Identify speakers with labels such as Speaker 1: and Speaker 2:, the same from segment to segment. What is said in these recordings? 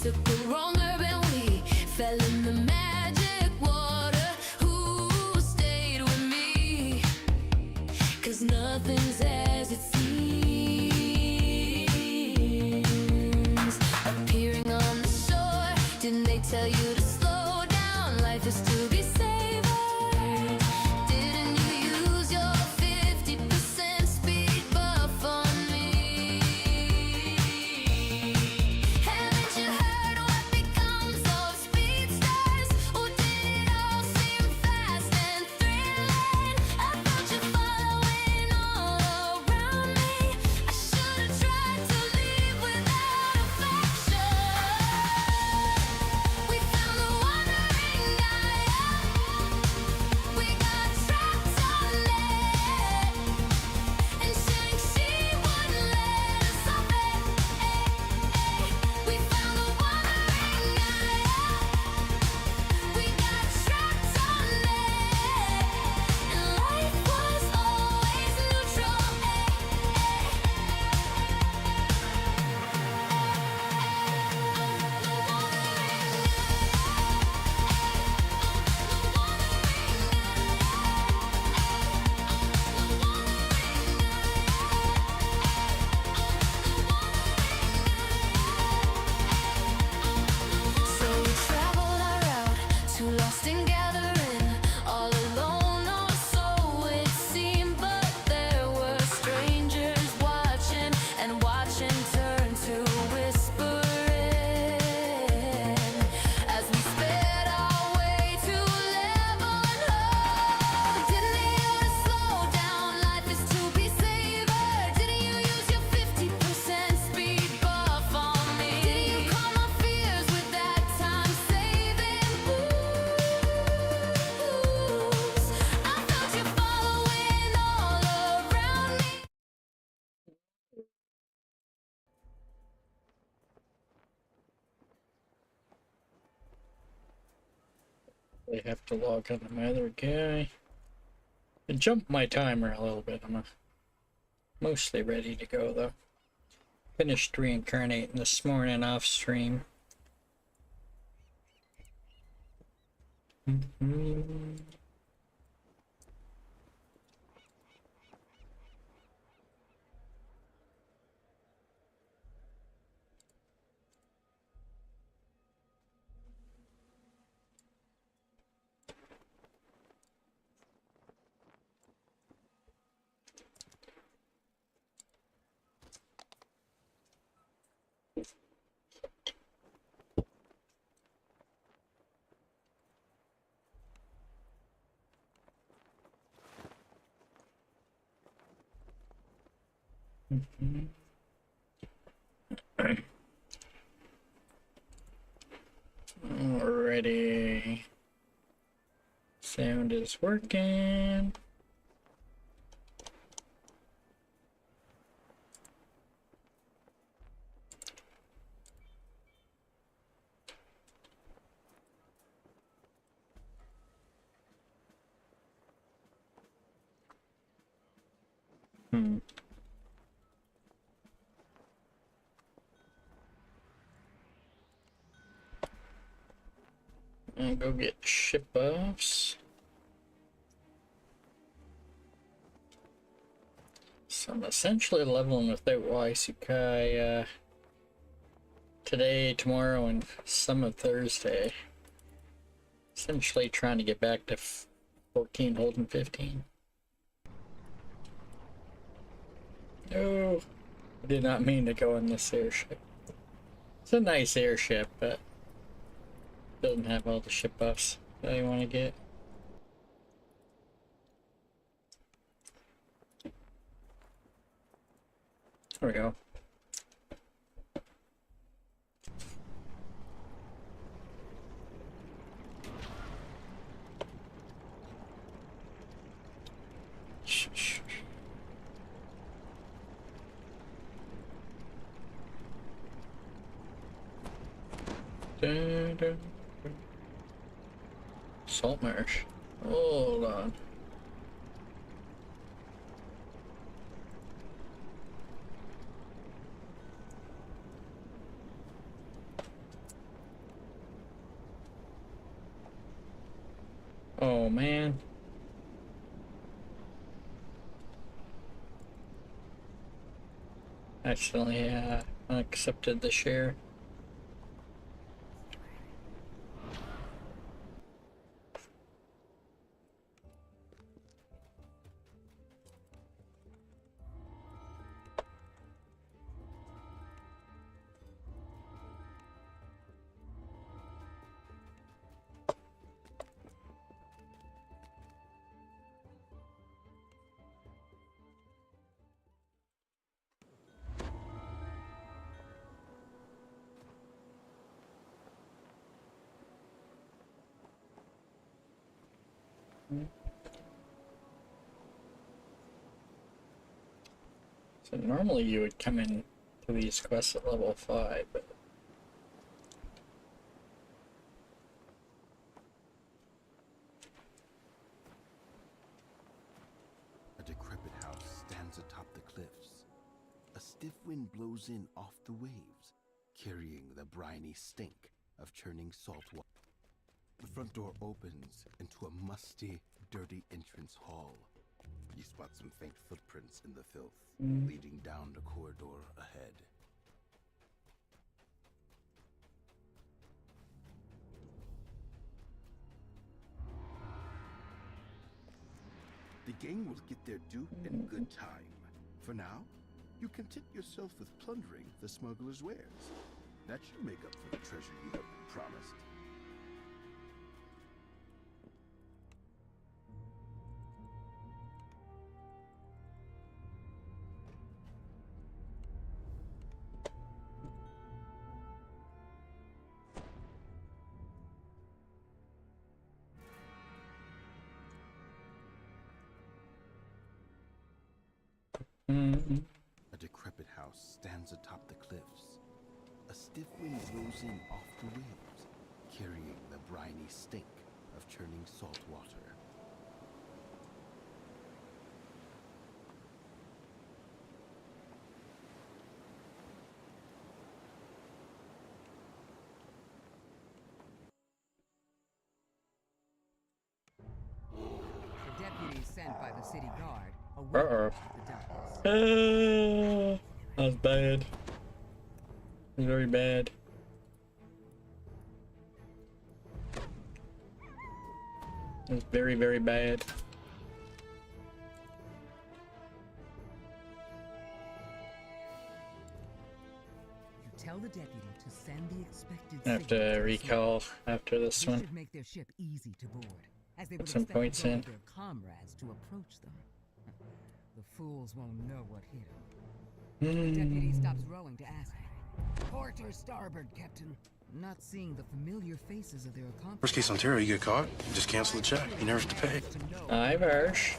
Speaker 1: took the wrong herb and we fell in the magic water. Who stayed with me? 'Cause nothing's as it seems. Appearing on the shore, didn't they tell you to slow down? Life is to be savored. Didn't you use your 50% speed buff on me? Haven't you heard what becomes of speedsters? Or did it all seem fast and thrilling? I felt you following all around me. I should have tried to leave without affection. We found the wandering Gaia. We got trapped on it, and Shang-Chi wouldn't let us off it. We found the wandering Gaia. We got trapped on it, and life was always neutral. So we traveled our route, too lost in gathering, all alone or so it seemed. But there were strangers watching, and watching turned to whispering as we sped our way to level and hope. Didn't they hear us slow down? Life is to be savored. Didn't you use your 50% speed buff on me? Didn't you calm my fears with that time-saving booze? I felt you following all around me.
Speaker 2: I have to log on to my other guy. I jumped my timer a little bit. I'm mostly ready to go though. Finished reincarnating this morning off stream. Alrighty. Sound is working. I'll go get ship buffs. So I'm essentially leveling without Waisukai today, tomorrow, and some of Thursday. Essentially trying to get back to 14, holding 15. No, I did not mean to go in this airship. It's a nice airship, but doesn't have all the ship buffs that I want to get. There we go. Dun, dun. Salt marsh. Hold on. Oh man. Accidentally accepted the share. So normally you would come in to these quests at level 5, but
Speaker 3: A decrepit house stands atop the cliffs. A stiff wind blows in off the waves, carrying the briny stink of churning salt water. The front door opens into a musty, dirty entrance hall. You spot some faint footprints in the filth, leading down the corridor ahead. The gang will get their due in good time. For now, you content yourself with plundering the smuggler's wares. That should make up for the treasure you have been promised. A decrepit house stands atop the cliffs. A stiff wind blows in off the waves, carrying the briny stink of churning salt water.
Speaker 4: The deputies sent by the city guard
Speaker 2: Uh-oh.
Speaker 4: the darkness.
Speaker 2: That was bad. Very bad. It was very, very bad.
Speaker 4: You tell the deputy to send the expected
Speaker 2: I have
Speaker 4: signal
Speaker 2: to
Speaker 4: the
Speaker 2: recall
Speaker 4: sword.
Speaker 2: after this
Speaker 4: This
Speaker 2: one.
Speaker 4: should make their ship easy to board, as they would
Speaker 2: Put some
Speaker 4: expect
Speaker 2: points
Speaker 4: those
Speaker 2: in.
Speaker 4: of their comrades to approach them. The fools won't know what hit them. The deputy stops rowing to ask, "Port or starboard, Captain?" Not seeing the familiar faces of their accomplices.
Speaker 5: Worst case Ontario, you get caught, you just cancel the check. You never have to pay.
Speaker 4: To know.
Speaker 2: Hi, Varsh.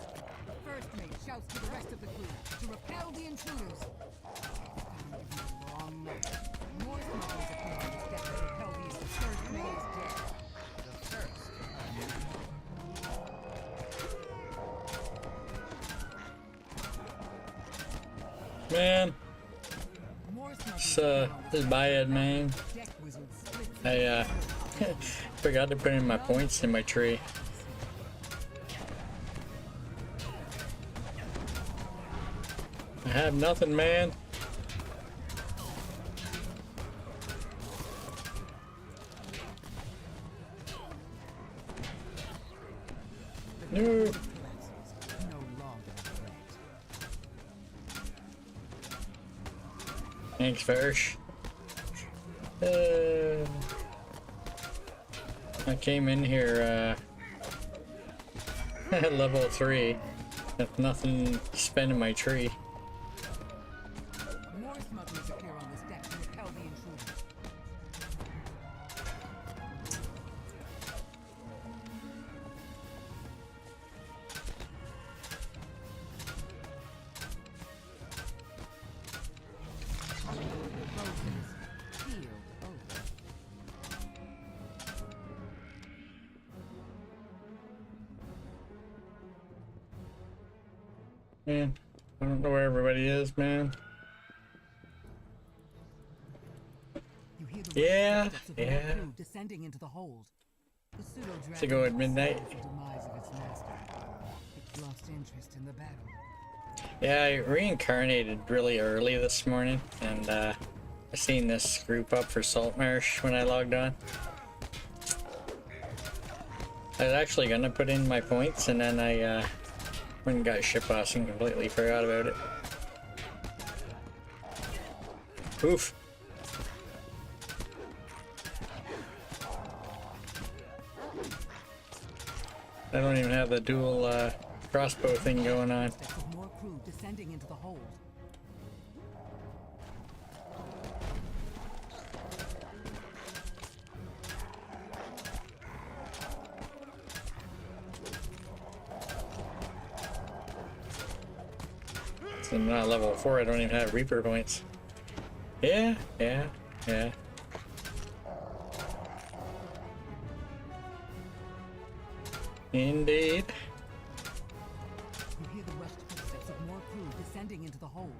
Speaker 4: First mate shouts to the rest of the crew to repel the intruders. Wrong note. More smugglers appear on the steps to repel these. The first mate is dead. The first.
Speaker 2: Man,
Speaker 4: More smugglers
Speaker 2: this,
Speaker 4: appear on the
Speaker 2: this is bad, man.
Speaker 4: deck wizards split
Speaker 2: I, forgot to put in my points in my tree. I have nothing, man. No.
Speaker 4: collapses. No longer a threat.
Speaker 2: Thanks, Varsh. I came in here, at level 3 with nothing to spend in my tree.
Speaker 4: More smugglers appear on this deck to repel the intruders. Field over.
Speaker 2: Man, I don't know where everybody is, man.
Speaker 4: You hear the
Speaker 2: Yeah,
Speaker 4: footsteps of the
Speaker 2: yeah.
Speaker 4: crew descending into the hold. The pseudo-dragon
Speaker 2: to go at
Speaker 4: saw
Speaker 2: midnight.
Speaker 4: the demise of its master. It lost interest in the battle.
Speaker 2: Yeah, I reincarnated really early this morning, and I seen this group up for Saltmarsh when I logged on. I was actually gonna put in my points, and then I went and got ship boss and completely forgot about it. Oof. I don't even have the dual crossbow thing going on.
Speaker 4: With more crew descending into the hold.
Speaker 2: So I'm not level 4, I don't even have Reaper points. Yeah. Indeed.
Speaker 4: You hear the rushed footsteps of more crew descending into the hold.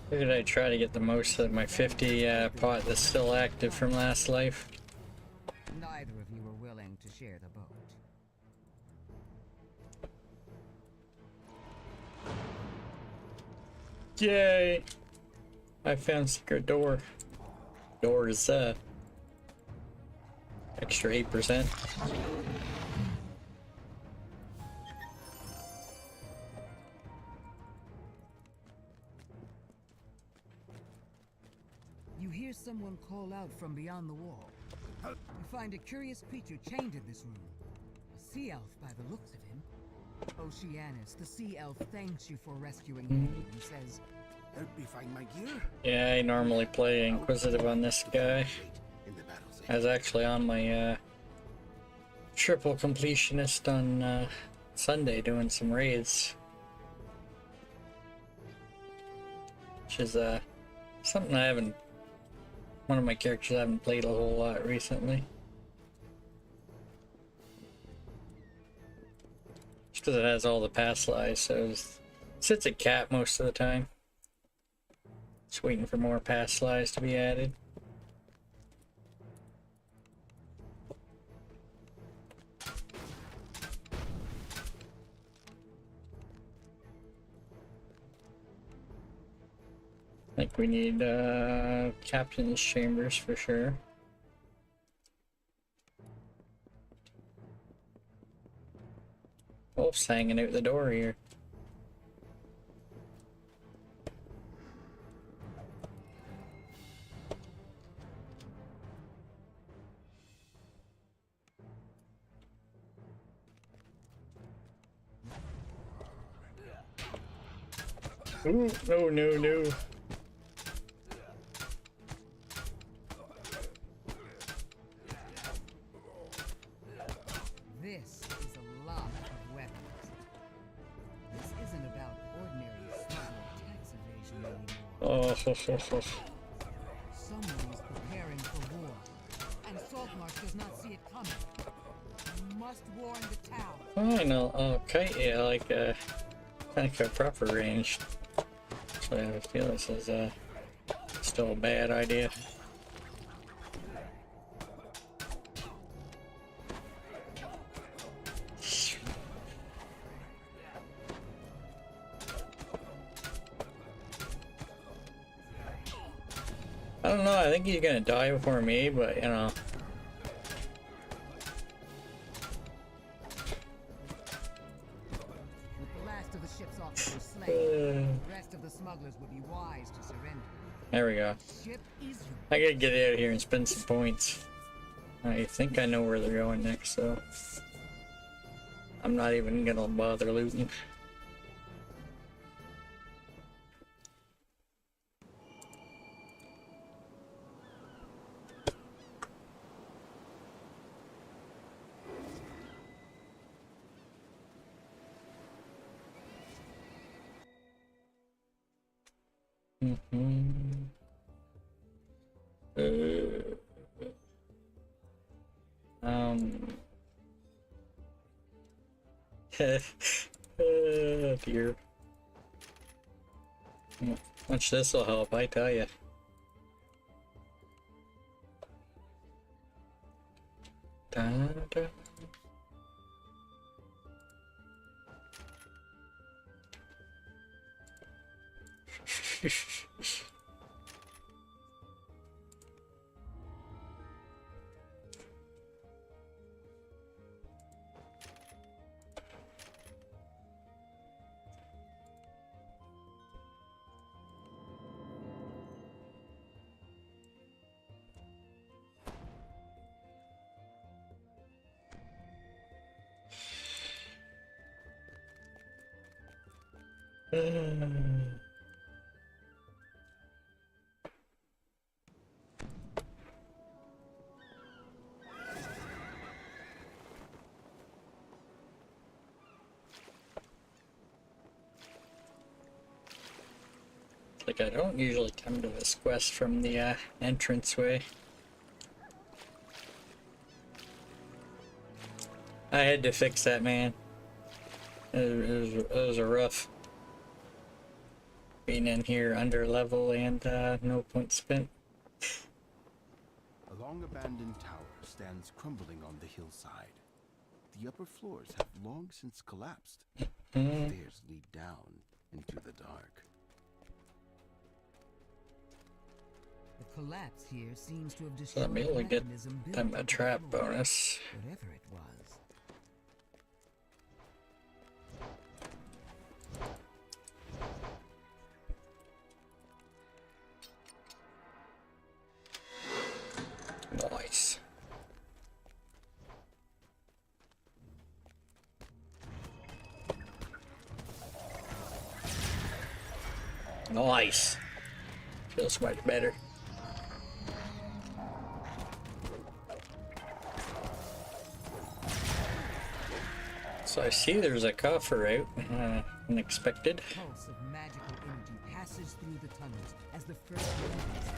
Speaker 2: Figured I'd try to get the most out of my 50 pot that's still active from last life.
Speaker 4: Neither of you were willing to share the boat.
Speaker 2: Yay! I found secret door. Doors, extra 8%.
Speaker 4: You hear someone call out from beyond the wall. You find a curious creature chained in this room. A sea elf by the looks of him. Oceanus, the sea elf, thanks you for rescuing him and says,
Speaker 3: Help me find my gear.
Speaker 2: Yeah, I normally play Inquisitive on this guy.
Speaker 3: In the battle's
Speaker 2: I was actually on my triple completionist on Sunday doing some raids. Which is something I haven't, one of my characters I haven't played a whole lot recently. Just because it has all the past lives, so it sits at cap most of the time. Just waiting for more past lives to be added. I think we need captain's chambers for sure. Wolf's hanging out the door here. Ooh, no.
Speaker 4: this is a lot of weapons. This isn't about ordinary smuggler tax evasion anymore.
Speaker 2: Oh,
Speaker 4: Someone is preparing for war, and Saltmarsh does not see it coming. You must warn the town.
Speaker 2: final. Okay, yeah, like a proper range. So I feel this is still a bad idea. I don't know, I think he's gonna die before me, but you know.
Speaker 4: With the last of the ship's officers slain, the rest of the smugglers would be wise to surrender.
Speaker 2: There we go.
Speaker 4: Ship is yours.
Speaker 2: I gotta get out of here and spend some points. I think I know where they're going next, so I'm not even gonna bother looting. Mm-hmm. Oh dear. Much this will help, I tell you. Da, da. Like, I don't usually come to this quest from the entranceway. I had to fix that, man. It was a rough being in here under level and no points spent.
Speaker 3: A long abandoned tower stands crumbling on the hillside. The upper floors have long since collapsed. Stairs lead down into the dark.
Speaker 4: The collapse here seems to have
Speaker 2: So I'm
Speaker 4: destroyed
Speaker 2: able
Speaker 4: the
Speaker 2: to get
Speaker 4: mechanism built
Speaker 2: them a
Speaker 4: into the
Speaker 2: trap
Speaker 4: floor,
Speaker 2: bonus.
Speaker 4: whatever it was.
Speaker 2: Nice. Nice. Feels much better. So I see there's a coffer out. Unexpected.
Speaker 4: A pulse of magical energy passes through the tunnels as the first winds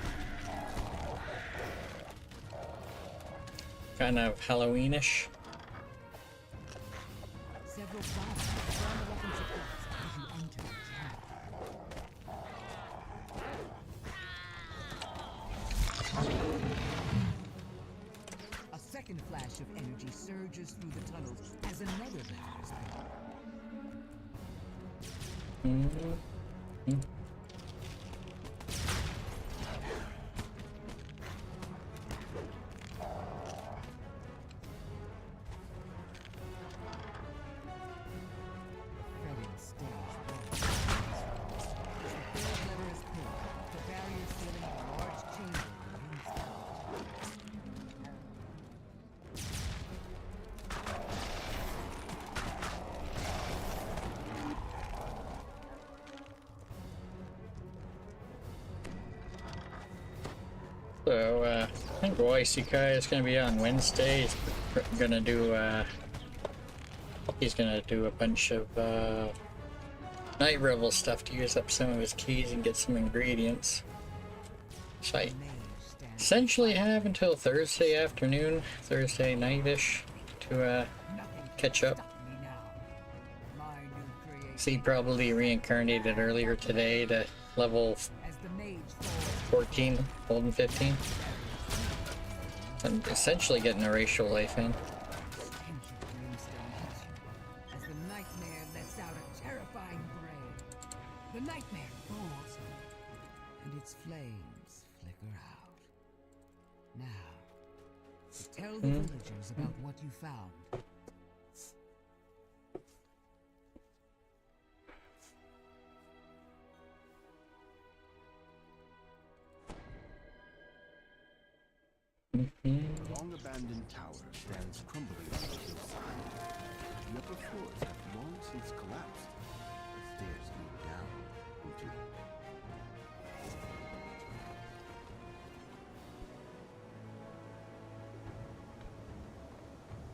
Speaker 2: Kind of Halloweenish.
Speaker 4: several bombs surround the weapon supports as you enter the chamber. A second flash of energy surges through the tunnels as another weapon is built. Fretting stage walls. The third lever is pulled. The barrier sealing a large chamber begins.
Speaker 2: So, I think Waisukai is going to be on Wednesday. He's gonna do a bunch of Night Revel stuff to use up some of his keys and get some ingredients. So I essentially have until Thursday afternoon, Thursday night-ish, to catch up. So he probably reincarnated earlier today to level 14, golden 15. And essentially getting a racial life in.
Speaker 4: As the nightmare lets out a terrifying bray, the nightmare falls, and its flames flicker out. Now, tell the villagers about what you found.
Speaker 3: A long abandoned tower stands crumbling on the hillside. The upper floors have long since collapsed. The stairs lead down into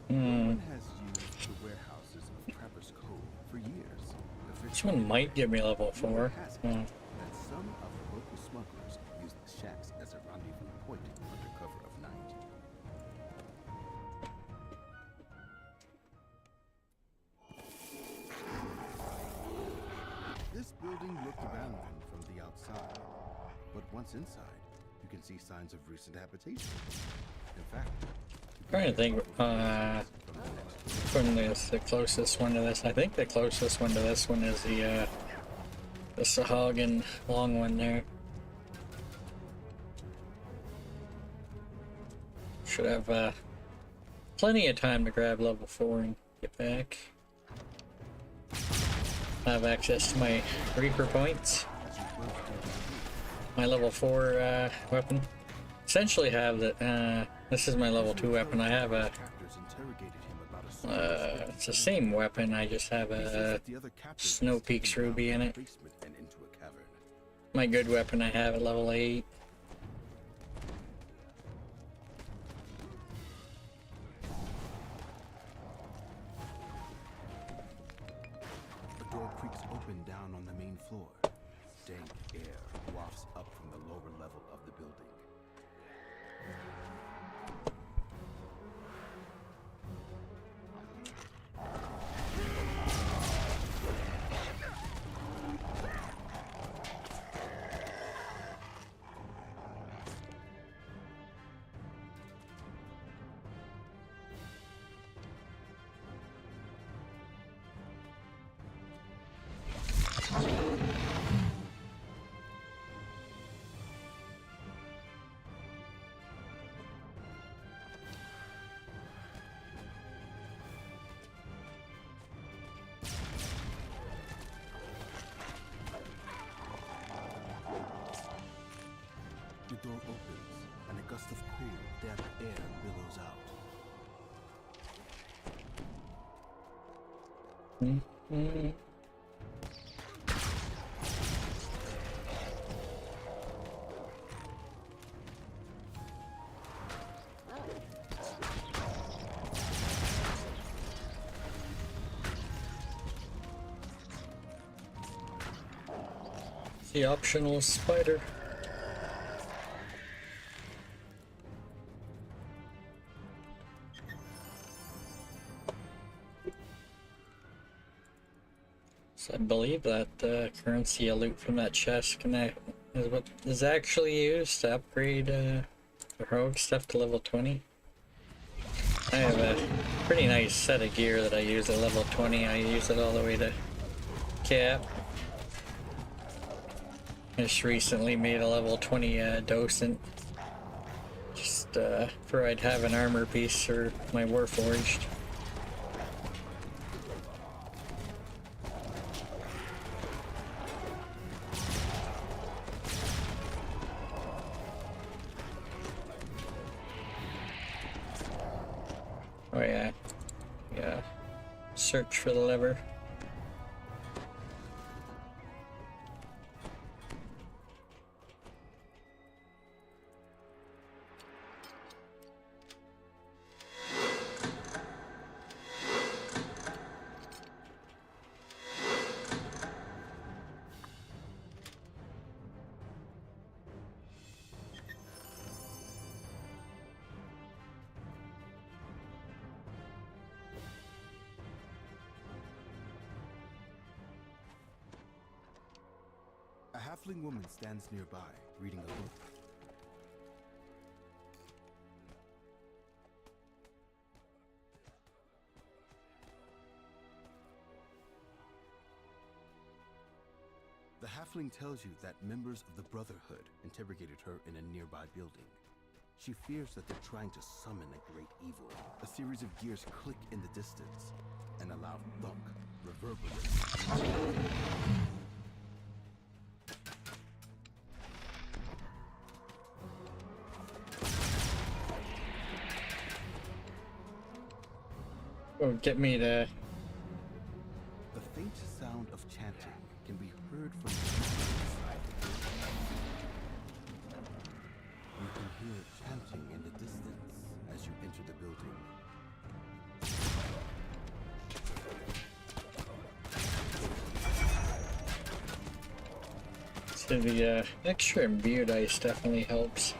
Speaker 3: No one has used the warehouses of Trapper's Cove for years.
Speaker 2: This one might give me level 4.
Speaker 3: Has it
Speaker 2: Yeah.
Speaker 3: that some of the Once inside, you can see signs of recent habitation. In fact,
Speaker 2: Trying to think, when is the closest one to this? I think the closest one to this one is the Sahagin long one there. Should have plenty of time to grab level 4 and get back. I have access to my Reaper points. My level 4 weapon. Essentially have the, this is my level 2 weapon. I have a, it's the same weapon, I just have a Snow Peaks Ruby in it. My good weapon I have at level 8.
Speaker 3: A door creaks open down on the main floor. Dank air wafts up from the lower level of the building. The door opens, and a gust of cool, damp air billows out.
Speaker 2: The optional spider. So I believe that currency you loot from that chest is what is actually used to upgrade the rogue stuff to level 20. I have a pretty nice set of gear that I use at level 20. I use it all the way to cap. I just recently made a level 20 docent. Just for I'd have an armor piece or my Warforged. Oh yeah. Yeah. Search for the lever.
Speaker 3: A halfling woman stands nearby, reading a book. The halfling tells you that members of the Brotherhood interrogated her in a nearby building. She fears that they're trying to summon a great evil. A series of gears click in the distance, and a loud thunk reverberates.
Speaker 2: Oh, get me to.
Speaker 3: The faint sound of chanting can be heard from inside the building. You can hear chanting in the distance as you enter the building.
Speaker 2: So the extra imbue dice definitely helps.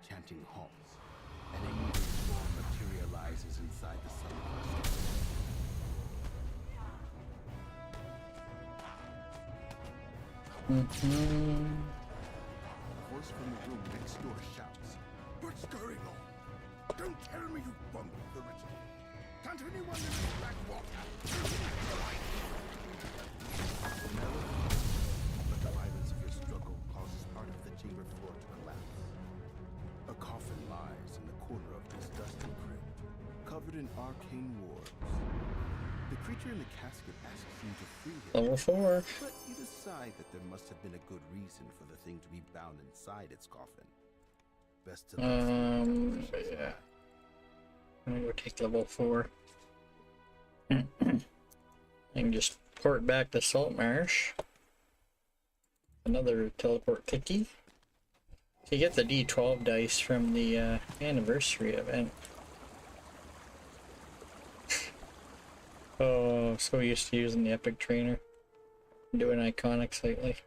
Speaker 3: chanting halts. An angry storm materializes inside the sun. A voice from the room next door shouts, "What's going on? Don't tell me you bungled the ritual. Can't anyone in this black water? The melody, but the violence of your struggle causes part of the chamber floor to collapse. A coffin lies in the corner of this dusty crypt, covered in arcane warbs. The creature in the casket asks you to free him.
Speaker 2: Level 4.
Speaker 3: But you decide that there must have been a good reason for the thing to be bound inside its coffin. Best to
Speaker 2: Yeah. I'm gonna go take level 4. I can just port back to Salt Marsh. Another teleport cookie. You get the D12 dice from the anniversary event. Oh, so used to using the epic trainer. Doing iconics lately.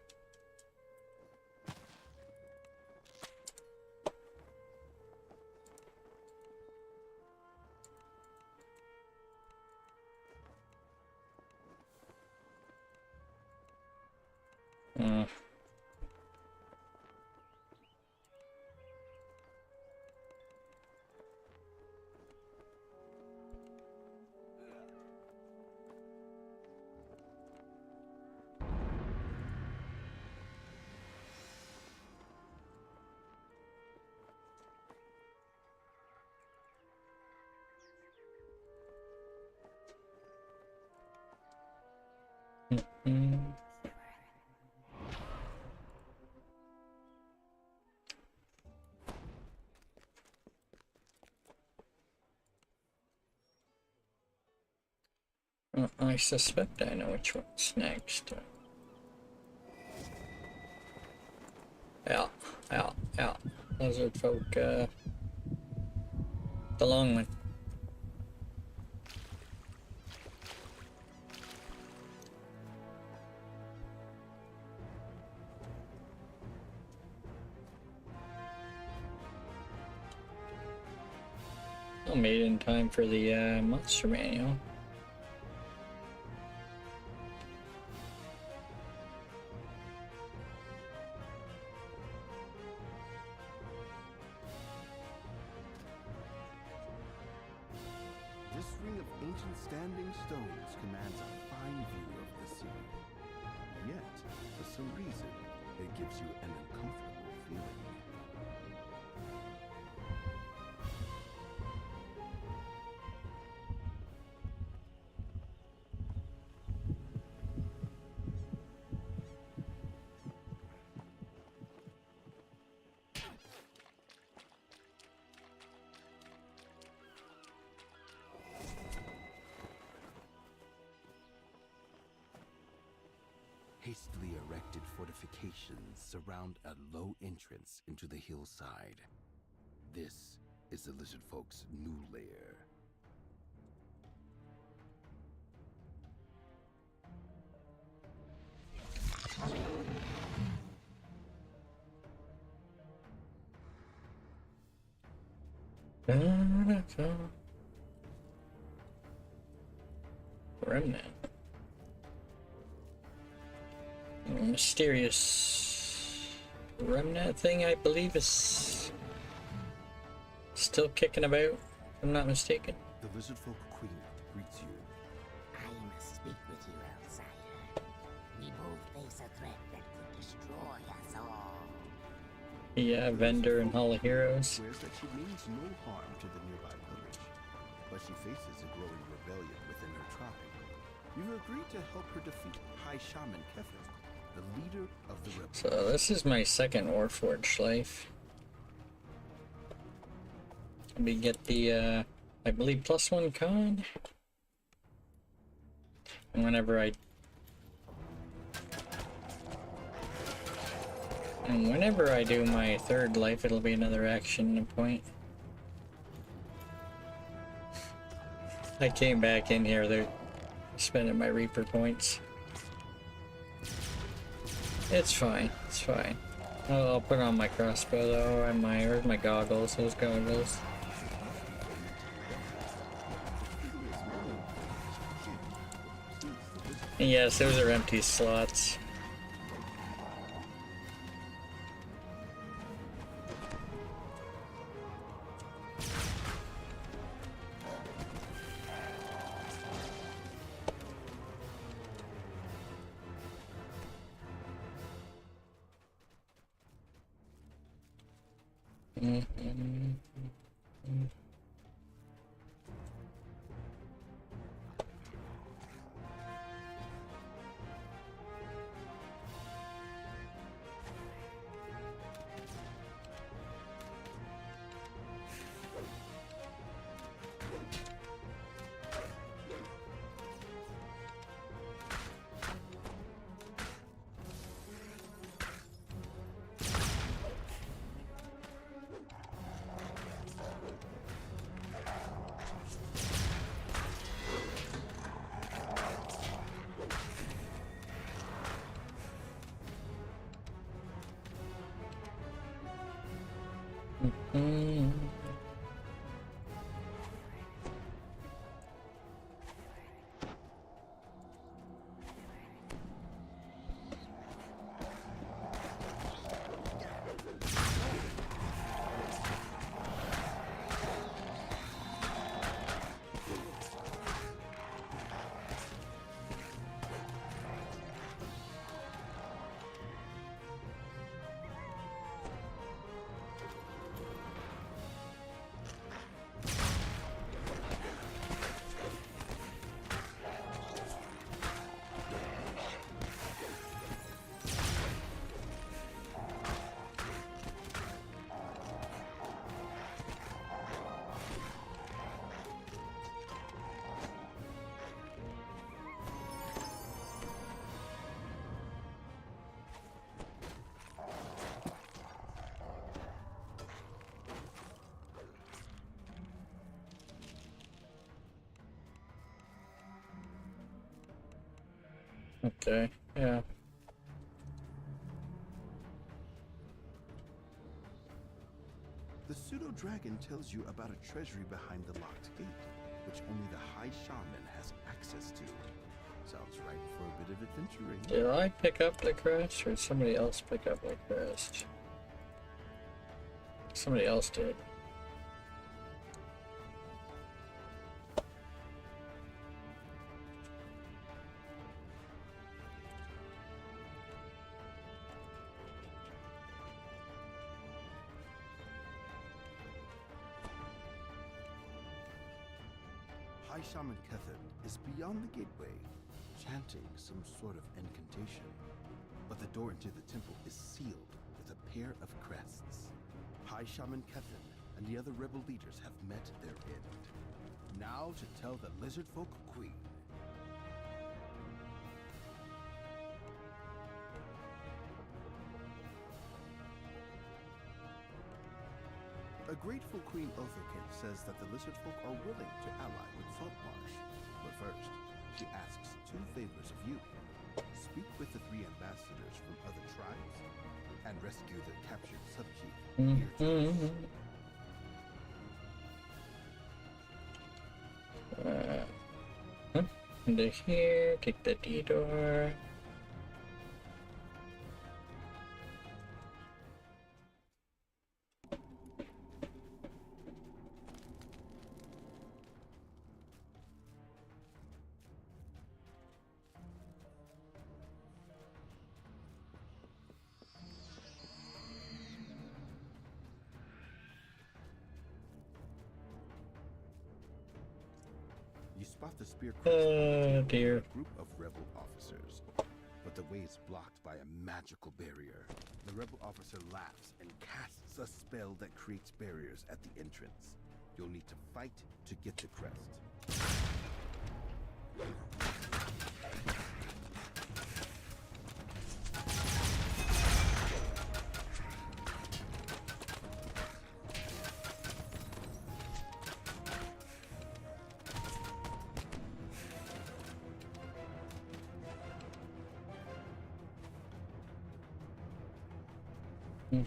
Speaker 2: I suspect I know which one's next. Out. Lizard folk, the long one. I made it in time for the monster manual.
Speaker 3: This ring of ancient standing stones commands a fine view of the sea. Yet, for some reason, it gives you an uncomfortable feeling. Hastily erected fortifications surround a low entrance into the hillside. This is the lizard folk's new lair.
Speaker 2: Remnant. Mysterious remnant thing, I believe, is still kicking about, if I'm not mistaken.
Speaker 3: The lizard folk queen greets you.
Speaker 6: I must speak with you, outsider. We both face a threat that could destroy us all.
Speaker 2: Yeah, Vendor and Hall of Heroes.
Speaker 3: Swears that she means no harm to the nearby village, but she faces a growing rebellion within her tribe. You agree to help her defeat High Shaman Kefir, the leader of the rebels.
Speaker 2: So this is my second Warforged life. We get the, I believe, +1 con. And whenever I do my third life, it'll be another action point. I came back in here, they're spending my Reaper points. It's fine, it's fine. Oh, I'll put on my crossbow though, and where's my goggles? Those goggles. And yes, those are empty slots. Okay, yeah.
Speaker 3: The pseudo-dragon tells you about a treasury behind the locked gate, which only the High Shaman has access to. Sounds right for a bit of adventuring.
Speaker 2: Did I pick up the crest, or did somebody else pick up the crest? Somebody else did.
Speaker 3: High Shaman Kethan is beyond the gateway, chanting some sort of incantation. But the door into the temple is sealed with a pair of crests. High Shaman Kethan and the other rebel leaders have met their end. Now to tell the Lizard Folk Queen. A grateful Queen Otherkin says that the Lizard Folk are willing to ally with Saltmarsh. But first, she asks two favors of you. Speak with the three ambassadors from other tribes, and rescue the captured subchief.
Speaker 2: Into here, take the detour.
Speaker 3: You spot the spear crest
Speaker 2: Oh dear.
Speaker 3: a group of rebel officers, but the way is blocked by a magical barrier. The rebel officer laughs and casts a spell that creates barriers at the entrance. You'll need to fight to get the crest.
Speaker 2: Mhm.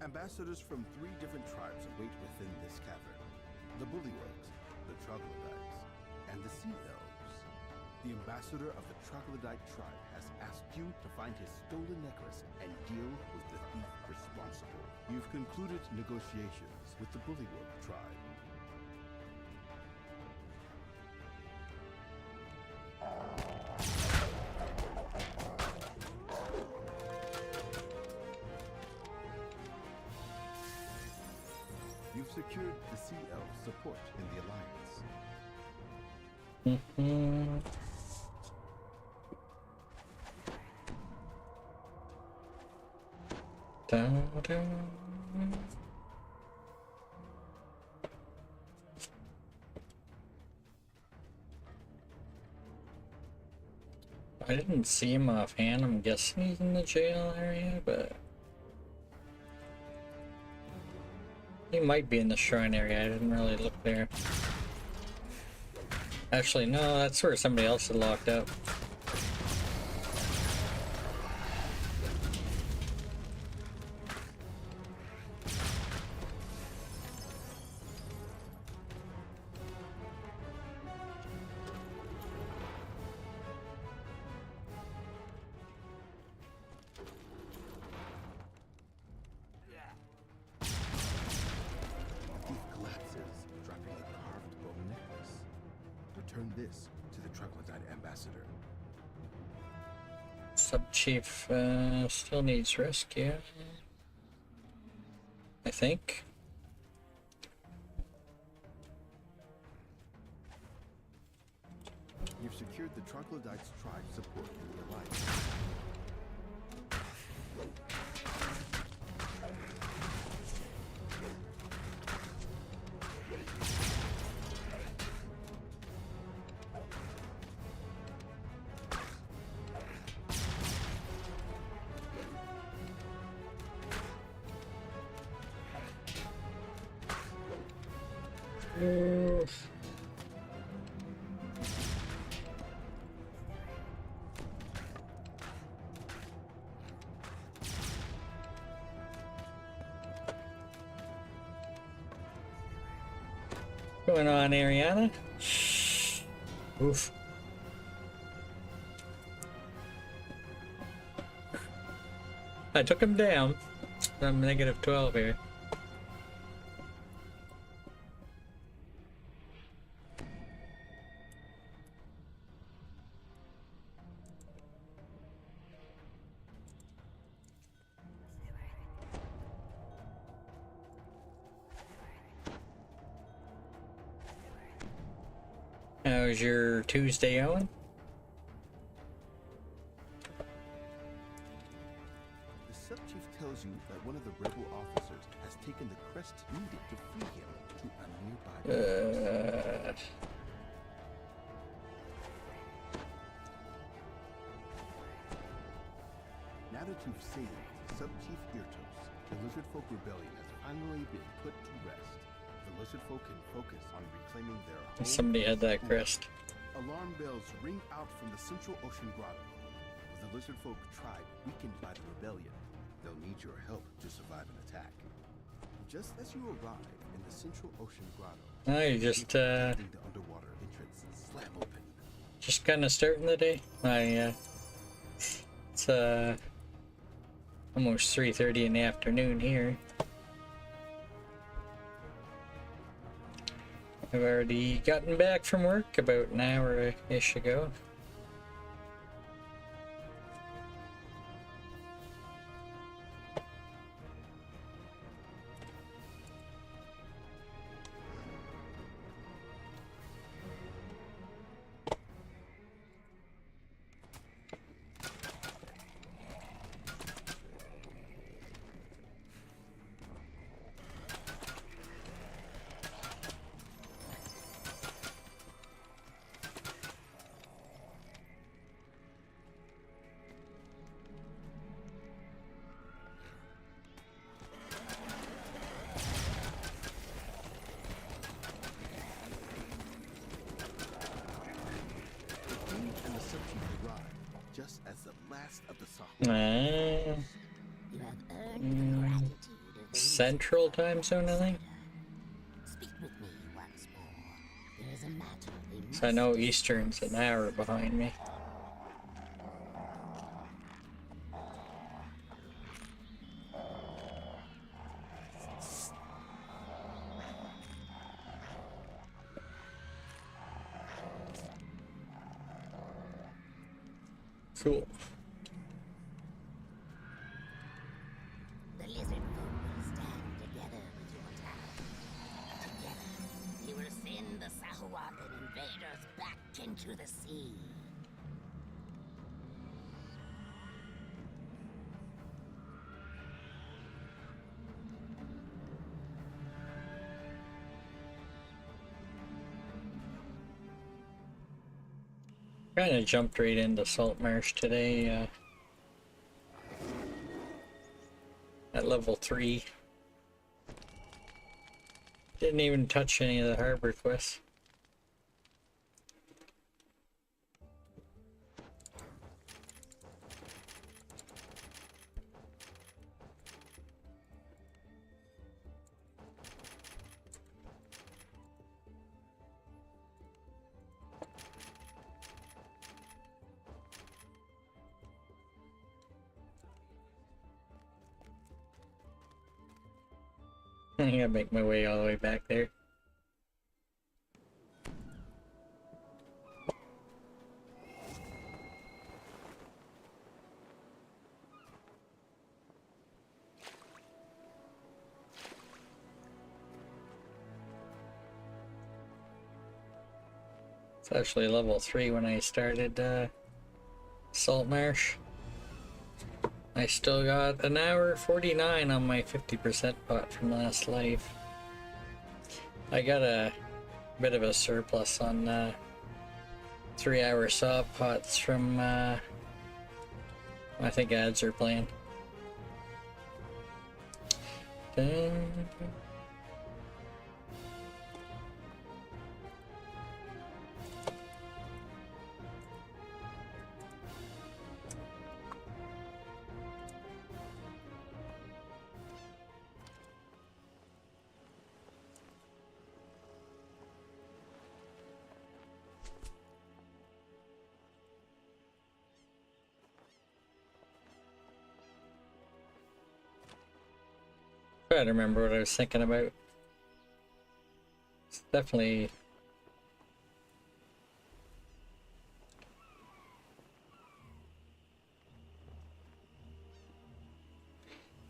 Speaker 3: Ambassadors from 3 different tribes await within this cavern. The Bullywugs, the Troglodytes, and the Sea Elves. The ambassador of the Troglodyte tribe has asked you to find his stolen necklace and deal with the thief responsible. You've concluded negotiations with the Bullywug tribe. You've secured the Sea Elves' support in the Alliance.
Speaker 2: Mhm. Dun, dun. I didn't see him offhand. I'm guessing he's in the jail area, but he might be in the shrine area. I didn't really look there. Actually, no, that's where somebody else had locked up.
Speaker 3: Thief collapses, dropping a carved bone necklace. Return this to the Troglodyte ambassador.
Speaker 2: Sub-Chief still needs rescue, I think.
Speaker 3: You've secured the Troglodyte's tribe support in the Alliance.
Speaker 2: Going on, Ariana? Oof. I took him down. I'm negative 12 here. How's your Tuesday going?
Speaker 3: The sub-chief tells you that one of the rebel officers has taken the crest needed to free him to a nearby fortress. Now that you've saved Sub-Chief Irtos, the Lizard Folk rebellion has finally been put to rest. The Lizard Folk can focus on reclaiming their home.
Speaker 2: Somebody had that crest.
Speaker 3: Alarm bells ring out from the Central Ocean Grotto. the lizardfolk tribe weakened by the rebellion. They'll need your help to survive an attack. Just as you arrive in the Central Ocean Grotto,
Speaker 2: No, you just
Speaker 3: the underwater entrance slam open.
Speaker 2: just kind of starting the day. It's almost 3:30 in the afternoon here. I've already gotten back from work about an hour-ish ago.
Speaker 3: And the subchief arrive just as the last of the Sahara.
Speaker 6: You have earned the gratitude of those
Speaker 2: Central time zone, I think.
Speaker 6: Speak with me once more. There is a matter we must
Speaker 2: So I know Eastern's an hour behind me. Cool.
Speaker 6: The lizard folk will stand together with your town. Together, we will send the Sahuagin invaders back into the sea.
Speaker 2: Kind of jumped right into Salt Marsh today. At level 3. Didn't even touch any of the harbor quests. I gotta make my way all the way back there. It's actually level 3 when I started Salt Marsh. I still got an hour 49 on my 50% pot from last life. I got a bit of a surplus on 3-hour saw pots from I think ads are playing. Try to remember what I was thinking about. It's definitely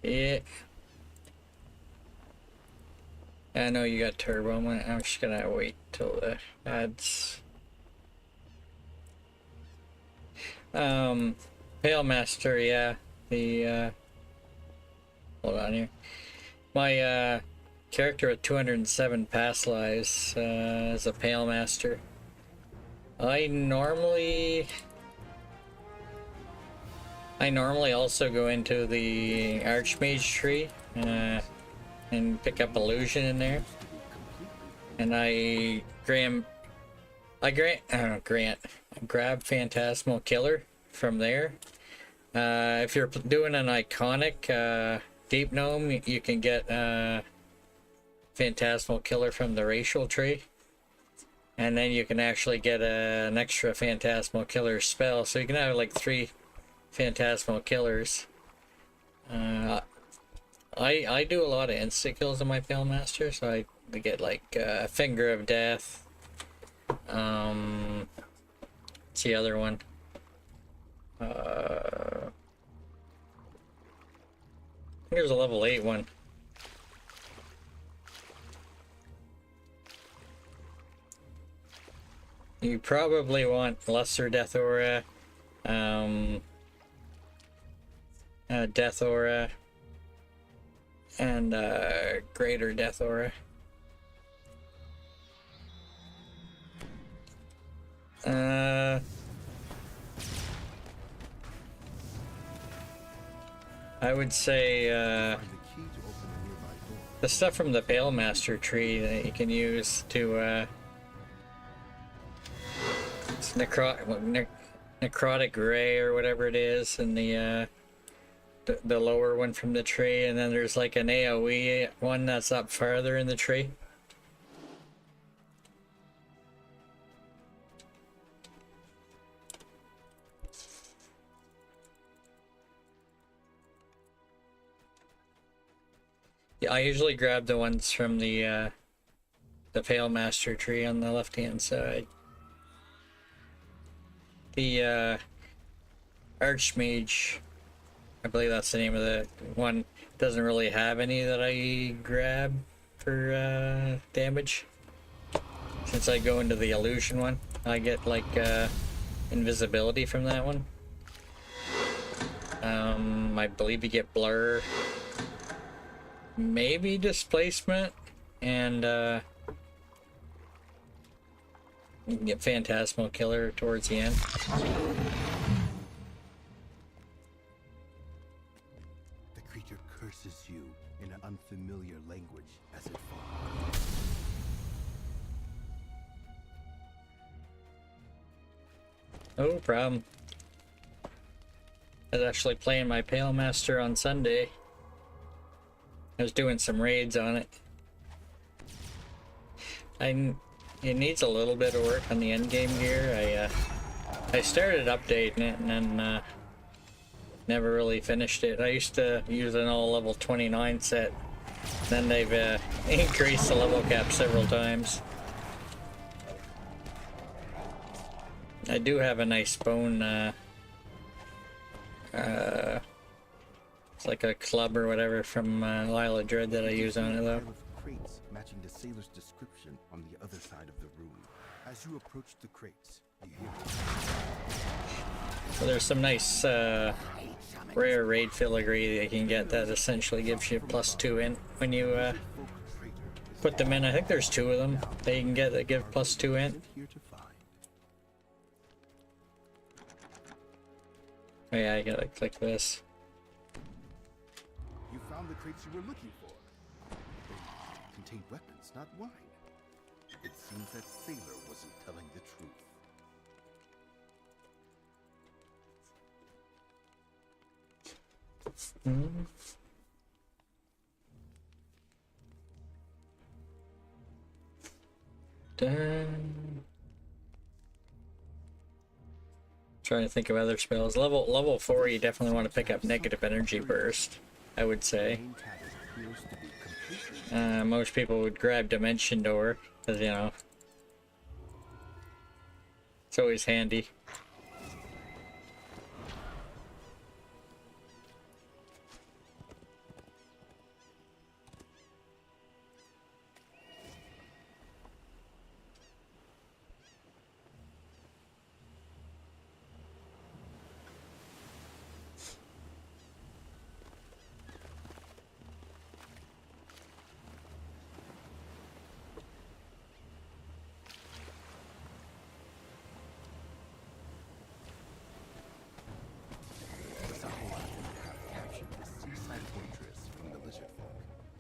Speaker 2: yeah. I know you got turbo. I'm just gonna wait till the ads. Pale Master, yeah. The hold on here. My character with 207 past lives is a Pale Master. I normally also go into the Archmage tree and pick up illusion in there, and I grab Phantasmal Killer from there, If you're doing an iconic deep gnome, you can get Phantasmal Killer from the racial tree. And then you can actually get an extra Phantasmal Killer spell. So you can have like 3 Phantasmal Killers. I do a lot of insta kills on my Pale Master, so I get like Finger of Death. What's the other one? I think there's a level 8 one. You probably want Lesser Death Aura, Death Aura, and Greater Death Aura. I would say
Speaker 3: Find the key to open a nearby door.
Speaker 2: the stuff from the Pale Master tree that you can use to it's necrotic ray or whatever it is, and the lower one from the tree, and then there's like an AoE one that's up farther in the tree. Yeah, I usually grab the ones from the Pale Master tree on the left-hand side. The Archmage, I believe that's the name of the one, doesn't really have any that I grab for damage. Since I go into the illusion one, I get like invisibility from that one. I believe you get blur, maybe displacement, and you can get Phantasmal Killer towards the end.
Speaker 3: The creature curses you in an unfamiliar language as it falls.
Speaker 2: No problem. I was actually playing my Pale Master on Sunday. I was doing some raids on it. It needs a little bit of work on the end game gear. I started updating it and then never really finished it. I used to use an all level 29 set. Then they've increased the level cap several times. I do have a nice bone. It's like a club or whatever from Lila Dread that I use on it though.
Speaker 3: Pile of crates matching the sailor's description on the other side of the room. As you approach the crates, you hear
Speaker 2: So there's some nice rare raid filigree that you can get that essentially gives you +2 int when you put them in. I think there's 2 of them that you can get that give +2 int.
Speaker 3: here to find.
Speaker 2: Oh yeah, I gotta click this.
Speaker 3: You found the crates you were looking for. They contained weapons, not wine. It seems that sailor wasn't telling the truth.
Speaker 2: Dun. Trying to think of other spells. Level 4, you definitely want to pick up Negative Energy Burst, I would say.
Speaker 3: Main tab appears to be completely
Speaker 2: Most people would grab Dimension Door, because, you know, it's always handy.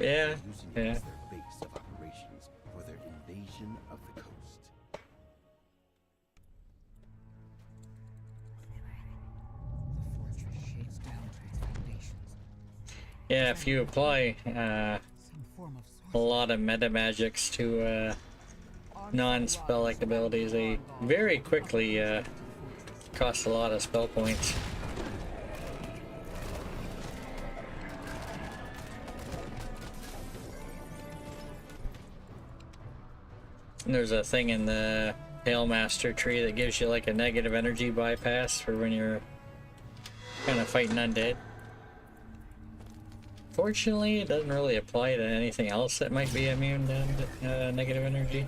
Speaker 2: Yeah,
Speaker 3: using
Speaker 2: yeah.
Speaker 3: it as their base of operations for their invasion of the coast.
Speaker 4: The fortress shaped
Speaker 2: Yeah, if you apply
Speaker 4: Some form of
Speaker 2: a
Speaker 4: sorcery.
Speaker 2: lot of meta magics to non-spell-like abilities, they very quickly cost a lot of spell points. And there's a thing in the Pale Master tree that gives you like a negative energy bypass for when you're kind of fighting undead. Fortunately, it doesn't really apply to anything else that might be immune to negative energy.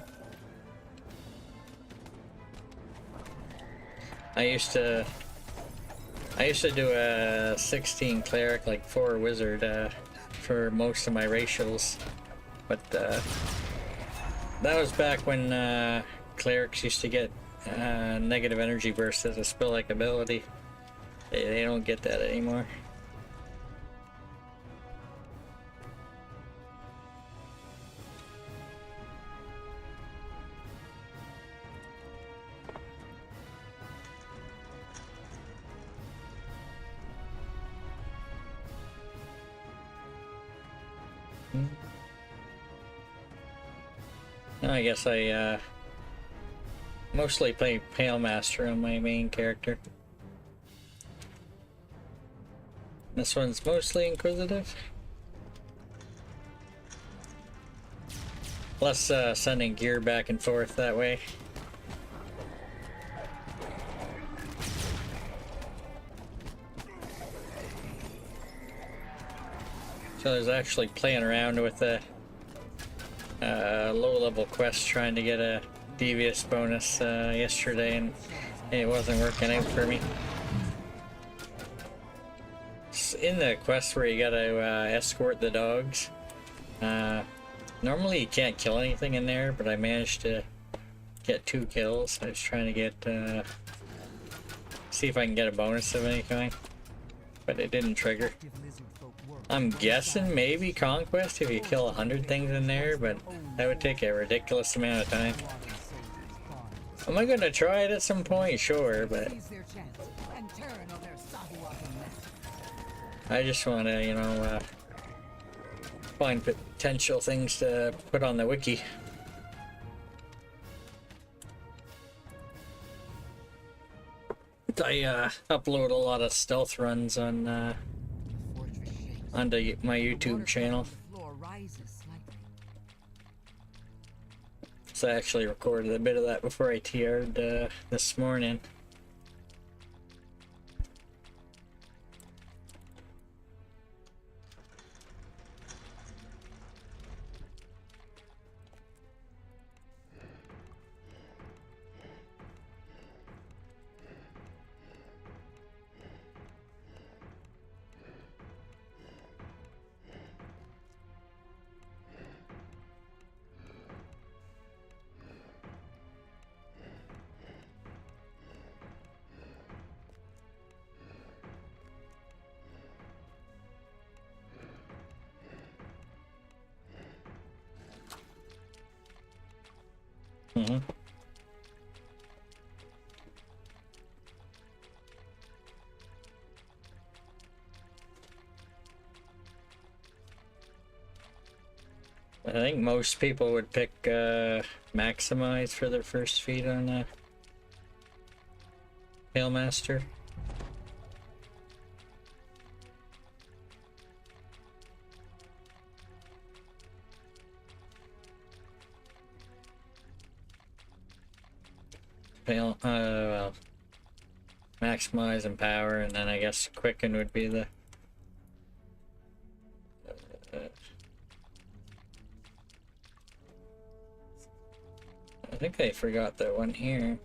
Speaker 2: I used to do a 16 cleric, like 4 wizard, for most of my racials, but that was back when clerics used to get negative energy burst as a spell-like ability. They don't get that anymore. I guess I mostly play Pale Master on my main character. This one's mostly Inquisitive. Less sending gear back and forth that way. So I was actually playing around with the low-level quest trying to get a devious bonus yesterday, and it wasn't working out for me. It's in the quest where you gotta escort the dogs. Normally you can't kill anything in there, but I managed to get 2 kills. I was trying to get see if I can get a bonus of any kind, but it didn't trigger. I'm guessing maybe Conquest if you kill 100 things in there, but that would take a ridiculous amount of time. Am I gonna try it at some point? Sure, but I just want to, you know, find potential things to put on the wiki. I upload a lot of stealth runs on onto my YouTube channel. So I actually recorded a bit of that before I TR'd this morning. I think most people would pick Maximize for their first feed on Pale Master. Well, Maximize and Power, and then I guess Quicken would be the I think I forgot that one here.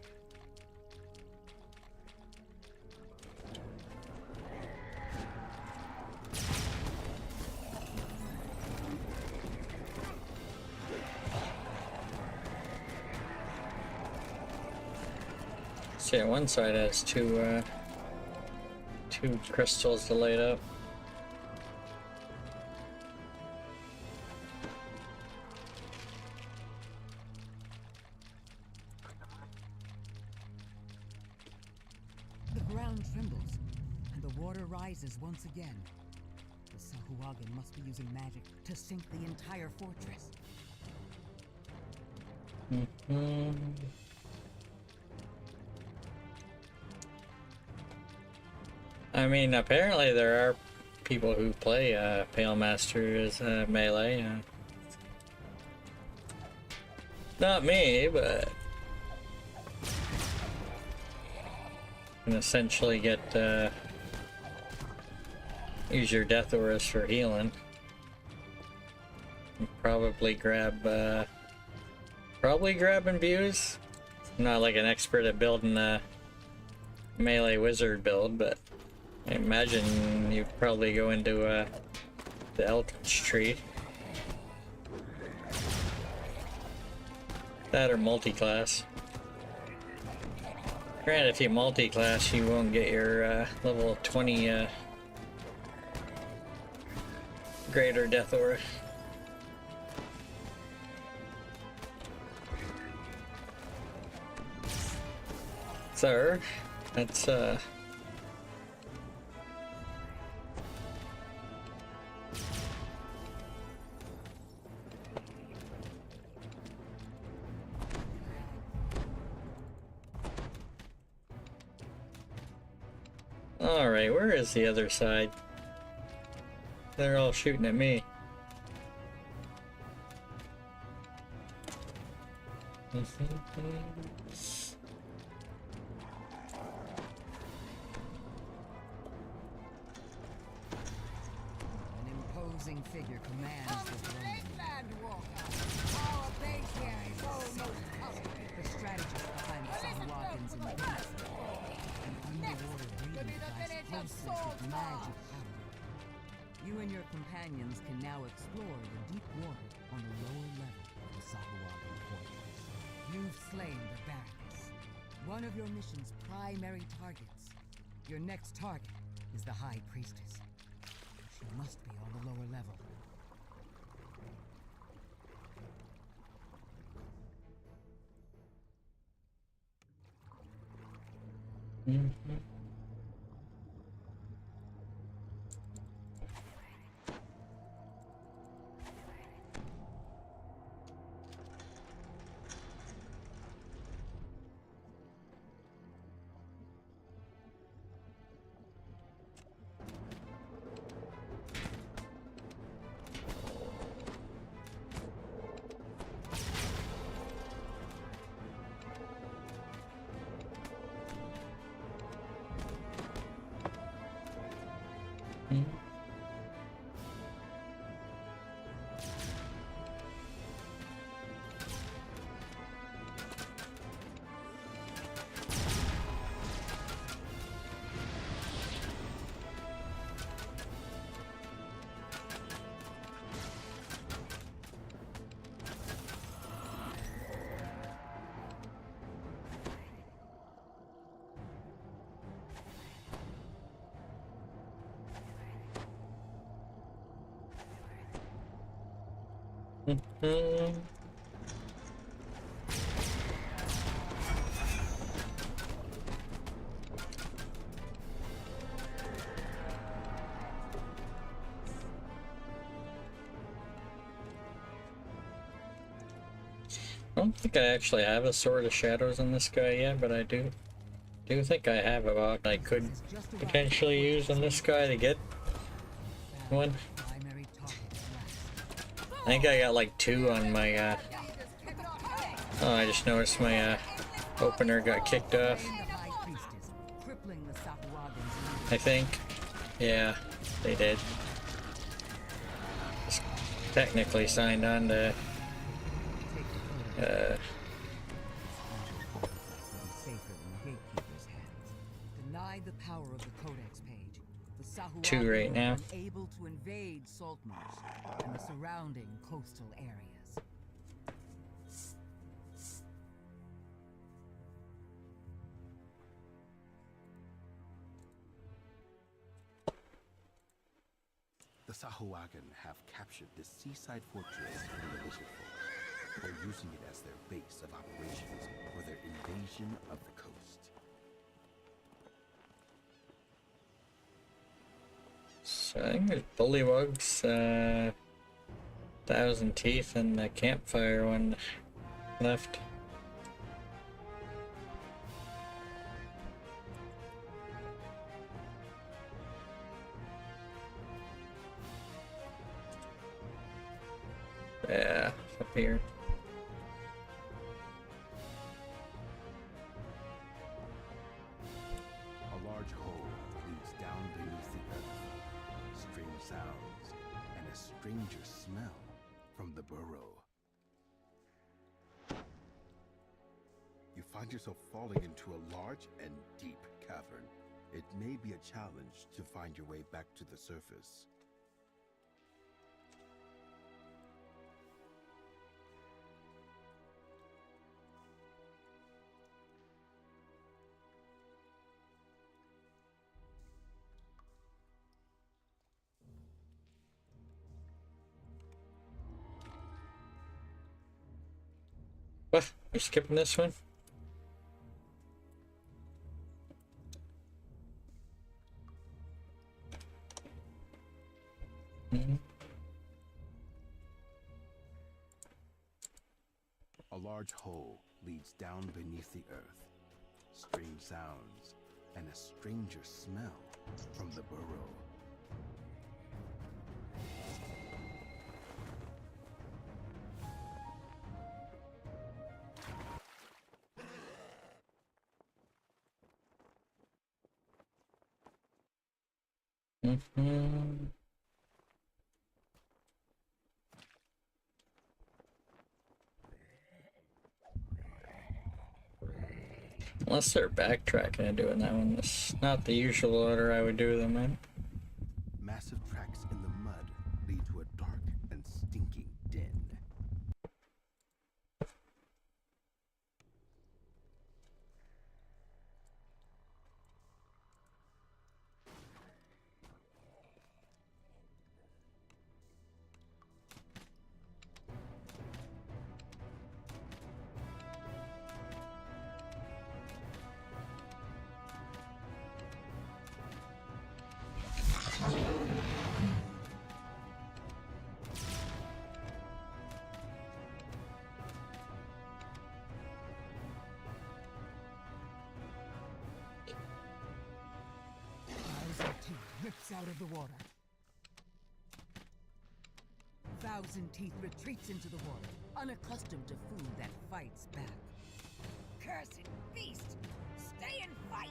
Speaker 2: See, one side has two crystals to light up.
Speaker 4: The ground trembles, and the water rises once again. The Sahuagin must be using magic to sink the entire fortress.
Speaker 2: I mean, apparently there are people who play Pale Master as melee. Not me, but can essentially get use your Death Auras for healing. And probably grab imbues. I'm not like an expert at building a melee wizard build, but I imagine you'd probably go into the Eldritch tree. That or multi-class. Granted, if you multi-class, you won't get your level 20 greater Death Aura. So, that's alright, where is the other side? They're all shooting at me.
Speaker 4: An imposing figure commands the throne. The strategist behind the Sahuagins in the past. An underwater breathing device pulses with magic power. You and your companions can now explore the deep water on the lower level of the Sahuagin fortress. You've slain the barracks, one of your mission's primary targets. Your next target is the High Priestess. She must be on the lower level.
Speaker 2: I don't think I actually have a Sword of Shadows on this guy yet, but I do think I have a lot I could potentially use on this guy to get one. I think I got like 2 on my oh, I just noticed my opener got kicked off. I think. Yeah, they did. Just technically signed on to
Speaker 4: Denied the power of the Codex page, the Sahuagin
Speaker 2: 2 right now.
Speaker 4: were unable to invade Saltmarsh and the surrounding coastal areas.
Speaker 3: The Sahuagin have captured this seaside fortress from the lizard folk, or using it as their base of operations for their invasion of the coast.
Speaker 2: I think there's bullywugs, 1,000 teeth, and the campfire one left. Yeah, up here.
Speaker 3: A large hole leads down beneath the earth. Strange sounds and a stranger smell from the burrow. You find yourself falling into a large and deep cavern. It may be a challenge to find your way back to the surface.
Speaker 2: What? You're skipping this one?
Speaker 3: A large hole leads down beneath the earth. Strange sounds and a stranger smell from the burrow.
Speaker 2: Mm-hmm. Unless they're backtracking and doing that one, it's not the usual order I would do them in.
Speaker 3: Massive tracks in the mud lead to a dark and stinking den.
Speaker 4: Thousand Teeth rips out of the water. Thousand Teeth retreats into the water, unaccustomed to food that fights back. Cursed beast! Stay and fight!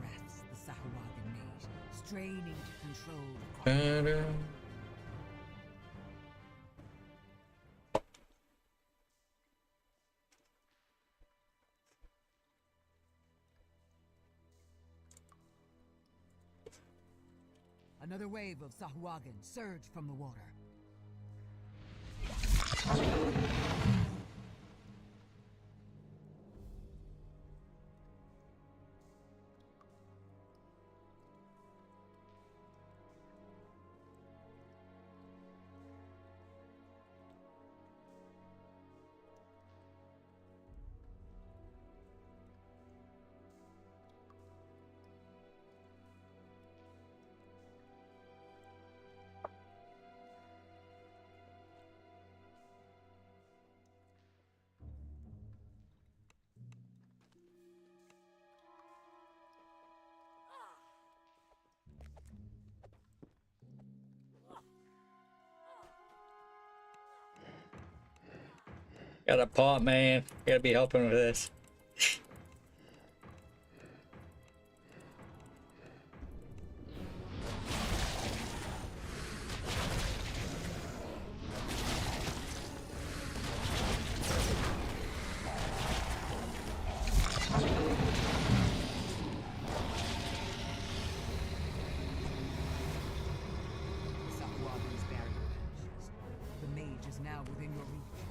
Speaker 4: Rasps the Sahuagin mage, straining to control the
Speaker 2: Ta-da.
Speaker 4: Another wave of Sahuagin surged from the water.
Speaker 2: Got a pot, man. You gotta be helping with this.
Speaker 4: The Sahuagin's barrier vanishes. The mage is now within your reach.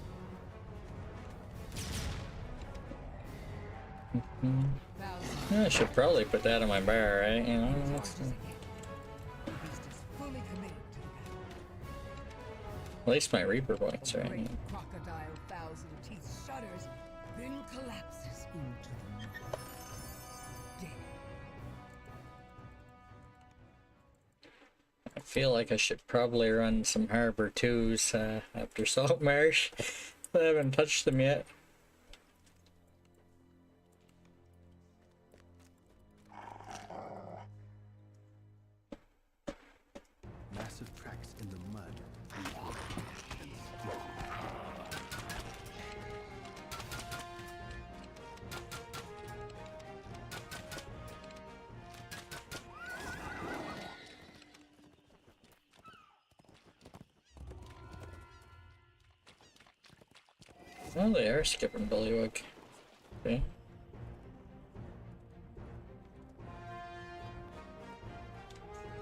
Speaker 2: I should probably put that on my bar, right? You know,
Speaker 4: Charges again. The beast is fully committed to the battle.
Speaker 2: at least my Reaper points,
Speaker 4: The
Speaker 2: right?
Speaker 4: great crocodile thousand teeth shudders, then collapses into the mud. Dead.
Speaker 2: feel like I should probably run some Harbor 2s after Salt Marsh. I haven't touched them yet.
Speaker 3: Massive tracks in the mud.
Speaker 2: Oh, they are skipping Bullywug. Okay.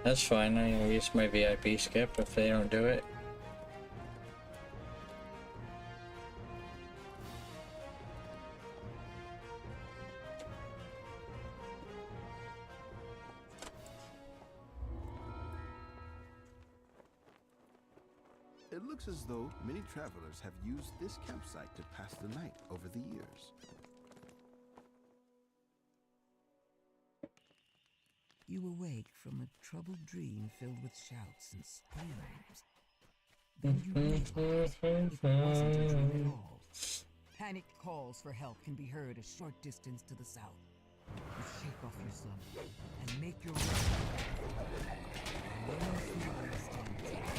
Speaker 2: That's fine, I'll use my VIP skip if they don't do it.
Speaker 3: It looks as though many travelers have used this campsite to pass the night over the years.
Speaker 4: You awake from a troubled dream filled with shouts and screams. Then you realize it wasn't a dream at all. Panic calls for help can be heard a short distance to the south. You shake off your slumber and make your way. Lonely feeling stands out.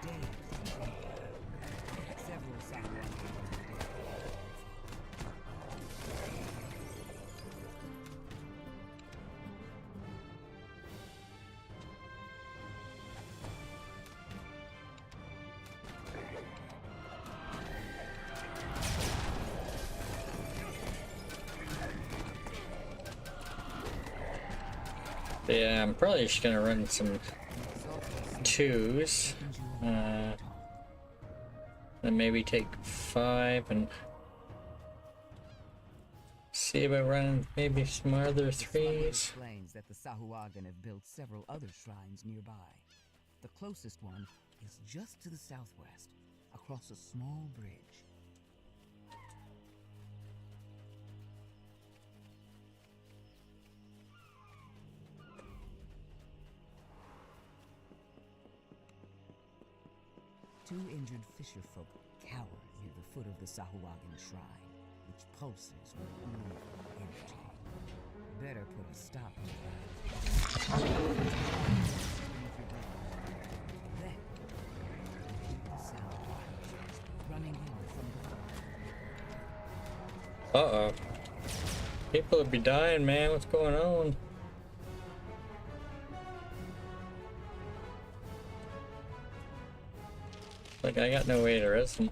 Speaker 4: Days and days. Several samurai were dead.
Speaker 2: Yeah, I'm probably just gonna run some 2s. Then maybe take 5 and see about running maybe some other 3s.
Speaker 4: Explains that the Sahuagin have built several other shrines nearby. The closest one is just to the southwest, across a small bridge. Two injured fisherfolk cower near the foot of the Sahuagin shrine, which pulses with evil energy. Better put a stop to that. Then, the sound running in from the
Speaker 2: Uh-oh. People would be dying, man. What's going on? Like, I got no way to res them.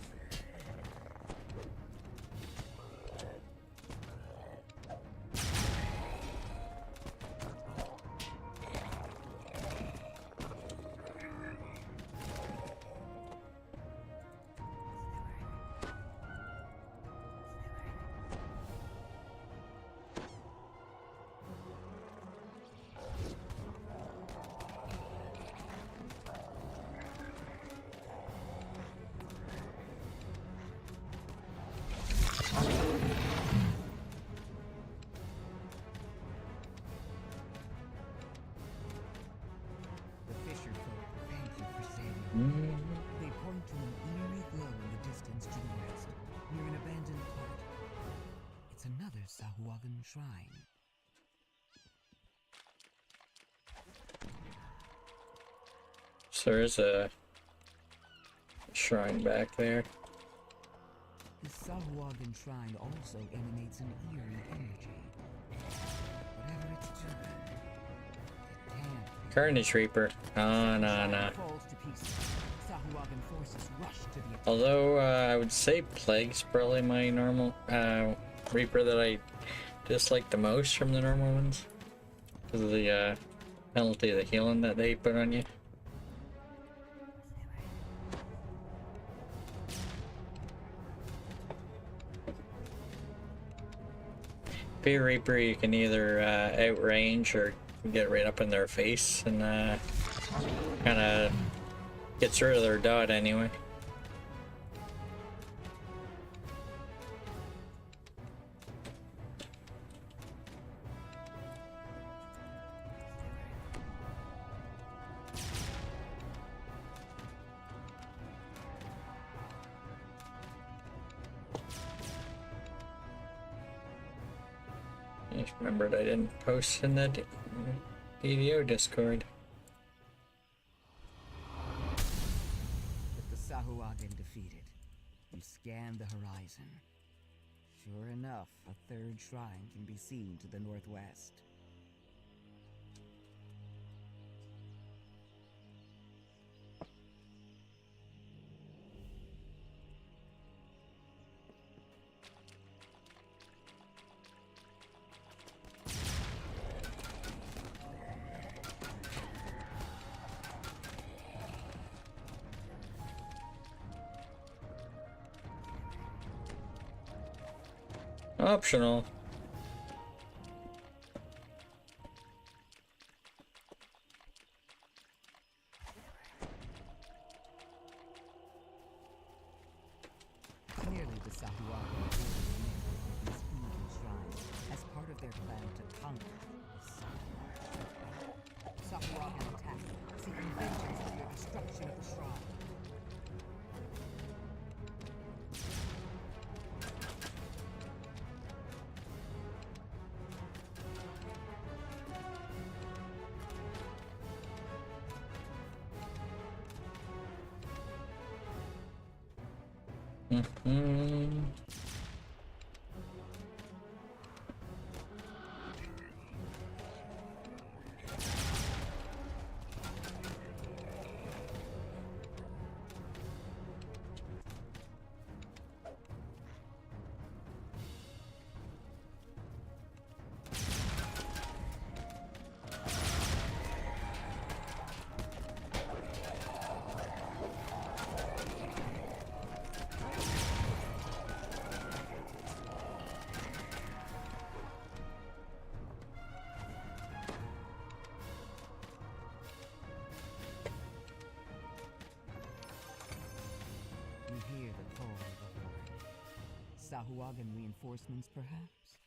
Speaker 4: They point to an eerie glow in the distance to the west, near an abandoned cart. It's another Sahuagin shrine.
Speaker 2: So there's a shrine back there.
Speaker 4: The Sahuagin shrine also emanates an eerie energy. Whatever it's doing, it can't.
Speaker 2: Carnage Reaper. No.
Speaker 4: Falls to pieces. Sahuagin forces rush to the attack.
Speaker 2: Although, I would say Plague's probably my normal, Reaper that I dislike the most from the normal ones. Because of the, penalty of the healing that they put on you. Be a Reaper, you can either, outrange or get right up in their face and, kind of gets rid of their dot anyway. I just remembered I didn't post in that DDO Discord.
Speaker 4: With the Sahuagin defeated, you scan the horizon. Sure enough, a third shrine can be seen to the northwest.
Speaker 2: Optional.
Speaker 4: Clearly, the Sahuagin these evil shrines as part of their plan to conquer the Sahuagin. Sahuagin attack, seeking vengeance for your destruction of the shrine.
Speaker 2: Mm-hmm.
Speaker 4: You hear the call of the horde. Sahuagin reinforcements, perhaps?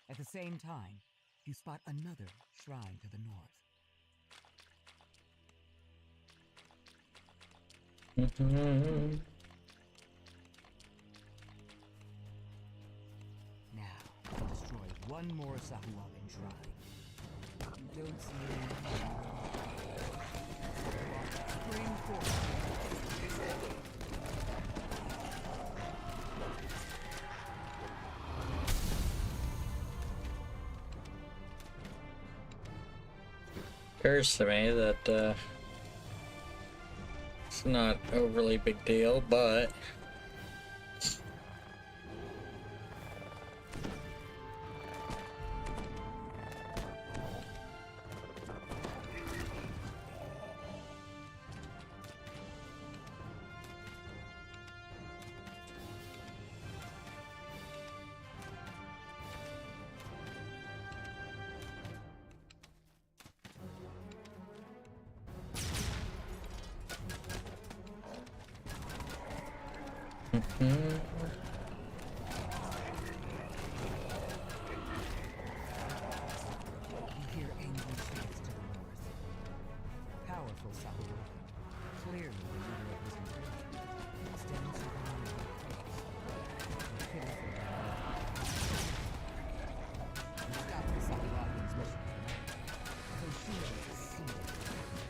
Speaker 4: At the same time, you spot another shrine to the north.
Speaker 2: Mm-hmm.
Speaker 4: Now, you destroy one more Sahuagin shrine. You don't see anything. Spring forth.
Speaker 2: Occurs to me that it's not overly big deal, but
Speaker 4: You hear angry chants to the north. Powerful Sahuagin. Clearly the leader of this incursion. Stands surrounded by troops. A pitiful you stop the Sahuagin's mission for now. Though surely succeeded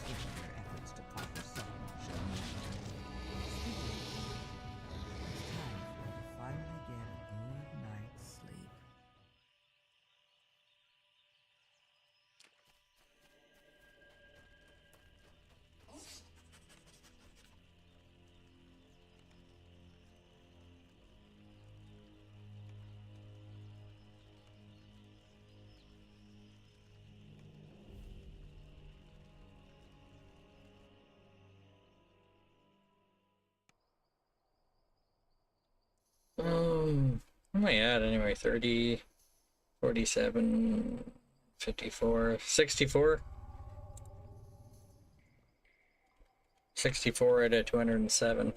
Speaker 4: in their efforts to conquer southern China. Speaking of which, it's time for you to finally get a good night's sleep.
Speaker 2: what am I at anyway? 30, 47, 54, 64? 64 out of 207.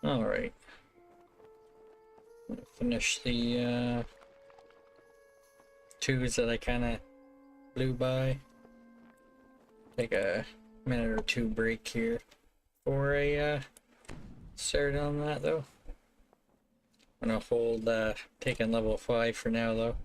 Speaker 2: Alright. Finish the twos that I kind of blew by. Take a minute or two break here for a start on that though. I'm gonna hold taking level 5 for now though.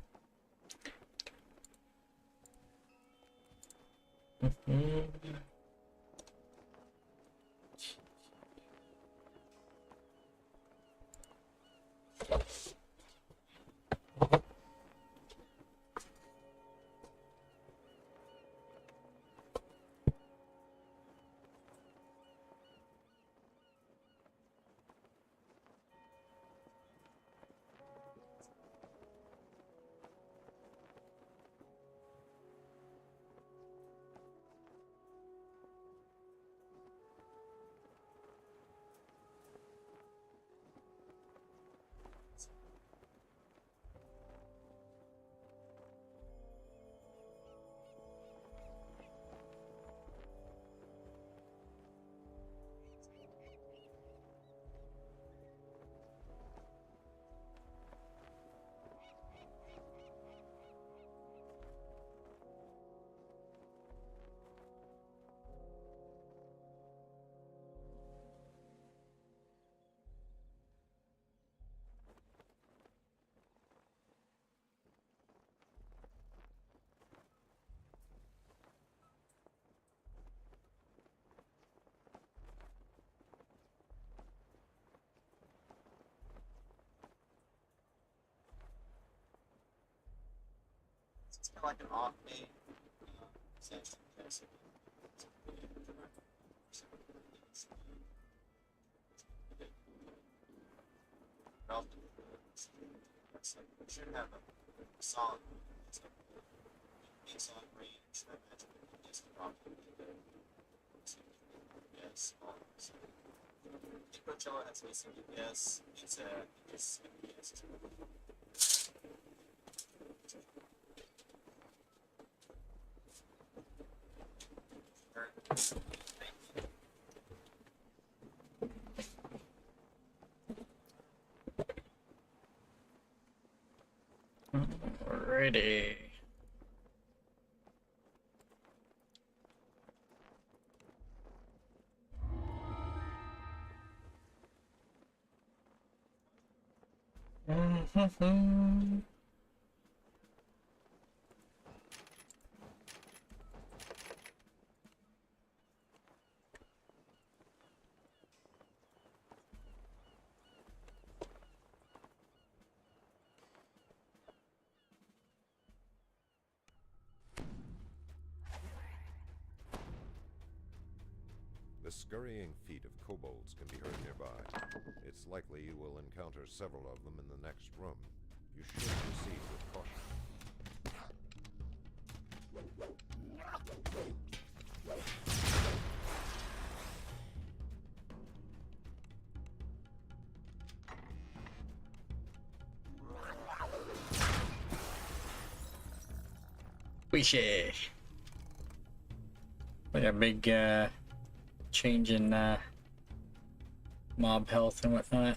Speaker 7: It's kind of like an off-made sense. We should have a song. It's on range. I imagine it's probably yes. Coachella has missing yes. It's yes.
Speaker 2: Alrighty.
Speaker 8: The scurrying feet of kobolds can be heard nearby. It's likely you will encounter several of them in the next room. You should proceed with caution.
Speaker 2: Wishy. Like a big change in mob health and whatnot.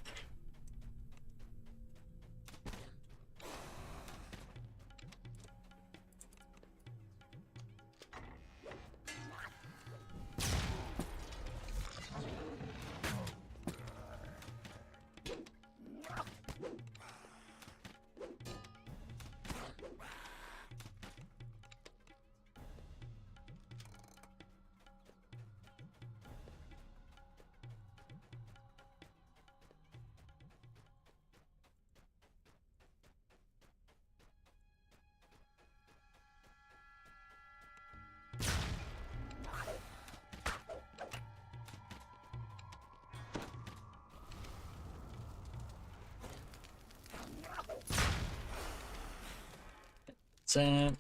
Speaker 2: So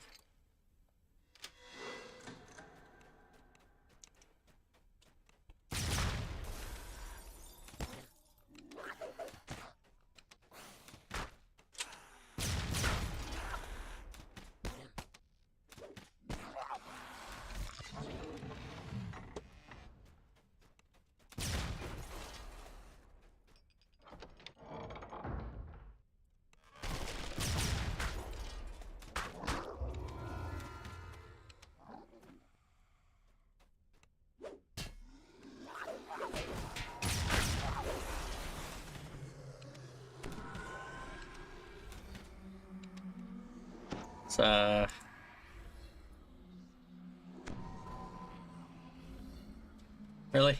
Speaker 2: Really?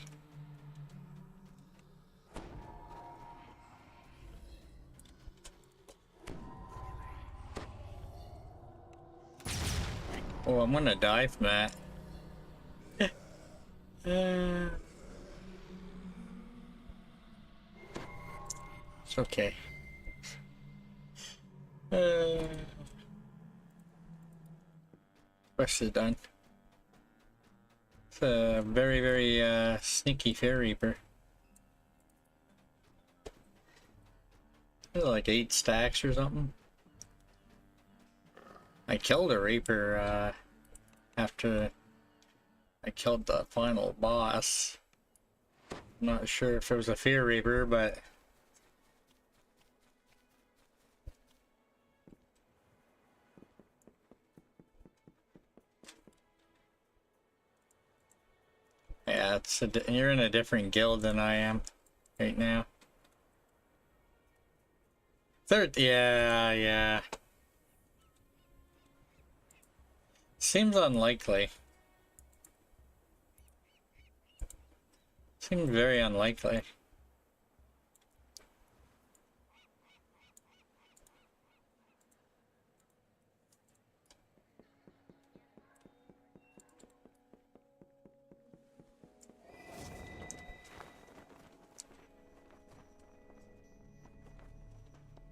Speaker 2: Oh, I'm gonna die from that. It's okay. Quest is done. It's a very, very sneaky Fair Reaper. Like 8 stacks or something. I killed a Reaper after I killed the final boss. I'm not sure if it was a Fear Reaper, but yeah, you're in a different guild than I am right now. Yeah. Seems unlikely. Seems very unlikely.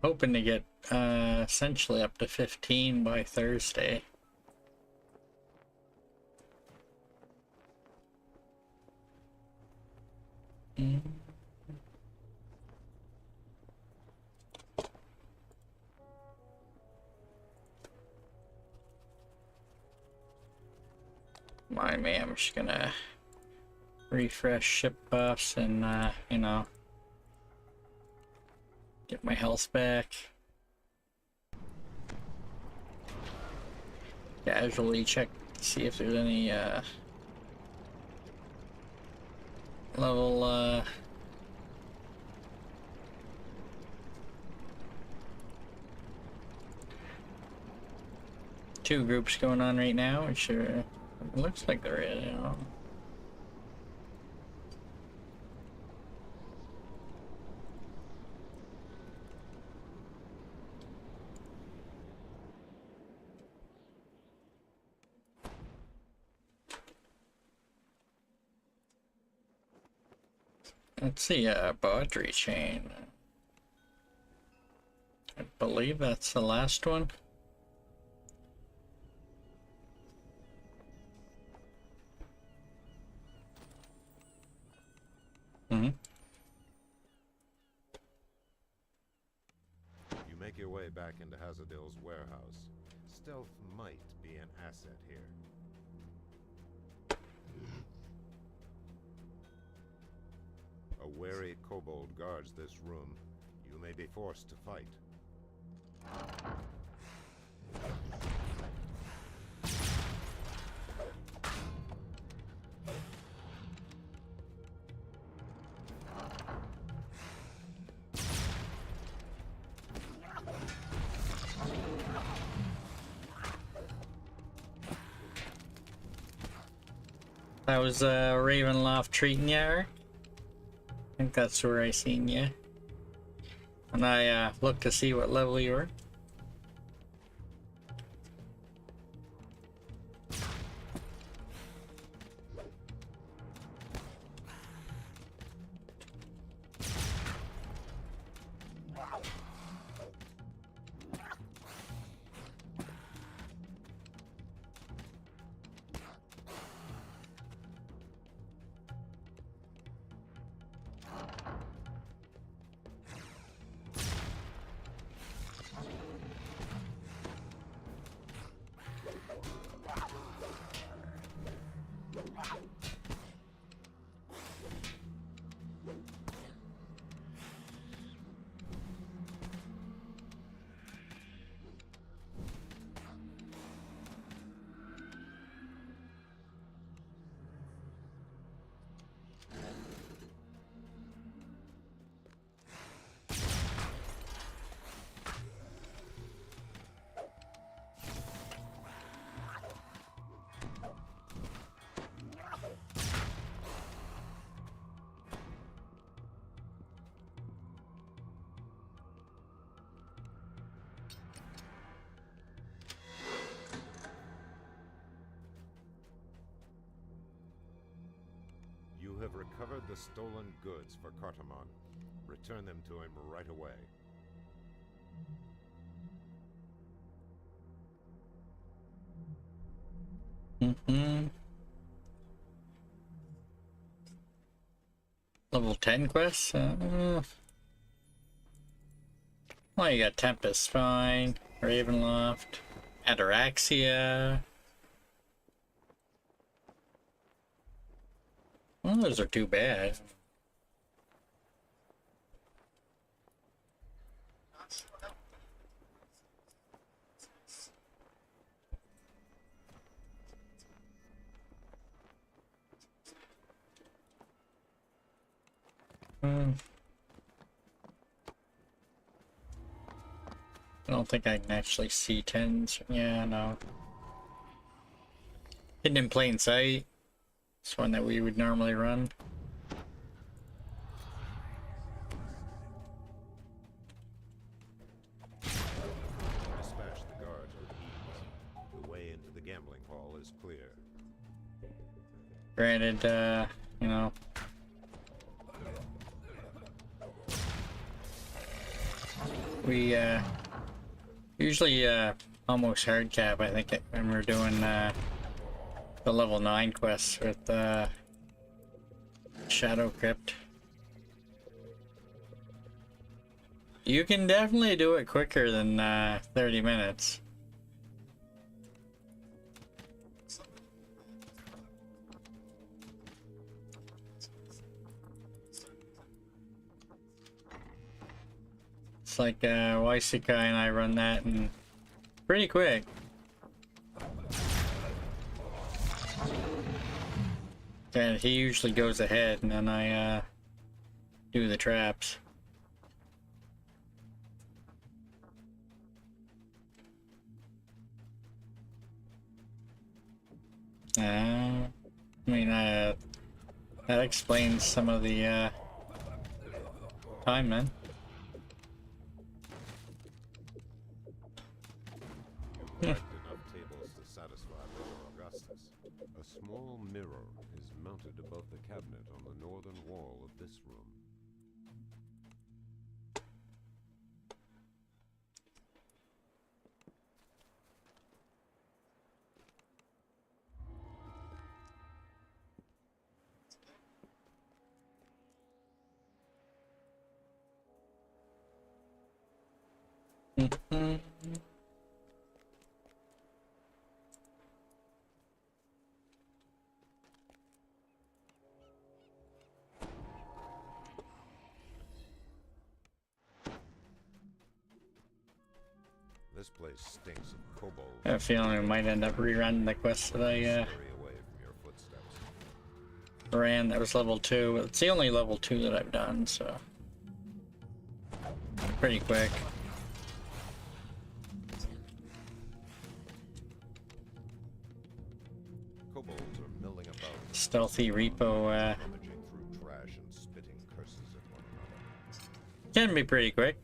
Speaker 2: Hoping to get essentially up to 15 by Thursday. I'm just gonna refresh ship buffs and you know, get my health back. Casually check to see if there's any level 2 groups going on right now, which are, it looks like there is, you know. Let's see, Baudry chain. I believe that's the last one.
Speaker 8: You make your way back into Hazardill's warehouse. Stealth might be an asset here. A wary kobold guards this room. You may be forced to fight.
Speaker 2: That was Ravenloft treating you. I think that's where I seen you. And I looked to see what level you were.
Speaker 8: I've recovered the stolen goods for Cartamon. Return them to him right away.
Speaker 2: Mm-hmm. Level 10 quests? Well, you got Tempest, fine. Ravenloft. Ataraxia. Well, those are too bad. I don't think I can actually see 10s. Yeah, no. Hidden in plain sight. It's one that we would normally run.
Speaker 8: Dispatch the guards with ease. The way into the gambling hall is clear.
Speaker 2: Granted, you know. We, usually, almost hard cap, I think, when we're doing, the level 9 quests with, Shadow Crypt. You can definitely do it quicker than, 30 minutes. It's like, Waisukai and I run that and pretty quick. And he usually goes ahead and then I, do the traps. I mean, that explains some of the, time, man.
Speaker 8: You've wrecked enough tables to satisfy Lord Augustus. A small mirror is mounted above the cabinet on the northern wall of this room. This place stinks of kobolds.
Speaker 2: I have a feeling we might end up rerunning the quest that I,
Speaker 8: Scurry away from your footsteps.
Speaker 2: ran. That was level 2. It's the only level 2 that I've done, so pretty quick.
Speaker 8: Kobolds are milling about.
Speaker 2: Stealthy repo,
Speaker 8: Rummaging through trash and spitting curses at one another.
Speaker 2: can be pretty quick.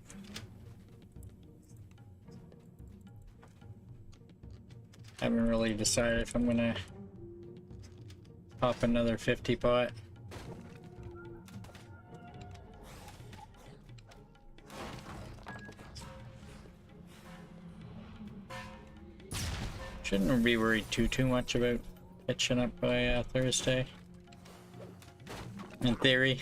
Speaker 2: Haven't really decided if I'm gonna pop another 50 pot. Shouldn't be worried too much about catching up by Thursday. In theory.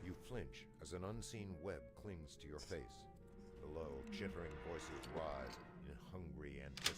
Speaker 8: You flinch as an unseen web clings to your face. Below, chittering voices rise in hungry anticipation.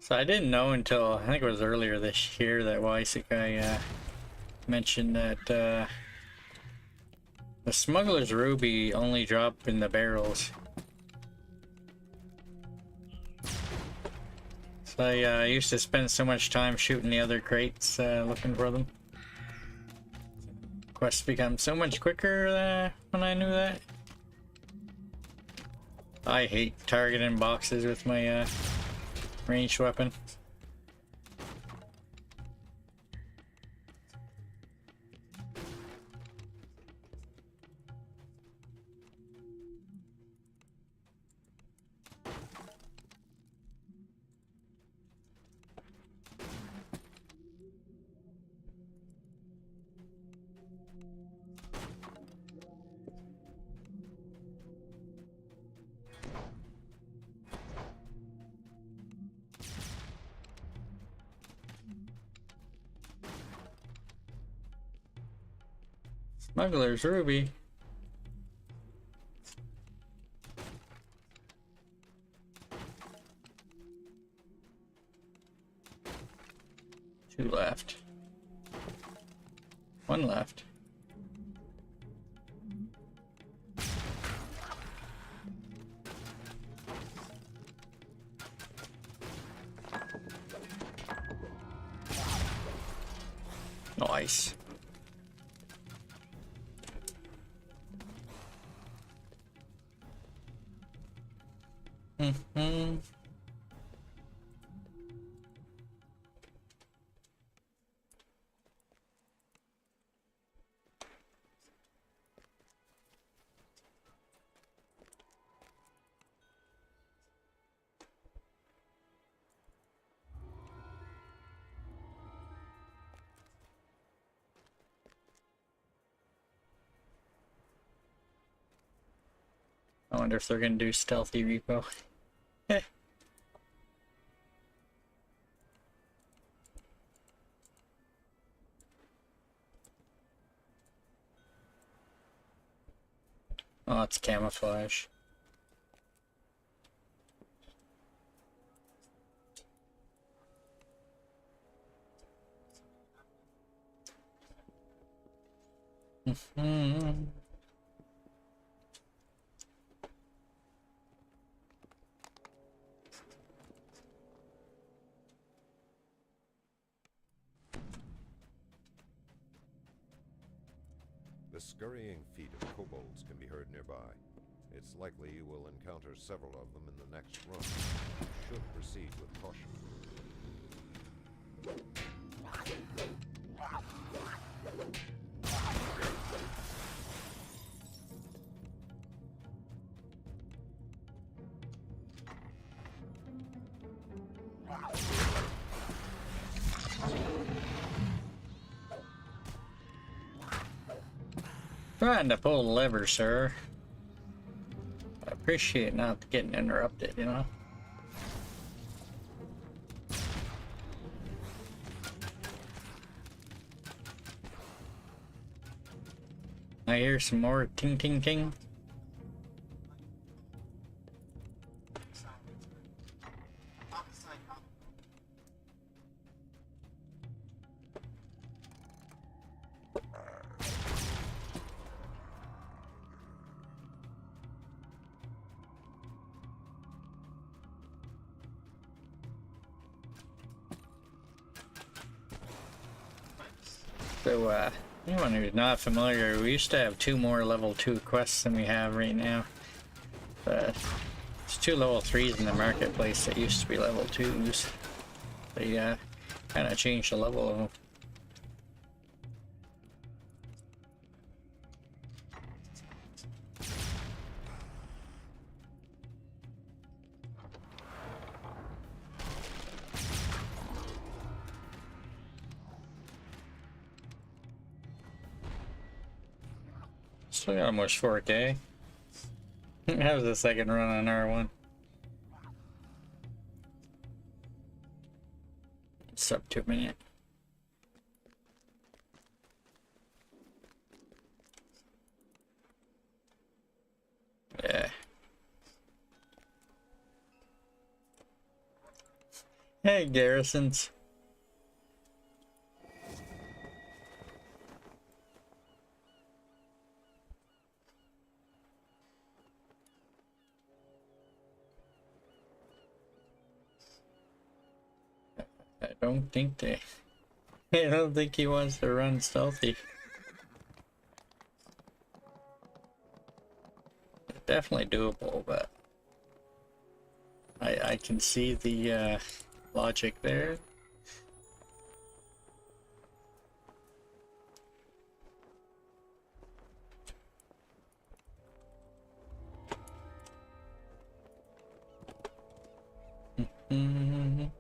Speaker 2: So I didn't know until, I think it was earlier this year, that Waisukai mentioned that the smuggler's ruby only drop in the barrels. So I used to spend so much time shooting the other crates looking for them. Quests become so much quicker when I knew that. I hate targeting boxes with my ranged weapon. Smuggler's ruby. Two left. One left. Nice. Mm-hmm. I wonder if they're gonna do stealthy repo. Oh, it's camouflage. Mm-hmm.
Speaker 8: The scurrying feet of kobolds can be heard nearby. It's likely you will encounter several of them in the next room. You should proceed with caution.
Speaker 2: Trying to pull the lever, sir. I appreciate not getting interrupted, you know? I hear some more ting ting ting. So, anyone who's not familiar, we used to have 2 more level 2 quests than we have right now. But it's 2 level 3s in the marketplace that used to be level 2s. They kind of changed the level of them. Still got almost 4K. That was the second run on R1. It's up to a minute. Yeah. Hey, garrisons. I don't think they. I don't think he wants to run stealthy. Definitely doable, but I can see the logic there. Mhm.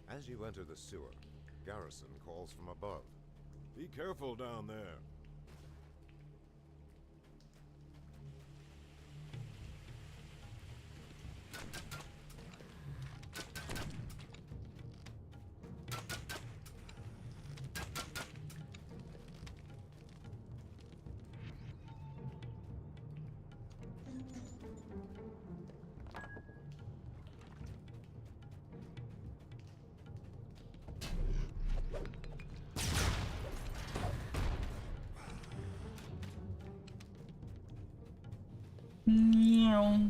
Speaker 8: As you enter the sewer, Garrison calls from above. Be careful down there.
Speaker 2: Meow.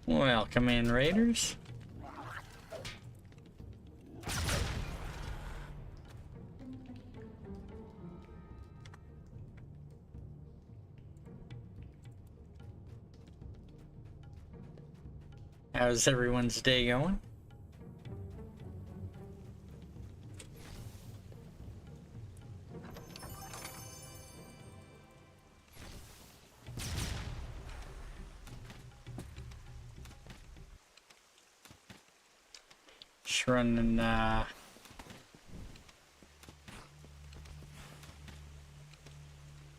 Speaker 2: Welcome in, Raiders. How's everyone's day going? Just running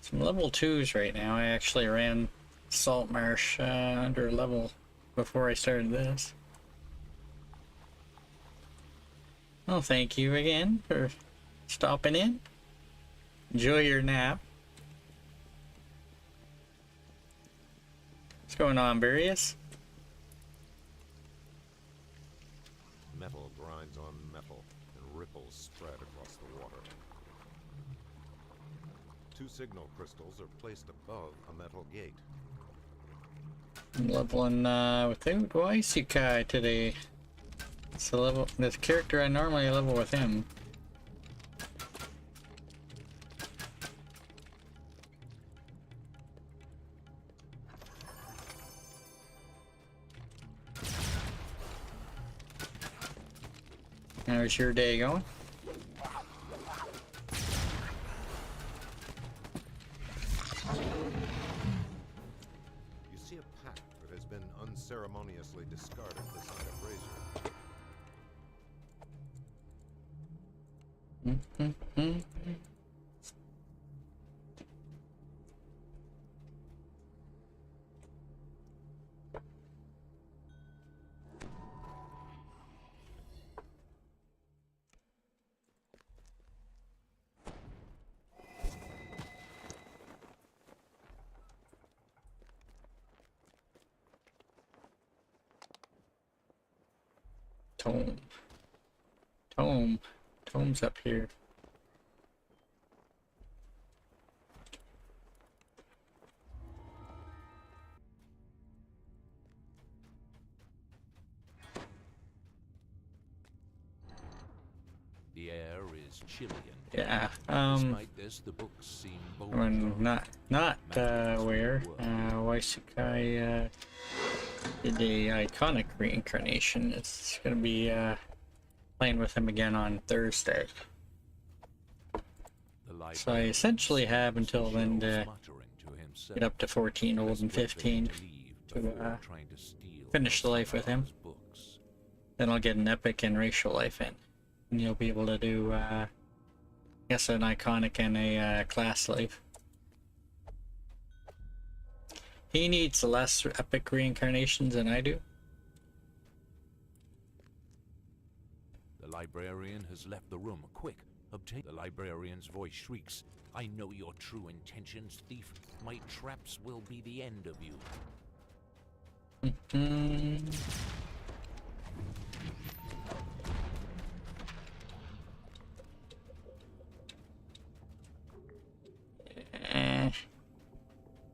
Speaker 2: some level 2s right now. I actually ran Salt Marsh under level before I started this. Well, thank you again for stopping in. Enjoy your nap. What's going on, Barius?
Speaker 8: Metal grinds on metal, and ripples spread across the water. 2 signal crystals are placed above a metal gate.
Speaker 2: I'm leveling with Isekai today. It's the level, this character I normally level with him. How's your day going?
Speaker 8: You see a pack that has been unceremoniously discarded beside a brazier.
Speaker 2: Tome. Tome. Tome's up here.
Speaker 9: The air is chilly and
Speaker 2: Yeah.
Speaker 9: Despite this, the books seem bold.
Speaker 2: I'm not aware. Waisukai did a iconic reincarnation. It's gonna be playing with him again on Thursday. So I essentially have until then to get up to 14, old and 15 to finish the life with him. Then I'll get an epic and racial life in, and you'll be able to do I guess an iconic and a class life. He needs less epic reincarnations than I do.
Speaker 9: The librarian has left the room. Quick, obtain. The librarian's voice shrieks. I know your true intentions, thief. My traps will be the end of you.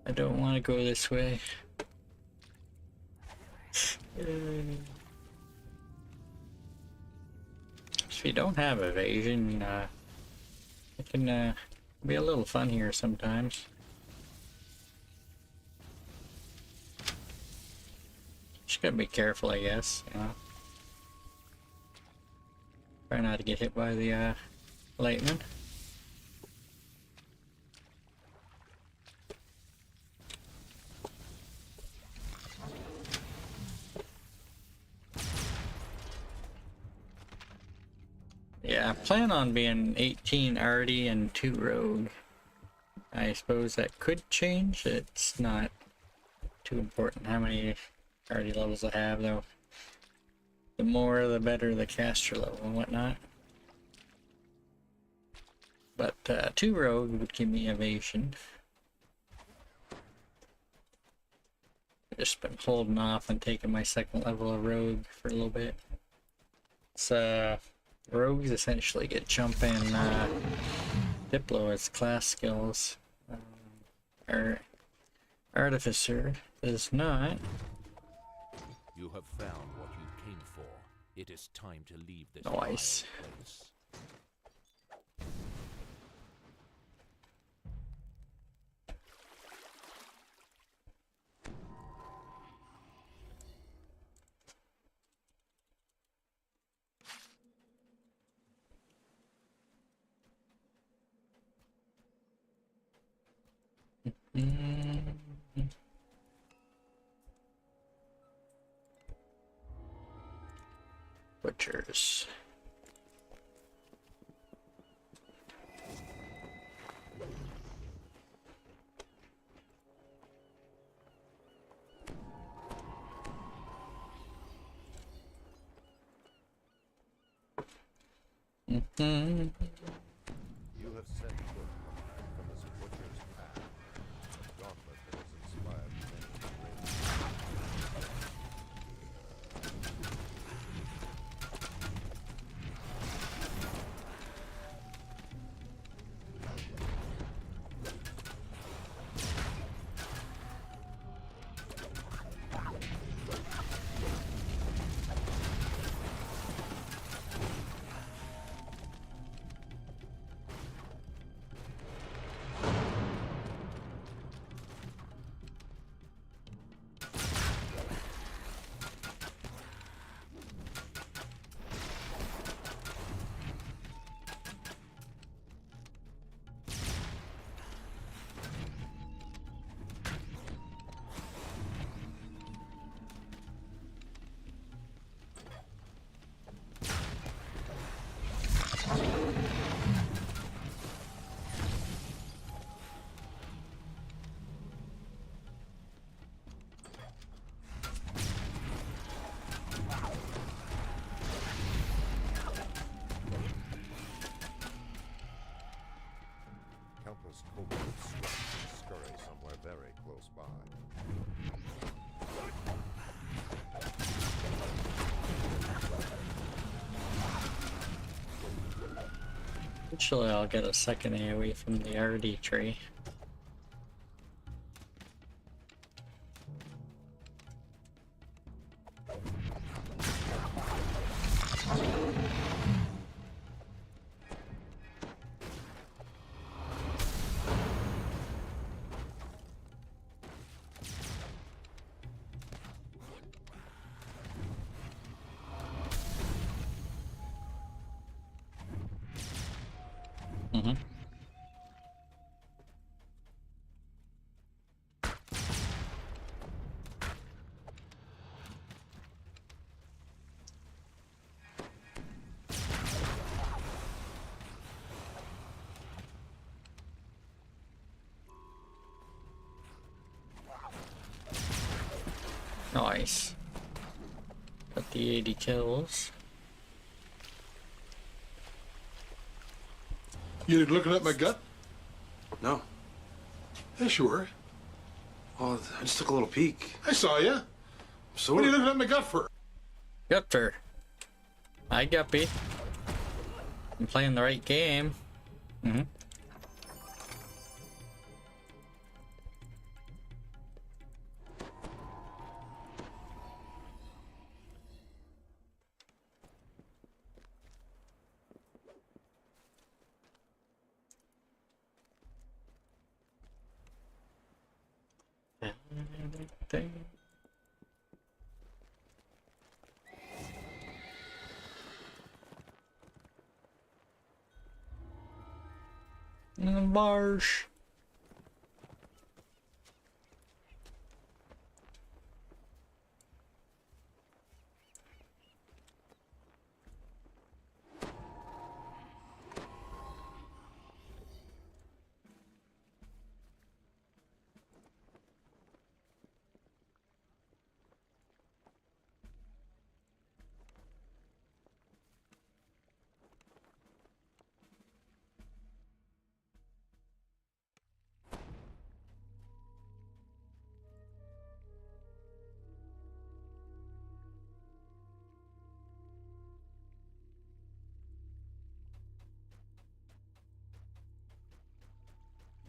Speaker 2: I don't want to go this way. If you don't have evasion, it can be a little fun here sometimes. Just gotta be careful, I guess, you know. Try not to get hit by the lightning. Yeah, I plan on being 18 arty and 2 rogue. I suppose that could change. It's not too important how many arty levels I have, though. The more, the better the caster level and whatnot. But 2 rogue would give me evasion. I've just been holding off and taking my 2nd level of rogue for a little bit. So rogues essentially get jump and Diplo as class skills. Our artificer does not.
Speaker 9: You have found what you came for. It is time to leave this
Speaker 2: Nice.
Speaker 9: vile place.
Speaker 2: Butchers.
Speaker 8: You have set foot from this butcher's path, a gauntlet that has inspired many great. Countless kobolds scratch and scurry somewhere very close by.
Speaker 2: Eventually I'll get a 2nd AoE from the RD tree. Mm-hmm. Nice. Got the 80 kills.
Speaker 10: You looking at my gut?
Speaker 5: No.
Speaker 10: Yeah, sure.
Speaker 5: Well, I just took a little peek.
Speaker 10: I saw you.
Speaker 5: So
Speaker 10: What are you looking at my gut for?
Speaker 2: Gupter. Hi, Guppy. I'm playing the right game. Mm-hmm. Everything. Marsh.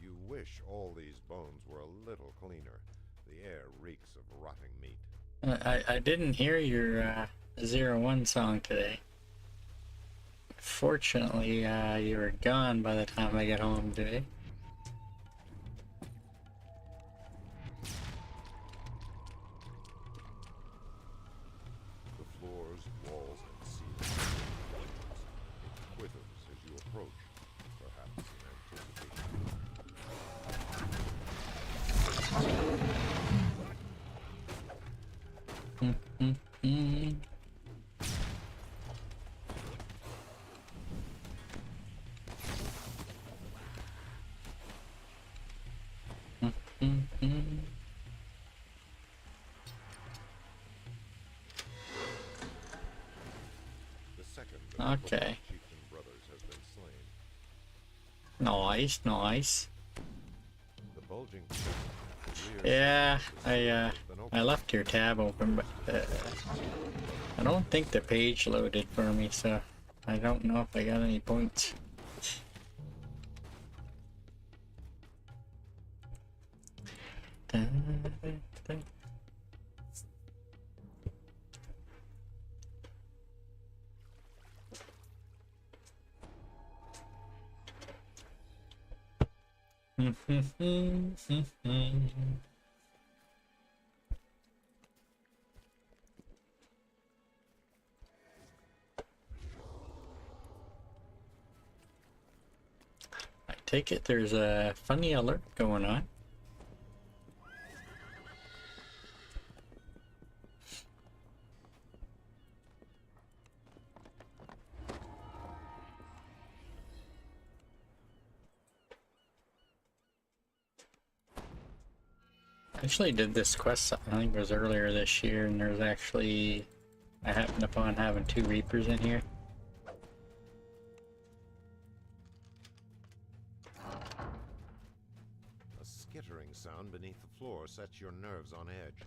Speaker 8: You wish all these bones were a little cleaner. The air reeks of rotting meat.
Speaker 2: I didn't hear your 01 song today. Fortunately, you were gone by the time I got home today.
Speaker 8: The floors, walls, and ceiling. It quivers as you approach, perhaps in anticipation.
Speaker 2: Mm.
Speaker 8: The second of the
Speaker 2: Okay.
Speaker 8: chieftain brothers has been slain.
Speaker 2: Nice, nice.
Speaker 8: The bulging chest, the rear
Speaker 2: Yeah,
Speaker 8: side
Speaker 2: I
Speaker 8: has been opened.
Speaker 2: left your tab open, but I don't think the page loaded for me, so I don't know if I got any points. I take it there's a funny alert going on. I actually did this quest, I think it was earlier this year, and there's actually, I happened upon having 2 Reapers in here.
Speaker 8: A skittering sound beneath the floor sets your nerves on edge.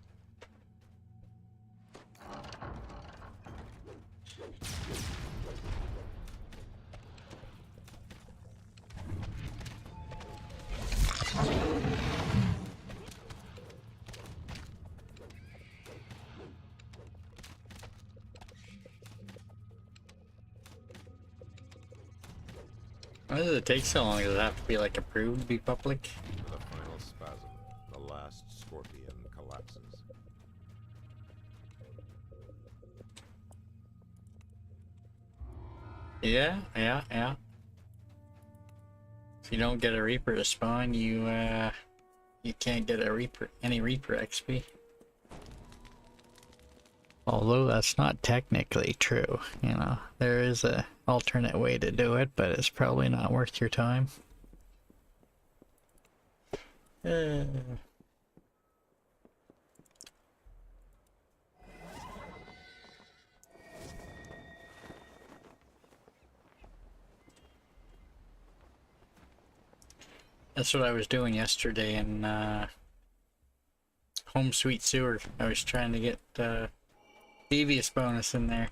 Speaker 2: Why does it take so long? Does it have to be like approved to be public?
Speaker 8: The final spasm. The last scorpion collapses.
Speaker 2: Yeah, yeah, yeah. you don't get a Reaper to spawn, you can't get any Reaper XP. Although that's not technically true, you know. There is a alternate way to do it, but it's probably not worth your time. That's what I was doing yesterday in Home Sweet Sewer. I was trying to get devious bonus in there.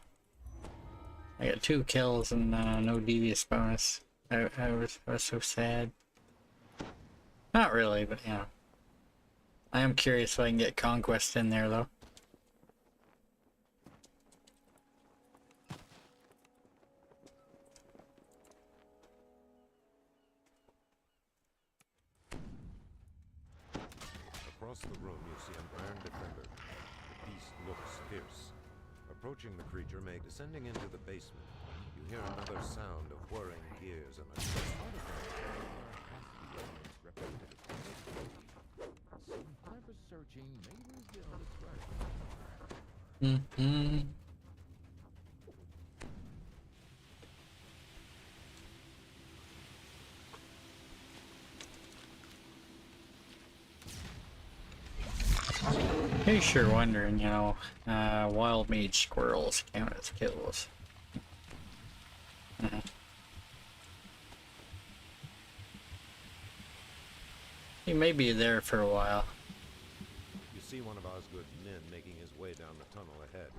Speaker 2: I got 2 kills and no devious bonus. I was so sad. Not really, but you know. I am curious if I can get Conquest in there though.
Speaker 8: Across the room, you see an iron defender. The beast looks fierce. Approaching the creature may descending into the basement. You hear another sound of whirring gears and a
Speaker 2: Hey, sure wondering, you know, wild mage squirrels count as kills. He may be there for a while.
Speaker 8: You see one of Osgood's men making his way down the tunnel ahead.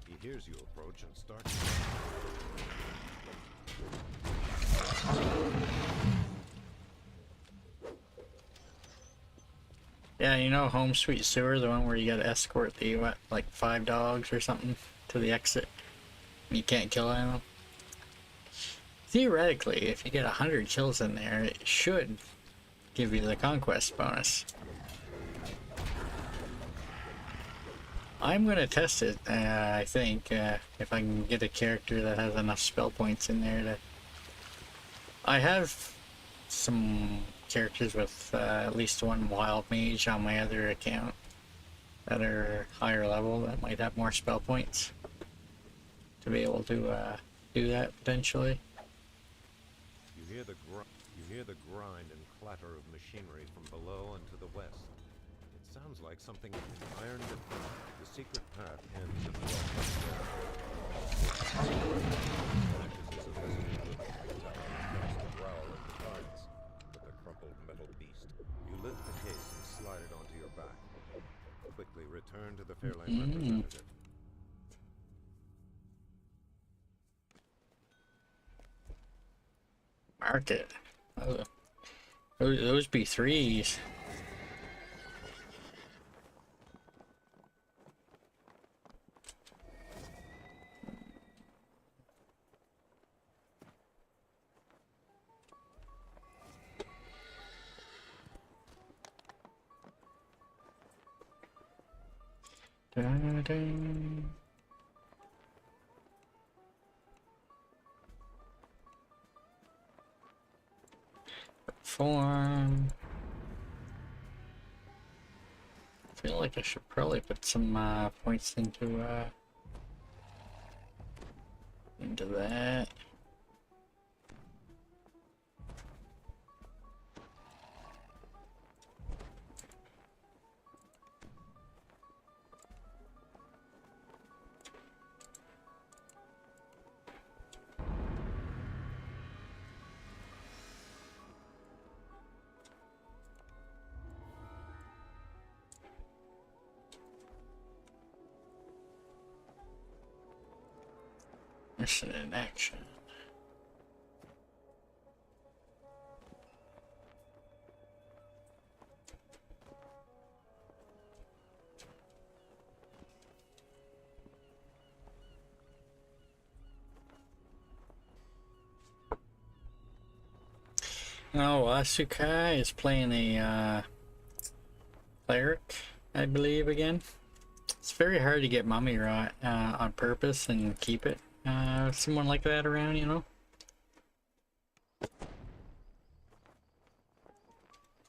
Speaker 8: He hears you approach and starts.
Speaker 2: Yeah, you know Home Sweet Sewer, the one where you gotta escort the, what, like 5 dogs or something to the exit? You can't kill any of them. Theoretically, if you get 100 kills in there, it should give you the Conquest bonus. I'm gonna test it, I think, if I can get a character that has enough spell points in there to... I have some characters with at least 1 wild mage on my other account that are higher level that might have more spell points to be able to do that potentially.
Speaker 8: You hear the grind and clatter of machinery from below and to the west. It sounds like something iron defender. The secret path ends in the crumpled metal beast. You lift the case and slide it onto your back. Quickly return to the Fairlane representative.
Speaker 2: Market. Oh, those be 3s. Da-da. Form. I feel like I should probably put some points into that. Mission in action. Oh, Asukai is playing a cleric, I believe, again. It's very hard to get mummy rot on purpose and keep it. Someone like that around, you know?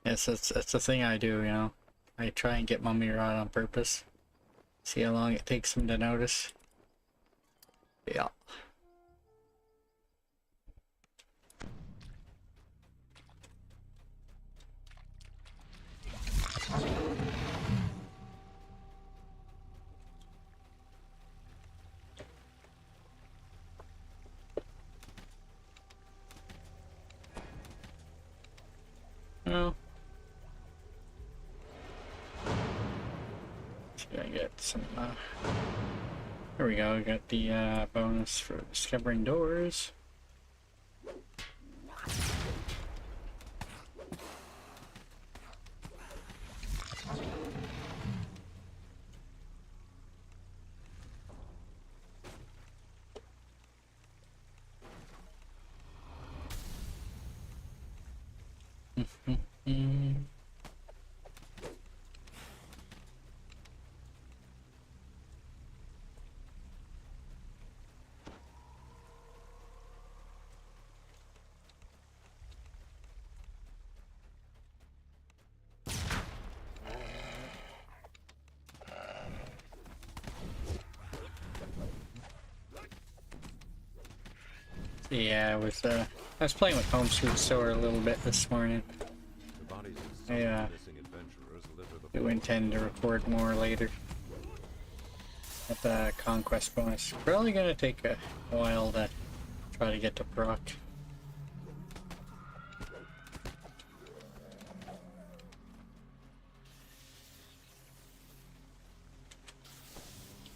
Speaker 2: Yes, that's the thing I do, you know. I try and get Mummy Rod on purpose. See how long it takes him to notice. Yeah. Well, just gonna get some, there we go, we got the, bonus for discovering doors. Yeah, I was playing with Home Sweet Store a little bit this morning.
Speaker 8: The bodies of
Speaker 2: I,
Speaker 8: some missing adventurers litter the
Speaker 2: do intend to record more later. At the Conquest bonus. Probably gonna take a while to try to get to proc.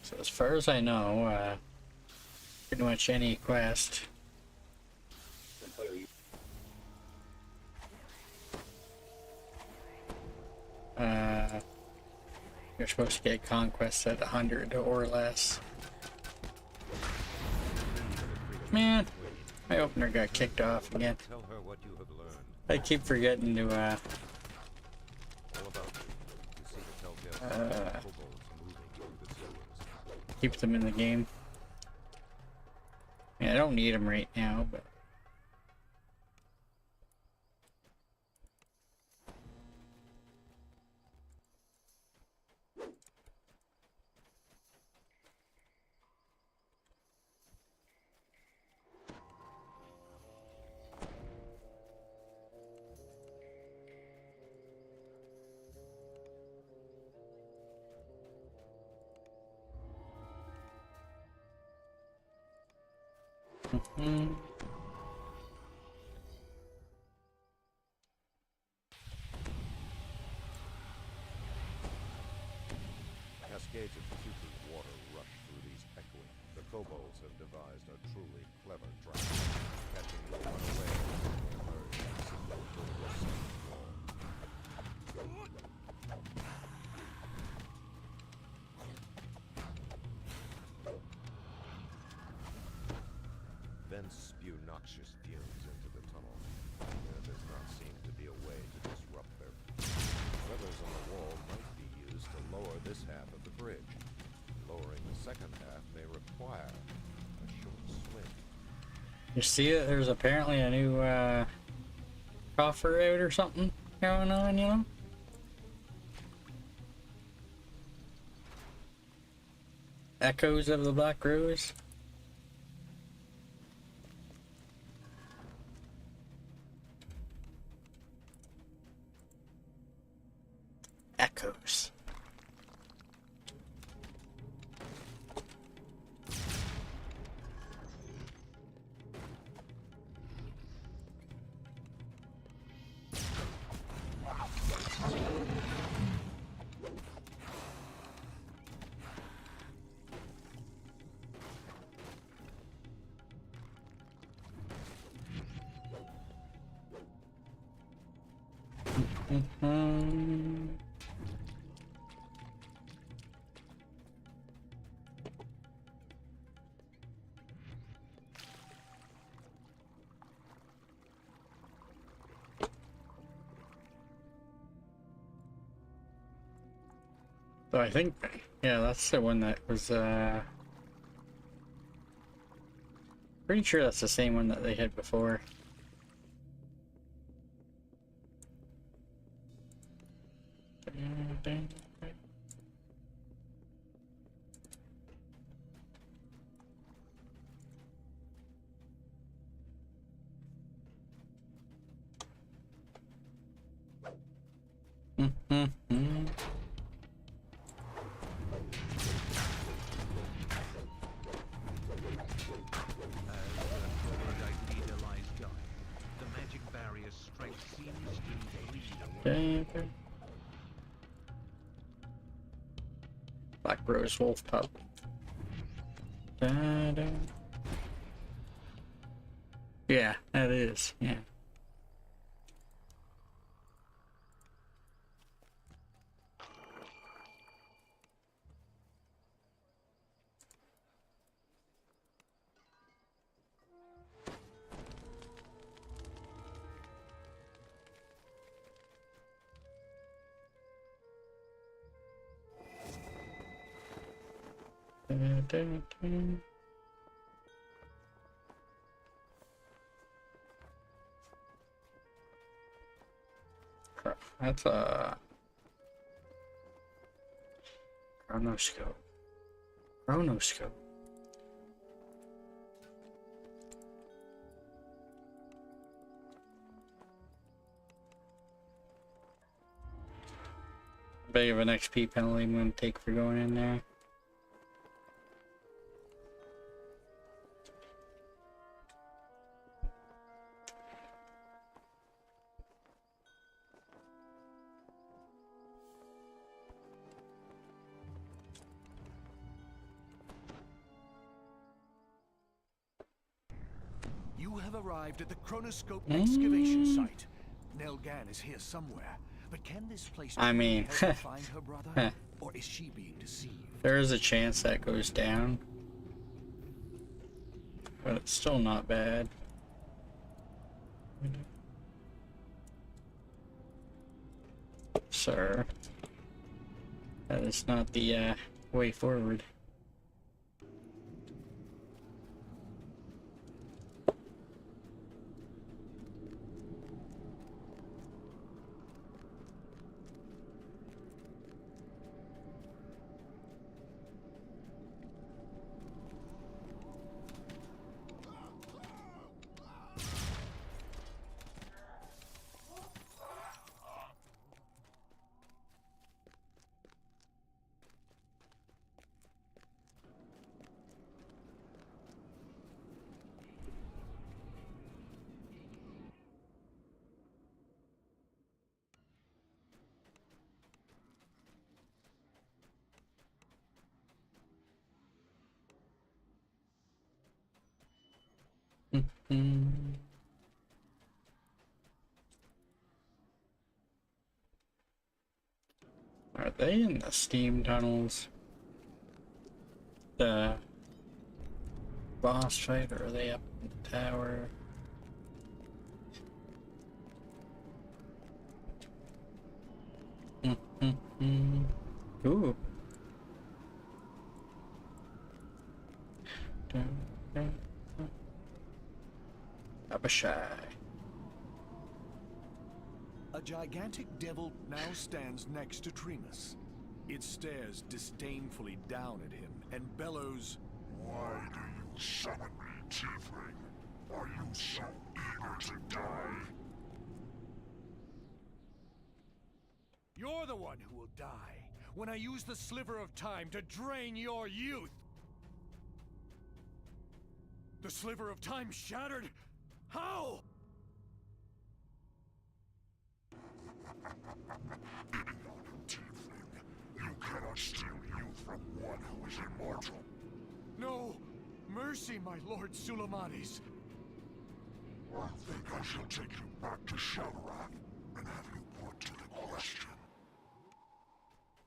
Speaker 2: So as far as I know, pretty much any quest. You're supposed to get conquests at 100 or less. Man, my opener got kicked off again.
Speaker 8: Tell her what you have learned.
Speaker 2: I keep forgetting to
Speaker 8: All about you. You see the telltale signs of kobolds moving through the sewers.
Speaker 2: keep them in the game. Yeah, I don't need them right now, but
Speaker 8: Cascades of putrid water rush through these echoing. The kobolds have devised a truly clever trap, catching the unaware as they emerge and signal to the receiving wall. Then spew noxious fumes into the tunnel. There does not seem to be a way to disrupt their feathers on the wall might be used to lower this half of the bridge. Lowering the second half may require a short swim.
Speaker 2: you see it? There's apparently a new coffer out or something going on, you know? Echoes of the Black Rose. Echoes. So I think, yeah, that's the one that was, pretty sure that's the same one that they had before. Black Rose Wolf Pup. Da-da. Yeah, that is. Yeah. Da-da-da. Crap, that's a chronoscope. Chronoscope. Big of an XP penalty I'm gonna take for going in there.
Speaker 11: You have arrived at the Chronoscope excavation site. Nelgan is here somewhere, but can this place
Speaker 2: I mean,
Speaker 11: help her find her brother, or is she being deceived?
Speaker 2: there is a chance that goes down, but it's still not bad. Sir, that is not the way forward. Are they in the steam tunnels? The boss fight, or are they up in the tower? Ooh. Abishai.
Speaker 11: A gigantic devil now stands next to Tremus. It stares disdainfully down at him and bellows,
Speaker 12: "Why do you summon me, Tiefling? Are you so eager to die?"
Speaker 11: "You're the one who will die when I use the sliver of time to drain your youth!" The sliver of time shattered? How?
Speaker 12: Tiefling, you cannot steal youth from one who is immortal.
Speaker 11: No! Mercy, my Lord Sulamanes!
Speaker 12: I think I shall take you back to Shadowrath and have you put to the question.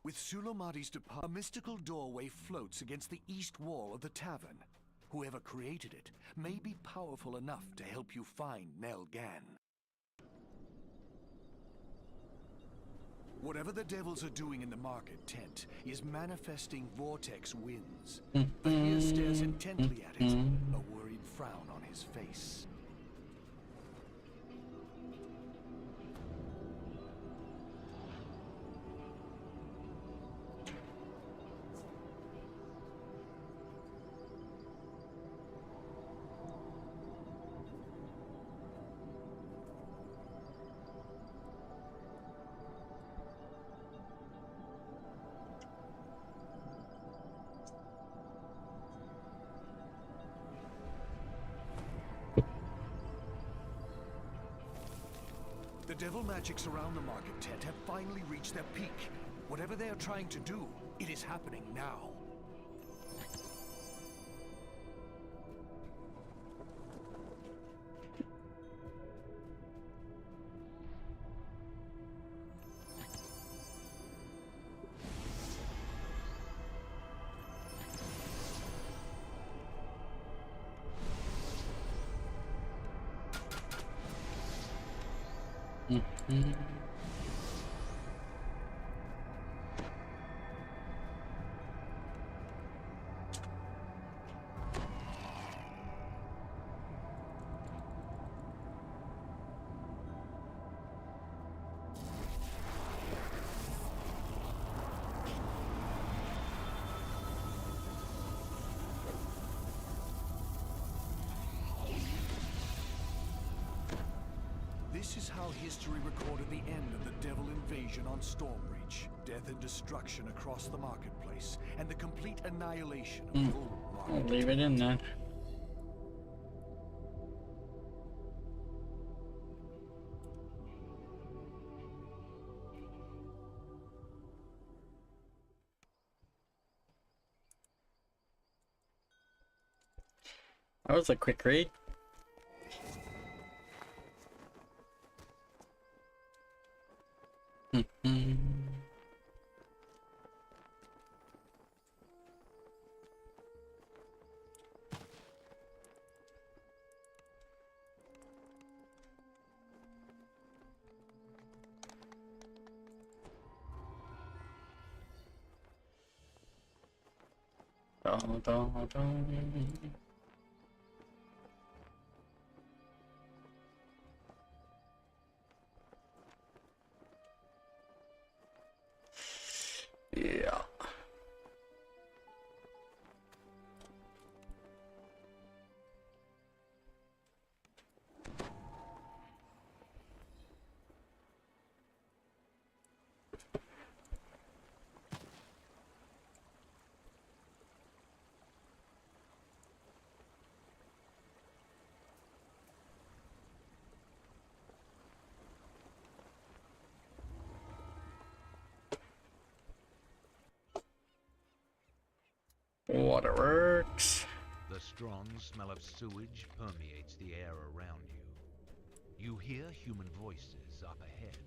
Speaker 11: With Sulamati's departure, a mystical doorway floats against the east wall of the tavern. Whoever created it may be powerful enough to help you find Nelgan. Whatever the devils are doing in the market tent is manifesting vortex winds. Bahir stares intently at it, a worried frown on his face. The devil magics around the market tent have finally reached their peak. Whatever they are trying to do, it is happening now. This is how history recorded the end of the devil invasion on Stormbreach. Death and destruction across the marketplace, and the complete annihilation of full
Speaker 2: I'll
Speaker 11: market.
Speaker 2: leave it in then. That was a quick read. Dun, dun, dun. Yeah. Waterworks.
Speaker 9: The strong smell of sewage permeates the air around you. You hear human voices up ahead.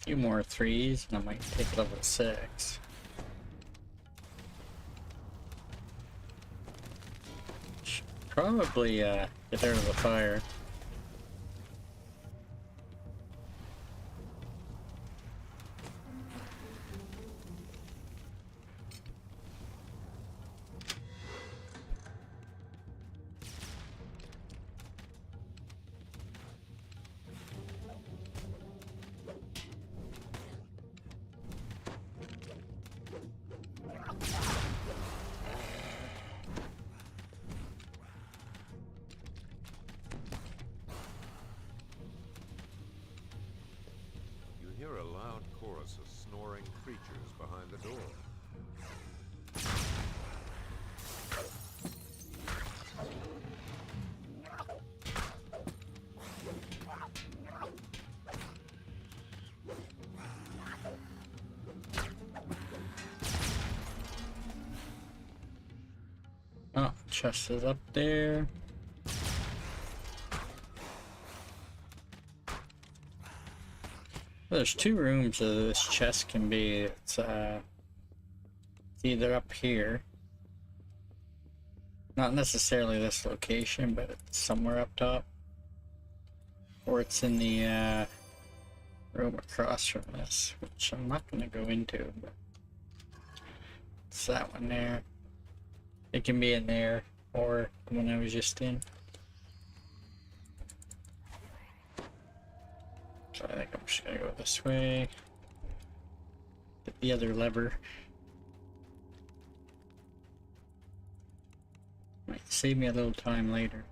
Speaker 9: Few more 3s and I might take level 6. Should probably get out of the fire.
Speaker 8: creatures behind the door.
Speaker 2: Oh, chest is up there. There's two rooms that this chest can be. It's either up here, not necessarily this location, but it's somewhere up top, or it's in the room across from this, which I'm not going to go into, but it's that one there. It can be in there, or the one I was just in. So I think I'm just gonna go this way. Get the other lever. Might save me a little time later.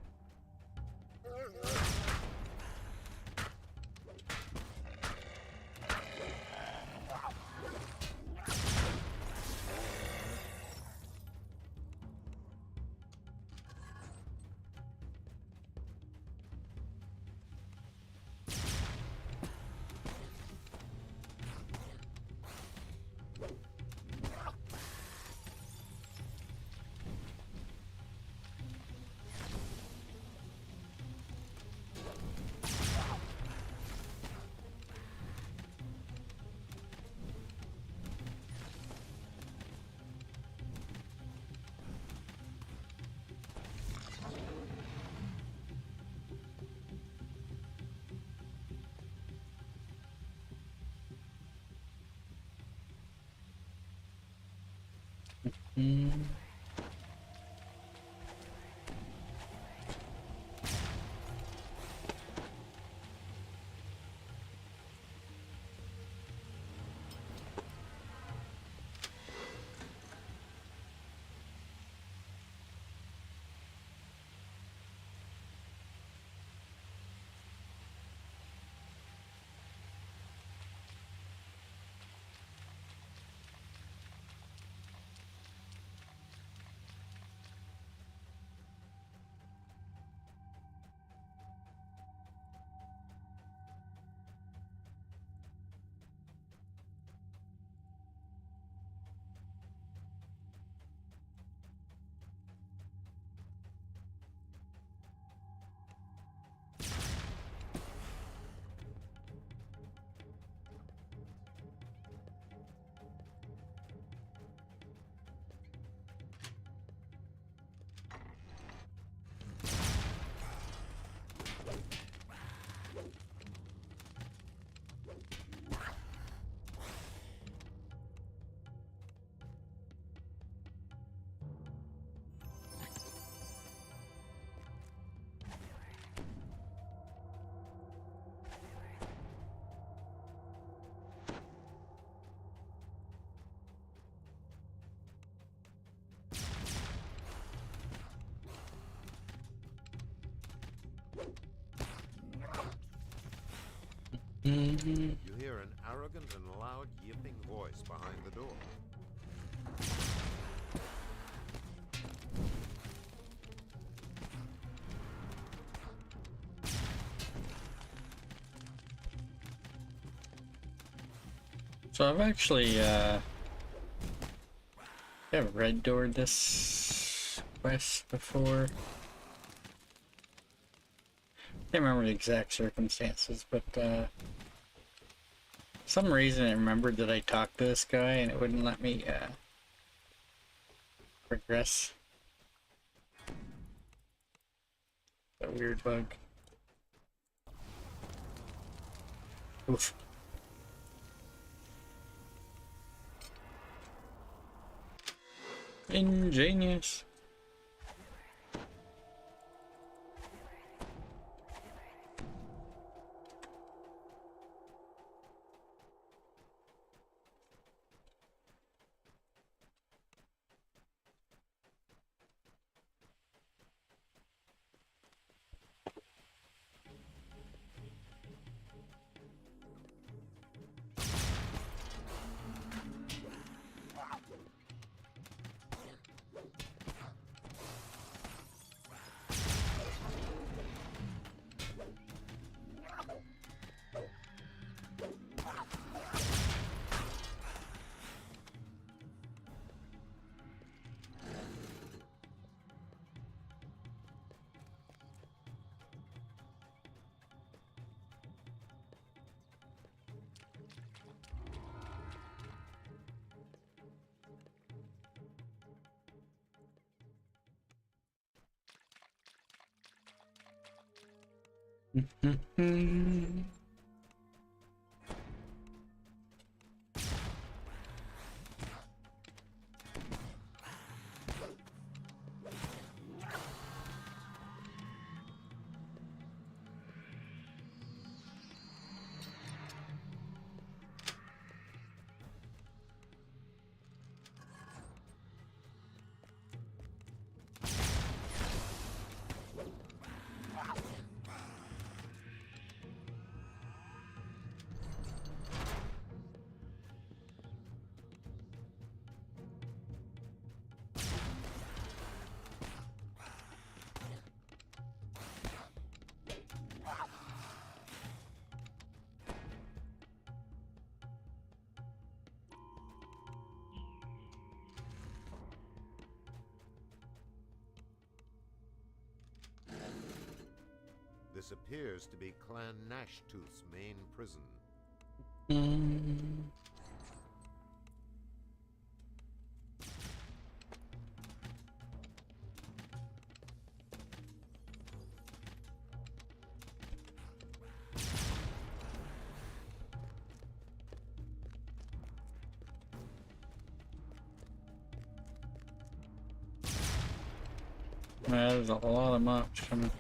Speaker 8: You hear an arrogant and loud yipping voice behind the door.
Speaker 2: So I've actually I've red doored this quest before. Can't remember the exact circumstances, but some reason I remembered that I talked to this guy and it wouldn't let me progress. A weird bug. Oof. Ingenious.
Speaker 8: This appears to be Clan Gnashtooth's main prison.
Speaker 2: There's a lot of mobs coming.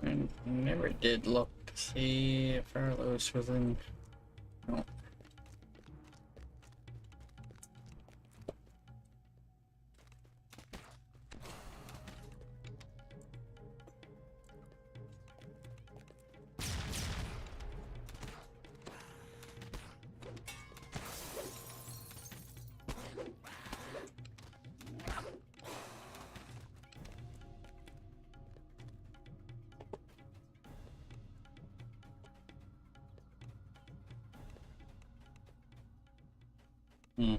Speaker 2: I never did look to see if Arlos was in. No. Hmm.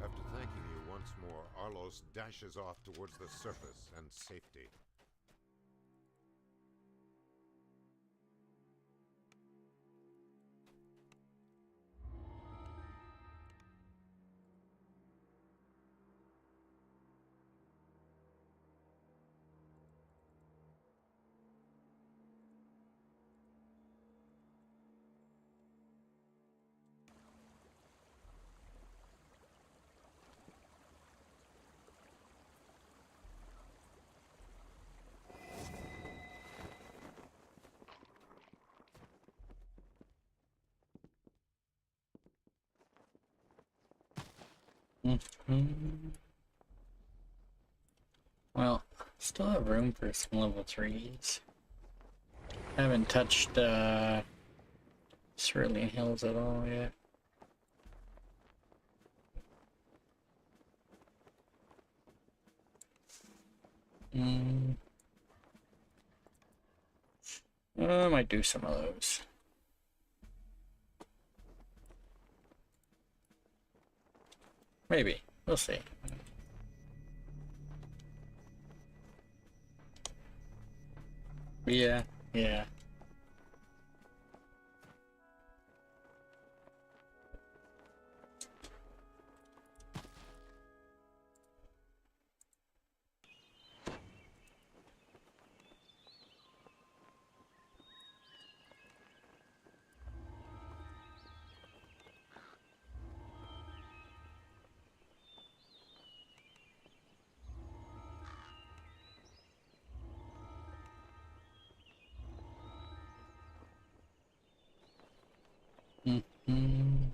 Speaker 8: After thanking you once more, Arlos dashes off towards the surface and safety.
Speaker 2: Well, still have room for some level 3s. Haven't touched Cerulean Hills at all yet. I might do some of those. Maybe. We'll see. Yeah, yeah. Mm-hmm.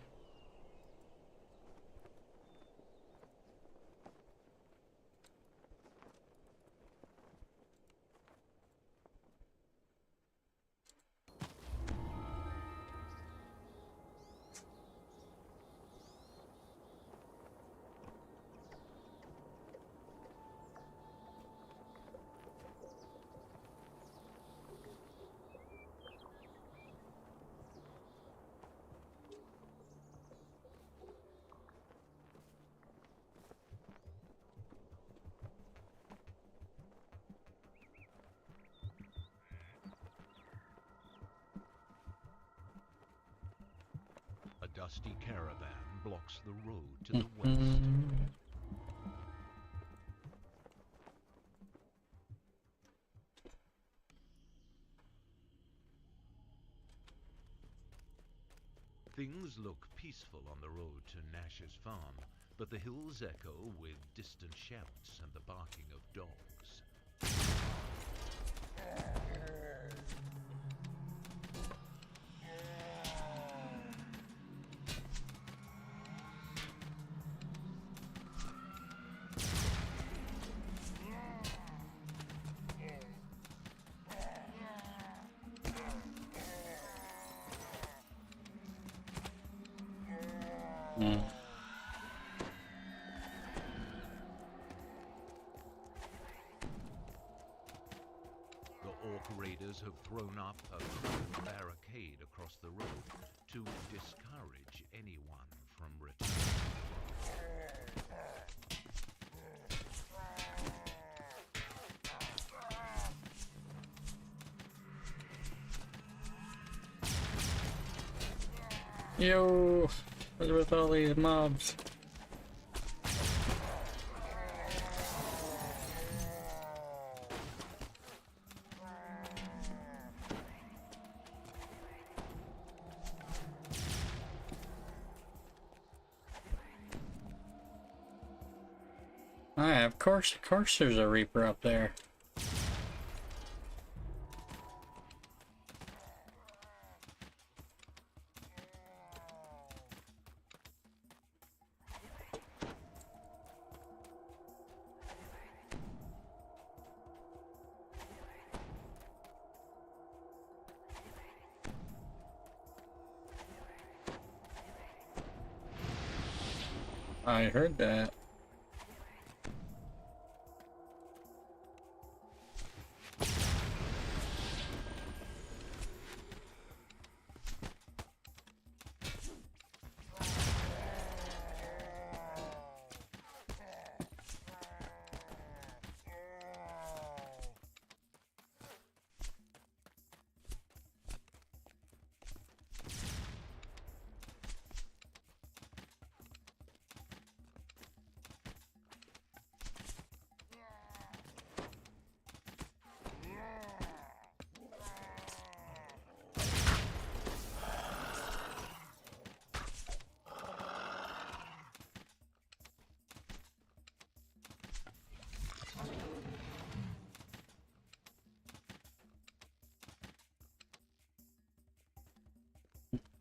Speaker 9: A dusty caravan blocks the road to the west. Things look peaceful on the road to Nash's farm, but the hills echo with distant shouts and the barking of dogs. The orc raiders have thrown up a barricade across the road to discourage anyone from returning.
Speaker 2: Yo, what's with all these mobs? Of course there's a Reaper up there. I heard that.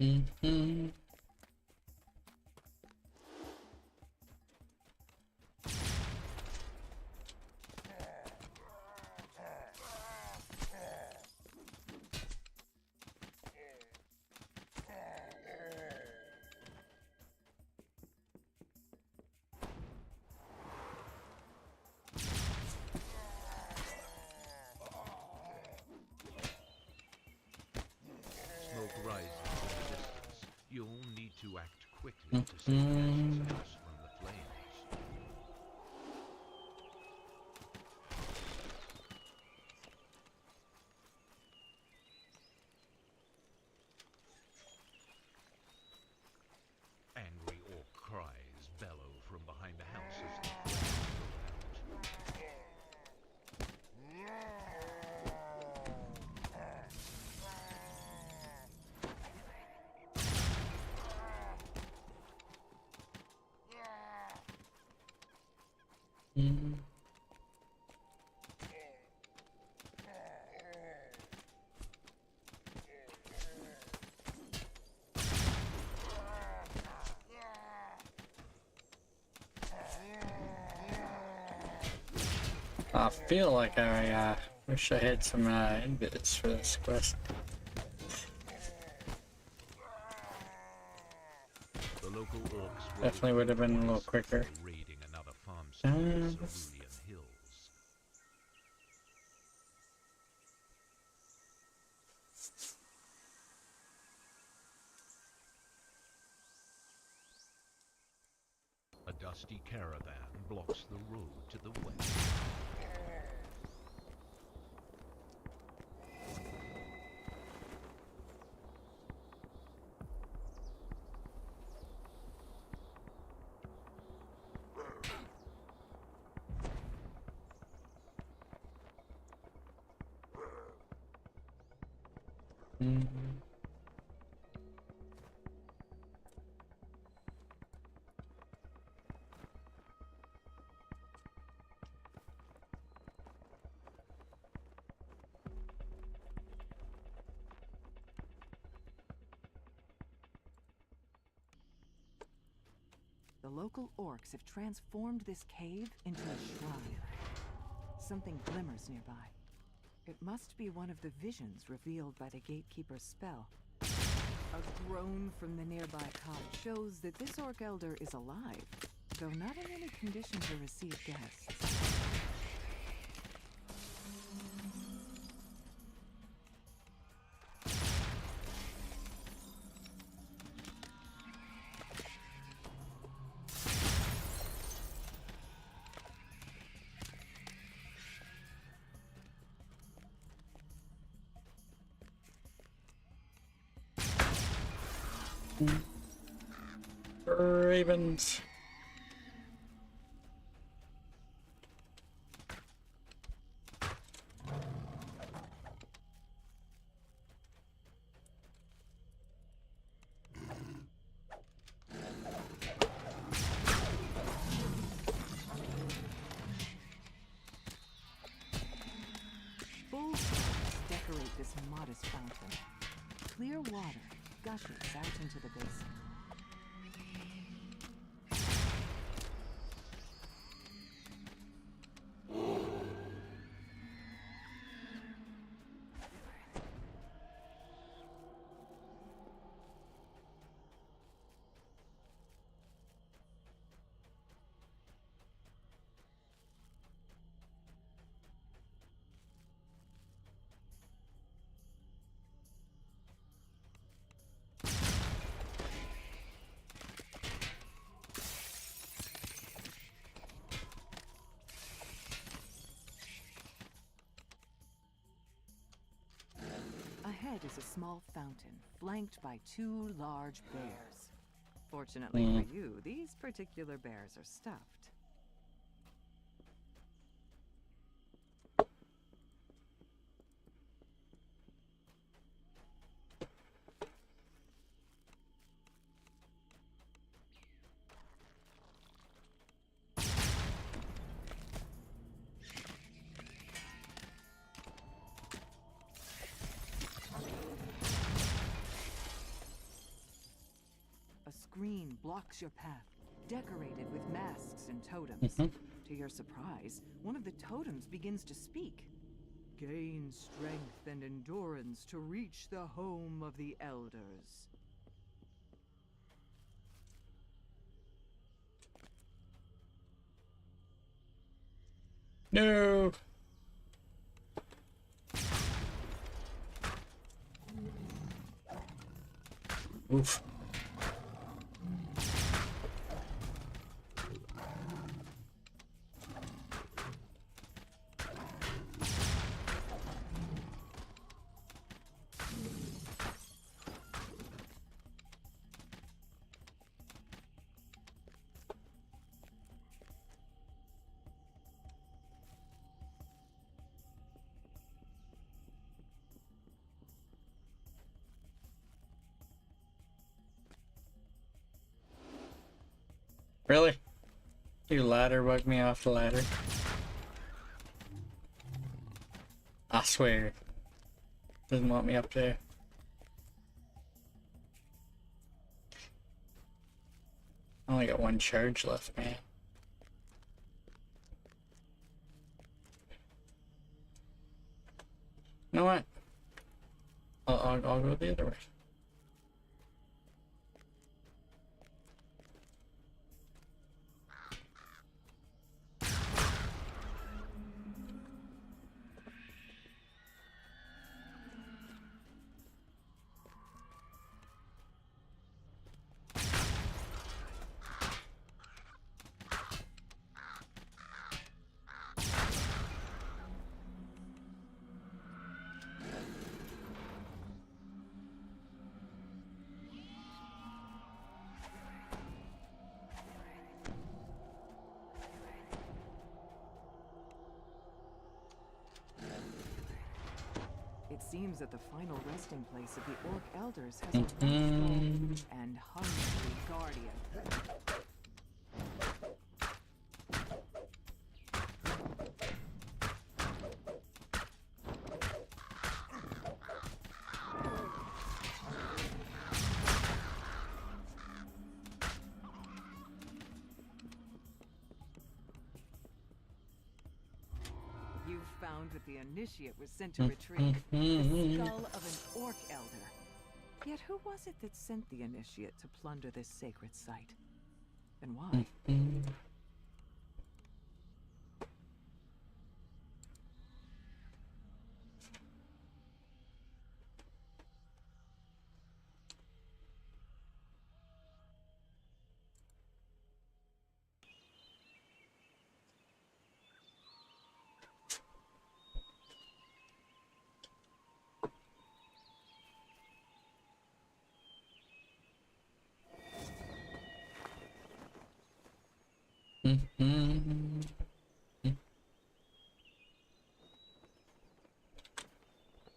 Speaker 2: Mm-hmm.
Speaker 9: quickly to save Ash's house from the flames. Angry orc cries bellow from behind the house as the flames go out.
Speaker 2: Mm. I feel like I wish I had some invites for this quest.
Speaker 9: The local orcs
Speaker 2: Definitely would have been a little quicker.
Speaker 9: raiding another farmstead in the Cerulean Hills. A dusty caravan blocks the road to the west.
Speaker 2: Mm.
Speaker 4: The local orcs have transformed this cave into a shrine. Something glimmers nearby. It must be one of the visions revealed by the gatekeeper's spell. A groan from the nearby cot shows that this orc elder is alive, though not in any condition to receive guests.
Speaker 2: Ravens.
Speaker 4: Full steps decorate this modest fountain. Clear water gushes out into the basin. Ahead is a small fountain, flanked by two large bears. Fortunately for you, these particular bears are stuffed. A screen blocks your path, decorated with masks and totems. To your surprise, one of the totems begins to speak. Gain strength and endurance to reach the home of the elders.
Speaker 2: No. Oof. Really? You ladder bug me off the ladder. I swear. Doesn't want me up there. I only got one charge left, man. You know what? I'll go the other way.
Speaker 4: It seems that the final resting place of the Orc Elders has a vengeful and hungry guardian. You've found what the initiate was sent to retrieve. The skull of an Orc Elder. Yet who was it that sent the initiate to plunder this sacred site? And why?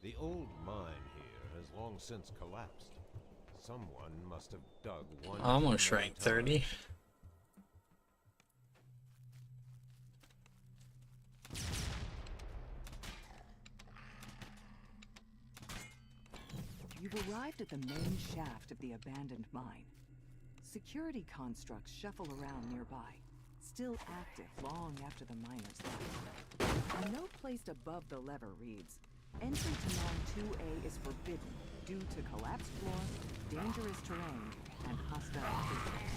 Speaker 8: The old mine here has long since collapsed. Someone must have dug one.
Speaker 2: Almost rank 30.
Speaker 4: You've arrived at the main shaft of the abandoned mine. Security constructs shuffle around nearby, still active long after the miners left. A note placed above the lever reads, "Entry to Mine 2A is forbidden due to collapsed floor, dangerous terrain, and hostile creatures."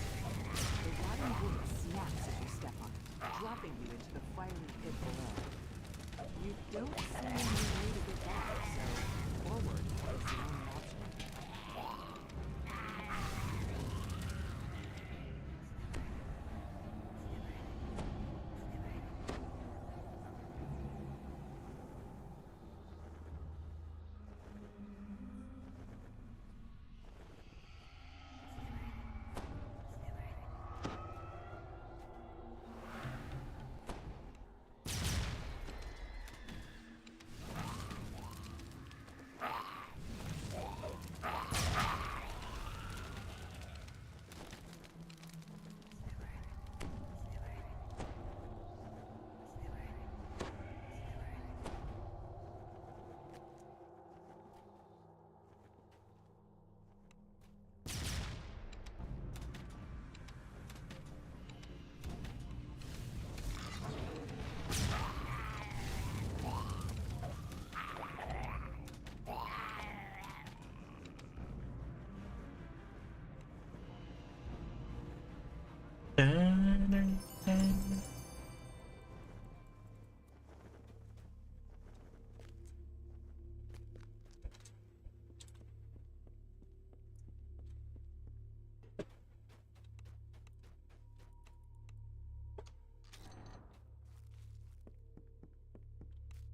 Speaker 4: The rotting wood snaps as you step on it, dropping you into the fiery pit below. You don't see any way to get back, so forward is the only option.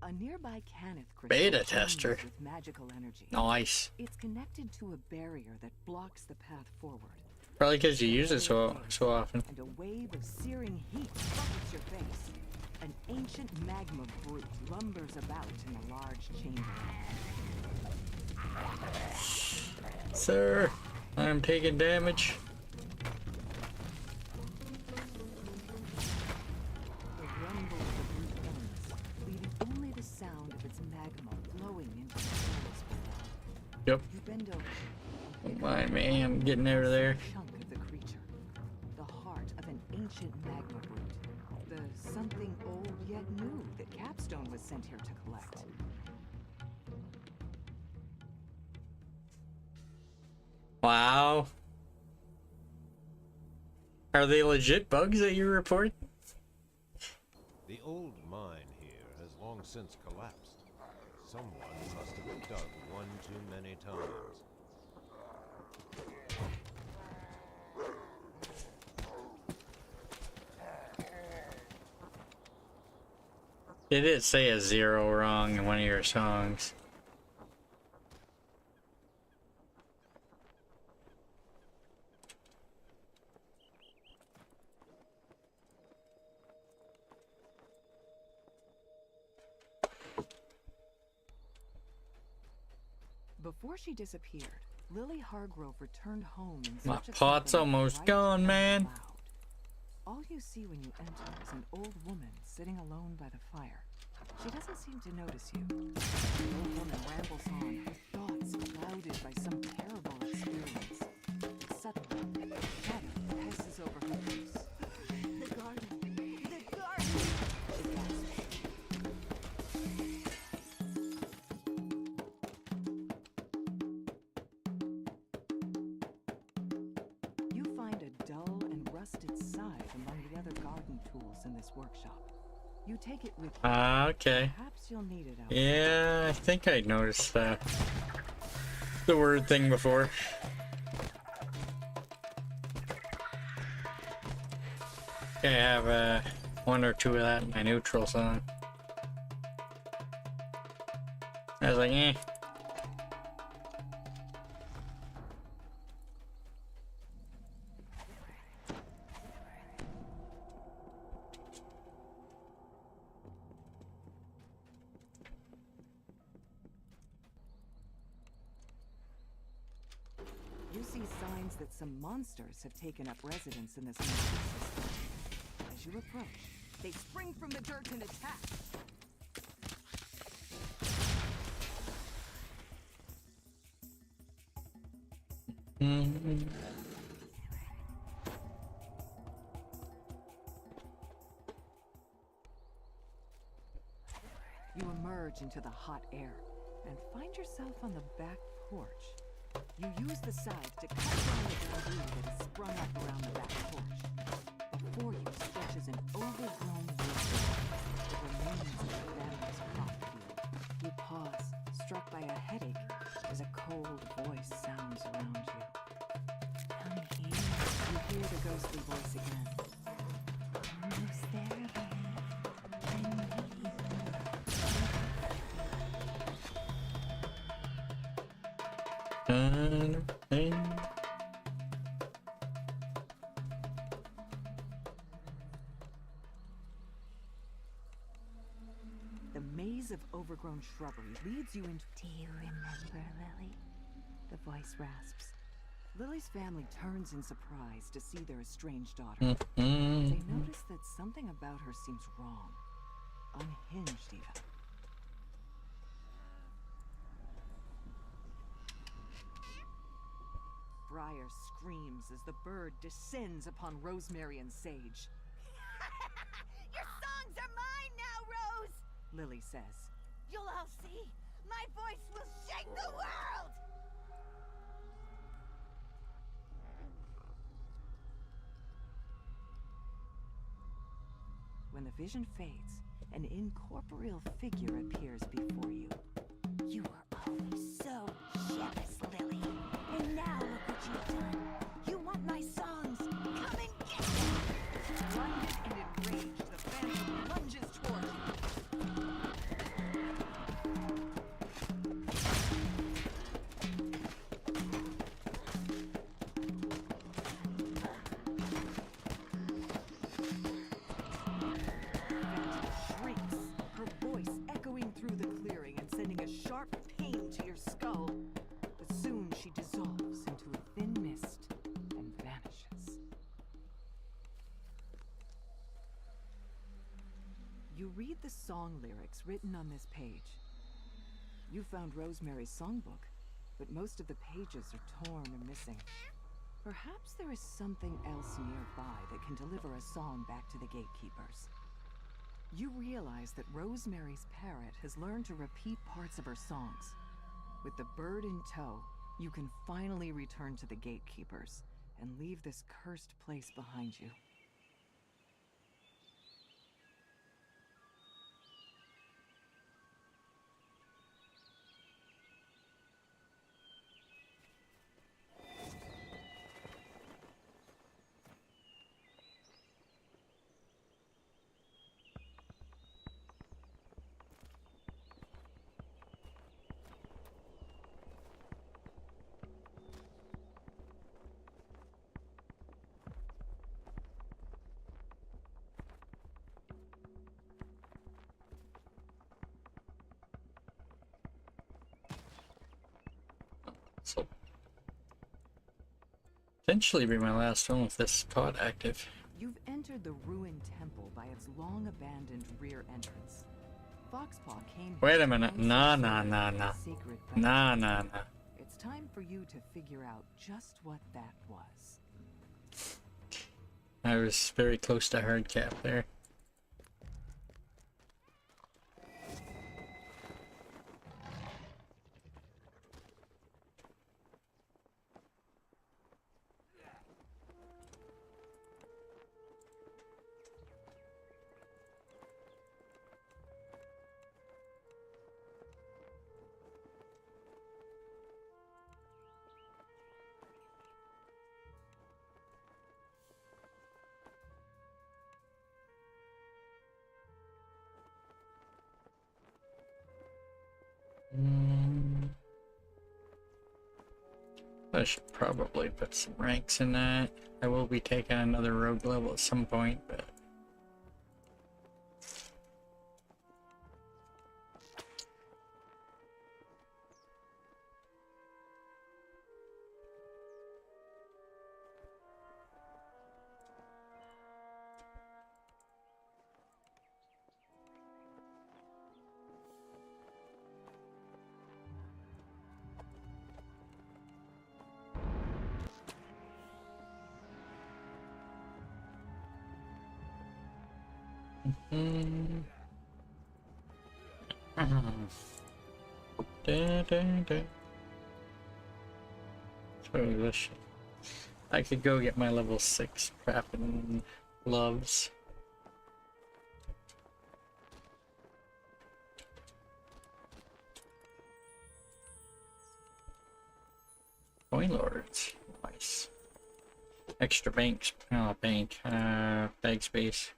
Speaker 4: A nearby Kenneth crystal
Speaker 2: Beta
Speaker 4: teems
Speaker 2: tester.
Speaker 4: with magical energy.
Speaker 2: Nice.
Speaker 4: It's connected to a barrier that blocks the path forward.
Speaker 2: Probably because you use it so often.
Speaker 4: And a wave of searing heat buffets your face. An ancient magma brute lumbers about in a large chamber.
Speaker 2: Sir, I'm taking damage.
Speaker 4: magma flowing into the pools below.
Speaker 2: Yep.
Speaker 4: You bend over.
Speaker 2: Don't mind me, I'm getting over there.
Speaker 4: Chunk of the creature, the heart of an ancient magma root, the something old yet new that Capstone was sent here to collect.
Speaker 2: Wow. Are they legit bugs that you report?
Speaker 8: The old mine here has long since collapsed. Someone must have dug one too many times.
Speaker 2: It did say a 0 wrong in one of your songs.
Speaker 4: Before she disappeared, Lily Hargrove returned home in
Speaker 2: My
Speaker 4: search of
Speaker 2: pot's
Speaker 4: something
Speaker 2: almost
Speaker 4: bright
Speaker 2: gone,
Speaker 4: and
Speaker 2: man.
Speaker 4: loud. All you see when you enter is an old woman sitting alone by the fire. She doesn't seem to notice you. The old woman rambles on, her thoughts clouded by some terrible experience. Suddenly, a shadow passes over her face. The garden! The garden! She gasps. You find a dull and rusted scythe among the other garden tools in this workshop. You take it with you.
Speaker 2: Ah, okay.
Speaker 4: Perhaps you'll need it out.
Speaker 2: Yeah, I think I noticed the word thing before. I have one or two of that in my neutral song. I was like, eh.
Speaker 4: You see signs that some monsters have taken up residence in this magic system. As you approach, they spring from the dirt and attack. You emerge into the hot air and find yourself on the back porch. You use the scythe to cut down the bamboo that has sprung up around the back porch. Before you stretches an overgrown woodpile, the remains of the family's crop field. You pause, struck by a headache, as a cold voice sounds around you. Come here. You hear the ghostly voice again. Almost there, honey. The maze of overgrown shrubbery leads you into...
Speaker 6: Do you remember, Lily?
Speaker 4: The voice rasps. Lily's family turns in surprise to see their estranged daughter. They notice that something about her seems wrong. Unhinged, even. Briar screams as the bird descends upon Rosemary and Sage.
Speaker 6: Your songs are mine now, Rose!
Speaker 4: Lily says.
Speaker 6: You'll all see. My voice will shake the world!
Speaker 4: When the vision fades, an incorporeal figure appears before you.
Speaker 6: You were always so jealous, Lily. And now look what you've done. You want my songs. Come and get them!
Speaker 4: Blinded and enraged, the phantom lunges toward you. Shrieks, her voice echoing through the clearing and sending a sharp pain to your skull. But soon she dissolves into a thin mist and vanishes. You read the song lyrics written on this page. You found Rosemary's songbook, but most of the pages are torn or missing. Perhaps there is something else nearby that can deliver a song back to the gatekeepers. You realize that Rosemary's parrot has learned to repeat parts of her songs. With the bird in tow, you can finally return to the gatekeepers and leave this cursed place behind you.
Speaker 2: So potentially be my last one with this pod active.
Speaker 4: You've entered the ruined temple by its long-abandoned rear entrance. Foxpaw came here
Speaker 2: Wait a
Speaker 4: to
Speaker 2: minute.
Speaker 4: find
Speaker 2: Nah,
Speaker 4: some
Speaker 2: nah,
Speaker 4: sort of
Speaker 2: nah, nah.
Speaker 4: sacred
Speaker 2: Nah,
Speaker 4: bounty.
Speaker 2: nah, nah.
Speaker 4: It's time for you to figure out just what that was.
Speaker 2: I was very close to hard cap there. I should probably put some ranks in that. I will be taking another rogue level at some point, but So this, I could go get my level 6 crapping gloves. Coin lords, nice. Extra banks, bag space.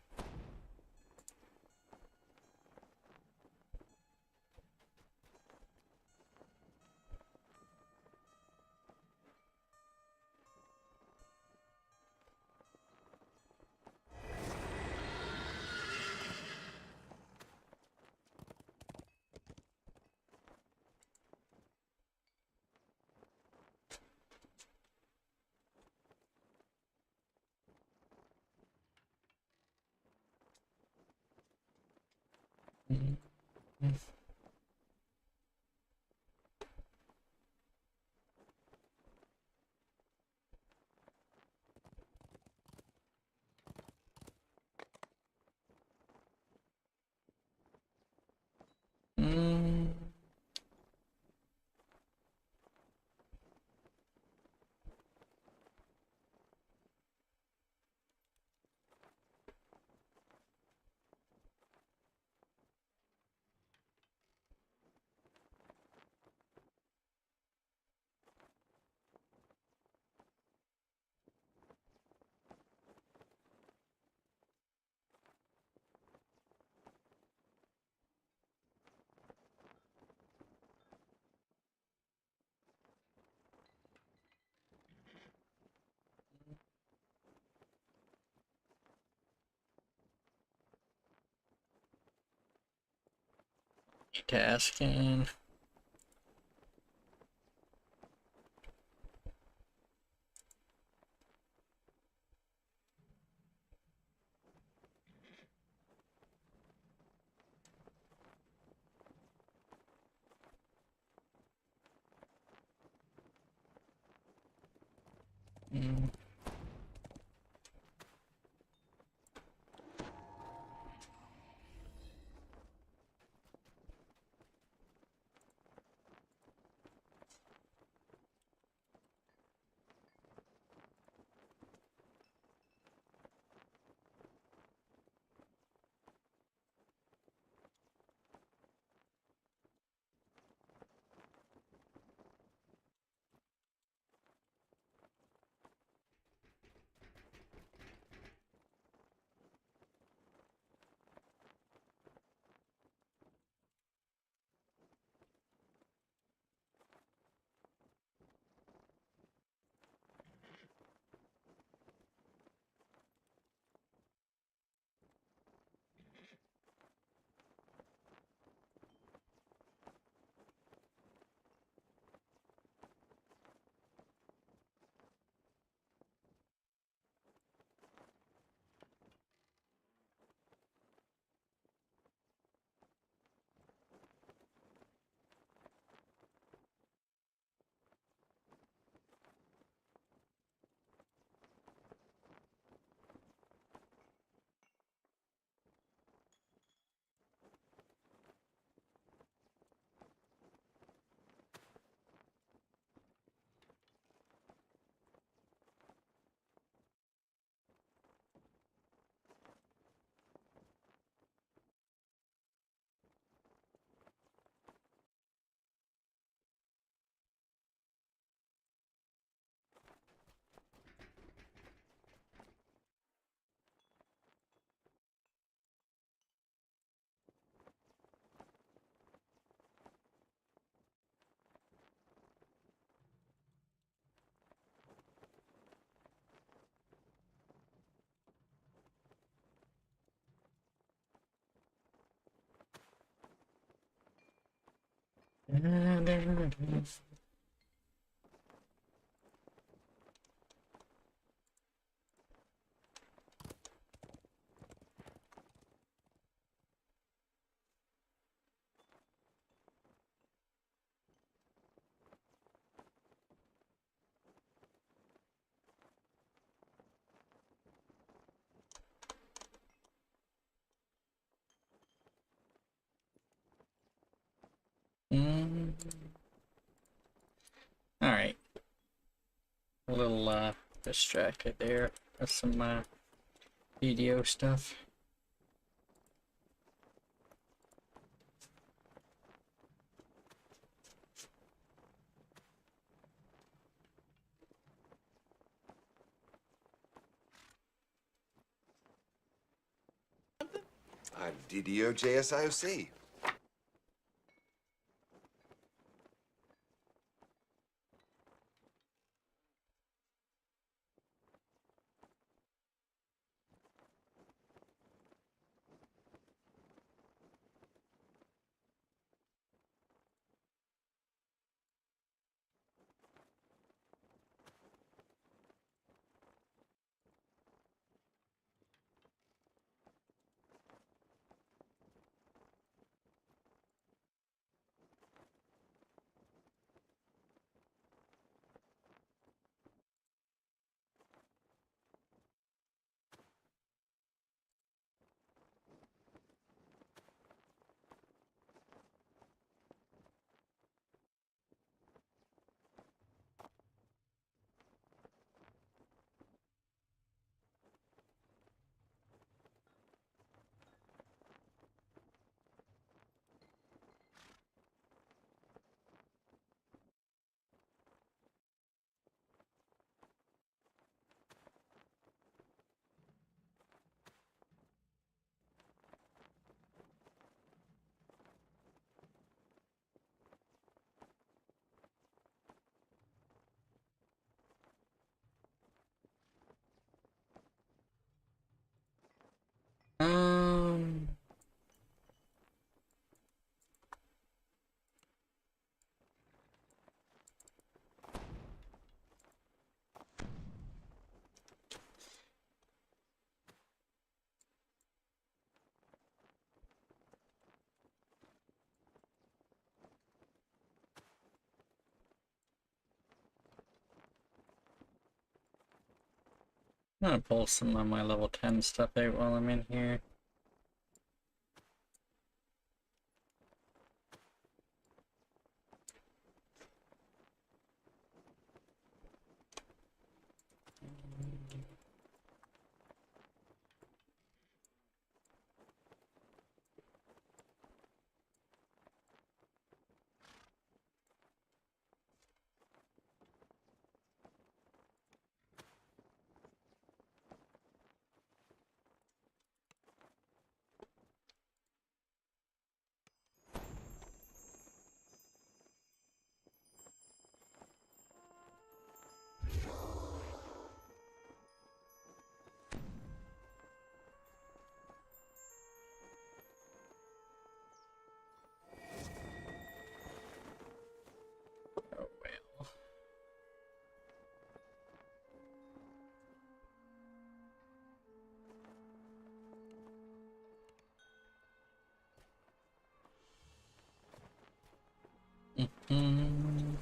Speaker 2: Tasking. Alright. A little distracted there with some video stuff.
Speaker 13: I'm DDO JSIOC.
Speaker 2: Um, I'm gonna pull some of my level 10 stuff out while I'm in here. Oh well. Mm-hmm.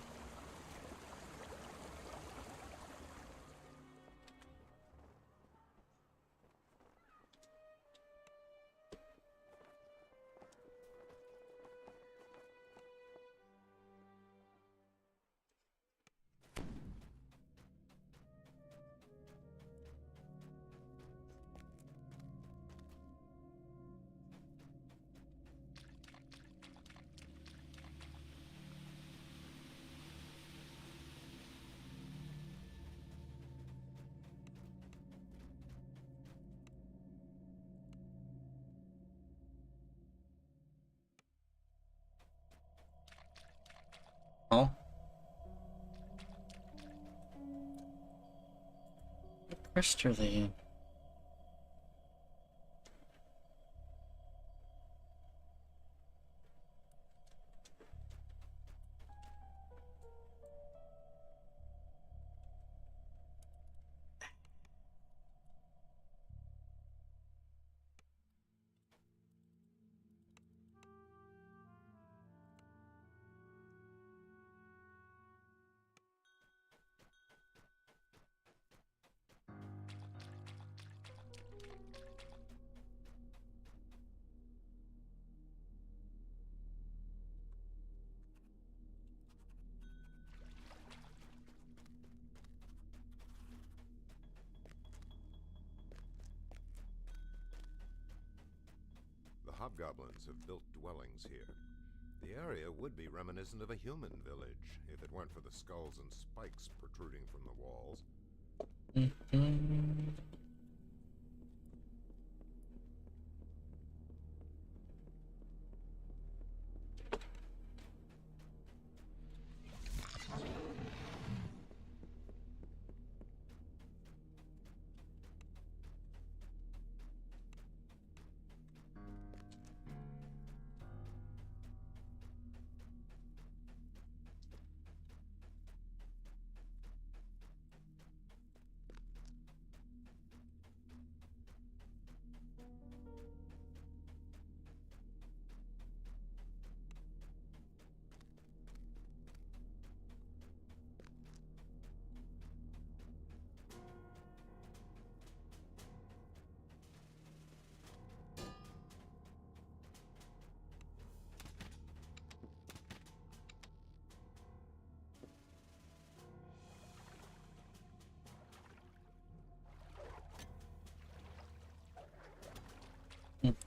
Speaker 2: Oh. What quest are they in?
Speaker 8: hobgoblins have built dwellings here. The area would be reminiscent of a human village if it weren't for the skulls and spikes protruding from the walls.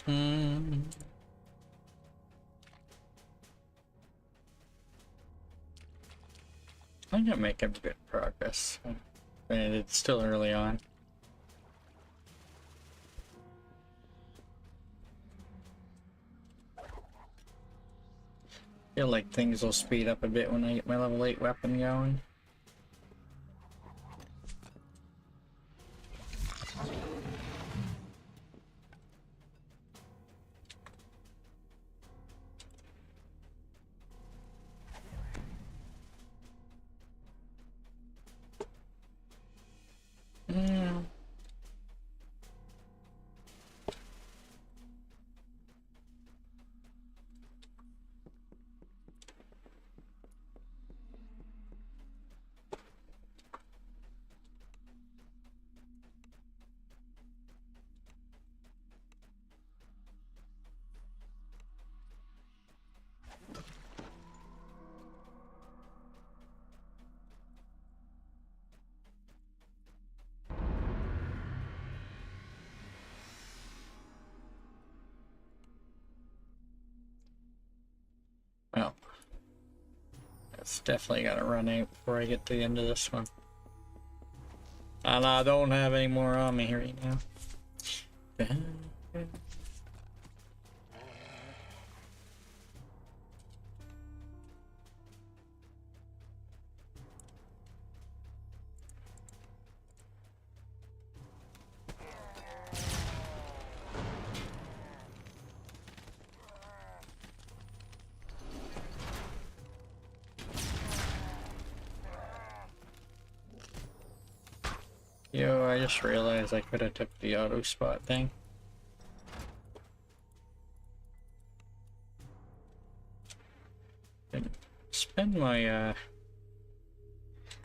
Speaker 2: I'm not making good progress, and it's still early on. Feel like things will speed up a bit when I get my level 8 weapon going. Well, it's definitely gotta run out before I get to the end of this one. And I don't have any more on me right now. Yo, I just realized I could have took the auto spot thing. Didn't spend my I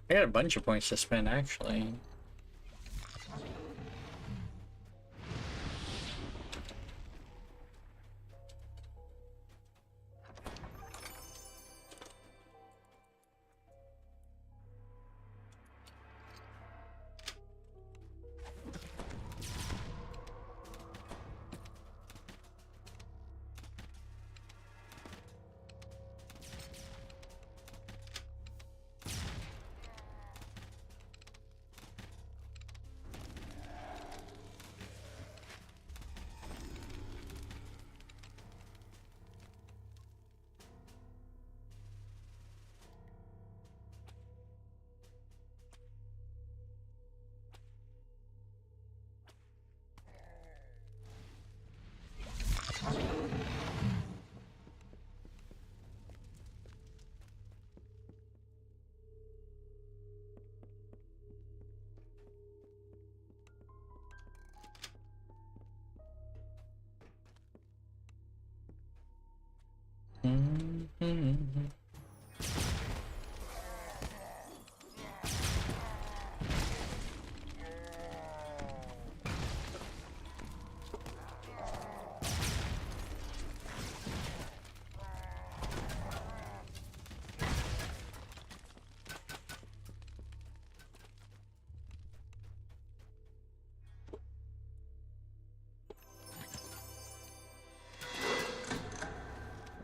Speaker 2: got a bunch of points to spend actually.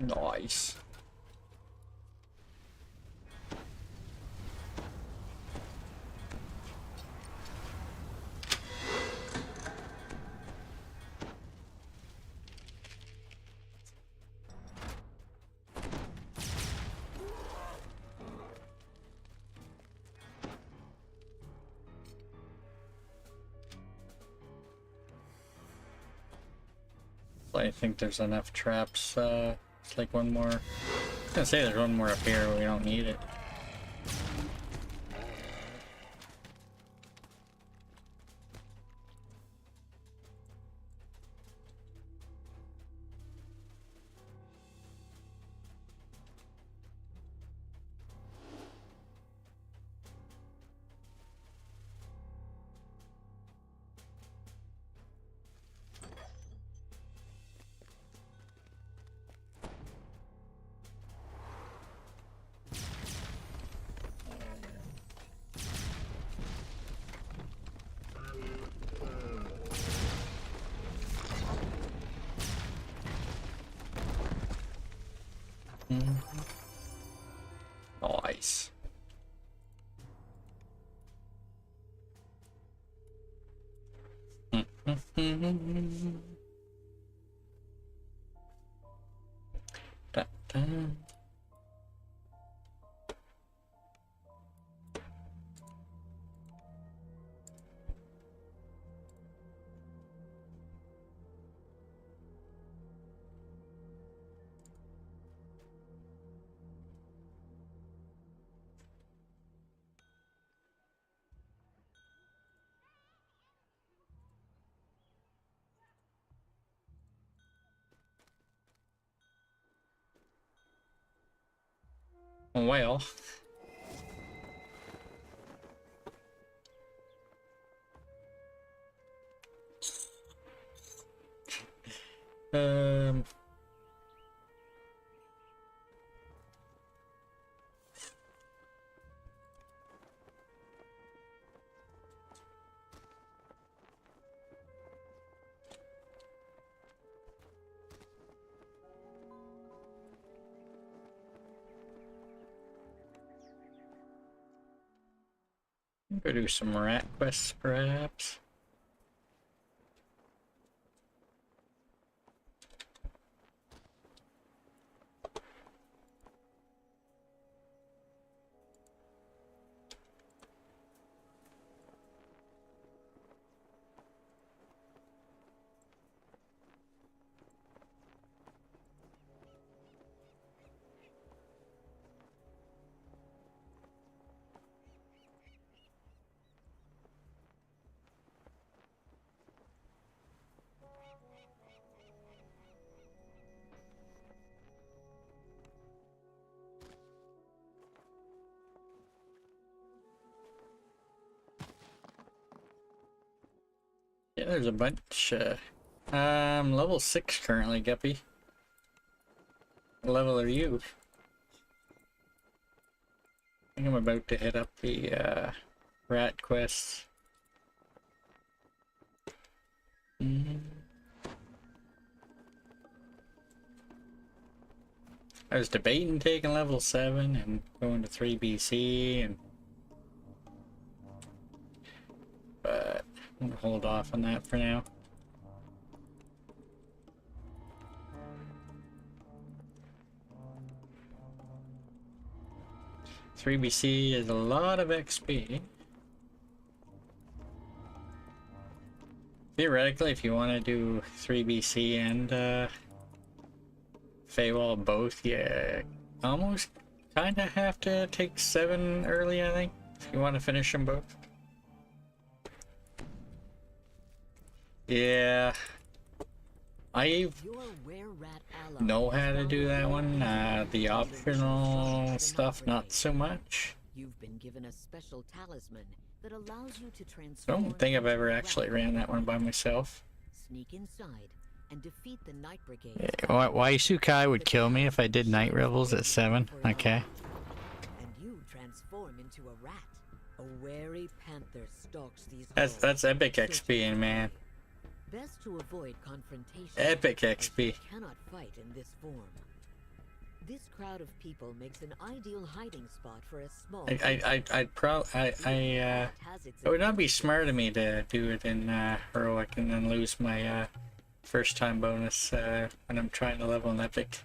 Speaker 2: Nice. I think there's enough traps. It's like one more. I was gonna say there's one more up here, but we don't need it. Nice. Da-da. Well, go do some rat quests, perhaps. Yeah, there's a bunch. Level 6 currently, Guppy. What level are you? I think I'm about to hit up the rat quests. I was debating taking level 7 and going to 3 BC, and but I'm gonna hold off on that for now. Three BC is a lot of XP. Theoretically, if you want to do 3 BC and Feywild both, you almost kind of have to take 7 early, I think, if you want to finish them both. Yeah, I know how to do that one. The optional stuff, not so much.
Speaker 14: You've been given a special talisman that allows you to
Speaker 2: I
Speaker 14: transform.
Speaker 2: don't think I've ever actually ran that one by myself.
Speaker 14: Sneak inside and defeat the Night Brigade.
Speaker 2: Yeah, why Sukai would kill me if I did Night Revels at 7? Okay.
Speaker 14: And you transform into a rat. A wary panther stalks these.
Speaker 2: That's epic XP, man.
Speaker 14: Best to avoid confrontation.
Speaker 2: Epic XP.
Speaker 14: Cannot fight in this form. This crowd of people makes an ideal hiding spot for a small.
Speaker 2: It would not be smart of me to do it in heroic and then lose my first time bonus when I'm trying to level an epic.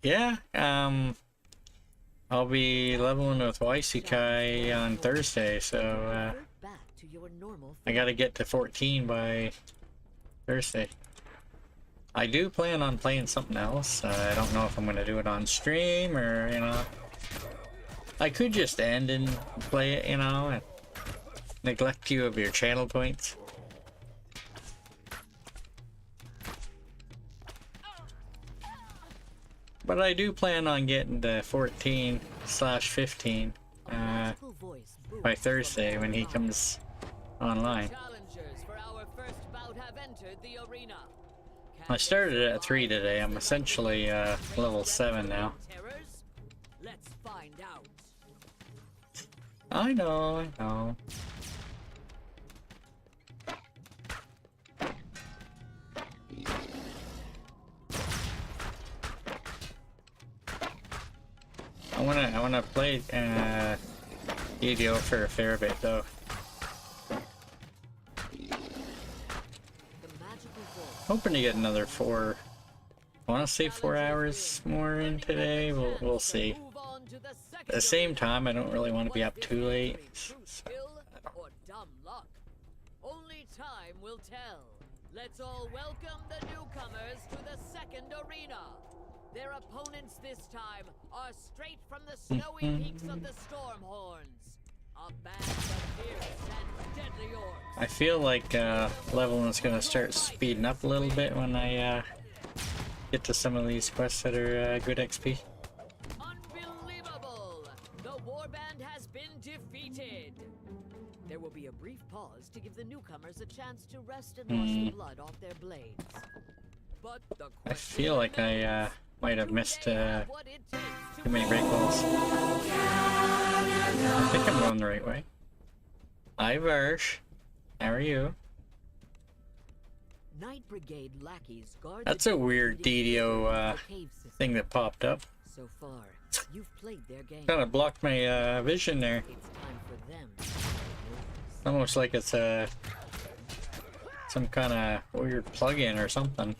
Speaker 2: Yeah, I'll be leveling with Waisukai on Thursday, so I gotta get to 14 by Thursday. I do plan on playing something else. I don't know if I'm gonna do it on stream or, you know. I could just end and play it, you know, and neglect you of your channel points. But I do plan on getting to 14/15 by Thursday when he comes online. I started at 3 today. I'm essentially level 7 now.
Speaker 14: Let's find out.
Speaker 2: I know. I wanna play DDO for a fair bit though. Hoping to get another 4. I want to say 4 hours more in today. We'll see. At the same time, I don't really want to be up too late.
Speaker 14: Or dumb luck. Only time will tell. Let's all welcome the newcomers to the second arena. Their opponents this time are straight from the snowy peaks of the Stormhorns. A band of fierce and deadly orcs.
Speaker 2: I feel like leveling is gonna start speeding up a little bit when I get to some of these quests that are good XP.
Speaker 14: Unbelievable! The warband has been defeated. There will be a brief pause to give the newcomers a chance to rest and wash the blood off their blades. But the
Speaker 2: I feel like I might have missed too many break balls. I think I'm going the right way. Hi Varsh, how are you?
Speaker 14: Night Brigade lackeys guard.
Speaker 2: That's a weird DDO thing that popped up.
Speaker 14: So far, you've played their game.
Speaker 2: Kind of blocked my vision there.
Speaker 14: It's time for them.
Speaker 2: Almost like it's some kind of weird plug-in or something.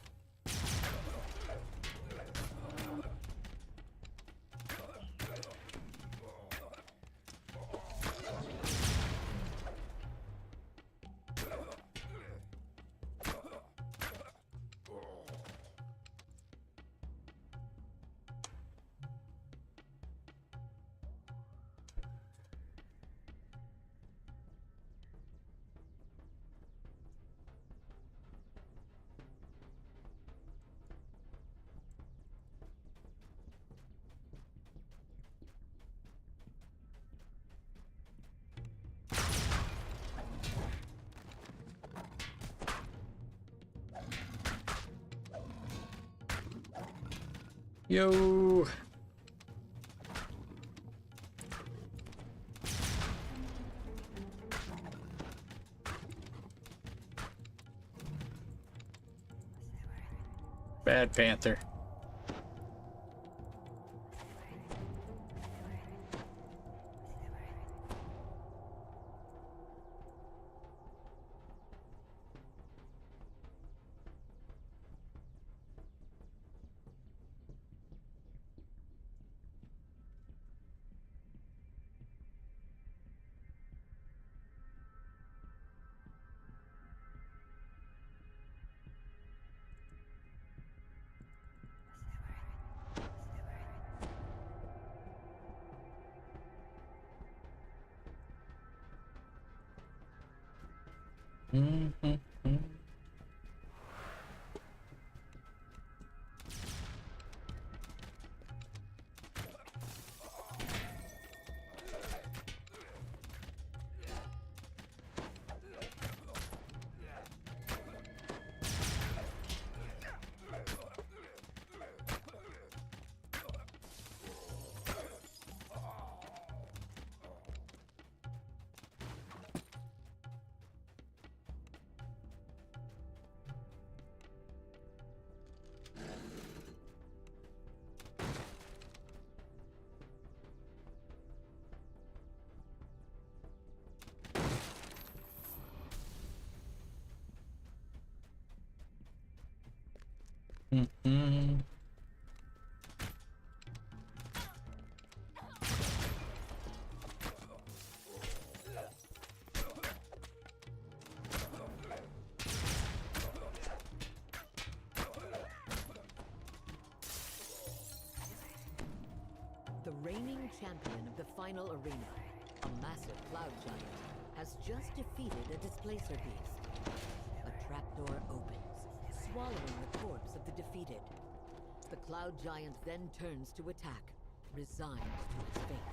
Speaker 2: Yo. Bad Panther. Mm-hmm.
Speaker 14: The reigning champion of the final arena, a massive cloud giant, has just defeated a displacer beast. A trapdoor opens, swallowing the corpse of the defeated. The cloud giant then turns to attack, resigned to its fate.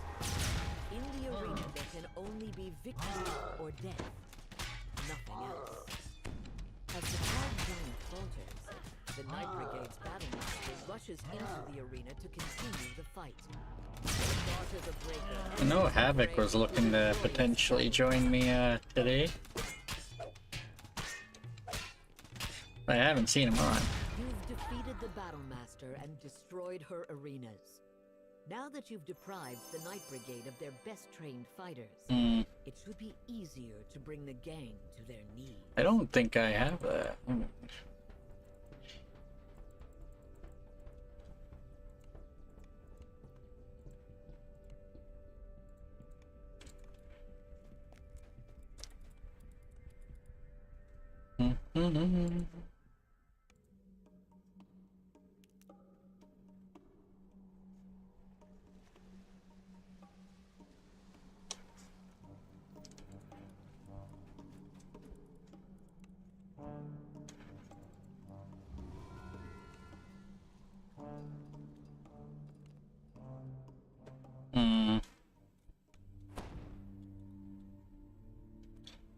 Speaker 14: In the arena, there can only be victory or death, nothing else. As the cloud giant falters, the Night Brigade's battlemaster rushes into the arena to continue the fight.
Speaker 2: I know Havoc was looking to potentially join me today. But I haven't seen him on.
Speaker 14: You've defeated the Battlemaster and destroyed her arenas. Now that you've deprived the Night Brigade of their best trained fighters, it should be easier to bring the gang to their knees.
Speaker 2: I don't think I have that.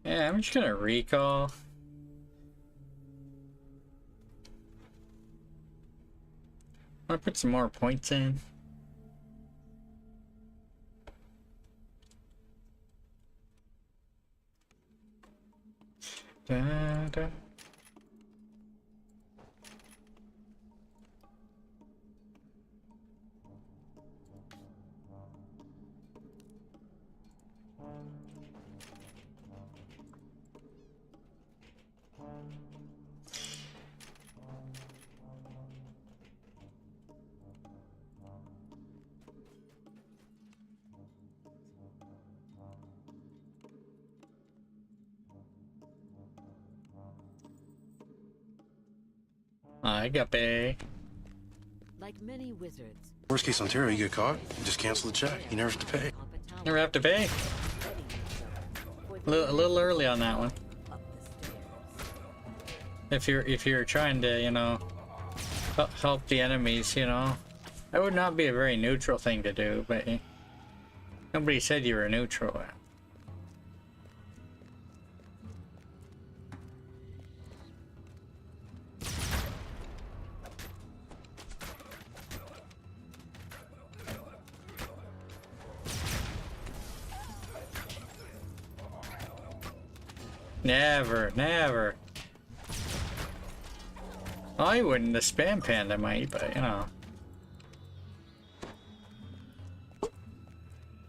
Speaker 2: Yeah, I'm just gonna recall. I'll put some more points in. Da, da. I got pay.
Speaker 14: Like many wizards,
Speaker 5: Worst case Ontario, you get caught, you just cancel the check. You never have to pay.
Speaker 2: Never have to pay. A little early on that one. If you're trying to, you know, help the enemies, you know, that would not be a very neutral thing to do. But nobody said you were neutral. Never, never. I wouldn't. The spam panda might, but you know.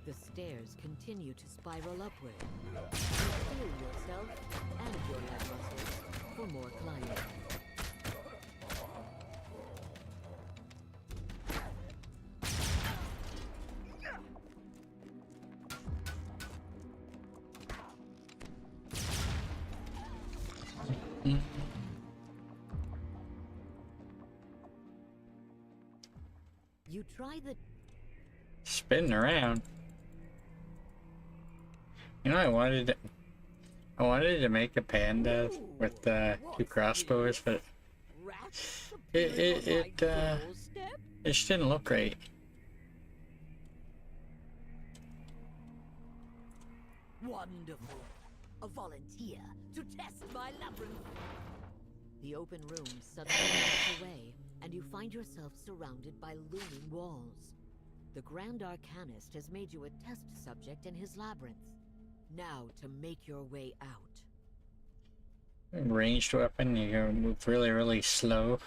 Speaker 14: the stairs continue to spiral upward. You feel yourself and your leg muscles for more climbing. You try the
Speaker 2: Spinning around. You know, I wanted to make a panda with two crossbows, but it just didn't look right.
Speaker 14: Wonderful. A volunteer to test my labyrinth. The open room suddenly melts away, and you find yourself surrounded by looming walls. The Grand Arcanist has made you a test subject in his labyrinth. Now to make your way out.
Speaker 2: Ranged weapon, you gotta move really, really slow.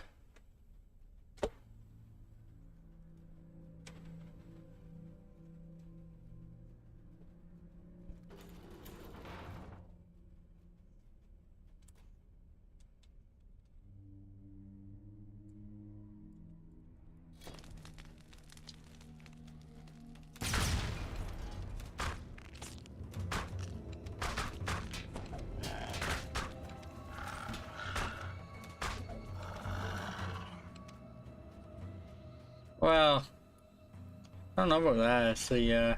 Speaker 2: Well, I don't know about that. It's the, you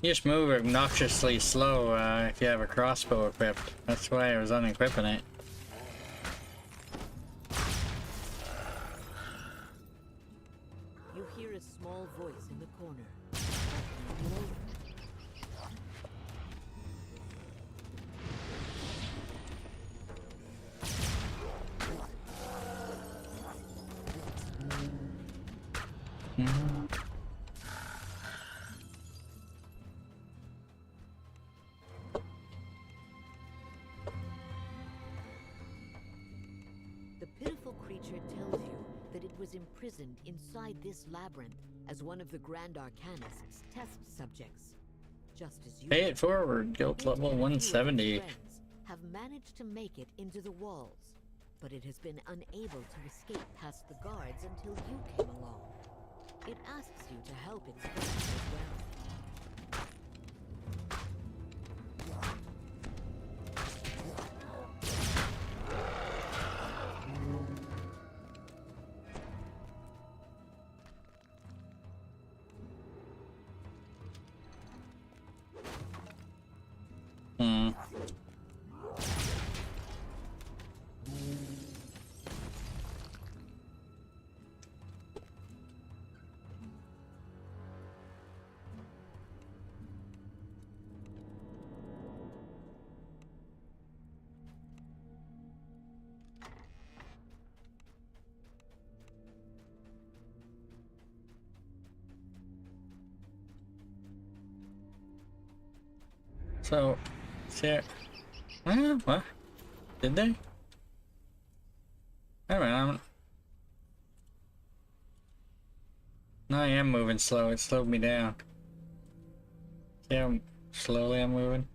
Speaker 2: just move obnoxiously slow if you have a crossbow equipped. That's why I was unequipping it.
Speaker 14: You hear a small voice in the corner. The pitiful creature tells you that it was imprisoned inside this labyrinth as one of the Grand Arcanist's test subjects. Just as you
Speaker 2: Pay it forward, guild level 170.
Speaker 14: have managed to make it into the walls, but it has been unable to escape past the guards until you came along. It asks you to help its friends as well.
Speaker 2: So, see, what? Did they? Wait a minute, no, I am moving slow. It slowed me down. See how slowly I'm moving?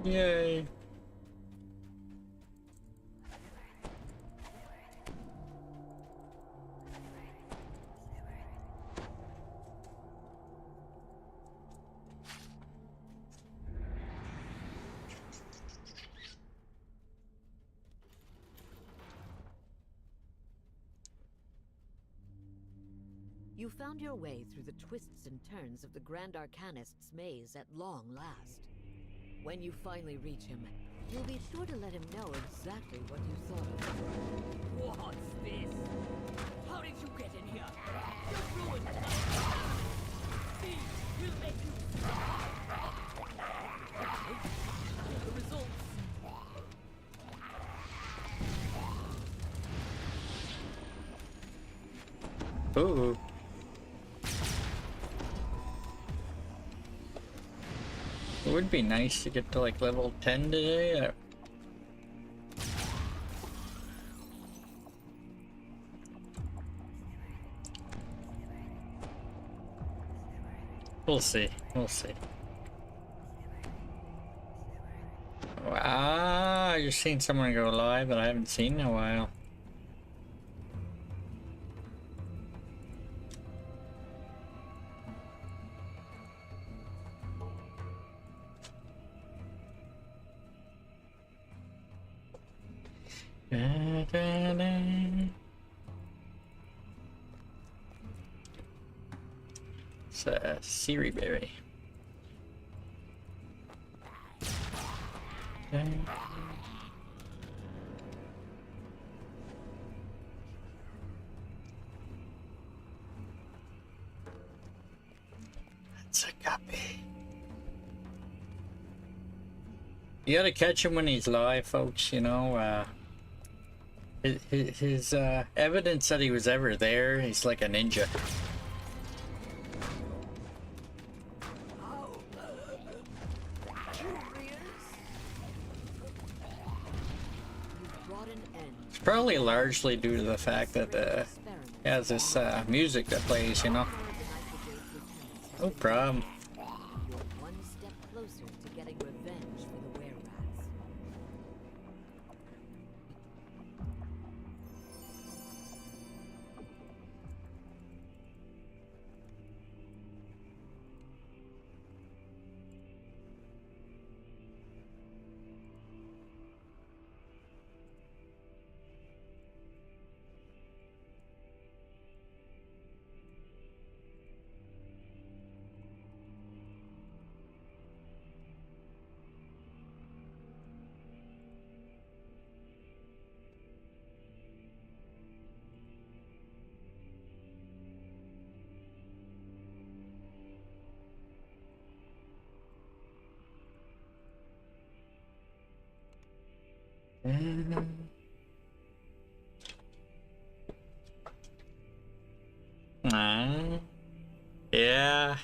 Speaker 2: Yay.
Speaker 14: You found your way through the twists and turns of the Grand Arcanist's maze at long last. When you finally reach him, you'll be sure to let him know exactly what you thought of him.
Speaker 15: What's this? How did you get in here? You ruined it! See, we'll make you... The results.
Speaker 2: Ooh. It would be nice to get to like level 10 today. That We'll see. We'll see. Ah, you're seeing someone go live that I haven't seen in a while. Da, da, da. It's Siri Berry. That's a copy. You gotta catch him when he's live, folks, you know. His evidence that he was ever there, he's like a ninja. It's probably largely due to the fact that he has this music that plays, you know. No problem.
Speaker 14: You're one step closer to getting revenge for the were-rats.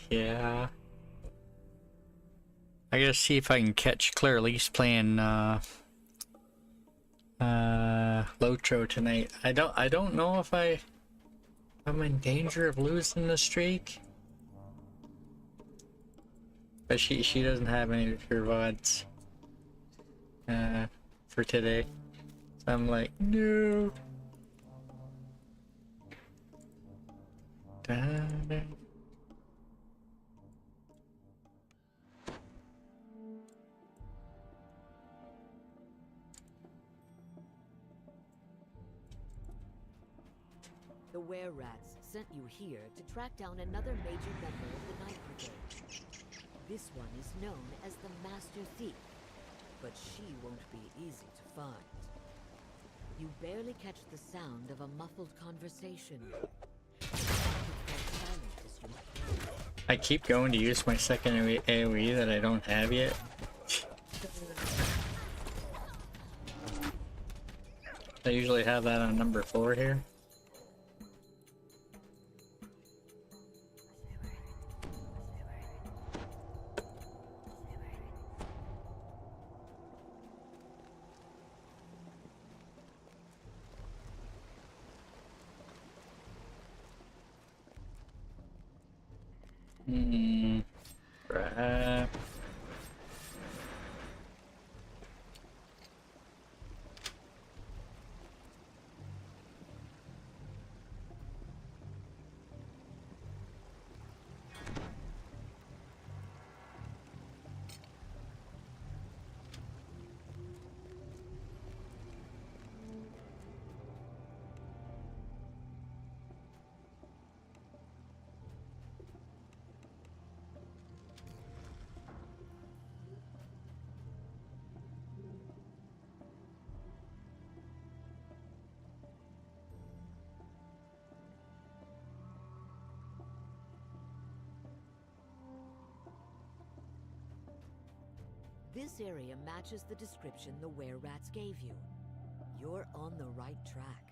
Speaker 2: Yeah. I gotta see if I can catch Claire Lease playing Lotro tonight. I don't know if I'm in danger of losing the streak. But she doesn't have any of her VODs for today. So I'm like, no. Da-da.
Speaker 14: The were-rats sent you here to track down another major member of the Night Brigade. This one is known as the Master Thief, but she won't be easy to find. You barely catch the sound of a muffled conversation.
Speaker 2: I keep going to use my second AoE that I don't have yet. I usually have that on number 4 here. Right.
Speaker 14: This area matches the description the were-rats gave you. You're on the right track.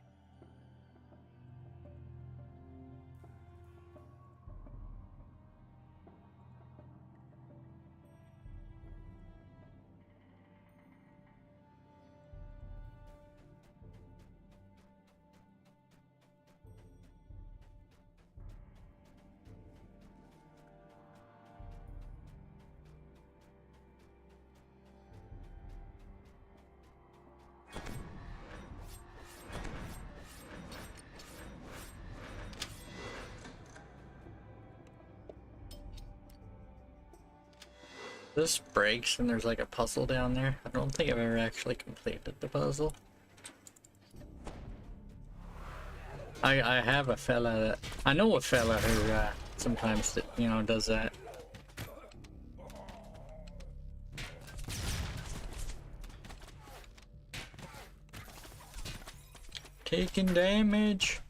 Speaker 2: this breaks and there's like a puzzle down there. I don't think I've ever actually completed the puzzle. I have a fella that I know a fella who sometimes you know does that. Taking damage.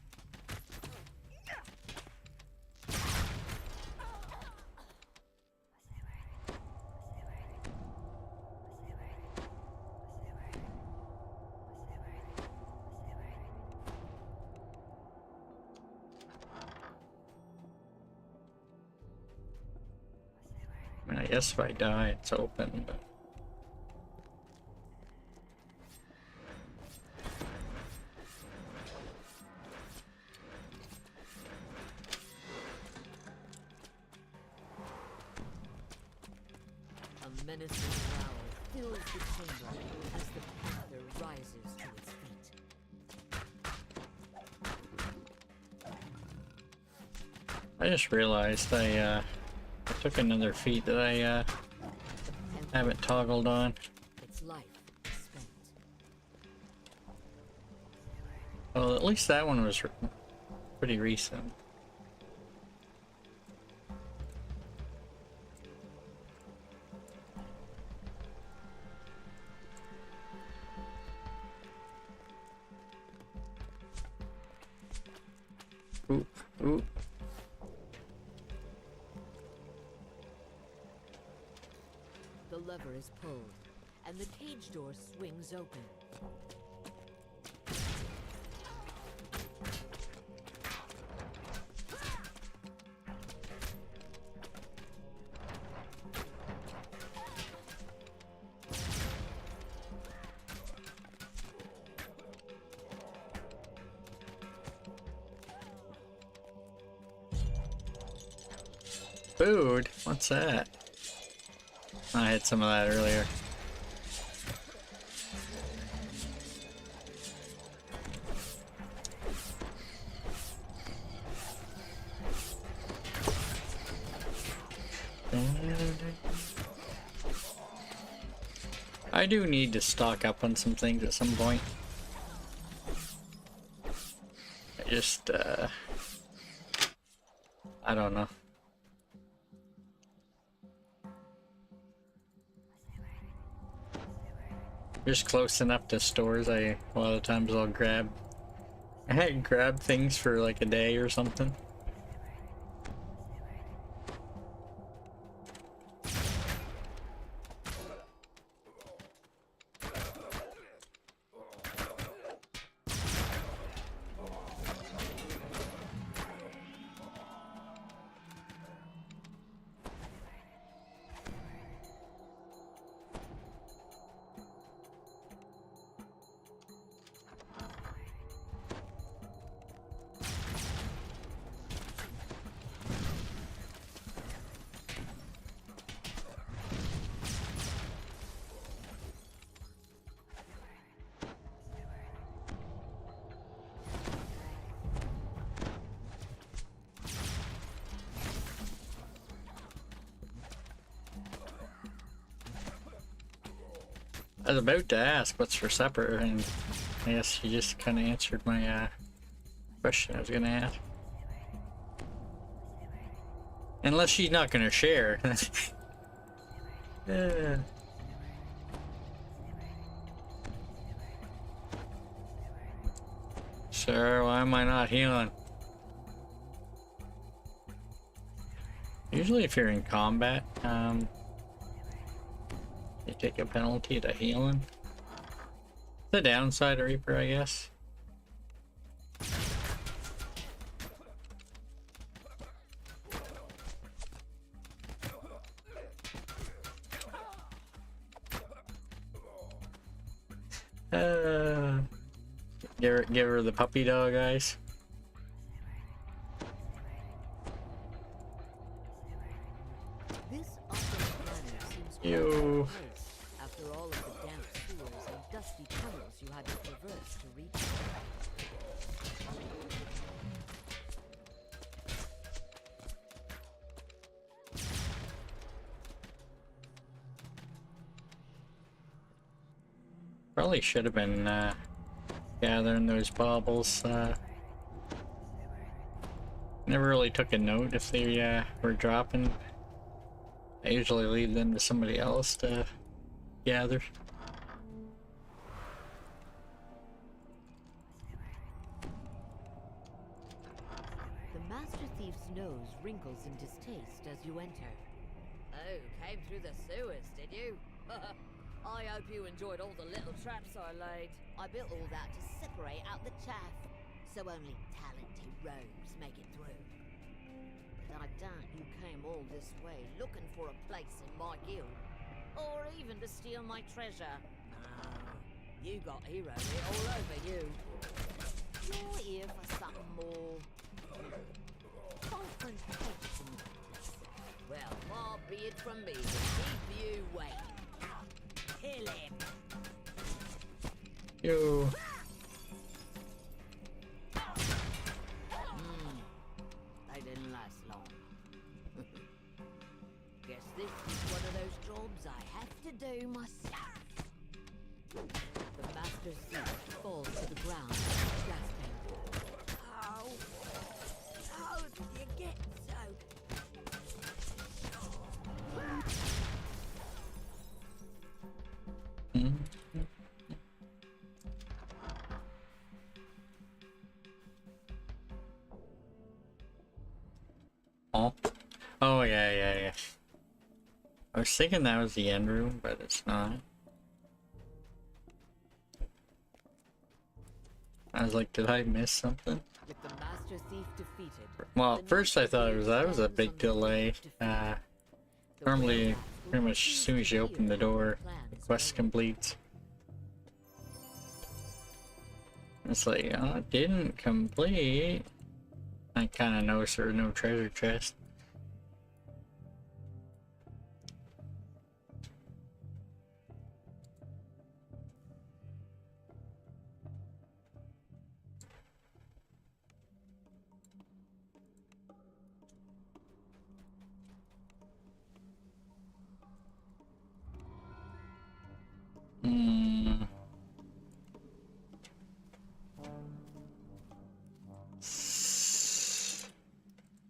Speaker 2: I mean, I guess if I die, it's open, but...
Speaker 14: A menacing growl fills the chamber as the panther rises to its feet.
Speaker 2: I just realized I took another feat that I haven't toggled on.
Speaker 14: Its life spent.
Speaker 2: Well, at least that one was pretty recent. Oop, oop.
Speaker 14: The lever is pulled, and the cage door swings open.
Speaker 2: Food? What's that? I had some of that earlier. I do need to stock up on some things at some point. I just, I don't know. Just close enough to stores, a lot of times I'll grab things for like a day or something. I was about to ask what's for supper, and I guess you just kind of answered my question I was gonna ask. Unless she's not gonna share. Yeah. Sir, why am I not healing? Usually if you're in combat, you take a penalty to healing. The downside of Reaper, I guess. Give her the puppy dog eyes.
Speaker 14: This awesome planet seems quite
Speaker 2: Ew.
Speaker 14: place after all of the damp sewers and dusty tunnels you had to traverse to reach it.
Speaker 2: Probably should have been gathering those baubles. Never really took a note if they were dropping. I usually leave them to somebody else to gather.
Speaker 14: The Master Thief's nose wrinkles in distaste as you enter. Oh, came through the sewers, did you? I hope you enjoyed all the little traps I laid.
Speaker 6: I built all that to separate out the chaff, so only talented rogues make it through. But I doubt you came all this way looking for a place in my guild, or even to steal my treasure. No, you got hero writ all over you. You're here for something more confrontational.
Speaker 14: Well, far be it from me to keep you waiting. Kill him!
Speaker 2: Yo.
Speaker 14: They didn't last long. Guess this is one of those jobs I have to do myself. The Master's Thief falls to the ground, gasping. How? How did you get so?
Speaker 2: Oh yeah. I was thinking that was the end room, but it's not. I was like, did I miss something?
Speaker 14: With the Master Thief defeated.
Speaker 2: Well, at first I thought that was a big delay. Normally, pretty much as soon as you open the door, the quest completes. It's like, oh, it didn't complete. I kind of noticed there was no treasure chest.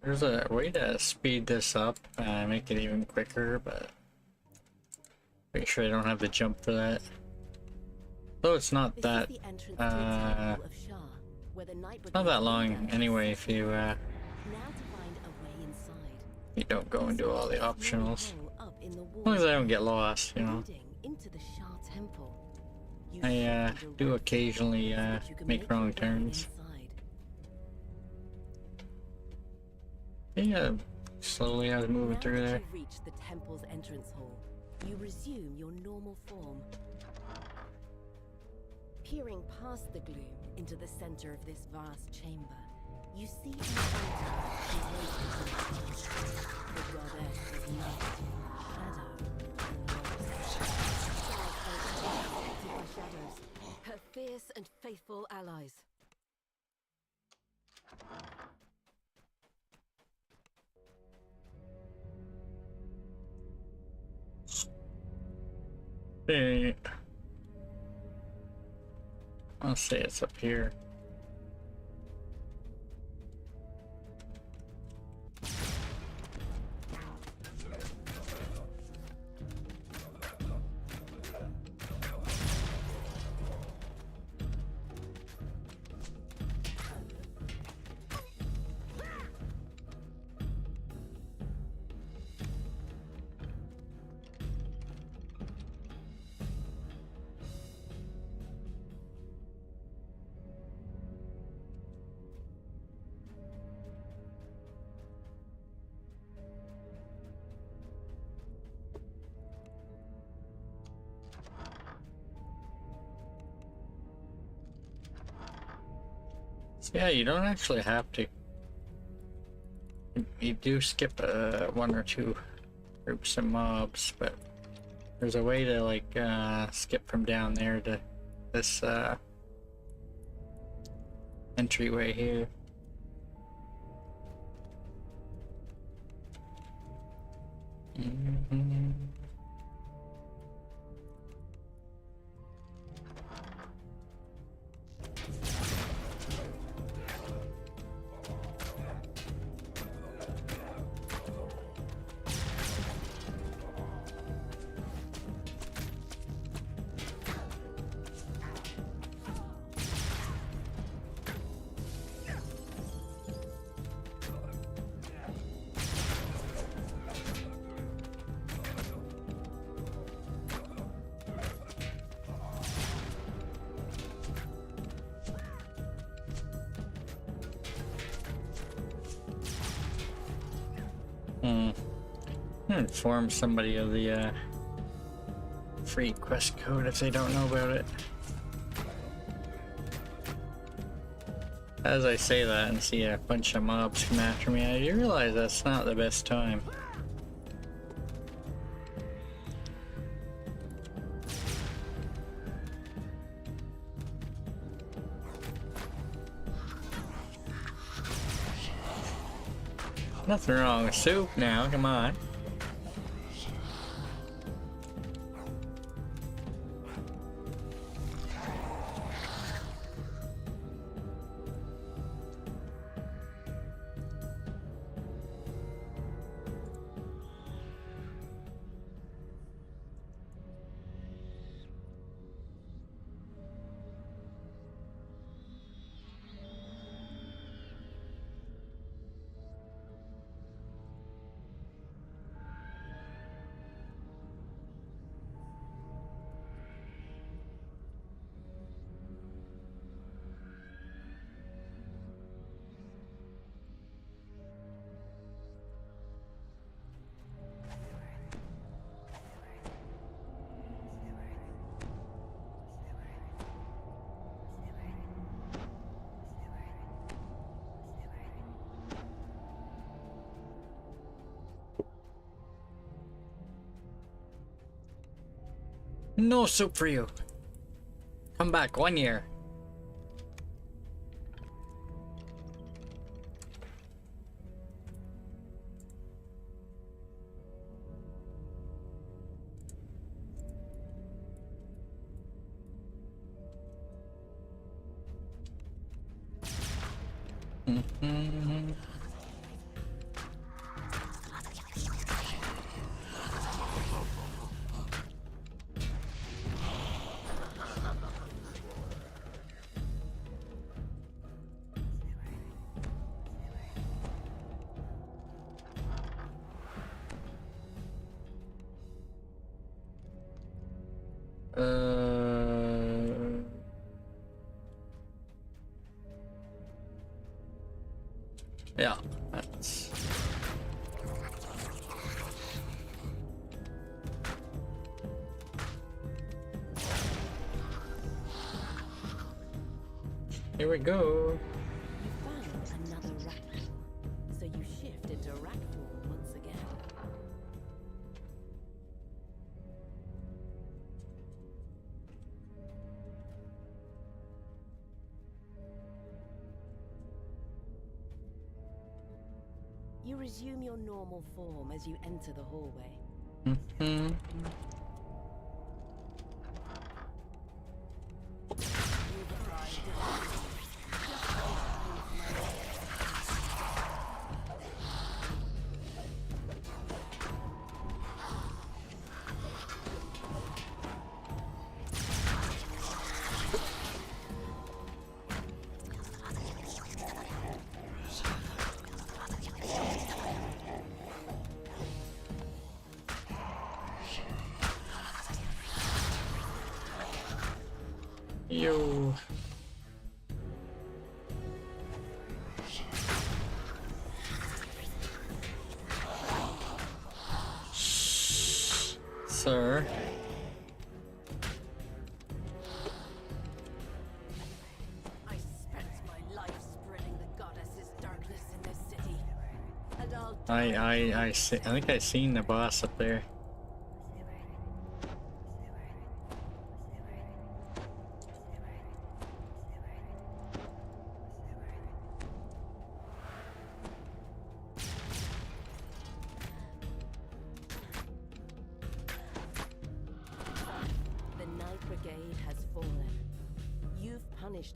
Speaker 2: There's a way to speed this up and make it even quicker, but make sure I don't have to jump for that. Though it's not that not that long anyway if you you don't go and do all the optionals. As long as I don't get lost, you know. I do occasionally make wrong turns. Yeah, slowly I was moving through there.
Speaker 16: You reach the temple's entrance hall. You resume your normal form. Peering past the gloom into the center of this vast chamber, you see an altar the goddess of night, shadows, her fierce and faithful allies.
Speaker 2: Hey, I'll say it's up here. Yeah, you don't actually have to. You do skip one or two groups of mobs, but there's a way to like skip from down there to this entryway here. Inform somebody of the free quest code if they don't know about it. As I say that and see a bunch of mobs come after me, I realize that's not the best time. Nothing wrong with soup now, come on. No soup for you. Come back 1 year. Yeah, that's... Here we go.
Speaker 16: You found another rat pool, so you shift into rat form once again. You resume your normal form as you enter the hallway.
Speaker 2: Yo. Sir.
Speaker 16: I spent my life spreading the goddess's darkness in this city. And
Speaker 2: I think I seen the boss up there.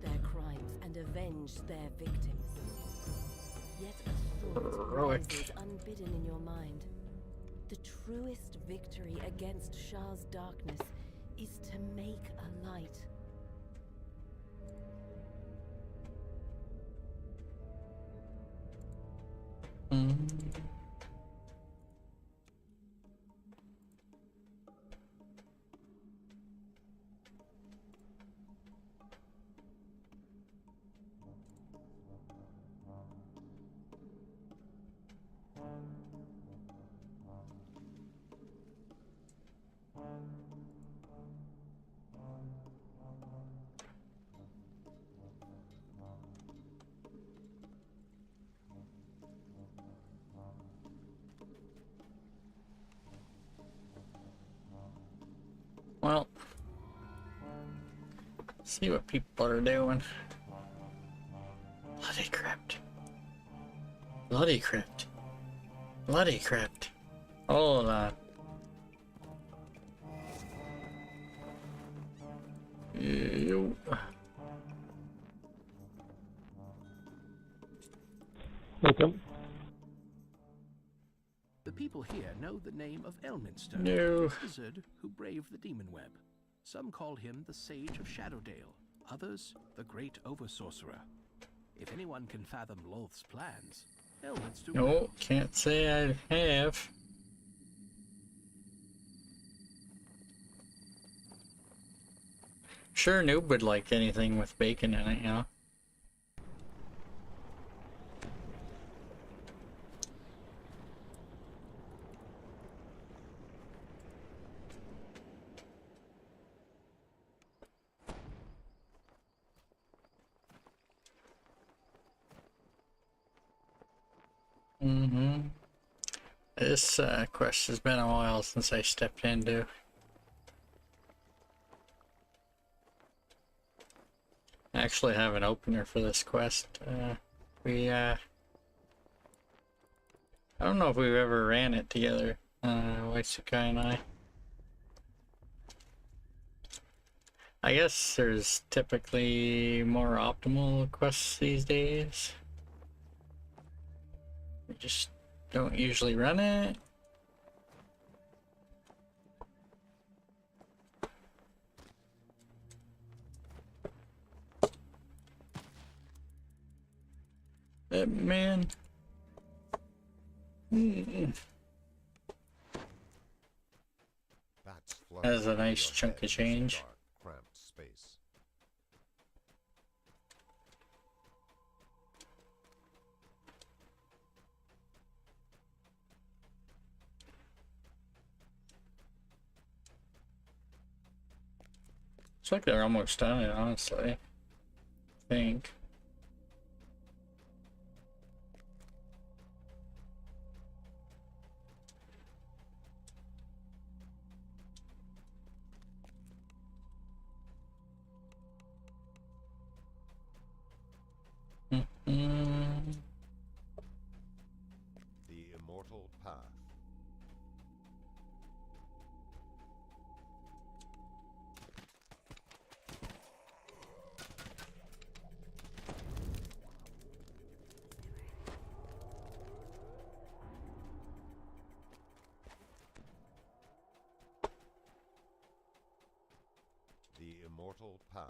Speaker 16: Their crimes and avenged their victims. Yet a thought rises unbidden in your mind. The truest victory against Shah's darkness is to make a light.
Speaker 2: See what people are doing. Bloody crypt. Bloody crypt. Bloody crypt. Hold on. Yo.
Speaker 17: Welcome.
Speaker 18: The people here know the name of Elminster,
Speaker 2: No.
Speaker 18: the wizard who braved the demon web. Some call him the Sage of Shadowdale, others the Great Oversorcerer. If anyone can fathom Loth's plans, Elminster will.
Speaker 2: No, can't say I have. Sure, noob would like anything with bacon in it, you know. This quest has been a while since I stepped into. I actually have an opener for this quest. I don't know if we've ever ran it together, Waisukai and I. I guess there's typically more optimal quests these days. We just don't usually run it. That man. That's a nice chunk of change.
Speaker 8: Cramped space.
Speaker 2: Looks like they're almost done it, honestly. I think.
Speaker 8: The immortal path. The immortal path.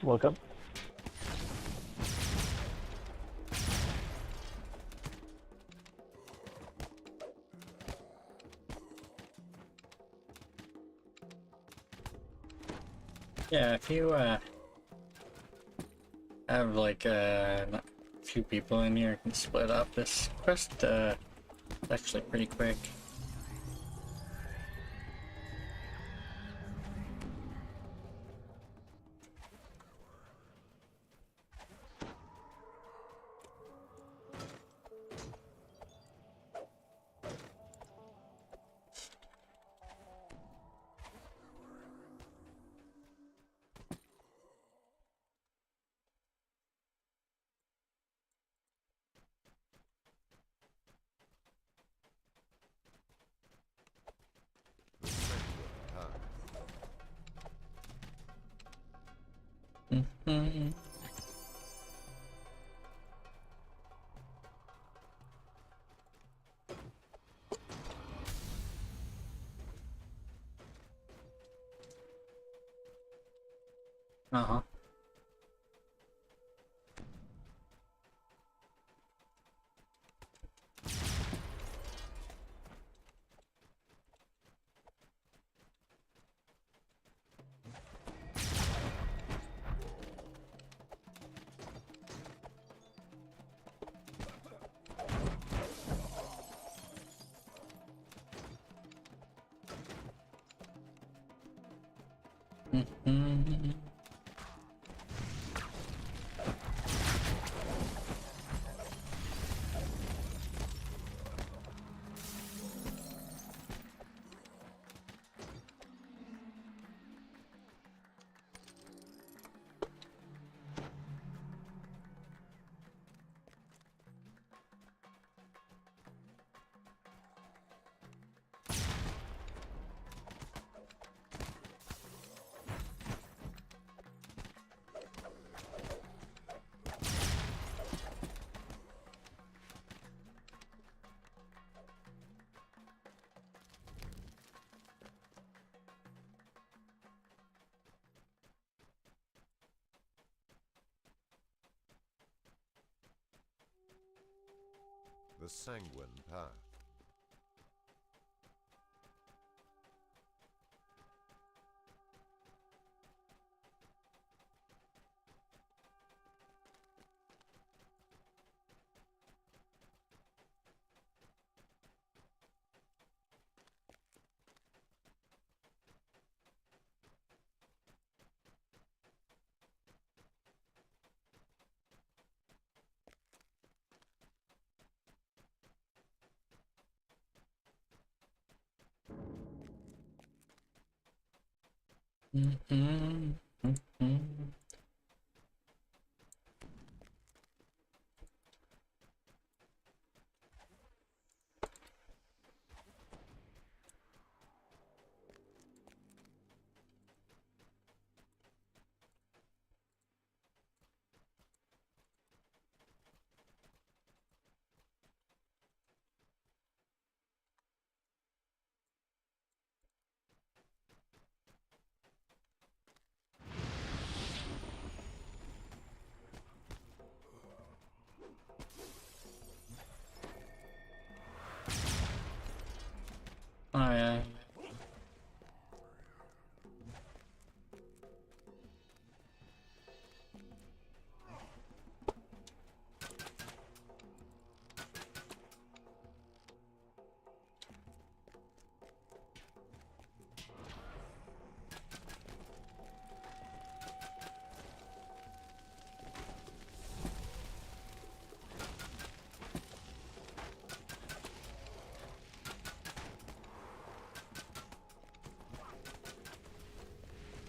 Speaker 17: Welcome.
Speaker 2: Yeah, if you have like a few people in here, can split up this quest. Actually pretty quick. Mm-hmm.
Speaker 8: The Sanguine Path.
Speaker 2: Mm-hmm. Mm-hmm. Oh yeah.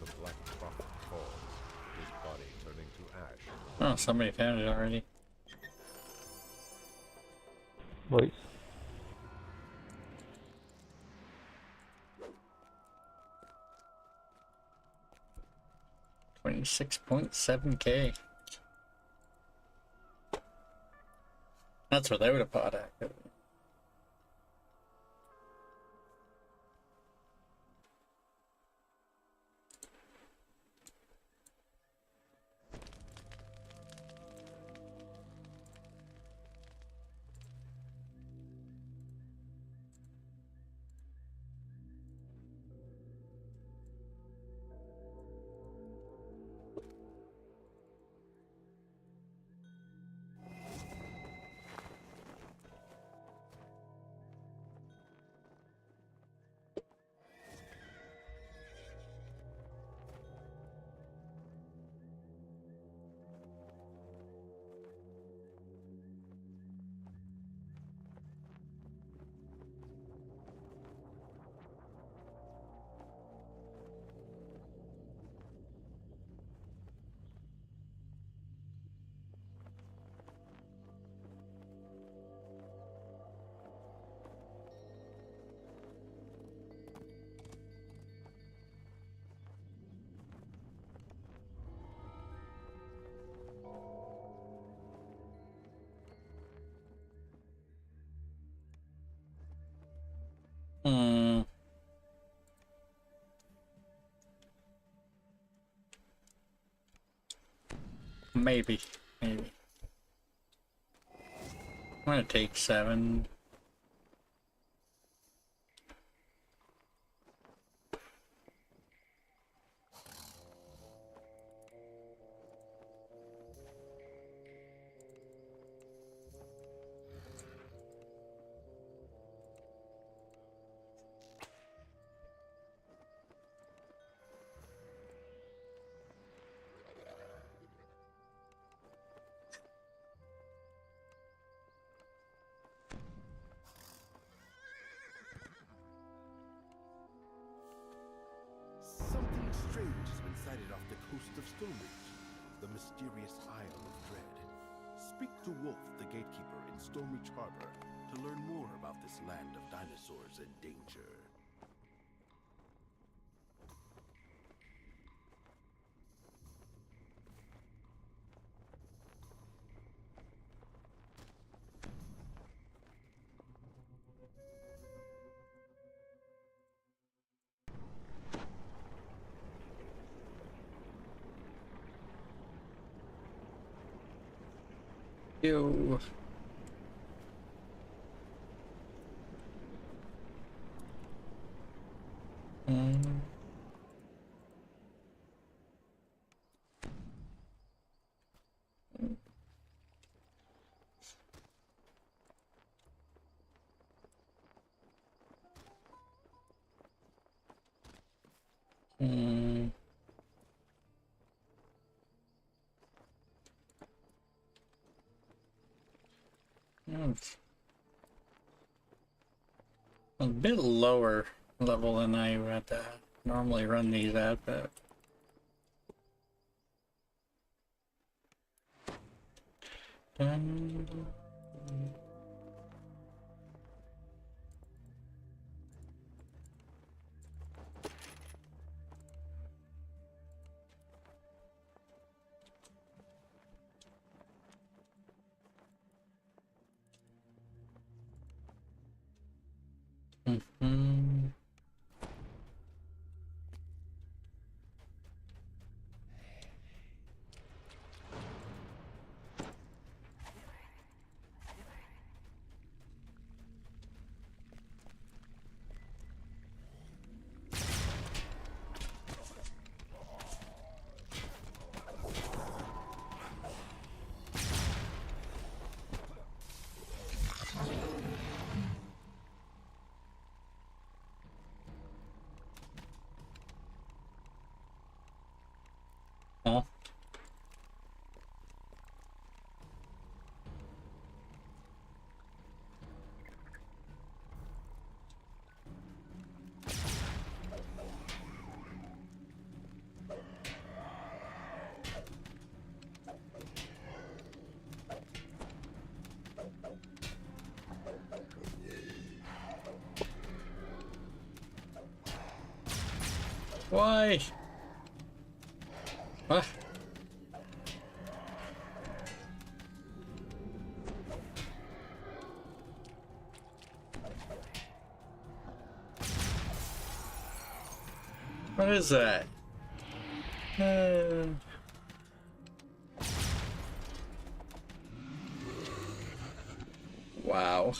Speaker 8: The Black Prophet falls, his body turning to ash.
Speaker 2: Oh, somebody found it already.
Speaker 17: Voice.
Speaker 2: 26.7K. That's without a pod active. Hmm. Maybe. Maybe. I'm gonna take 7.
Speaker 3: sighted off the coast of Stonebridge, the mysterious Isle of Dread. Speak to Wolf, the gatekeeper in Stonebridge Harbor, to learn more about this land of dinosaurs and danger.
Speaker 2: Ew. Mm. Mm. It's a bit lower level than I would normally run these at, but dun. Mm-hmm. Huh? Why? What? What is that? Wow.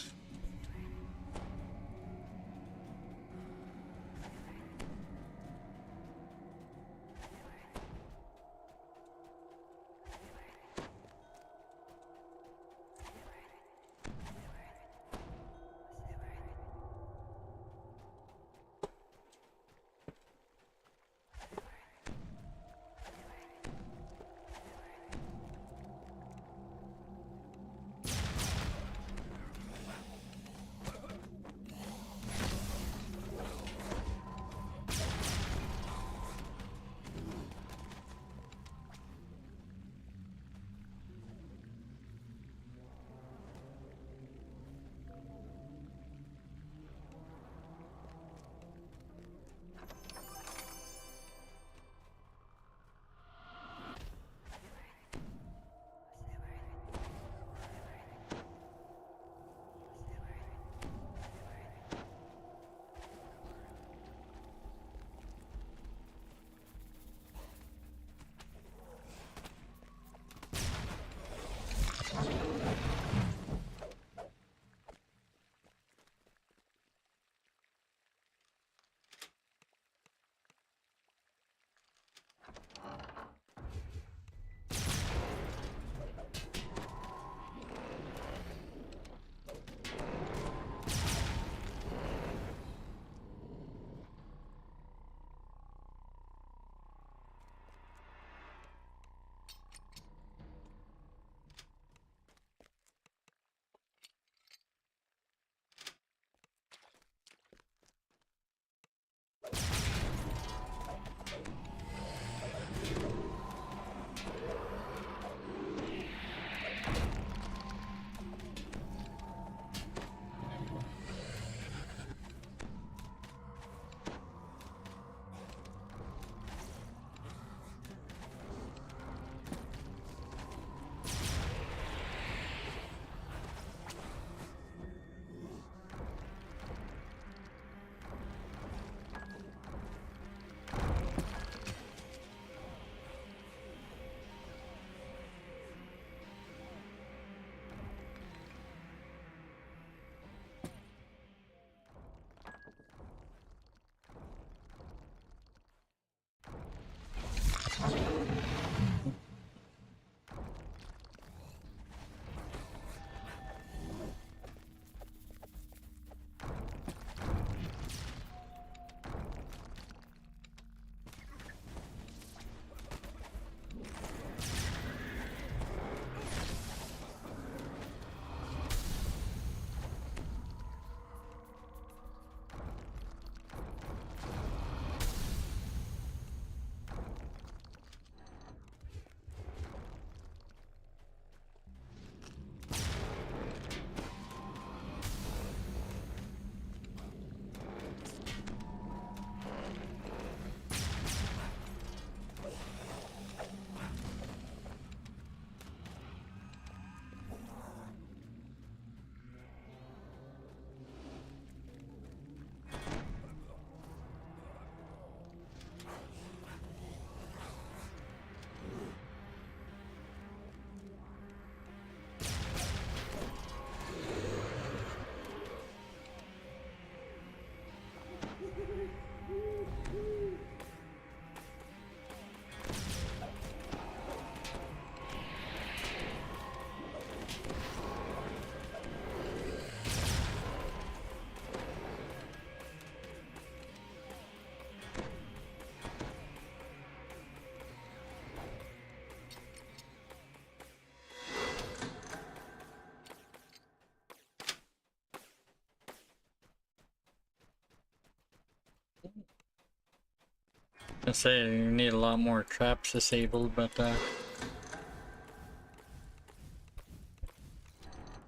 Speaker 2: I say you need a lot more traps disabled, but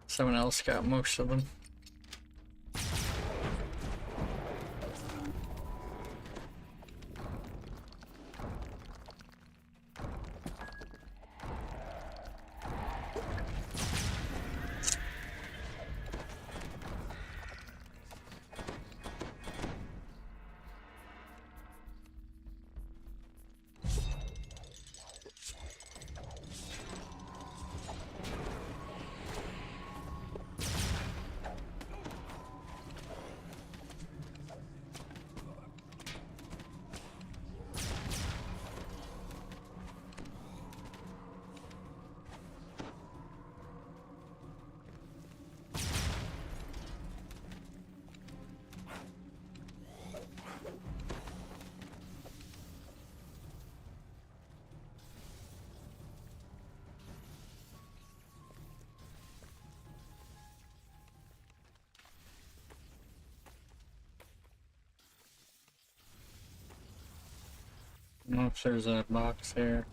Speaker 2: someone else got most of them. I don't know if there's a box here.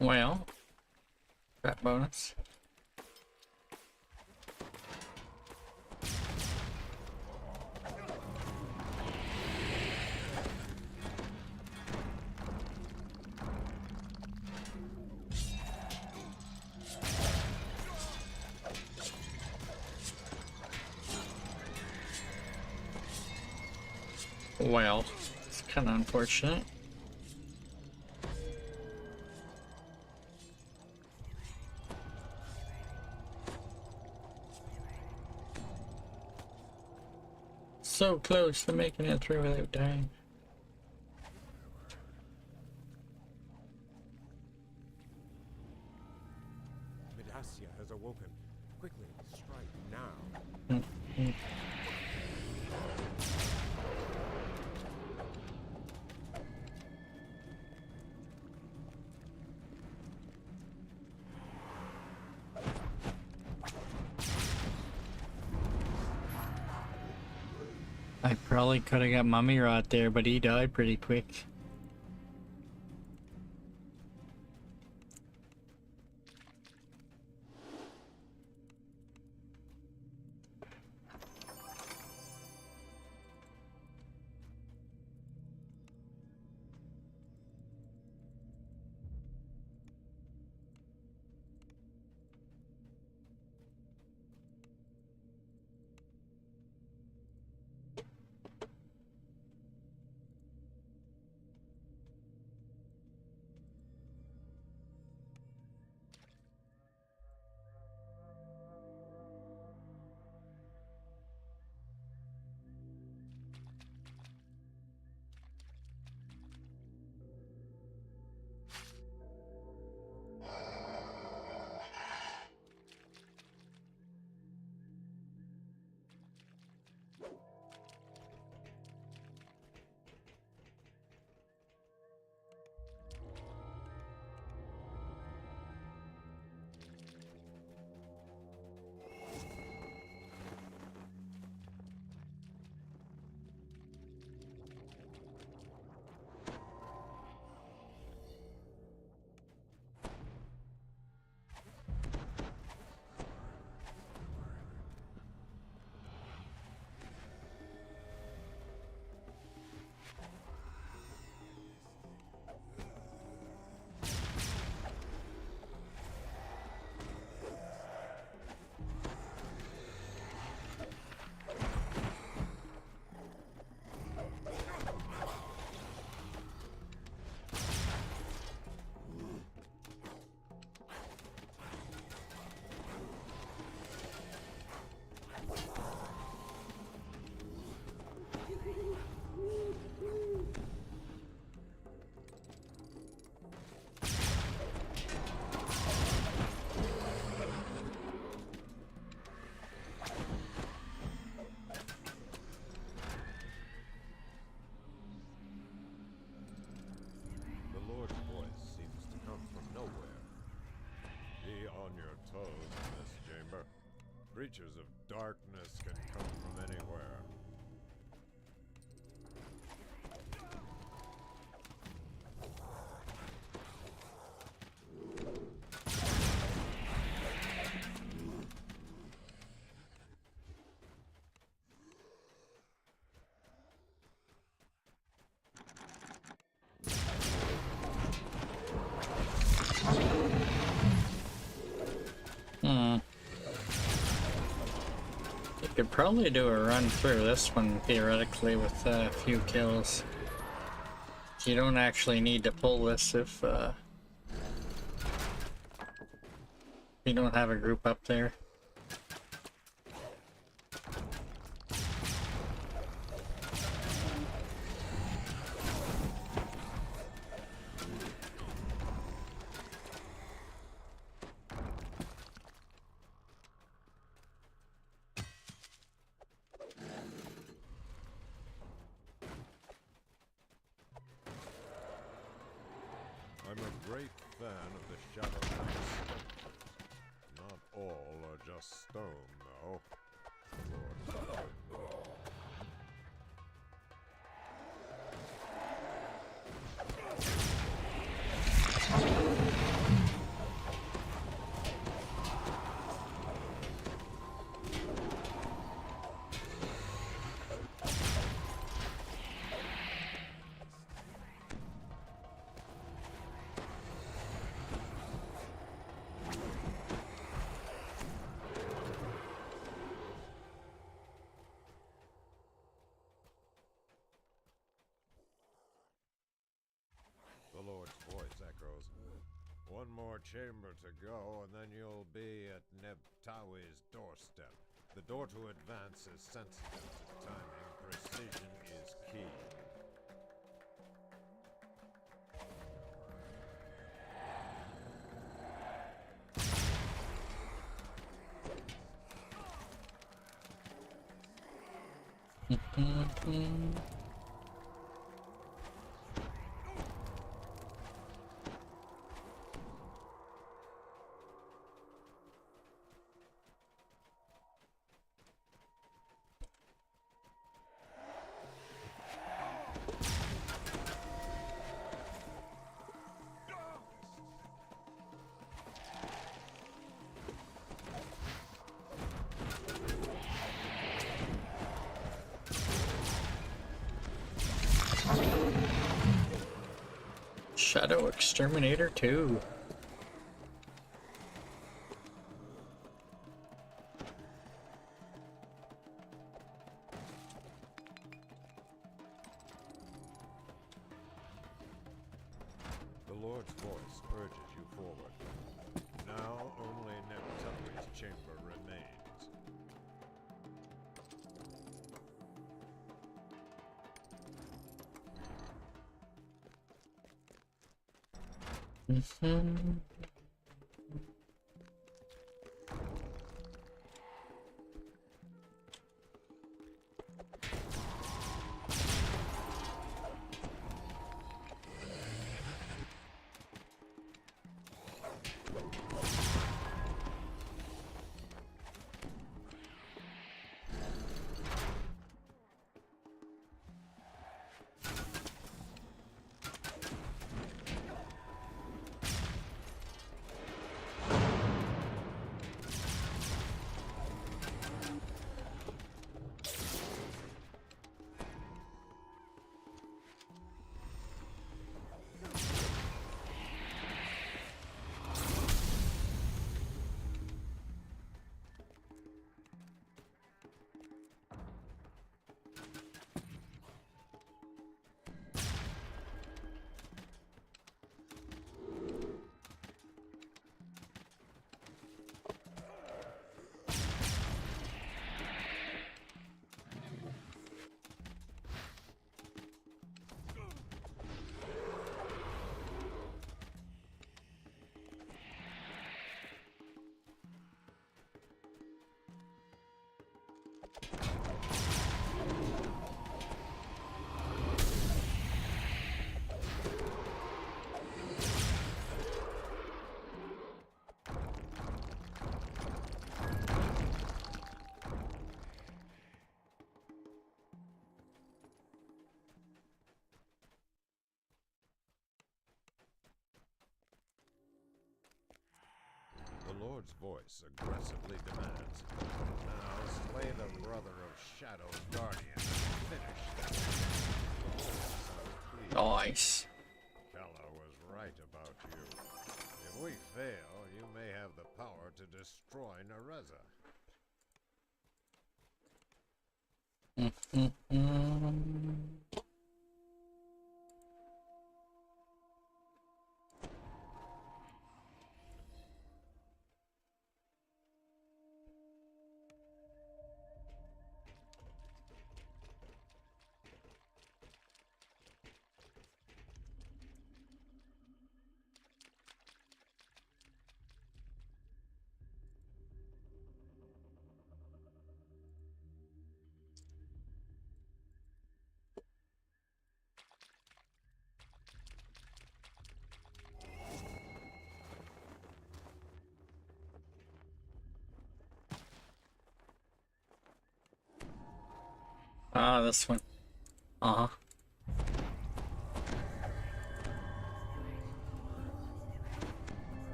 Speaker 2: Well, trap bonus. Well, it's kind of unfortunate. So close to making it through without dying.
Speaker 8: Midassia has awoken. Quickly, strike now.
Speaker 2: Mm-hmm. I probably could have got Mummy Rot there, but he died pretty quick.
Speaker 8: Creatures of darkness can come from anywhere.
Speaker 2: Could probably do a run through this one theoretically with a few kills. You don't actually need to pull this if you don't have a group up there.
Speaker 8: I'm a great fan of the Shadow House. Not all are just stone, though. Lord. The Lord's voice echoes. One more chamber to go, and then you'll be at Nebtawi's doorstep. The door to advance is sensitive to timing. Precision is key.
Speaker 2: Shadow Exterminator 2.
Speaker 8: The Lord's voice urges you forward. Now only Nebtawi's chamber remains. The Lord's voice aggressively demands. Now slay the brother of Shadow's guardian and finish that.
Speaker 2: Nice.
Speaker 8: Kella was right about you. If we fail, you may have the power to destroy Nereza.
Speaker 2: Ah, this one. Uh-huh.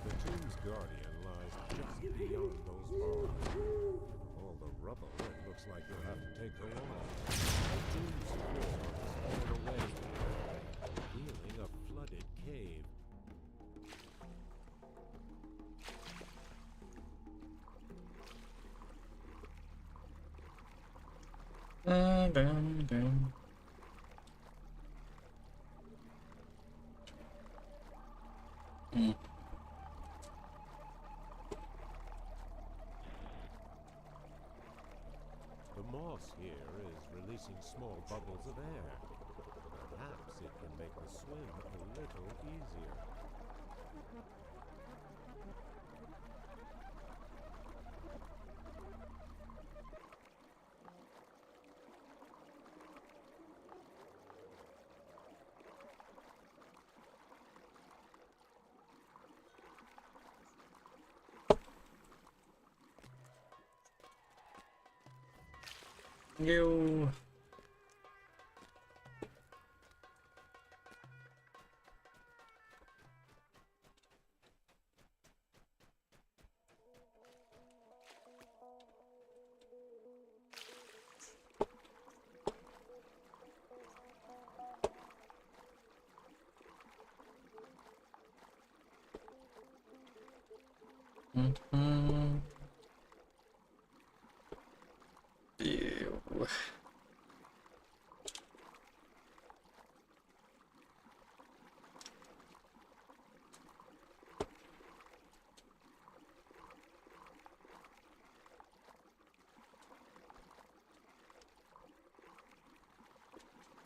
Speaker 8: The tomb's guardian lies just beyond those bars. All the rubble, it looks like you'll have to take the wall. The tomb's floor is torn away, revealing a flooded cave. The moss here is releasing small bubbles of air. Perhaps it can make the swim a little easier.
Speaker 2: You. Ew.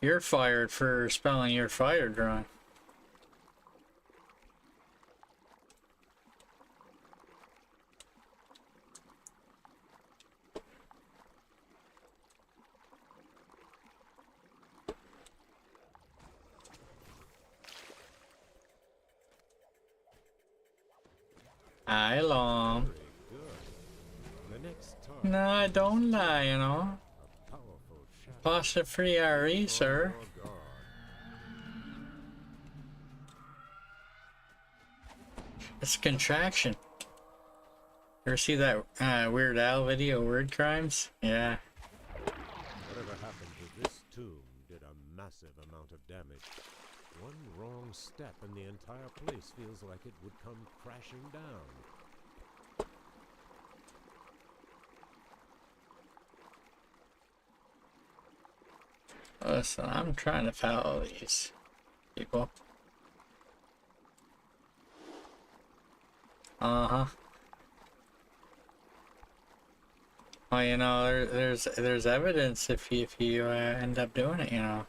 Speaker 2: You're fired for spelling your fire drawing. I long. No, I don't lie, you know. Pasta free RE, sir. It's a contraction. Ever see that Weird Al video, Word Crimes? Yeah.
Speaker 8: Whatever happened to this tomb did a massive amount of damage. One wrong step and the entire place feels like it would come crashing down.
Speaker 2: Listen, I'm trying to follow these people. Uh-huh. Well, you know, there's evidence if you end up doing it, you know.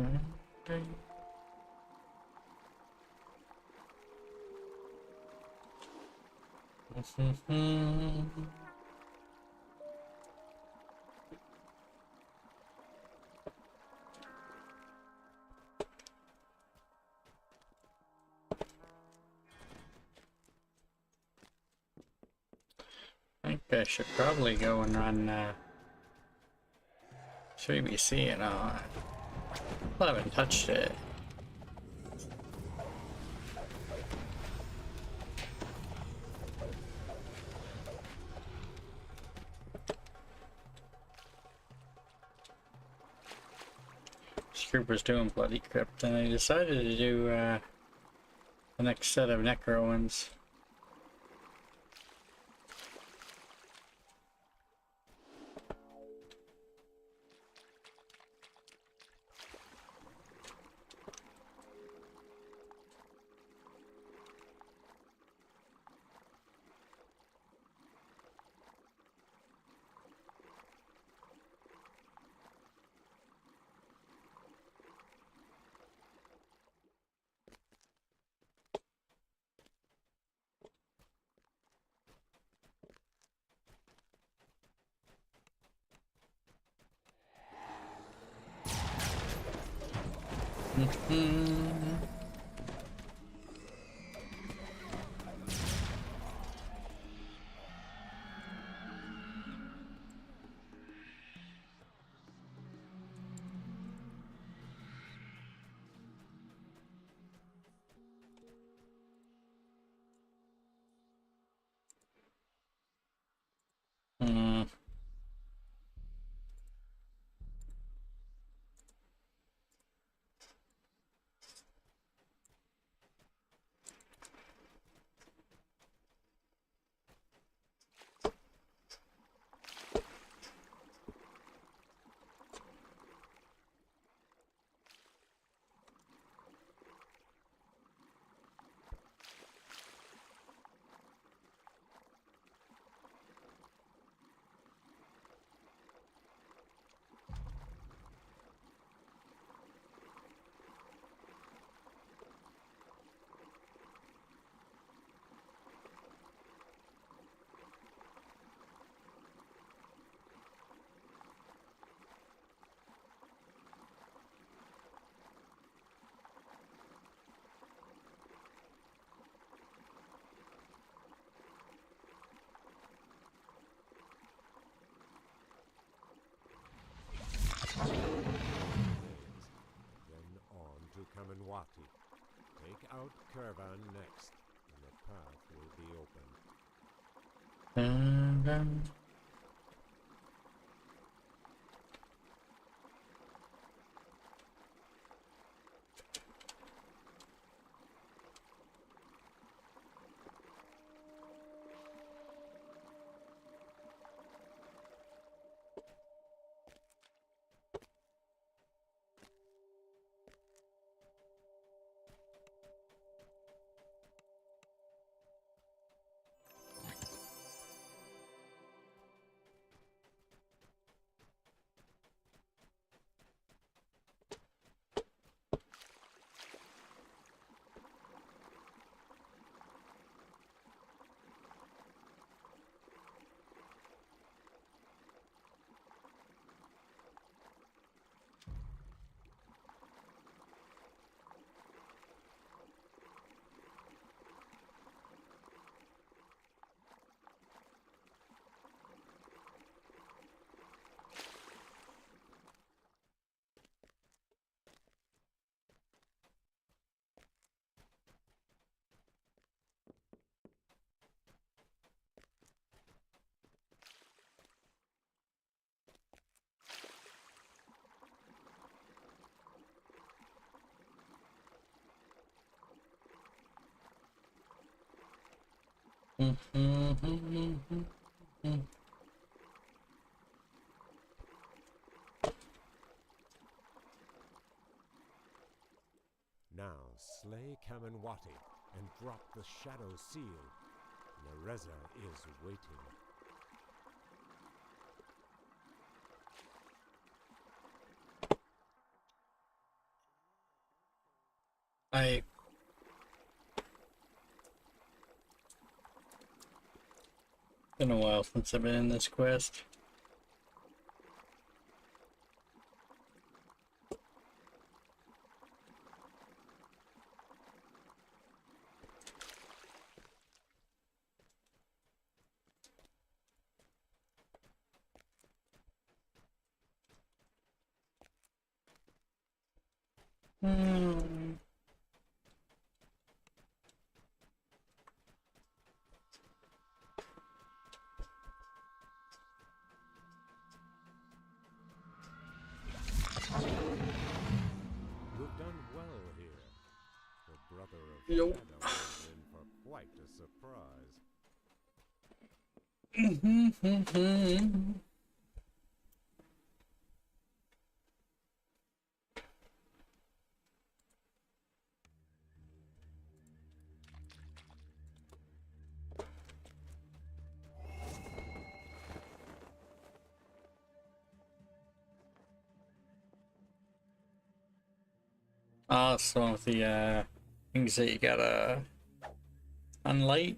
Speaker 2: I think I should probably go and run 3BC and all. I haven't touched it. This group was doing Bloody Crypt, and I decided to do the next set of Necro ones.
Speaker 8: Then on to Kamenwati. Take out Caravan next, and the path will be open. Now slay Kamenwati and drop the Shadow Seal. Nereza is waiting.
Speaker 2: I been a while since I've been in this quest.
Speaker 8: You've done well here. The brother of
Speaker 2: Nope.
Speaker 8: Shadow is in for quite a surprise.
Speaker 2: Some of the things that you gotta unlight.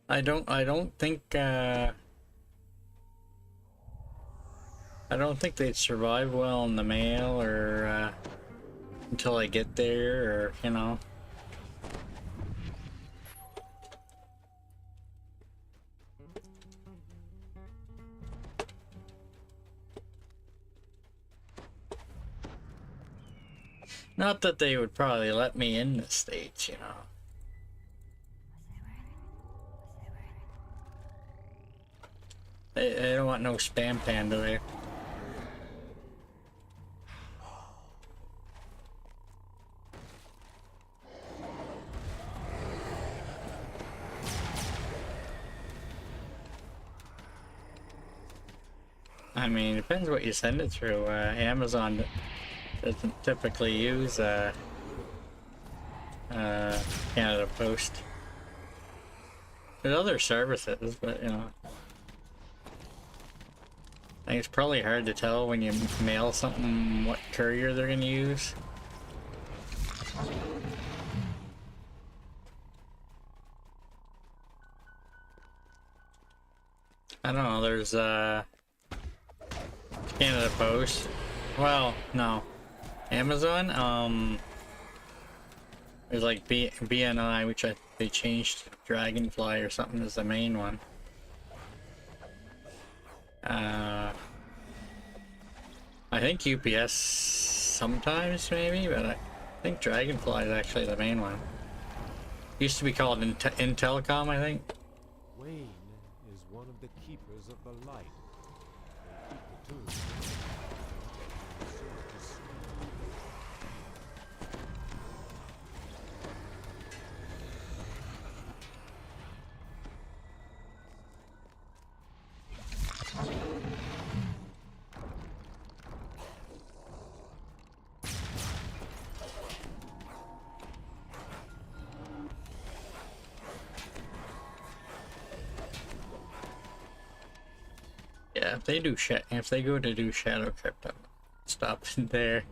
Speaker 2: I don't think they'd survive well in the mail or until I get there, or you know. Not that they would probably let me in the States, you know. They don't want no spam panda there. I mean, it depends what you send it through. Amazon doesn't typically use Canada Post. There's other services, but you know, I think it's probably hard to tell when you mail something what courier they're gonna use. I don't know, there's Canada Post. Well, no. Amazon, there's like BNI, which they changed to Dragonfly or something as the main one. I think UPS sometimes maybe, but I think Dragonfly is actually the main one. Used to be called Intellicom, I think.
Speaker 8: Wayne is one of the keepers of the light. They keep the tomb.
Speaker 2: Yeah, if they go to do Shadow Crypt, I'll stop there.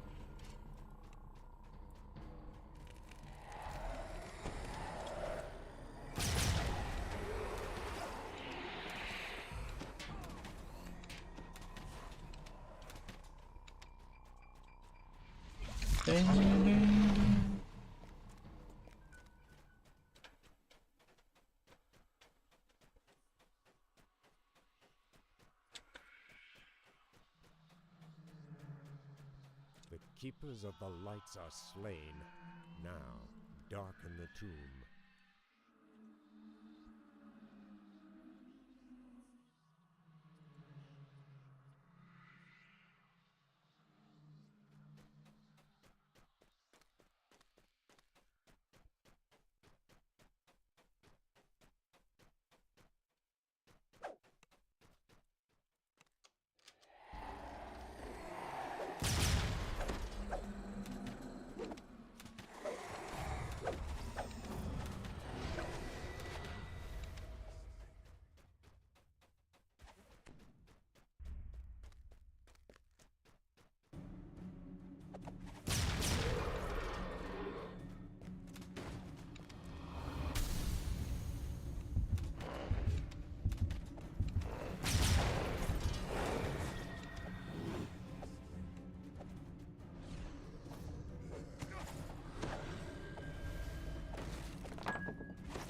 Speaker 8: The keepers of the lights are slain. Now, darken the tomb.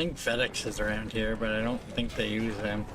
Speaker 2: think FedEx is around here, but I don't think they use them.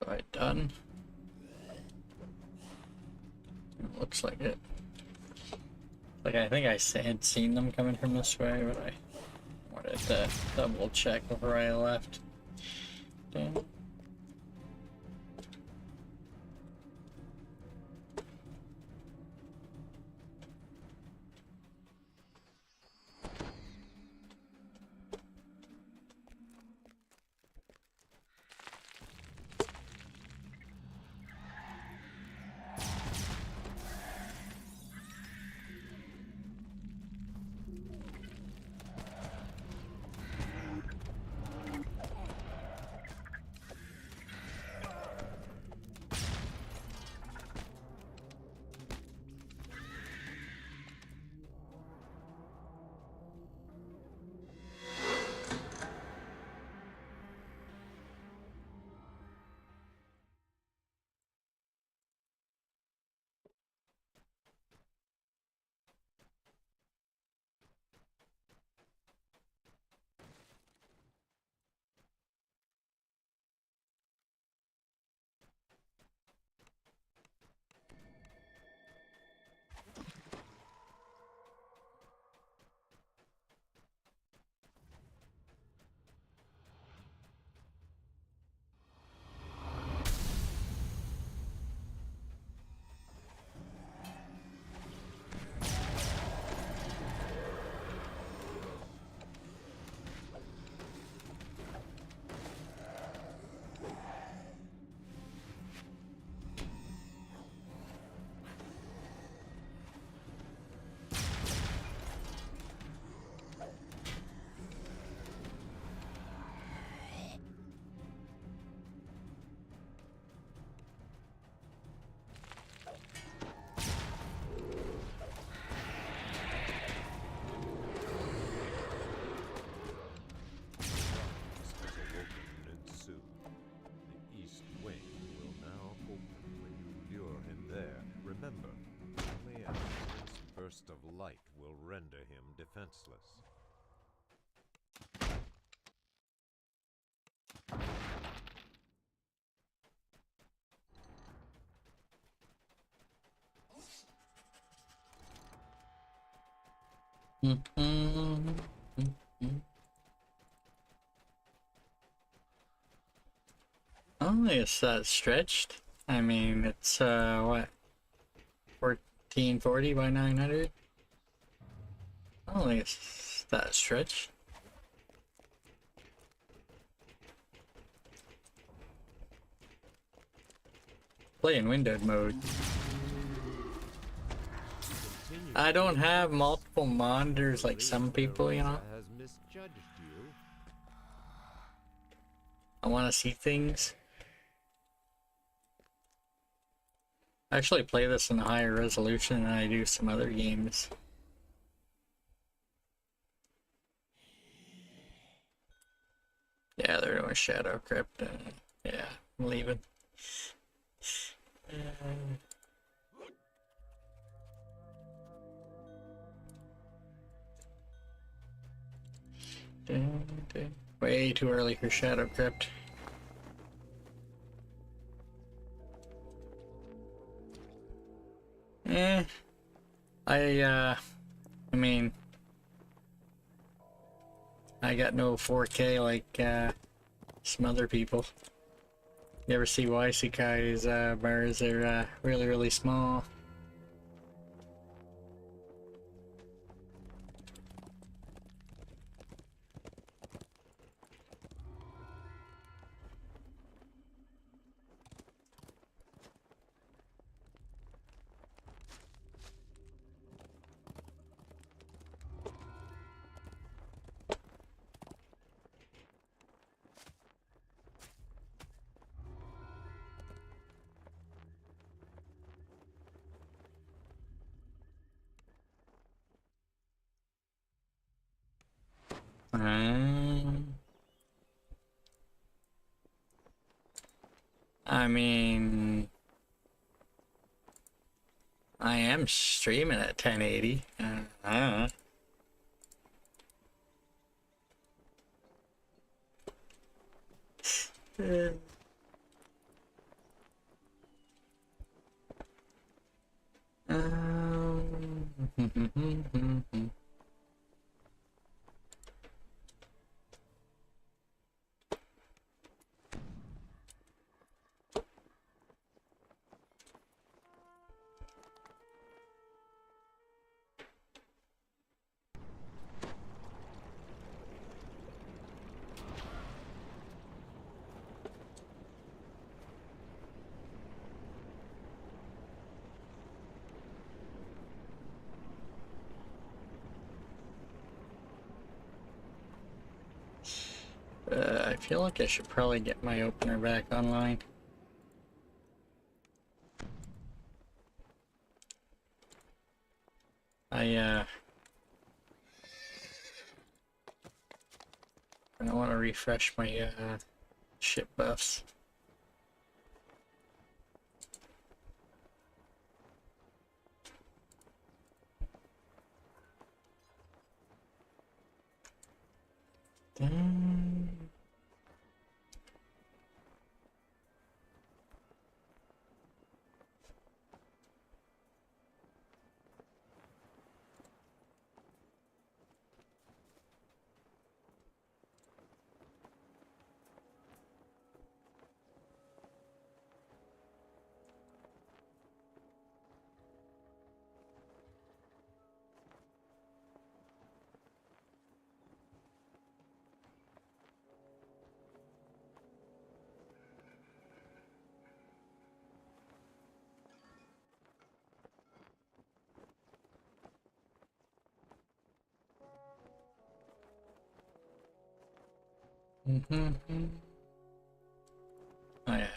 Speaker 2: Right, done. Looks like it. Like, I think I had seen them coming from this way, but I wanted to double check before I left. Damn.
Speaker 8: Of light will render him defenseless.
Speaker 2: I don't think it's that stretched. I mean, it's what, 1440 by 900? I don't think it's that stretched. Play in windowed mode. I don't have multiple monitors like some people, you know. I want to see things. I actually play this in a higher resolution than I do some other games. Yeah, they're doing Shadow Crypt. Yeah, I'm leaving. Way too early for Shadow Crypt. I mean, I got no 4K like some other people. You ever see Ysekai's bars? They're really, really small. I mean, I am streaming at 1080. I don't know. I feel like I should probably get my opener back online. I want to refresh my ship buffs. Oh yeah.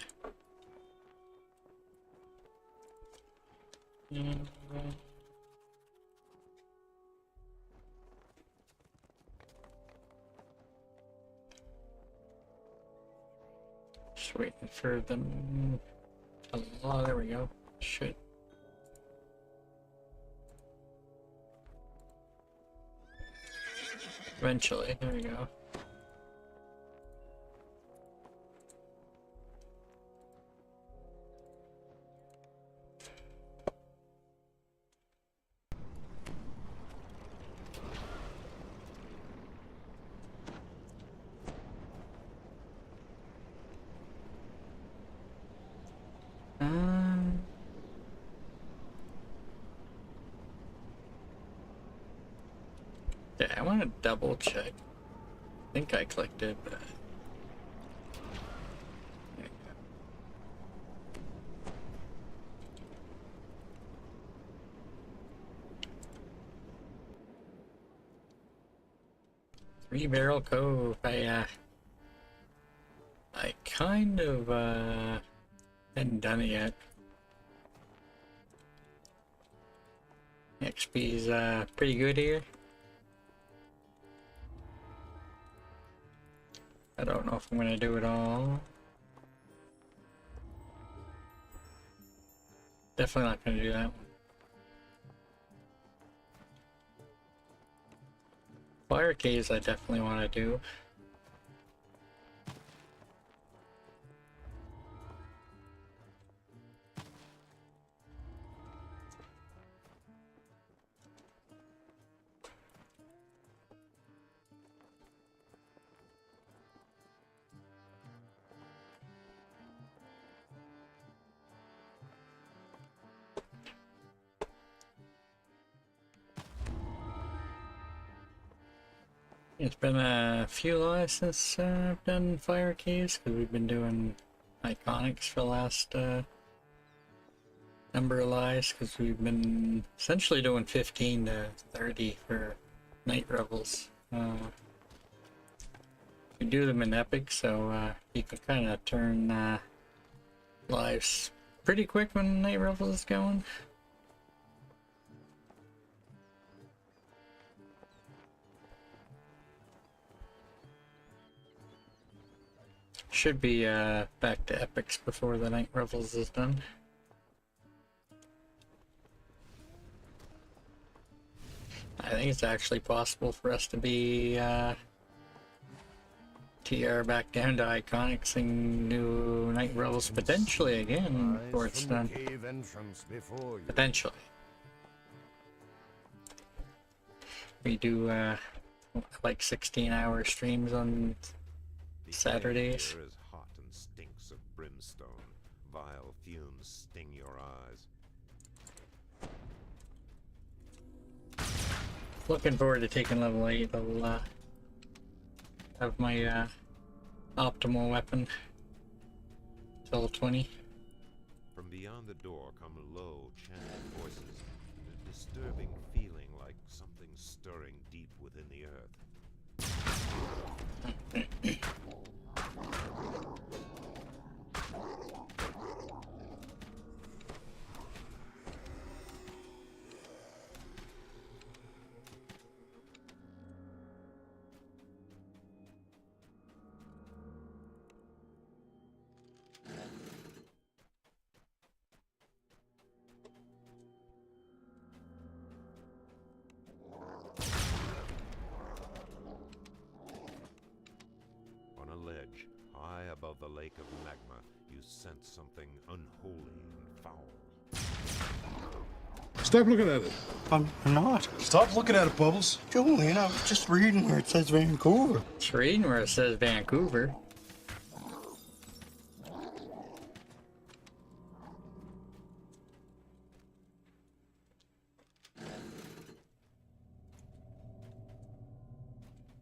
Speaker 2: Just waiting for them. Oh, there we go. Shit. Eventually, there we go. Yeah, I want to double check. I think I clicked it, but... There you go. Three Barrel Cove. I kind of, hadn't done it yet. XP's, pretty good here. I don't know if I'm gonna do it all. Definitely not gonna do that one. Fire caves I definitely want to do. It's been a few lives since I've done fire caves, because we've been doing iconics for the last number of lives, because we've been essentially doing 15 to 30 for night revels. We do them in epic, so you can kind of turn lives pretty quick when night revel is going. Should be back to epics before the Night Revels is done. I think it's actually possible for us to be TR back down to Iconics and new Night Revels potentially again before it's done.
Speaker 8: Cave entrance before you.
Speaker 2: Potentially. We do like 16-hour streams on Saturdays.
Speaker 8: The air is hot and stinks of brimstone. Vile fumes sting your eyes.
Speaker 2: Looking forward to taking level 8. I'll have my optimal weapon till 20.
Speaker 8: From beyond the door come low, chanting voices, and a disturbing feeling like something stirring deep within the earth. Above the lake of magma, you sense something unholy and foul.
Speaker 10: Stop looking at it.
Speaker 5: I'm not. Stop looking at it, Bubbles. Julian, I was just reading where it says Vancouver.
Speaker 2: Just reading where it says Vancouver.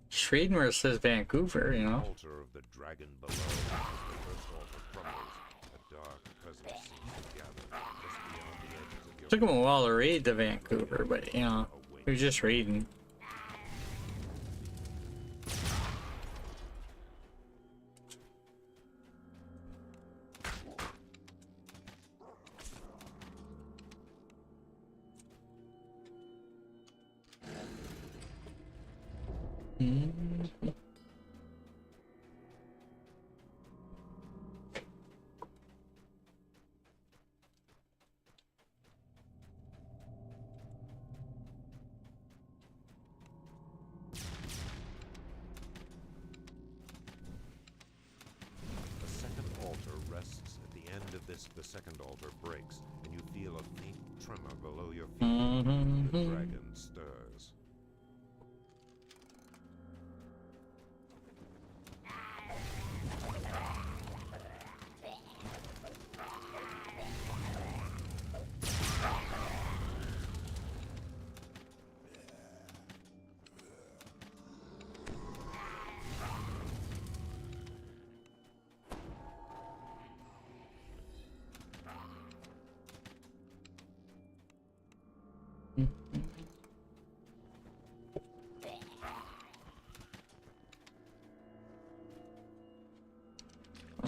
Speaker 2: Just reading where it says Vancouver, you know.
Speaker 8: Altar of the dragon below. As the first altar crumbles, a dark presence seems to gather just beyond the edges of your.
Speaker 2: Took him a while to read to Vancouver, but you know, he was just reading.
Speaker 8: The second altar breaks, and you feel a faint tremor below your feet. The dragon stirs.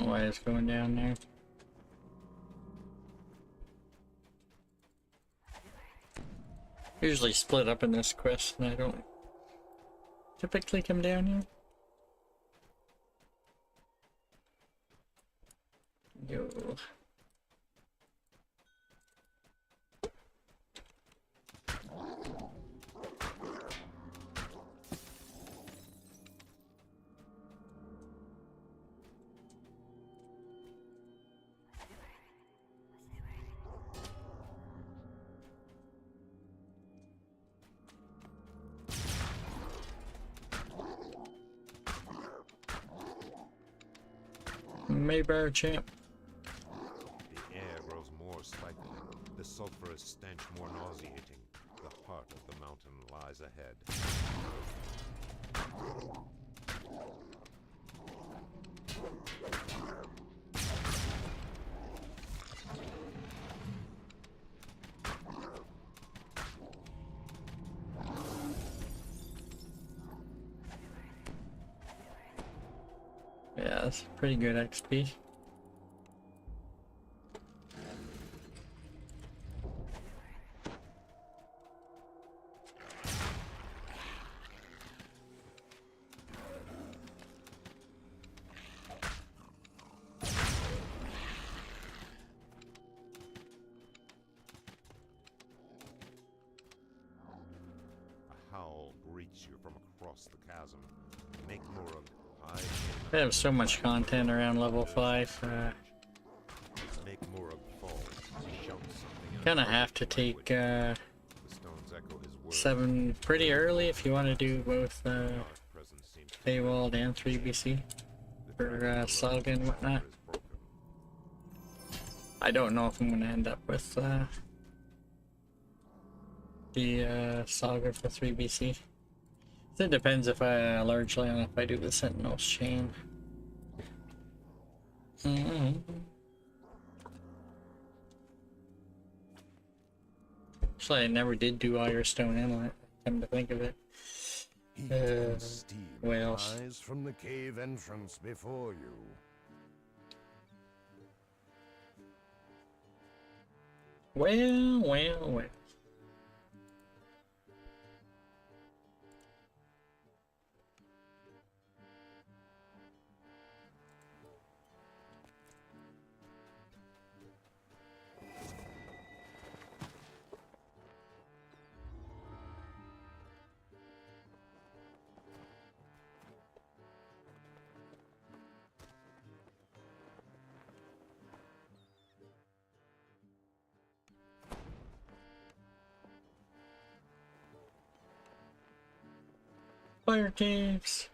Speaker 2: Why it's going down there. Usually split up in this quest, and I don't typically come down here. Yo. Maybar champ.
Speaker 8: The air grows more stifling, the sulphurous stench more nauseating. The heart of the mountain lies ahead.
Speaker 2: Yeah, that's pretty good XP.
Speaker 8: howl greets you from across the chasm. Make Murug high.
Speaker 2: They have so much content around level 5.
Speaker 8: Make Murug fall. Shout something.
Speaker 2: Kind of have to take 7 pretty early if you want to do both Paywalled and 3BC for Saga and whatnot. I don't know if I'm going to end up with the Saga for 3BC. It depends if I largely on if I do the Sentinels chain. Actually, I never did do Irestone Inlet, come to think of it. What else?
Speaker 8: Rise from the cave entrance before you.
Speaker 2: Well. Fire caves.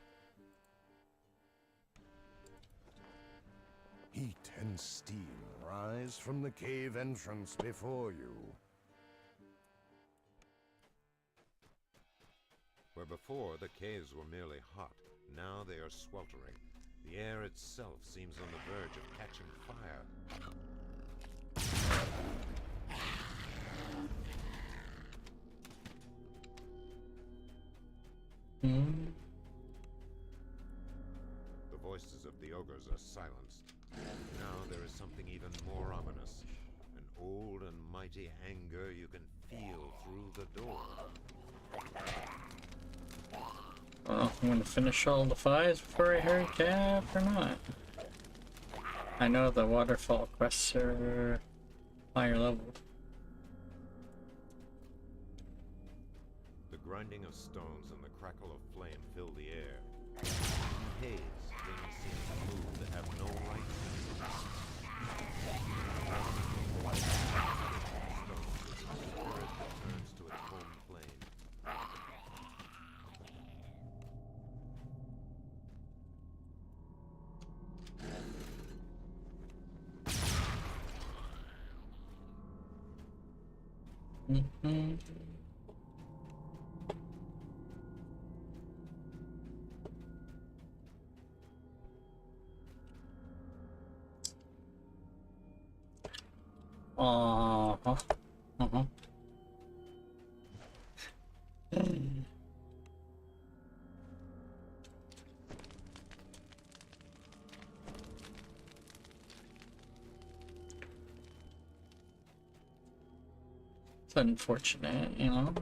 Speaker 8: Heat and steam rise from the cave entrance before you. Where before the caves were merely hot, now they are sweltering. The air itself seems on the verge of catching fire. The voices of the ogres are silenced. Now there is something even more ominous. An old and mighty anger you can feel through the door.
Speaker 2: Well, I'm gonna finish all the 5s before I hurry cap or not. I know the waterfall quests are higher level.
Speaker 8: The grinding of stones and the crackle of flame fill the air. In haze, things seem to move that have no right turns to its home plane.
Speaker 2: It's unfortunate, you know.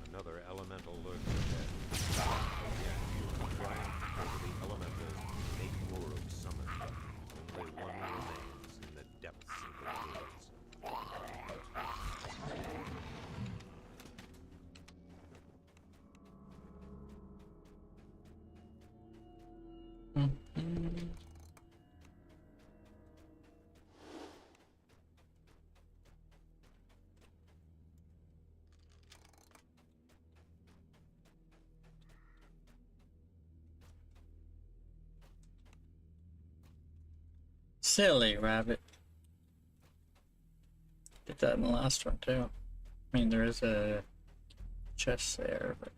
Speaker 8: Another elemental lurks ahead. Again, you triumph over the elemental, make Murug summon. Only one remains in the depths of the caves.
Speaker 2: Silly rabbit. Did that in the last one too. I mean, there is a chest there, but.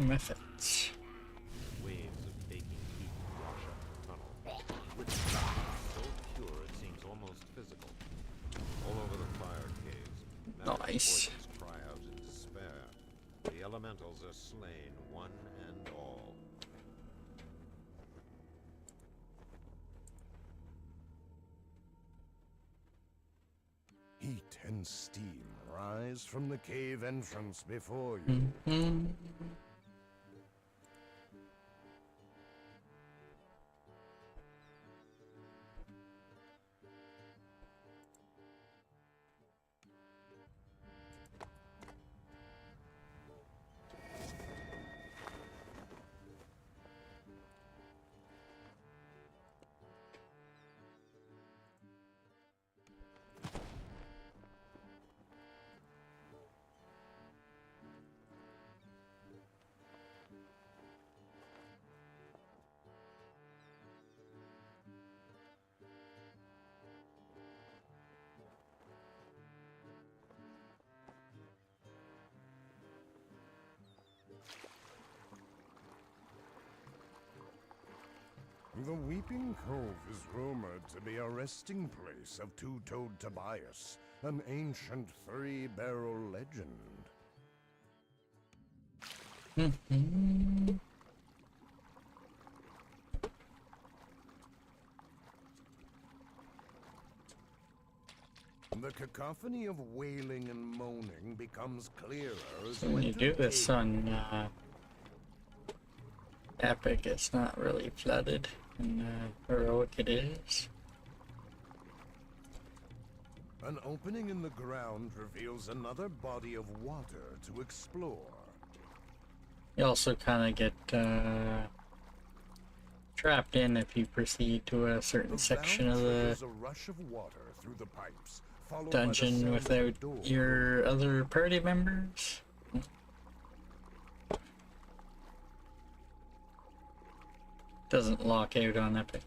Speaker 2: Methods.
Speaker 9: Waves of baking heat wash up the tunnel. With so pure it seems almost physical. All over the fire caves,
Speaker 2: Nice.
Speaker 9: voices cry out in despair. The elementals are slain, one and all.
Speaker 19: Heat and steam rise from the cave entrance before you. The Weeping Cove is rumored to be a resting place of Two-Toed Tobias, an ancient three-barrel legend. The cacophony of wailing and moaning becomes clearer as
Speaker 2: So when you do this on Epic, it's not really flooded, and heroic it is.
Speaker 19: An opening in the ground reveals another body of water to explore.
Speaker 2: You also kind of get trapped in if you proceed to a certain section of the
Speaker 19: A rush of water through the pipes, followed
Speaker 2: dungeon
Speaker 19: by the sound
Speaker 2: without
Speaker 19: of a door.
Speaker 2: your other party members. Doesn't lock out on Epic.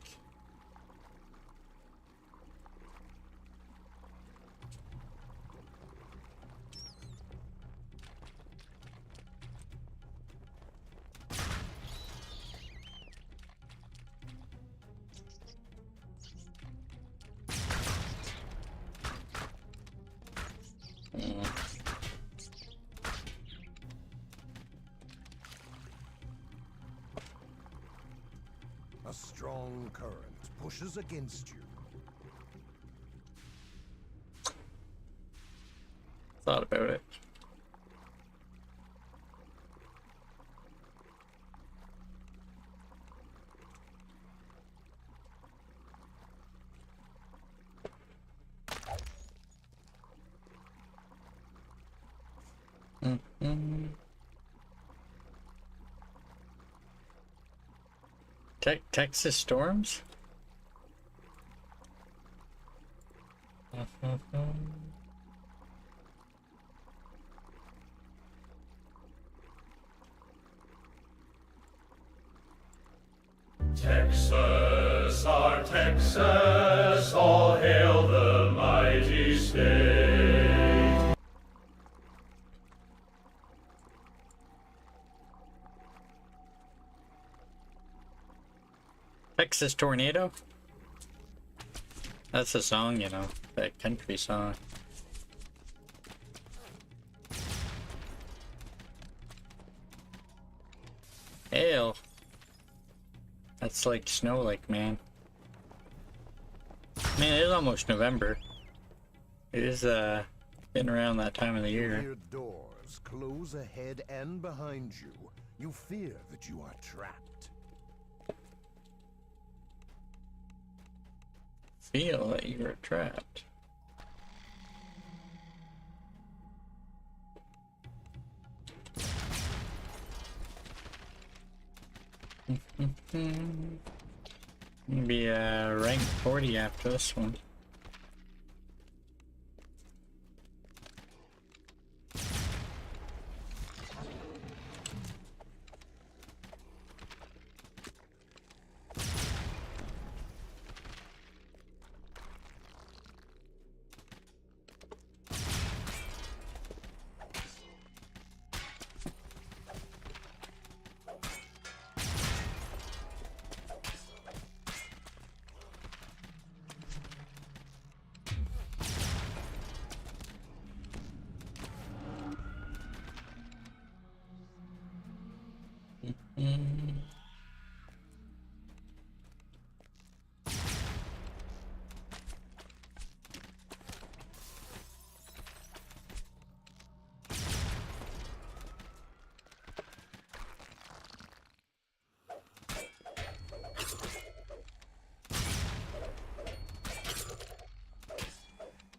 Speaker 19: A strong current pushes against you.
Speaker 2: Thought about it. Texas storms?
Speaker 20: Texas, our Texas, all hail the mighty state.
Speaker 2: Texas Tornado? That's a song, you know, that country song. Hail. That's like snow, like, man. Man, it is almost November. It is, getting around that time of the year.
Speaker 19: Your doors close ahead and behind you. You fear that you are trapped.
Speaker 2: Feel that you are trapped. Maybe rank 40 after this one.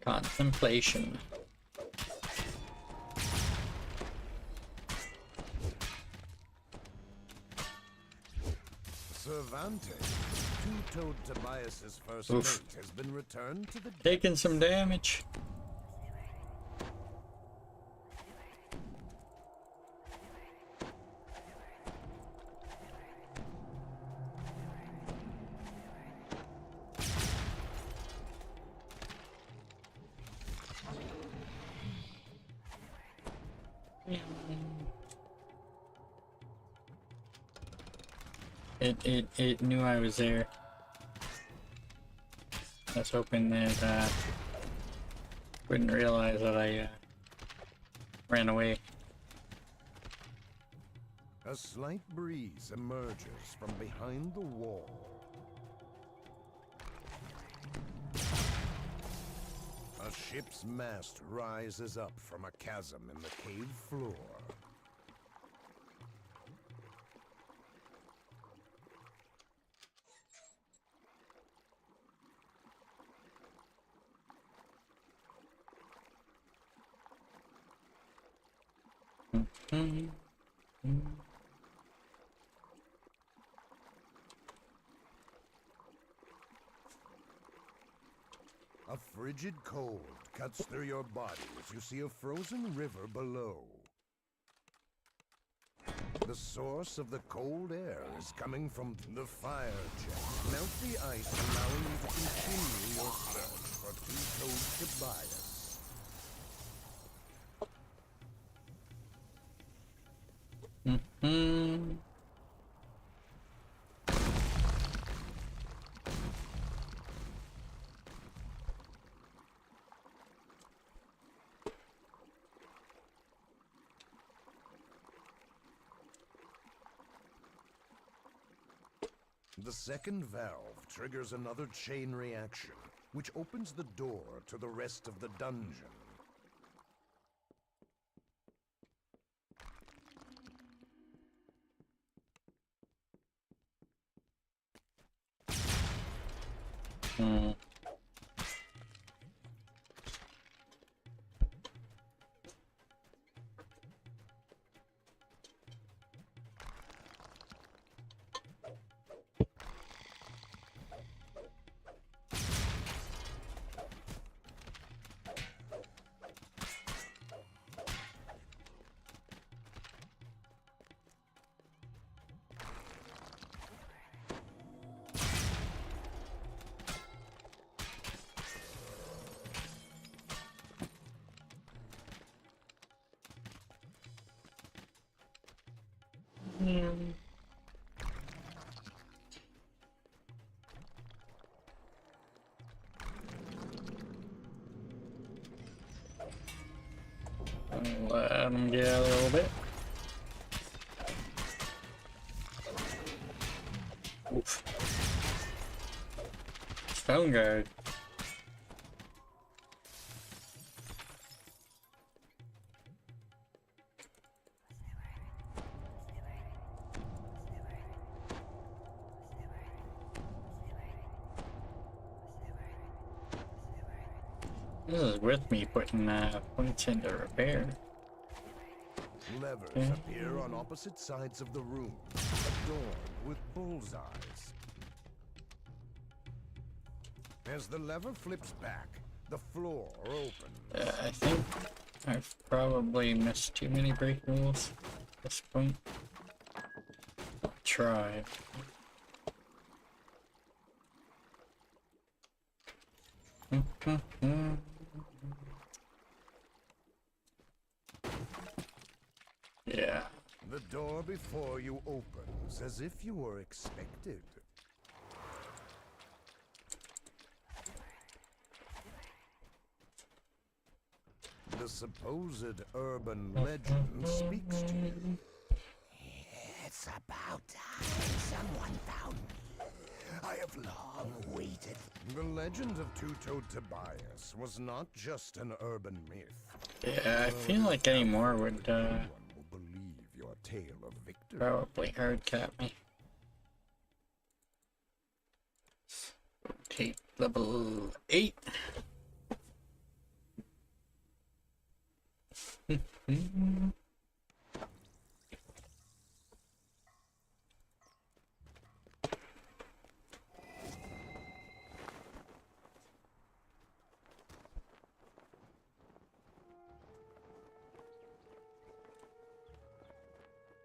Speaker 2: Contemplation.
Speaker 19: Cervantes, two-toed Tobias's first
Speaker 2: Oof.
Speaker 19: mate has been returned to the
Speaker 2: Taking some damage. It knew I was there. I was hoping that wouldn't realize that I ran away.
Speaker 19: A slight breeze emerges from behind the wall. A ship's mast rises up from a chasm in the cave floor. A frigid cold cuts through your body as you see a frozen river below. The source of the cold air is coming from the fire jet. Melt the ice, allowing you to continue your search for two-toed Tobias. The second valve triggers another chain reaction, which opens the door to the rest of the dungeon.
Speaker 2: Let him get a little bit. Oof. Stone guard. This is with me putting points into repair.
Speaker 19: Levers appear on opposite sides of the room, adorned with bullseyes. As the lever flips back, the floor opens.
Speaker 2: I think I've probably missed too many break rules at this point. I'll try. Yeah.
Speaker 19: The door before you opens as if you were expected. The supposed urban legend speaks to you.
Speaker 11: It's about time someone found me. I have long waited.
Speaker 19: The legend of Two-Toed Tobias was not just an urban myth.
Speaker 2: Yeah, I feel like any more would
Speaker 19: will believe your tale of victory.
Speaker 2: probably hard cap me. Take level 8.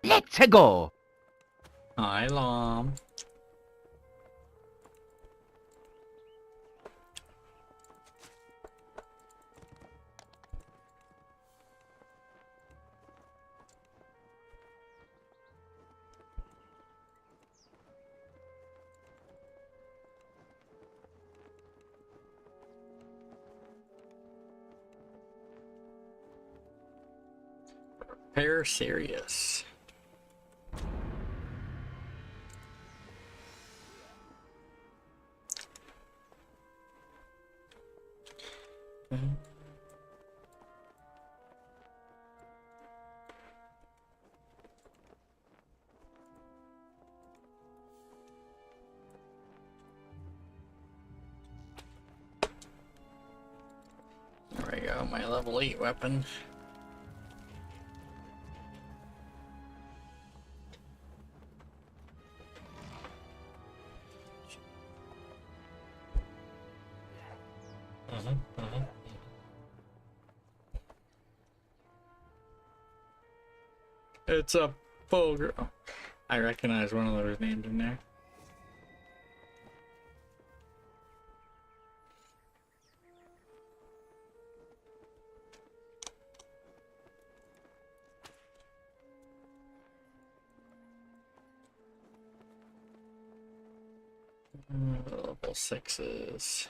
Speaker 21: Let's go.
Speaker 2: Hi, Lom. Repair serious. There we go, my level 8 weapon. It's a Fulgur. Oh, I recognize one of those names in there. Level 6s.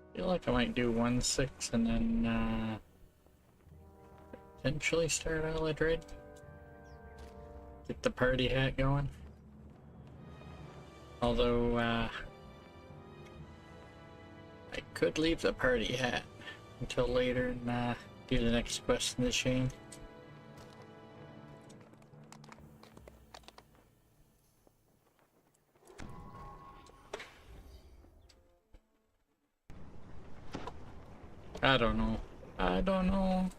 Speaker 2: I feel like I might do 1-6 and then potentially start Eldred. Get the party hat going. Although I could leave the party hat until later and do the next quest in the chain. I don't know. I don't know.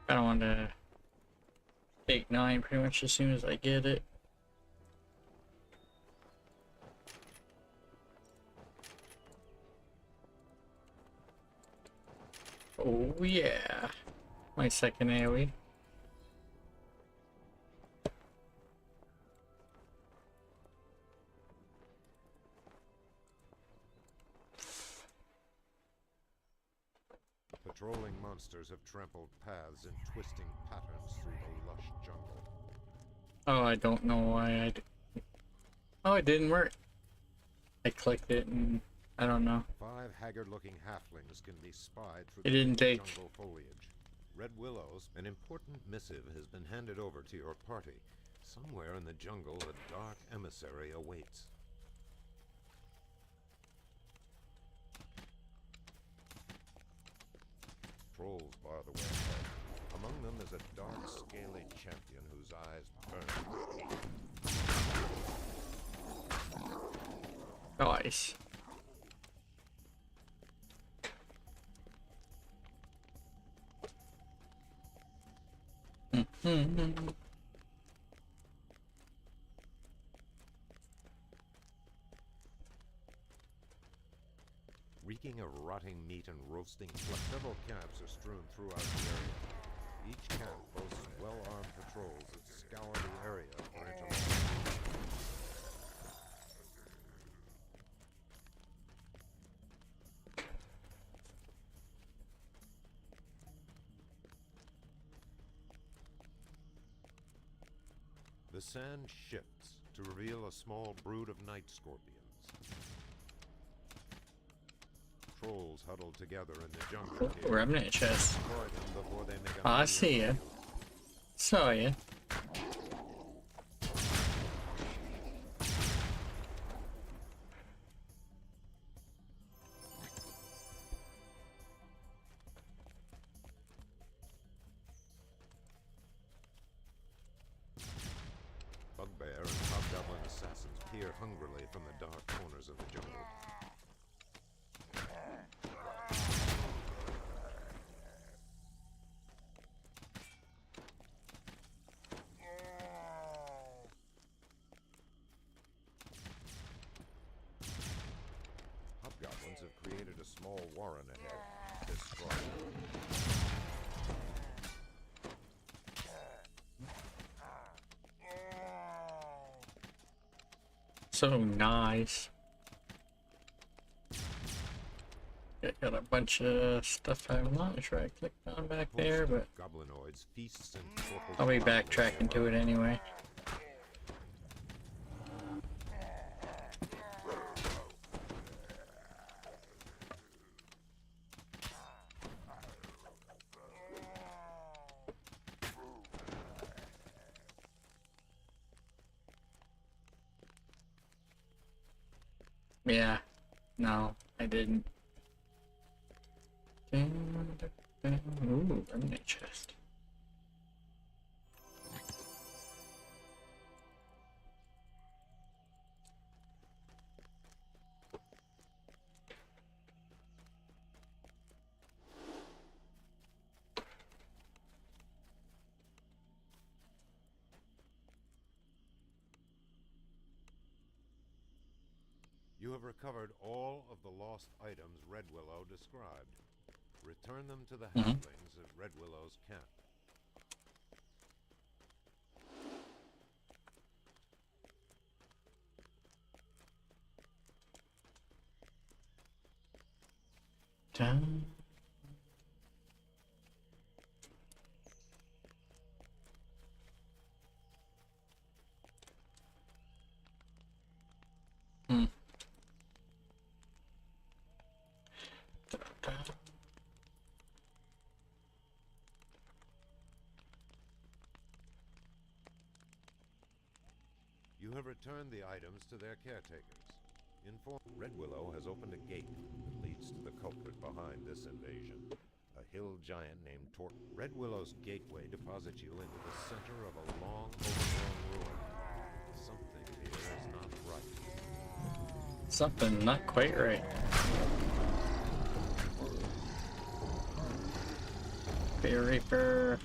Speaker 2: I don't want to take 9 pretty much as soon as I get it. Oh yeah, my second AoE.
Speaker 8: Patrolling monsters have trampled paths in twisting patterns through the lush jungle.
Speaker 2: Oh, I don't know why Oh, it didn't work. I clicked it and I don't know.
Speaker 8: 5 haggard-looking halflings can be spied through
Speaker 2: It
Speaker 8: the
Speaker 2: didn't take.
Speaker 8: jungle foliage. Red Willows, an important missive has been handed over to your party. Somewhere in the jungle, a dark emissary awaits. Trolls bar the way ahead. Among them is a dark, scaly champion whose eyes burn with hate.
Speaker 2: Nice.
Speaker 8: Reeking of rotting meat and roasting flesh, several camps are strewn throughout the area. Each camp boasts well-armed patrols that scour the area for information. The sand shifts to reveal a small brood of night scorpions. Trolls huddled together in the jungle.
Speaker 2: Ooh, remnant chest. Oh, I see ya. Saw ya.
Speaker 8: Bugbear and hobgoblin assassins peer hungrily from the dark corners of the jungle. Hobgoblins have created a small warren ahead. Destroy them.
Speaker 2: So nice. Got a bunch of stuff I'm not sure I clicked on back there, but
Speaker 8: Goblinoids, feasts, and corporal
Speaker 2: I'll be backtracking to it anyway. Yeah, no, I didn't. Ooh, remnant chest.
Speaker 8: You have recovered all of the lost items Red Willow described. Return them to the halflings at Red Willow's camp.
Speaker 2: Dun.
Speaker 8: have returned the items to their caretakers. Red Willow has opened a gate that leads to the culprit behind this invasion. A hill giant named Red Willow's gateway deposits you into the center of a long, overgrown ruin. Something here is not right.
Speaker 2: Something not quite right. Bear Reaper.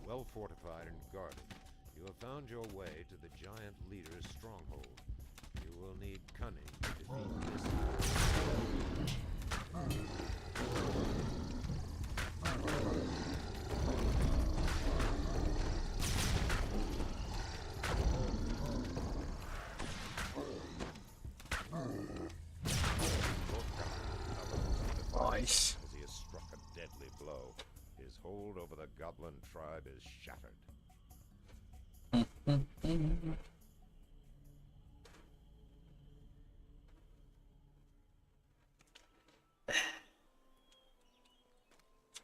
Speaker 8: Well fortified and guarded, you have found your way to the giant leader's stronghold. You will need cunning to defeat this.
Speaker 2: Nice.
Speaker 8: As he has struck a deadly blow, his hold over the goblin tribe is shattered.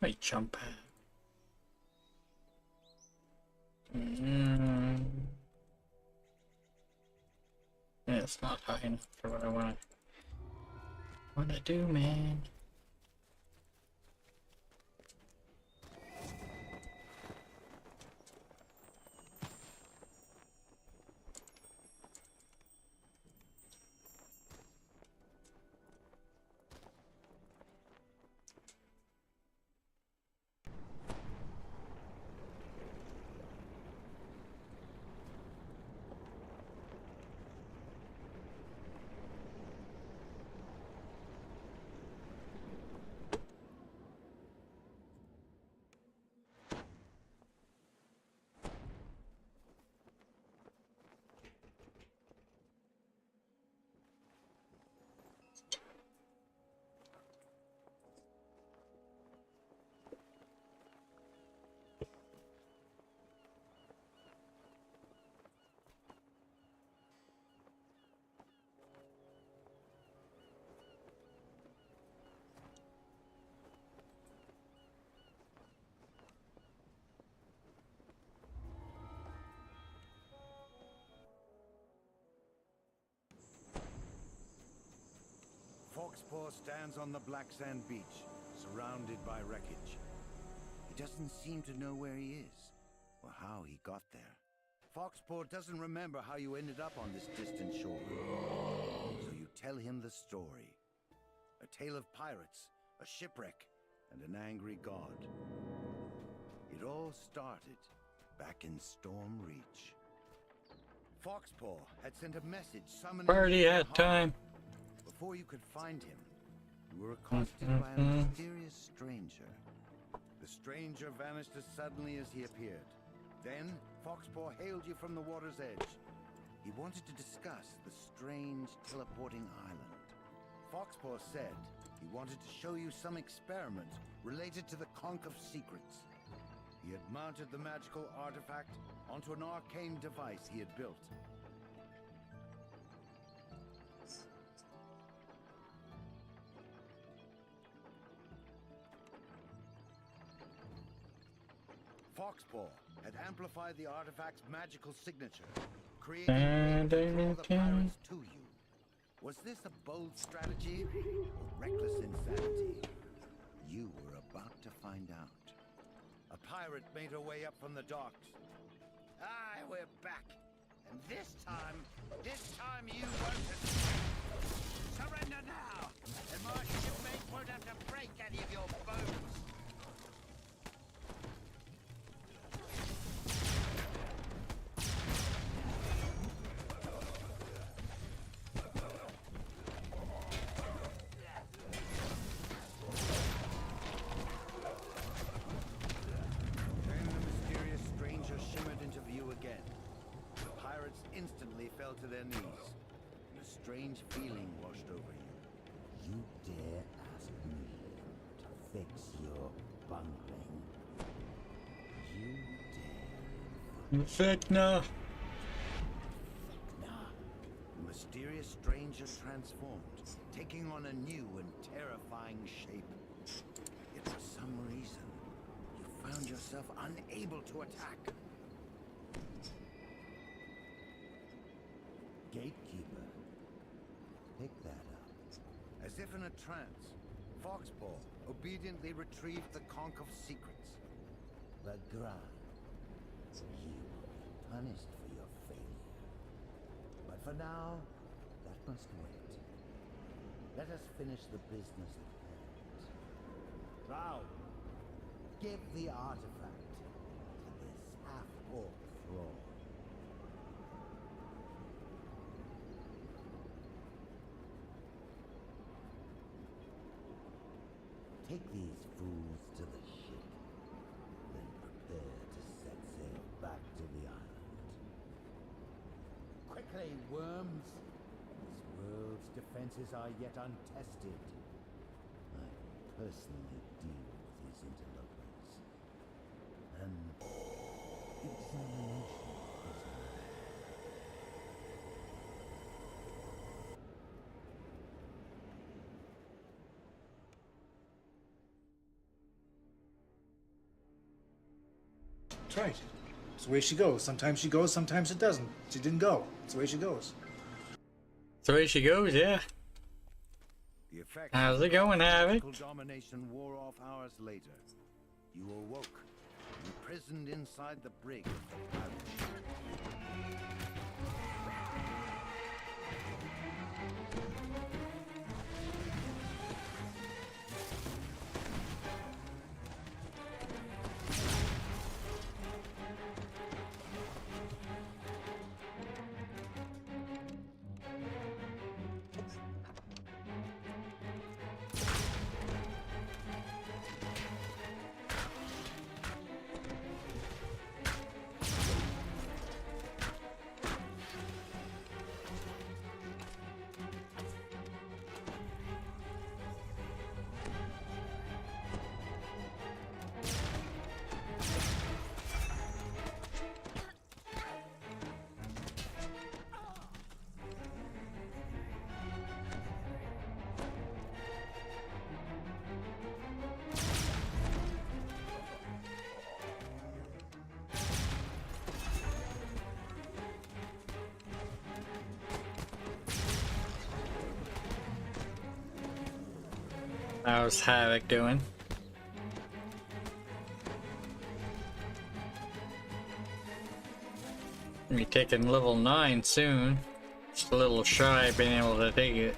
Speaker 2: I jump. Yeah, it's not high enough for what I want to do, man.
Speaker 19: Foxpaw stands on the black sand beach, surrounded by wreckage. He doesn't seem to know where he is, or how he got there. Foxpaw doesn't remember how you ended up on this distant shore. So you tell him the story. A tale of pirates, a shipwreck, and an angry god. It all started back in Storm Reach. Foxpaw had sent a message summoning
Speaker 2: Party
Speaker 19: you to
Speaker 2: at
Speaker 19: the harbor.
Speaker 2: time.
Speaker 19: Before you could find him, you were accosted by a mysterious stranger. The stranger vanished as suddenly as he appeared. Then, Foxpaw hailed you from the water's edge. He wanted to discuss the strange teleporting island. Foxpaw said he wanted to show you some experiment related to the Conch of Secrets. He had mounted the magical artifact onto an arcane device he had built. Foxpaw had amplified the artifact's magical signature, creating a way to draw the pirates to you. Was this a bold strategy or reckless insanity? You were about to find out. A pirate made her way up from the docks. Aye, we're back. And this time you won't escape. Surrender now, and my shipmates won't have to break any of your bones. fell to their knees, and a strange feeling washed over you. You dare ask me to fix your bungling? You dare...
Speaker 2: Infecna!
Speaker 19: The mysterious stranger transformed, taking on a new and terrifying shape. Yet for some reason, you found yourself unable to attack. Gatekeeper, pick that up. As if in a trance, Foxpaw obediently retrieved the conch of secrets. But Grant, you will be punished for your failure. But for now, that must wait. Let us finish the business at hand. Drow, give the artifact to this half-orc thrall. Take these fools to the ship, then prepare to set sail back to the island. Quickly, worms! This world's defenses are yet untested. I will personally deal with these interlopers. An examination is mine.
Speaker 5: That's right. It's the way she goes. Sometimes she goes, sometimes it doesn't. She didn't go. It's the way she goes.
Speaker 2: That's the way she goes, yeah.
Speaker 19: The effects
Speaker 2: How's it going, Havoc?
Speaker 19: magical domination wore off hours later. You awoke, imprisoned inside the brig of the pirate ship.
Speaker 2: How's Havoc doing? Be taking level 9 soon. Just a little shy of being able to take it.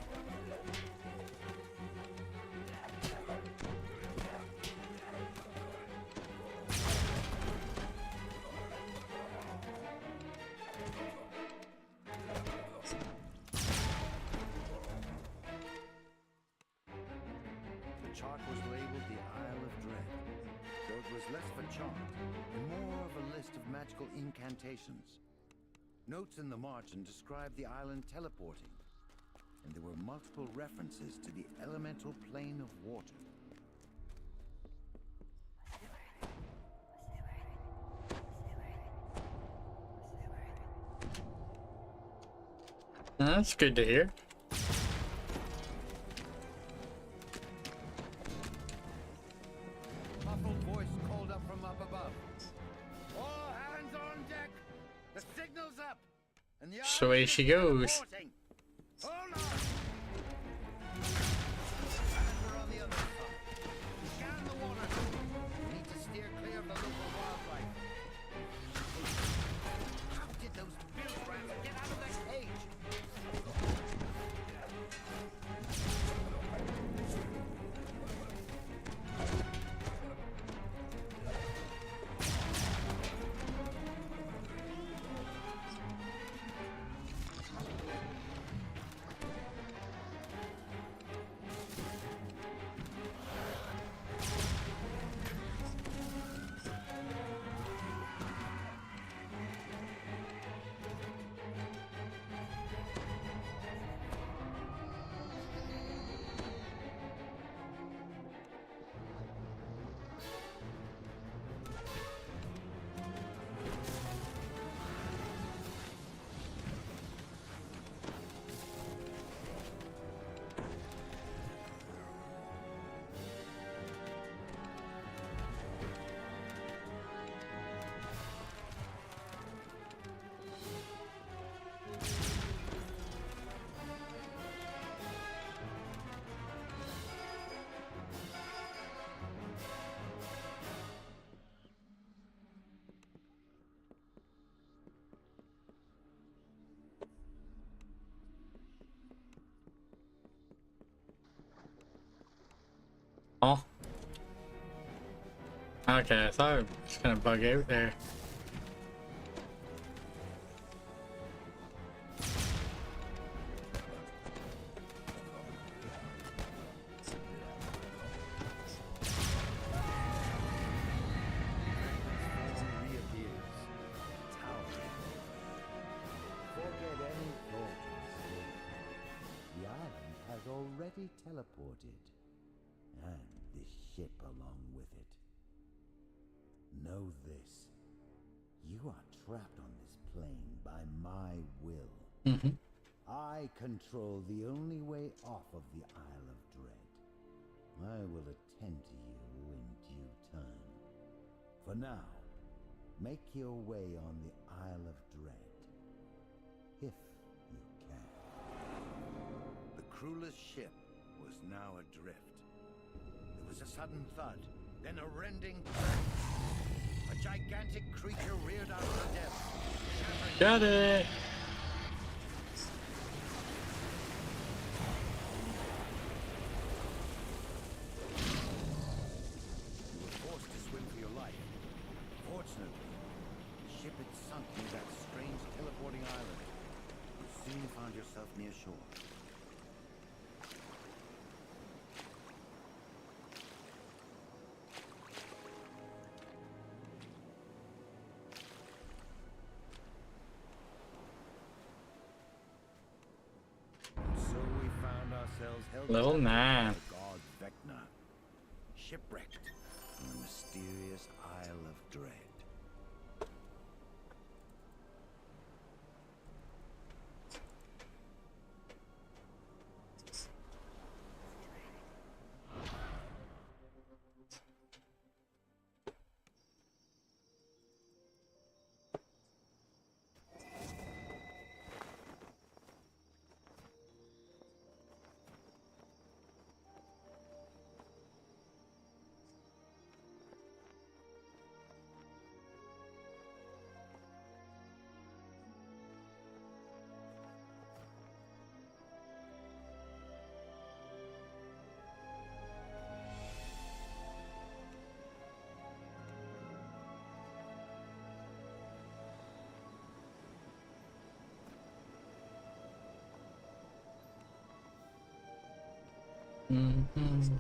Speaker 19: The chart was labeled the Isle of Dread, though it was less of a chart and more of a list of magical incantations. Notes in the margin described the island teleporting, and there were multiple references to the elemental plane of water.
Speaker 2: That's good to hear.
Speaker 19: Muffled voice called up from up above. All hands on deck! The signal's up! And the
Speaker 2: So away she goes.
Speaker 19: reporting. Hold on! And we're on the other side. Scan the water. We need to steer clear of the local wildlife. How did those bill rats get out of that cage?
Speaker 2: Okay, I thought it was gonna bug out there.
Speaker 19: Reappears, towering over. Forget any thought of escape. The island has already teleported, and this ship along with it. Know this. You are trapped on this plane by my will.
Speaker 2: Mm-hmm.
Speaker 19: I control the only way off of the Isle of Dread. I will attend to you in due time. For now, make your way on the Isle of Dread, if you can. The crewless ship was now adrift. There was a sudden thud, then a rending crash. A gigantic creature reared out of the depths.
Speaker 2: Got it!
Speaker 19: You were forced to swim for your life. Fortunately, the ship had sunk near that strange teleporting island. You soon found yourself near shore. So we found ourselves held
Speaker 2: Level
Speaker 19: captive
Speaker 2: 9.
Speaker 19: by the god Vecna, shipwrecked on the mysterious Isle of Dread.
Speaker 2: Mm-hmm.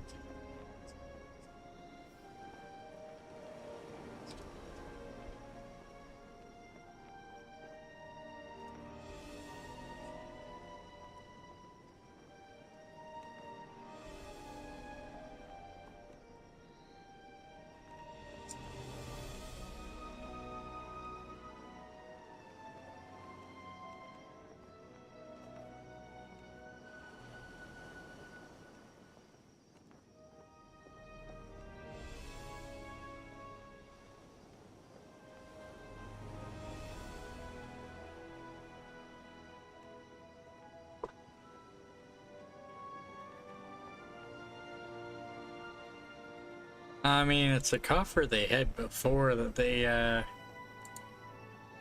Speaker 2: I mean, it's a coffer they had before that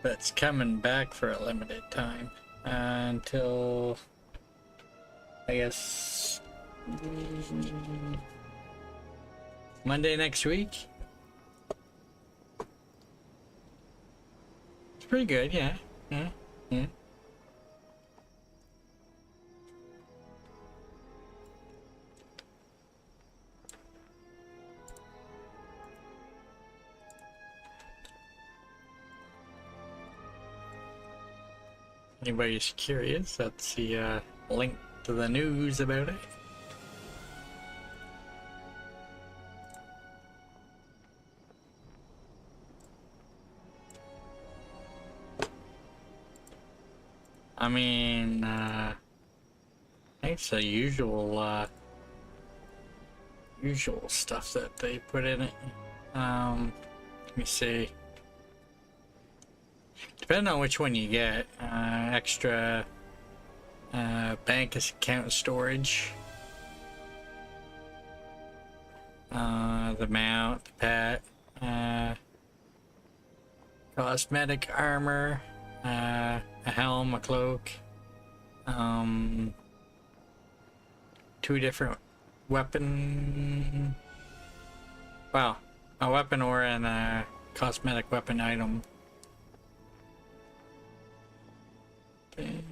Speaker 2: that's coming back for a limited time until I guess Monday next week. It's pretty good, yeah. Yeah. Anybody's curious, that's the link to the news about it. I mean, I think it's the usual stuff that they put in it. Let me see. Depending on which one you get, extra bank account storage, the mount, the pet, cosmetic armor, a helm, a cloak, 2 different weapon, well, A weapon or an cosmetic weapon item. Okay.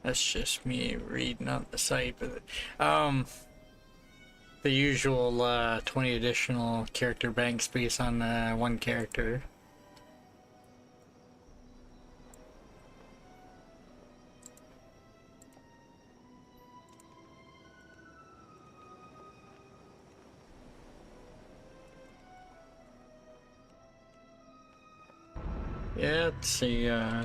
Speaker 2: That's just me reading on the site, but the usual 20 additional character bank space on one character. Yeah, let's see. Yeah,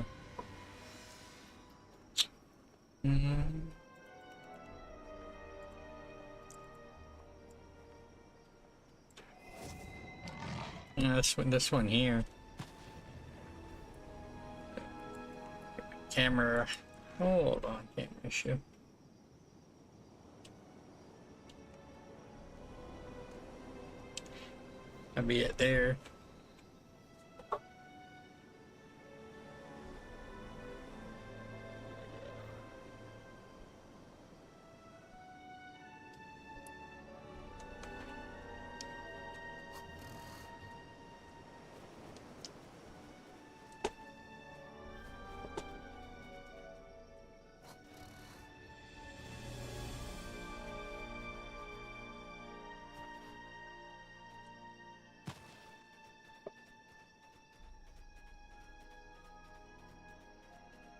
Speaker 2: this one here. Camera. Hold on, camera issue. I'll be it there.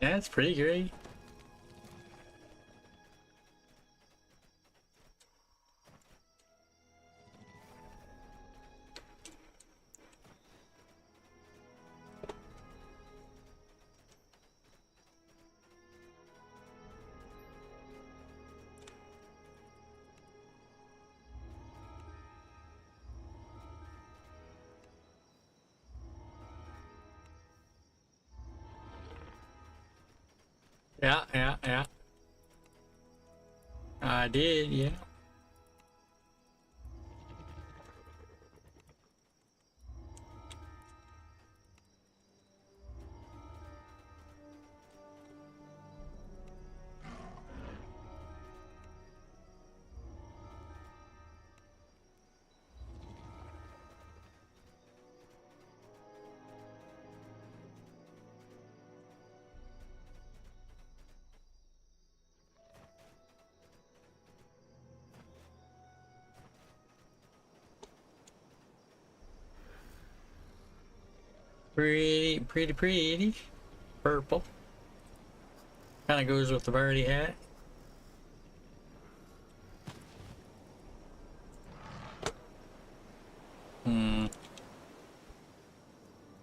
Speaker 2: Yeah, it's pretty great. Yeah. I did, yeah. Pretty. Purple. Kind of goes with the birdie hat.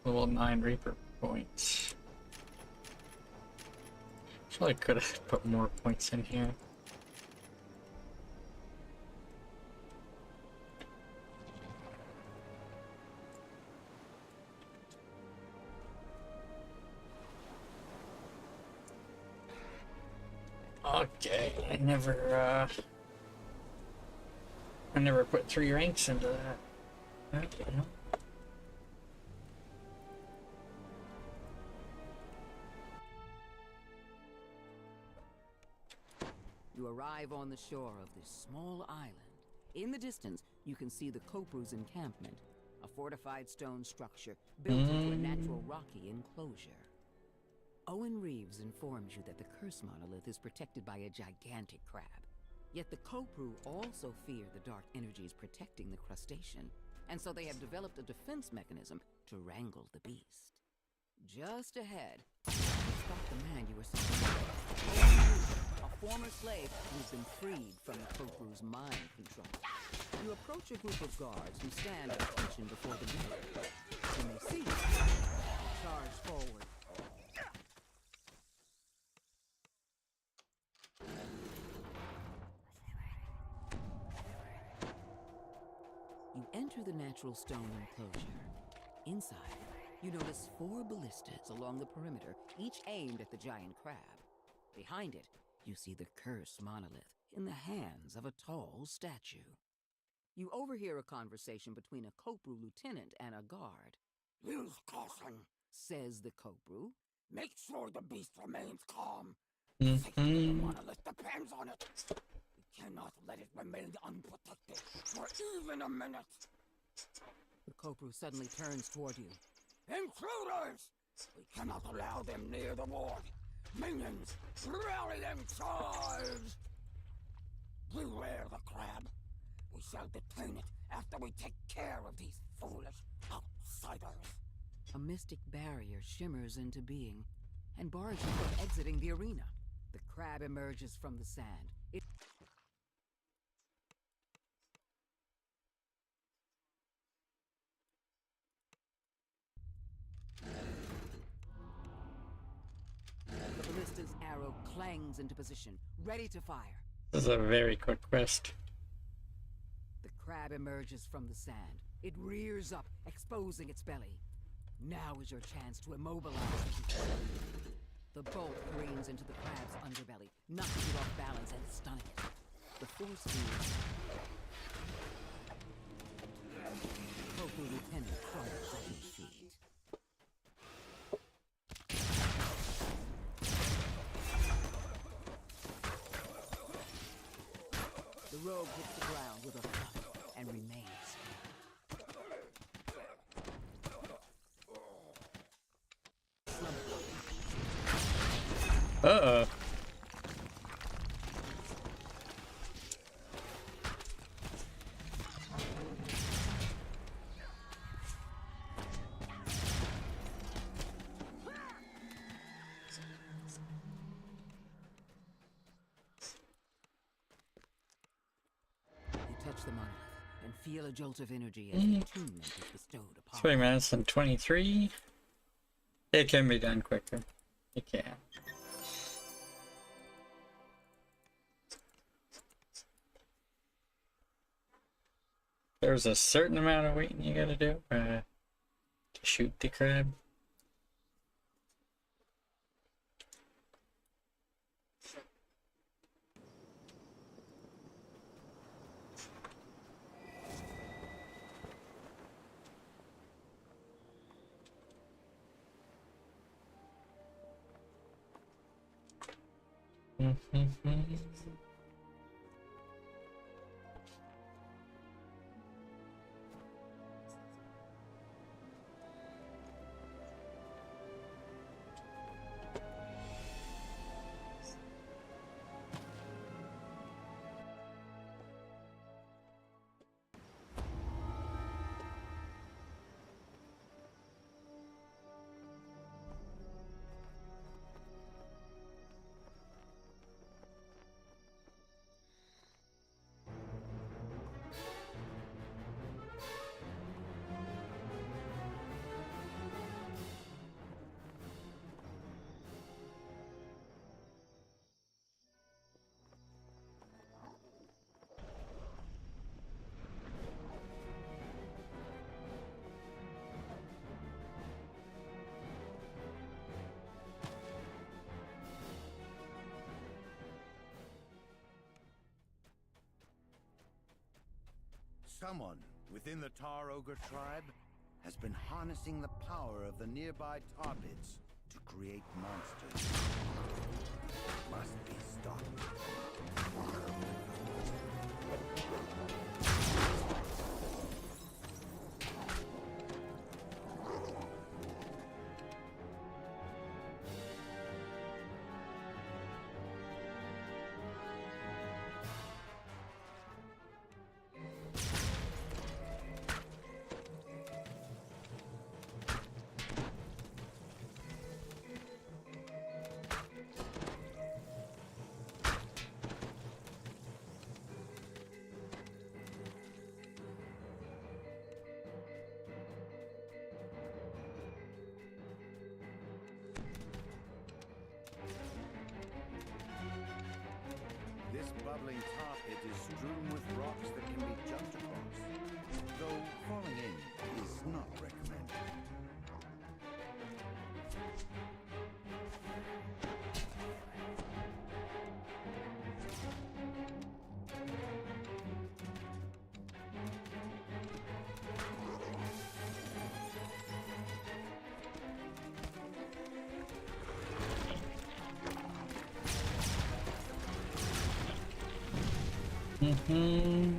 Speaker 2: Level 9 Reaper points. Actually, I could have put more points in here. Okay, I never put 3 ranks into that. Okay.
Speaker 4: You arrive on the shore of this small island. In the distance, you can see the Kopru's encampment, a fortified stone structure built into a natural rocky enclosure. Owen Reeves informs you that the curse monolith is protected by a gigantic crab. Yet the Kopru also fear the dark energies protecting the crustacean, and so they have developed a defense mechanism to wrangle the beast. Just ahead, you spot the man you were seeking. A former slave who's been freed from the Kopru's mind control. You approach a group of guards who stand at attention before the gate. When they see you, charge forward. You enter the natural stone enclosure. Inside, you notice 4 ballistas along the perimeter, each aimed at the giant crab. Behind it, you see the cursed monolith in the hands of a tall statue. You overhear a conversation between a Kopru lieutenant and a guard. Use caution, says the Cobru. Make sure the beast remains calm. Safety of the monolith depends on it. We cannot let it remain unprotected for even a minute. The Cobru suddenly turns toward you. Intruders! We cannot allow them near the ward. Minions, rally and charge! Beware the crab. We shall detain it after we take care of these foolish outsiders. A mystic barrier shimmers into being and bars you from exiting the arena. The crab emerges from the sand. The ballista's arrow clangs into position, ready to fire.
Speaker 2: This is a very quick quest.
Speaker 4: The crab emerges from the sand. It rears up, exposing its belly. Now is your chance to immobilize the beast. The bolt careens into the crab's underbelly, knocking it off balance and stunning it. The force field. Cobru Lieutenant falls at his feet. The rogue hits the ground with a thud and remains.
Speaker 2: Uh-oh.
Speaker 4: Touch the monolith and feel a jolt of energy as attunement is bestowed upon
Speaker 2: 20 minutes and 23. It can be done quicker. It can. There's a certain amount of waiting you gotta do to shoot the crab.
Speaker 19: Someone within the Tar Ogre tribe has been harnessing the power of the nearby tar pits to create monsters. It must be stopped. This bubbling tar pit is strewn with rocks that can be jumped across, though falling in is not recommended.
Speaker 2: Mm-hmm.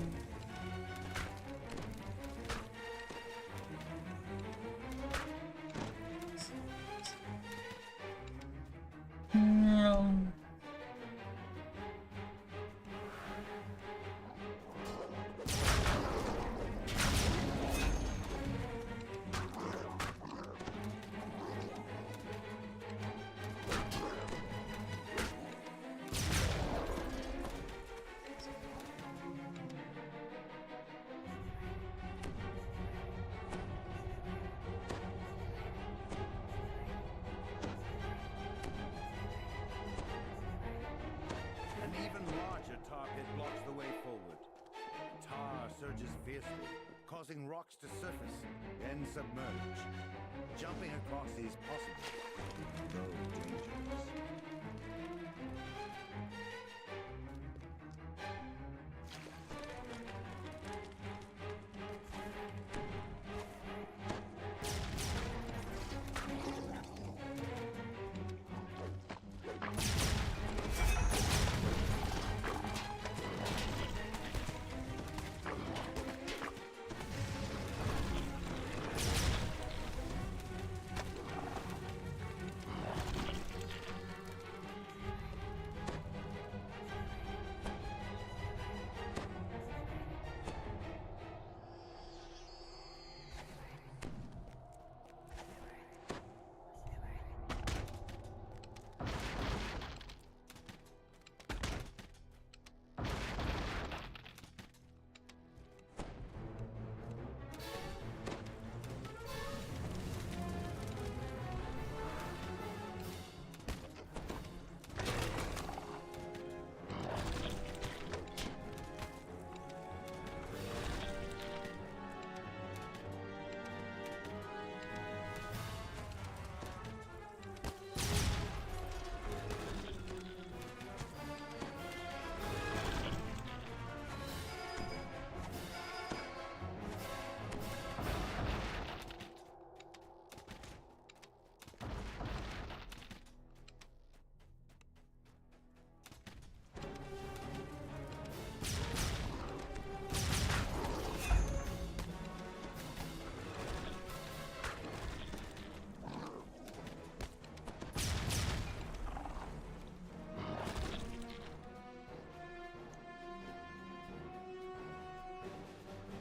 Speaker 19: An even larger tar pit blocks the way forward. Tar surges fiercely, causing rocks to surface, then submerge. Jumping across is possible, though dangerous.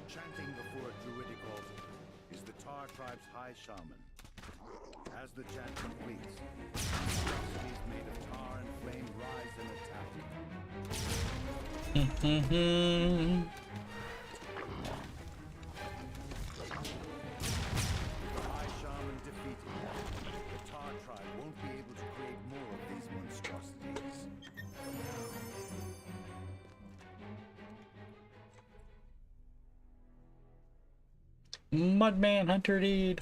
Speaker 19: Chanting before a druidic altar is the Tar tribe's high shaman. As the chant completes, monstrosities made of tar and flame rise and attack. With the high shaman defeated, the Tar tribe won't be able to create more of these monstrosities.
Speaker 2: Mudman Hunter Deed.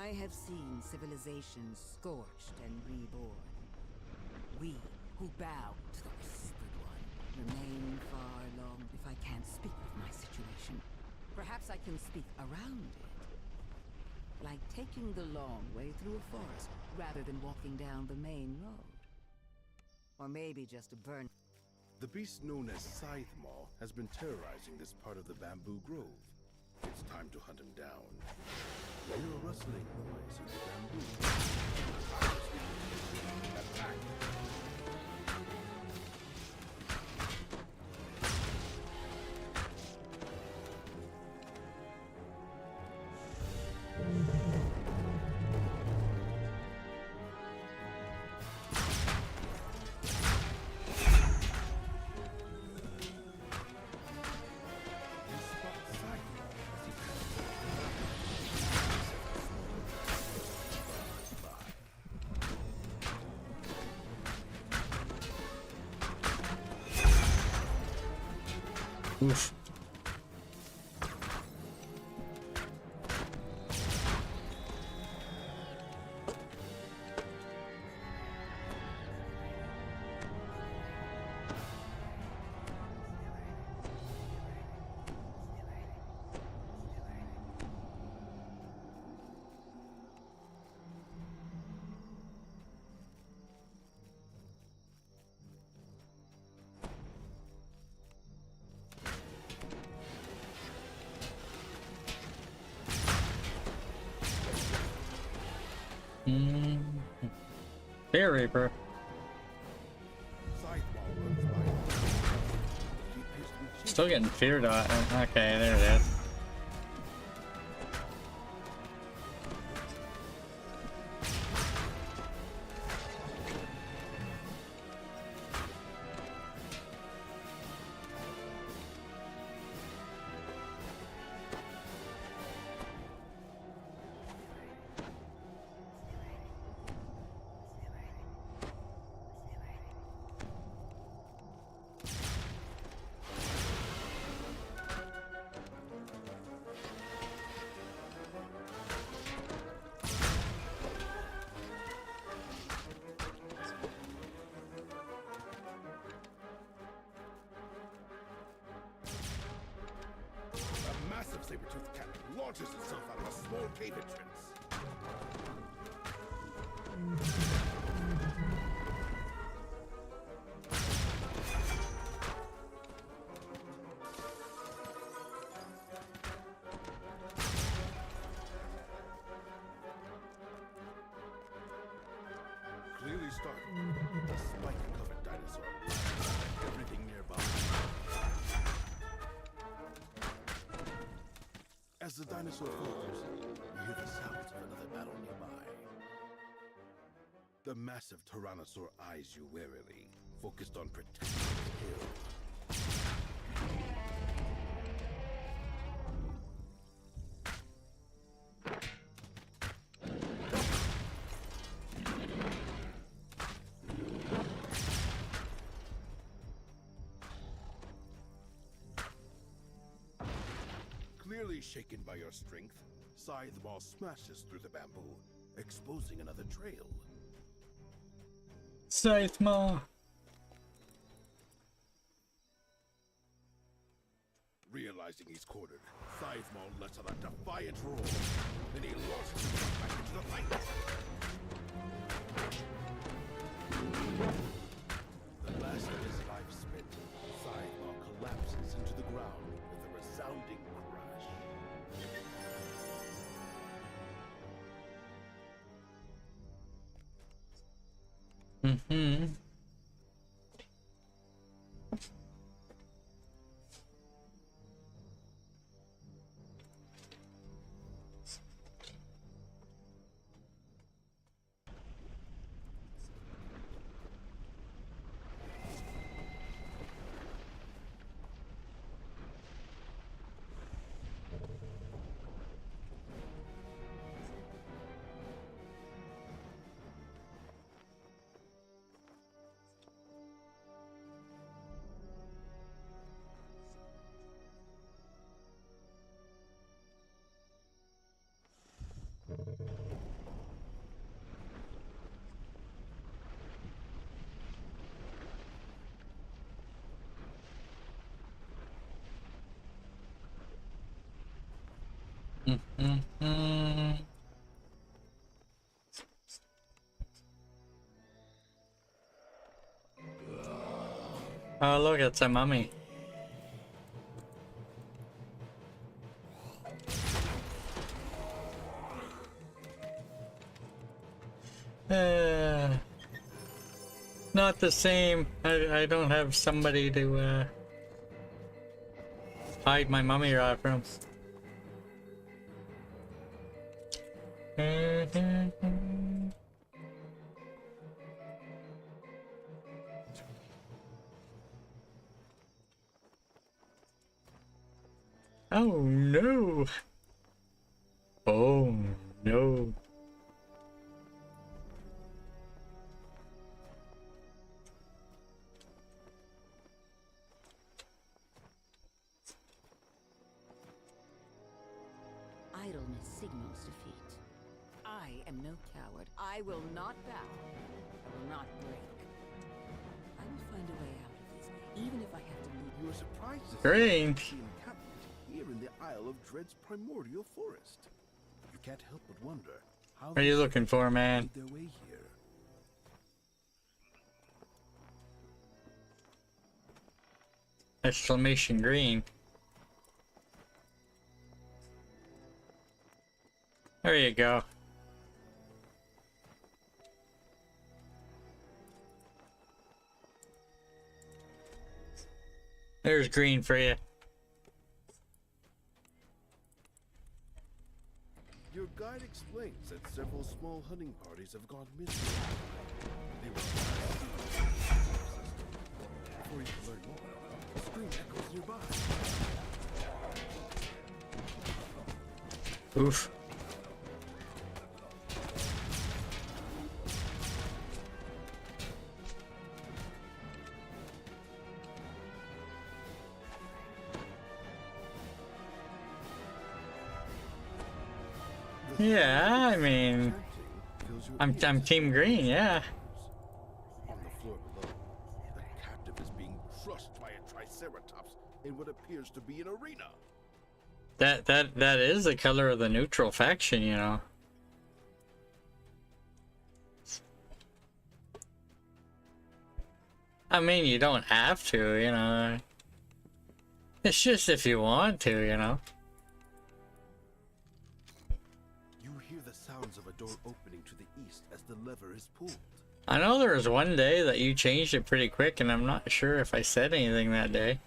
Speaker 4: I have seen civilizations scorched and reborn. We who bow to the Whispered One remain far long. If I can't speak of my situation, perhaps I can speak around it. Like taking the long way through a forest rather than walking down the main road. Or maybe just a burn.
Speaker 3: The beast known as Scythe Maw has been terrorizing this part of the bamboo grove. It's time to hunt him down. Hear a rustling noise in the bamboo. Attack!
Speaker 2: Oof. Bear Reaper. Still getting fear dot. Okay, there it is.
Speaker 10: A massive saber-toothed cat launches itself out of a small cave entrance. Clearly startled, the spike-covered dinosaur blasts everything nearby. As the dinosaur falls, you hear the sounds of another battle nearby. The massive Tyrannosaur eyes you warily, focused on protecting its kill. Clearly shaken by your strength, Scythe Ball smashes through the bamboo, exposing another trail.
Speaker 2: Scythe Maw.
Speaker 10: Realizing he's cornered, Scythe Maw lets out a defiant roar. Then he launches himself back into the fight. The last of his life spent, Scythe Maw collapses into the ground with a resounding crash.
Speaker 2: Mm-hmm. Mm-hmm. Oh look, it's a mummy. Not the same. I don't have somebody to hide my mummy rod from. Oh no! Oh no!
Speaker 4: am no coward. I will not bow. I will not break. I will find a way out of this, even if I have to leave.
Speaker 10: You are surprised to
Speaker 2: Green.
Speaker 10: see the encampment here in the Isle of Dread's primordial forest. You can't help but wonder how
Speaker 2: What are you looking for, man?
Speaker 10: made their way here.
Speaker 2: Exclamation green. There you go. There's green for you.
Speaker 10: Your guide explains that several small hunting parties have gone missing. They were before you can learn more, a scream echoes nearby.
Speaker 2: Oof. Yeah, I mean, I'm Team Green, yeah.
Speaker 10: On the floor below, the captive is being crushed by a triceratops in what appears to be an arena.
Speaker 2: That is the color of the neutral faction, you know. I mean, you don't have to, you know. It's just if you want to, you know.
Speaker 10: You hear the sounds of a door opening to the east as the lever is pulled.
Speaker 2: I know there was one day that you changed it pretty quick, and I'm not sure if I said anything that day.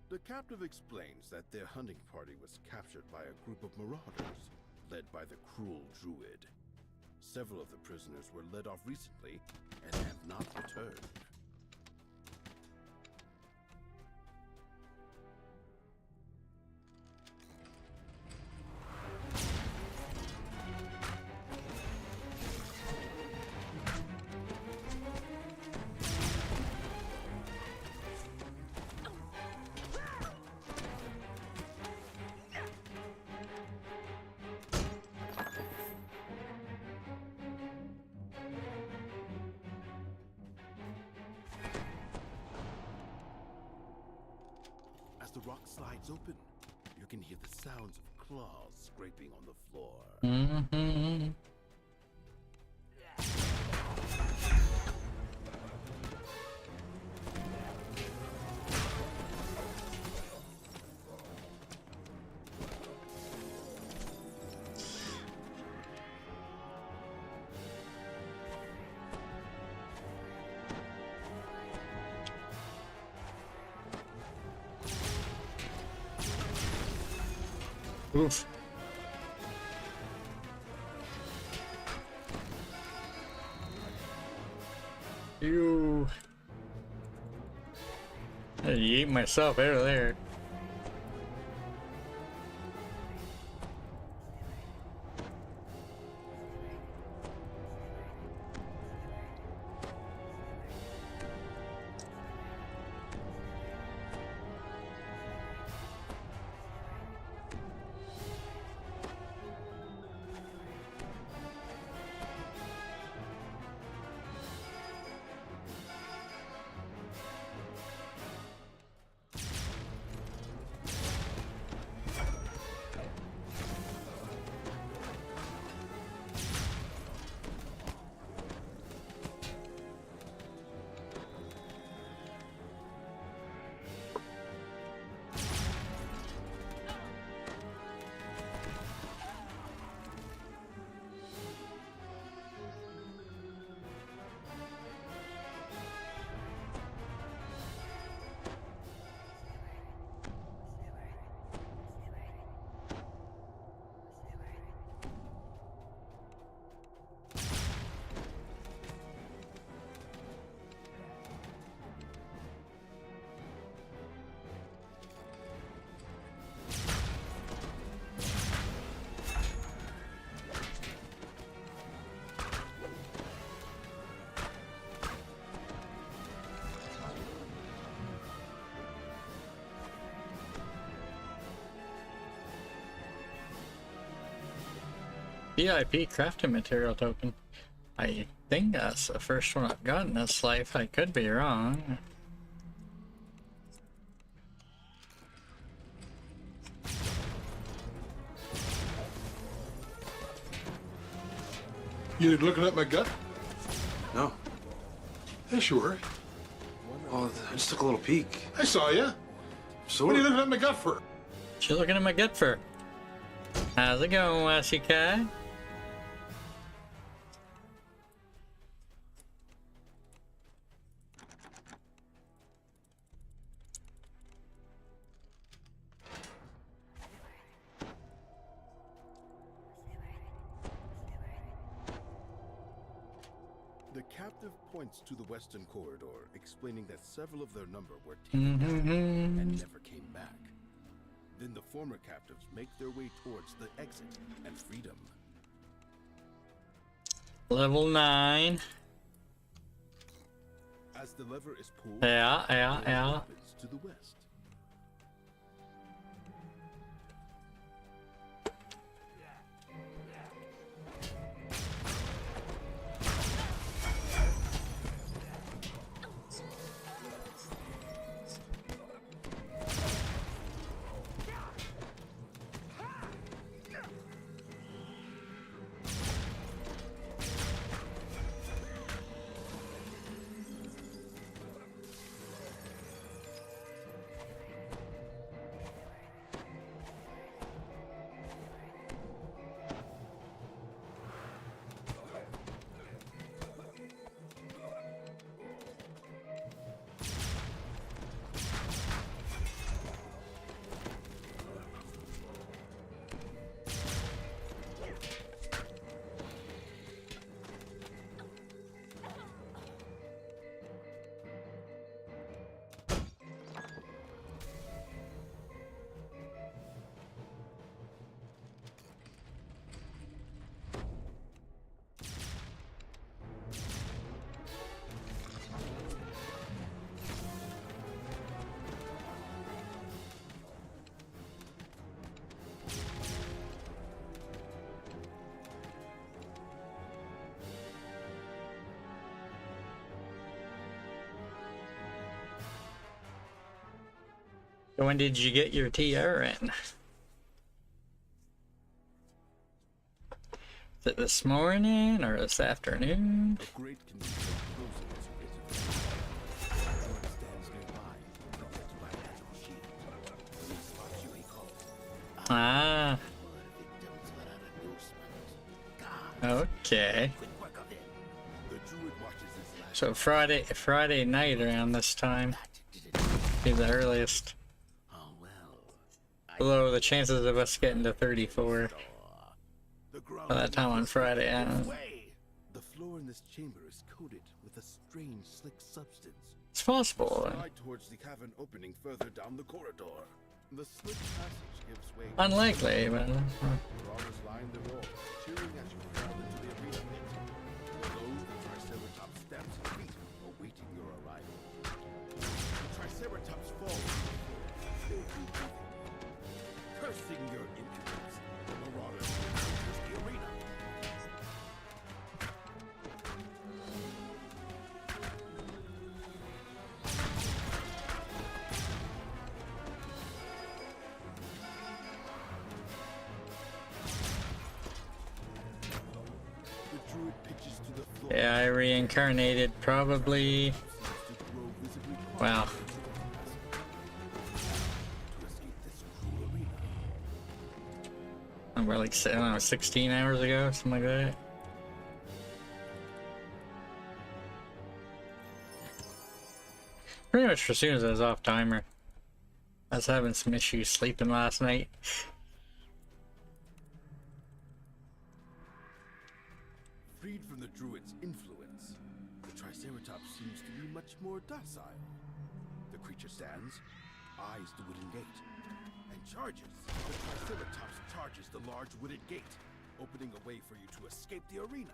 Speaker 10: The captive explains that their hunting party was captured by a group of marauders, led by the cruel druid. Several of the prisoners were led off recently and have not returned. As the rock slides open, you can hear the sounds of claws scraping on the floor.
Speaker 2: Mm-hmm. Oof. You. I yeet myself out of there. VIP crafting material token. I think that's the first one I've gotten this life. I could be wrong.
Speaker 5: You looking at my gut?
Speaker 21: No.
Speaker 5: Yes, you were.
Speaker 21: Well, I just took a little peek.
Speaker 5: I saw you.
Speaker 21: So
Speaker 5: what are you looking at my gut for?
Speaker 2: What you looking at my gut for? How's it going, Wasikai?
Speaker 10: The captive points to the western corridor, explaining that several of their number were taken down and never came back. Then the former captives make their way towards the exit and freedom.
Speaker 2: Level 9.
Speaker 10: As the lever is pulled,
Speaker 2: Yeah.
Speaker 10: opens to the west.
Speaker 2: So when did you get your TR in? Is it this morning or this afternoon? Ah. Okay. So Friday night around this time be the earliest. Although the chances of us getting to 34 by that time on Friday,
Speaker 10: The floor in this chamber is coated with a strange, slick substance.
Speaker 2: it's possible.
Speaker 10: Slide towards the cavern opening further down the corridor. The slick passage gives way.
Speaker 2: Unlikely, but
Speaker 10: Marauders line the wall, cheering as you crawl into the arena pit. Below, the Triceratops stamps its feet, awaiting your arrival. The Triceratops falls, cursing your impudence. The Marauders enters the arena.
Speaker 2: yeah, I reincarnated probably. Wow. We're like, I don't know, 16 hours ago, something like that. Pretty much as soon as I was off timer. I was having some issues sleeping last night.
Speaker 10: Freed from the druid's influence, the Triceratops seems to be much more docile. The creature stands, eyes the wooden gate, and charges. The Triceratops charges the large wooden gate, opening a way for you to escape the arena.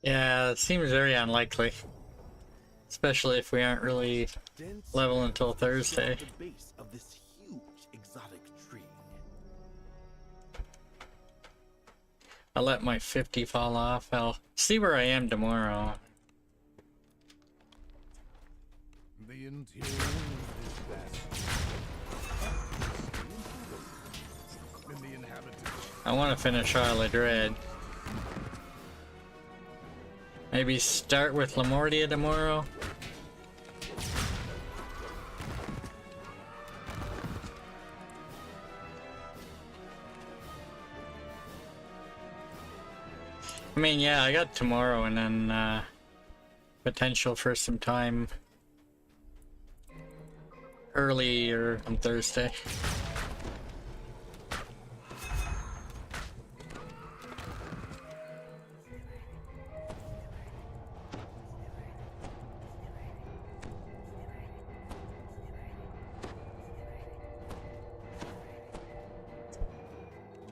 Speaker 2: Yeah, it seems very unlikely. Especially if we aren't really level until Thursday.
Speaker 10: The base of this huge exotic tree.
Speaker 2: I'll let my 50 fall off. I'll see where I am tomorrow.
Speaker 10: The interior is vast. And the inhabitants.
Speaker 2: I want to finish Isle of Dread. Maybe start with Lamortia tomorrow. I mean, yeah, I got tomorrow and then potential for some time earlier on Thursday.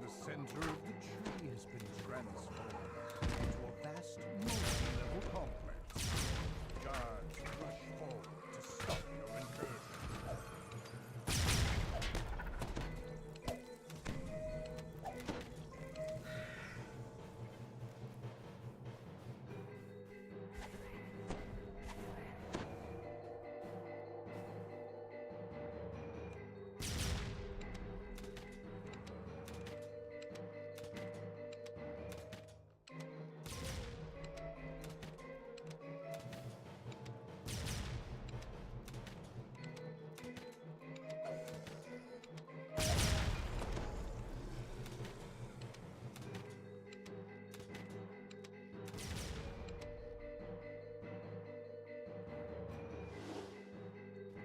Speaker 10: The center of the tree has been transformed into a vast multi-level complex. Guards rush forward to stop your incursion.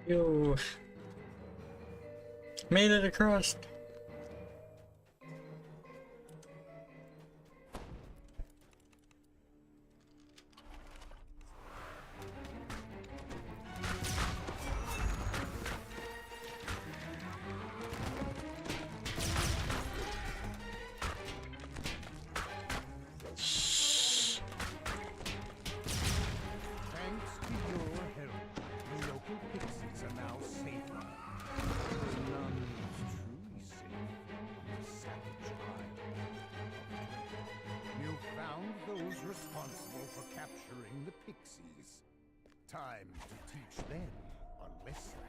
Speaker 2: Yo. Made it across.
Speaker 10: Thanks to your help, the local pixies are now safer. None is truly safe from the savage eye. You found those responsible for capturing the pixies. Time to teach them a lesson.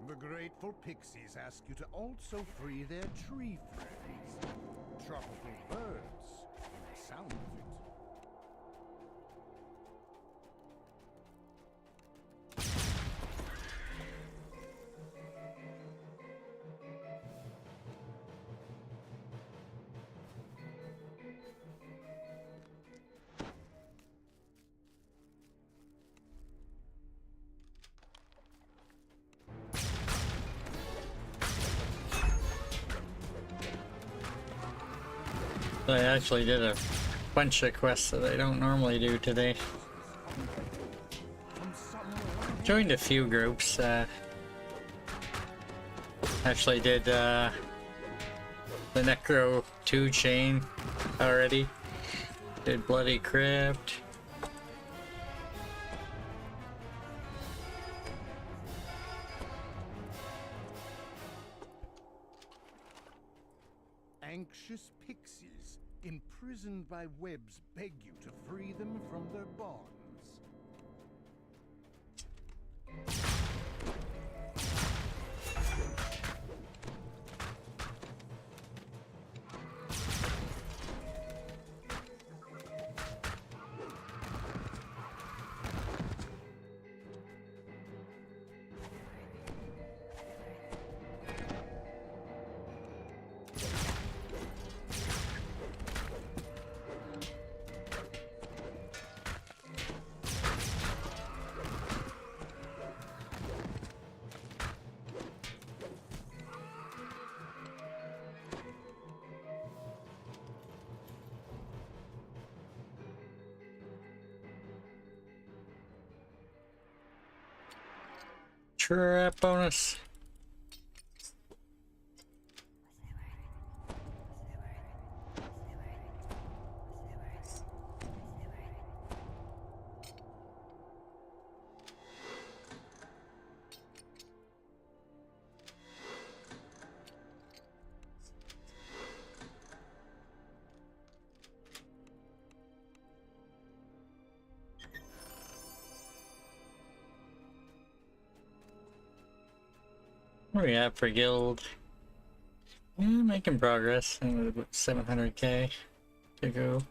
Speaker 10: The grateful pixies ask you to also free their tree friends. Tropical birds, from the sound of it.
Speaker 2: I actually did a bunch of quests that I don't normally do today. Joined a few groups. Actually did the Necro 2 chain already. Did Bloody Crypt.
Speaker 10: Anxious pixies, imprisoned by webs, beg you to free them from their bonds.
Speaker 2: Trap bonus. What do we have for guild? Yeah, making progress. And about 700k to go.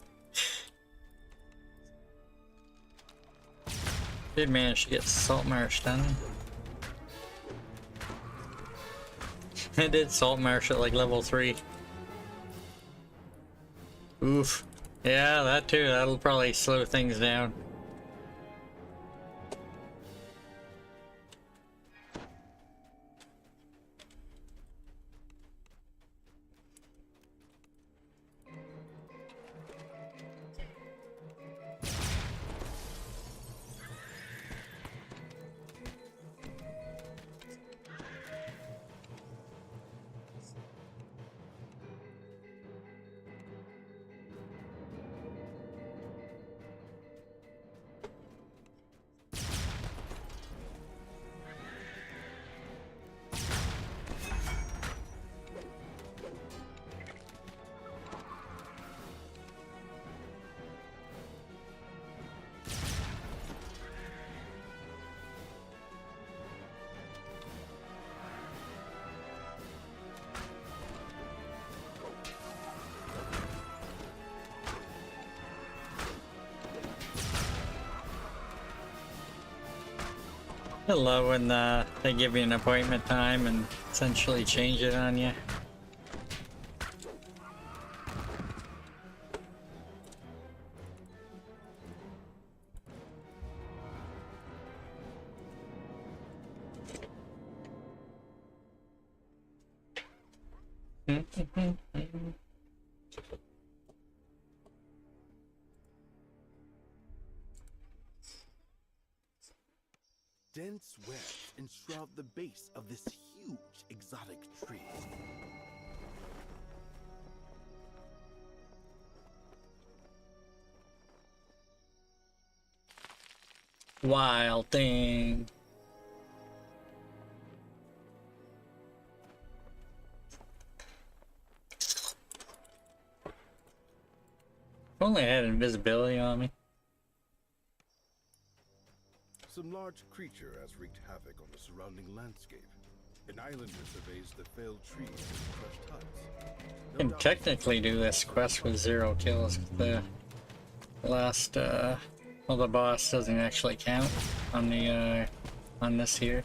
Speaker 2: Did manage to get Salt Marsh done. I did Salt Marsh at like level 3. Oof. Yeah, that too. That'll probably slow things down. I love when they give you an appointment time and essentially change it on you.
Speaker 10: Dense webs enshroud the base of this huge exotic tree.
Speaker 2: Wild thing. If only I had invisibility on me.
Speaker 10: Some large creature has wreaked havoc on the surrounding landscape. An islander surveys the failed trees and crushed huts.
Speaker 2: I can technically do this quest with 0 kills. The last, well, the boss doesn't actually count on the, on this here.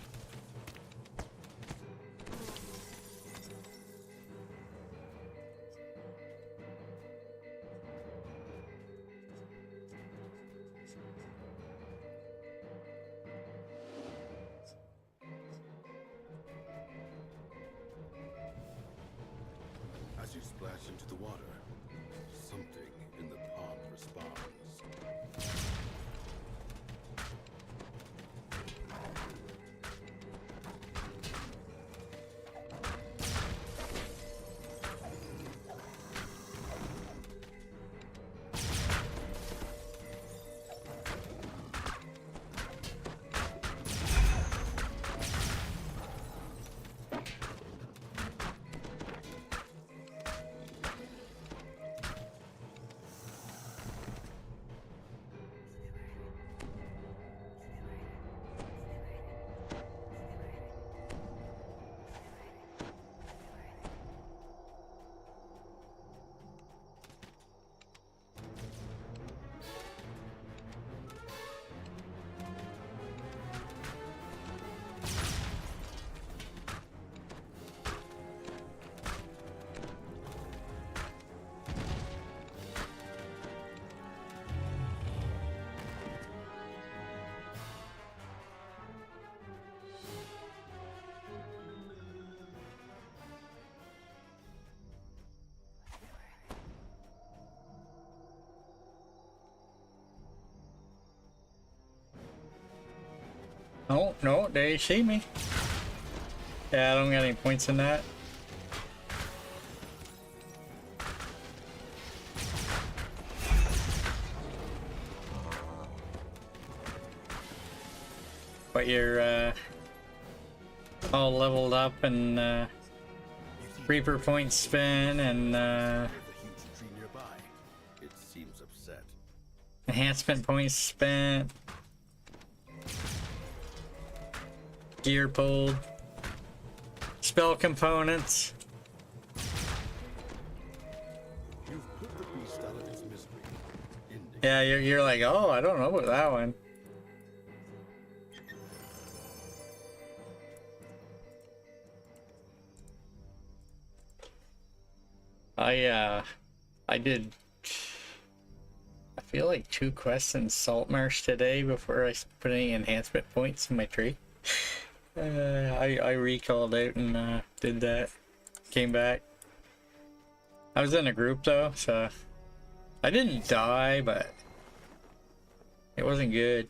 Speaker 10: As you splash into the water, something in the pond responds.
Speaker 2: Oh, no, they see me. Yeah, I don't got any points in that. But you're all leveled up and Reaper points spin and
Speaker 10: The huge tree nearby. It seems upset.
Speaker 2: enhancement points spent. Gear pulled. spell components.
Speaker 10: You've put the beast out of its misery.
Speaker 2: Yeah, you're like, oh, I don't know about that one. I did, I feel like 2 quests in Saltmarsh today before I put any enhancement points in my tree. I recalled out and did that. Came back. I was in a group though, so I didn't die, but it wasn't good.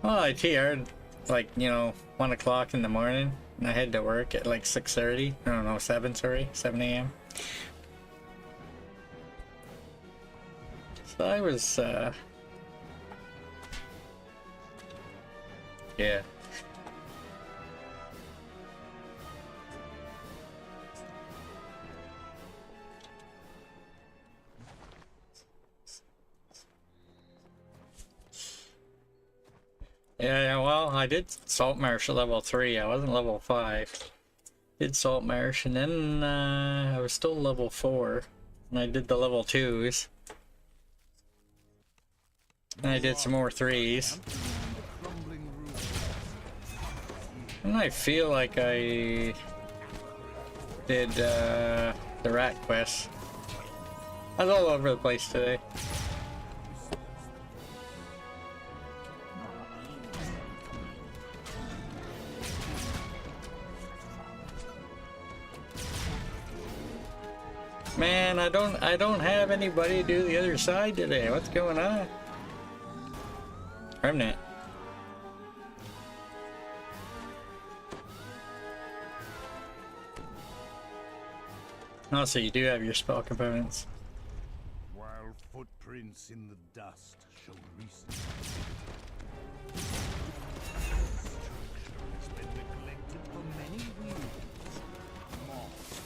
Speaker 2: Well, I TR'd like, you know, 1 o'clock in the morning, and I had to work at like 6:30. I don't know, 7 a.m. So I was, yeah. Yeah, well, I did Saltmarsh at level 3. I wasn't level 5. Did Saltmarsh, and then I was still level 4. And I did the level 2s. And I did some more 3s. And I feel like I did the rat quest. I was all over the place today. Man, I don't have anybody do the other side today. What's going on? Remnant. Oh, so you do have your spell components.
Speaker 10: While footprints in the dust show recent structure has been neglected for many years. Moss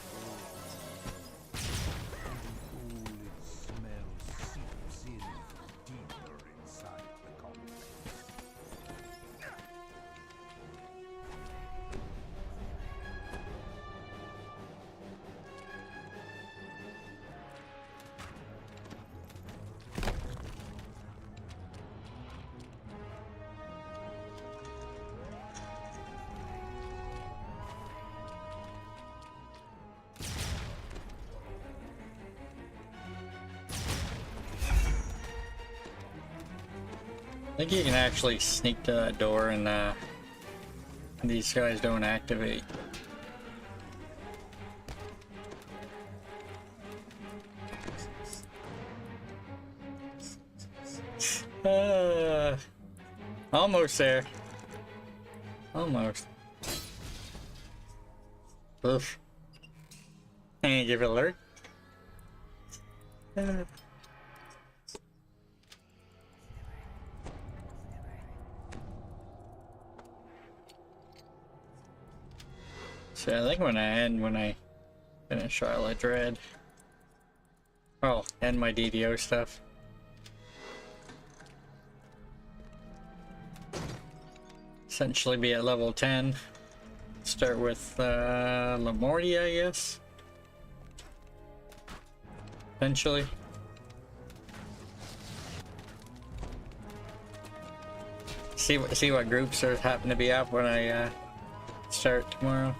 Speaker 10: and all its smell seeps in deeper inside the complex.
Speaker 2: I think you can actually sneak to that door and these guys don't activate. Almost there. Almost. Oof. And give it a lurk. So I think when I finish Charlotte Dread, well, and my DDO stuff. Essentially be at level 10. Start with Lamortia, I guess. Eventually. See what groups are happen to be up when I start tomorrow.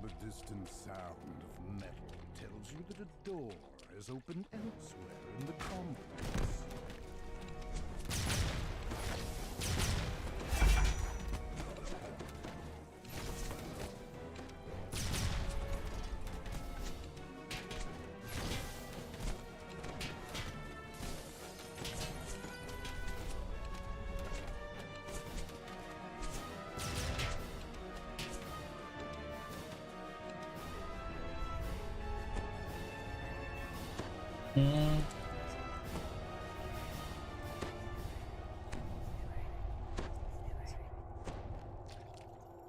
Speaker 10: The distant sound of metal tells you that a door is open elsewhere in the complex.
Speaker 2: Hmm.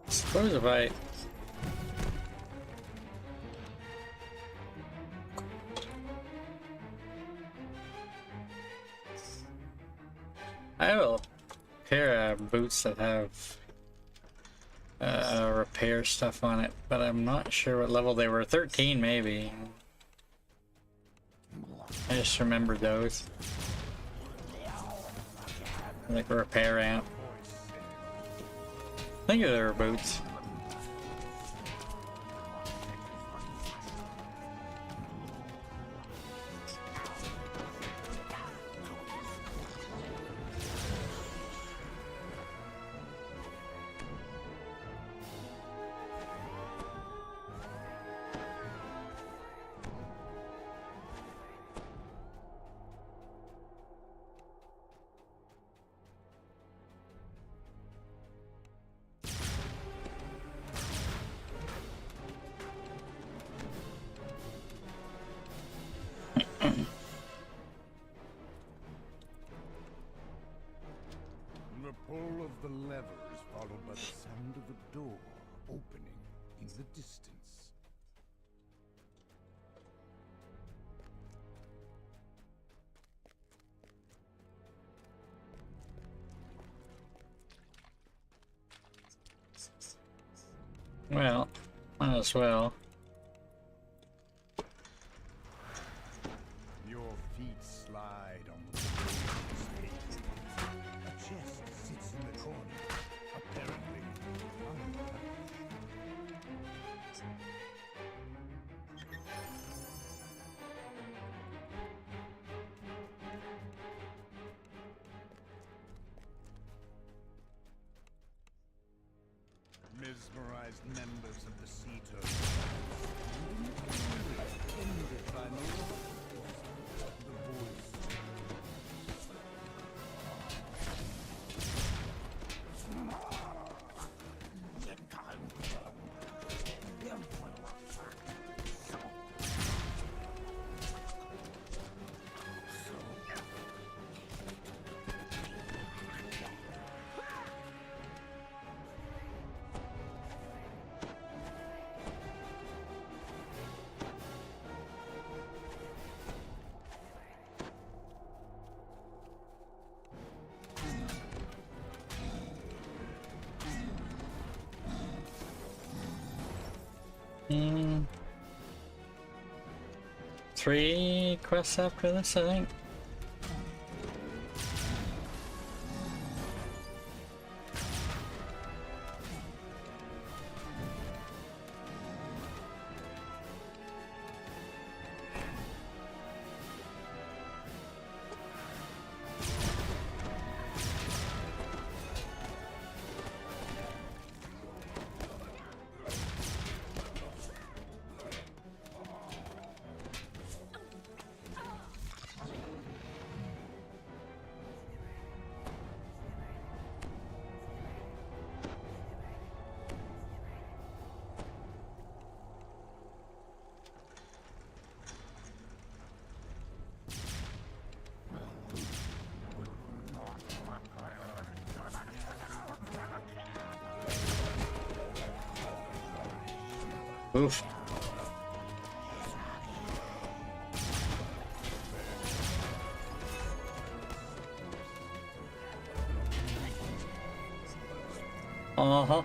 Speaker 2: Suppose if I have a pair of boots that have repair stuff on it, but I'm not sure what level they were. 13 maybe. I just remembered those. Like a repair amp. I think they were boots.
Speaker 11: The pull of the lever is followed by the sound of a door opening in the distance.
Speaker 2: Well, might as well.
Speaker 11: Your feet slide on the space. A chest sits in the corner, apparently untouched. Mesmerized members of the Sea Turtle. Ended by no the voice.
Speaker 2: Hmm. 3 quests after this, I think. Oof. Uh-huh.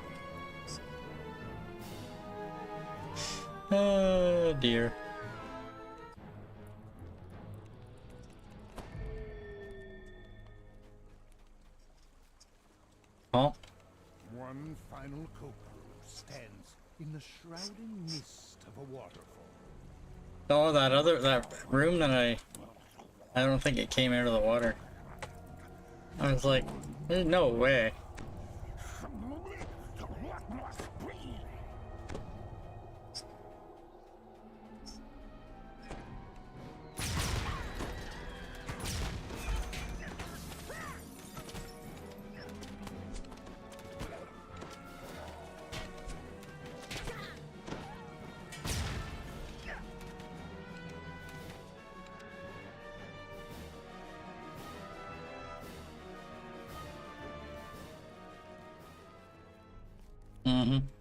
Speaker 2: Oh dear. Huh?
Speaker 11: One final coat stands in the shrouding mist of a waterfall.
Speaker 2: Oh, that room that I don't think it came out of the water. I was like, there's no way.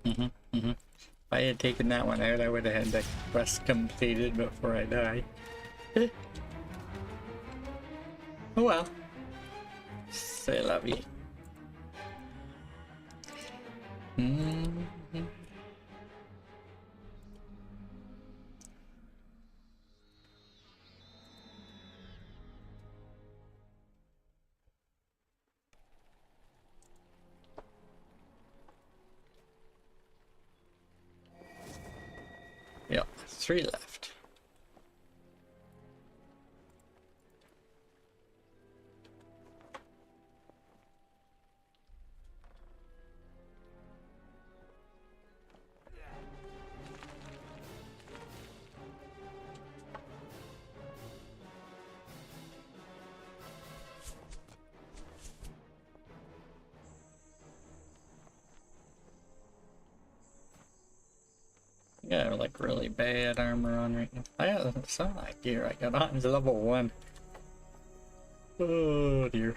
Speaker 2: If I had taken that one out, I would have had the quest completed before I die. Oh well. C'est la vie. Yeah, 3 left. Yeah, like really bad armor on right now. Some of that gear I got on is level 1. Oh dear.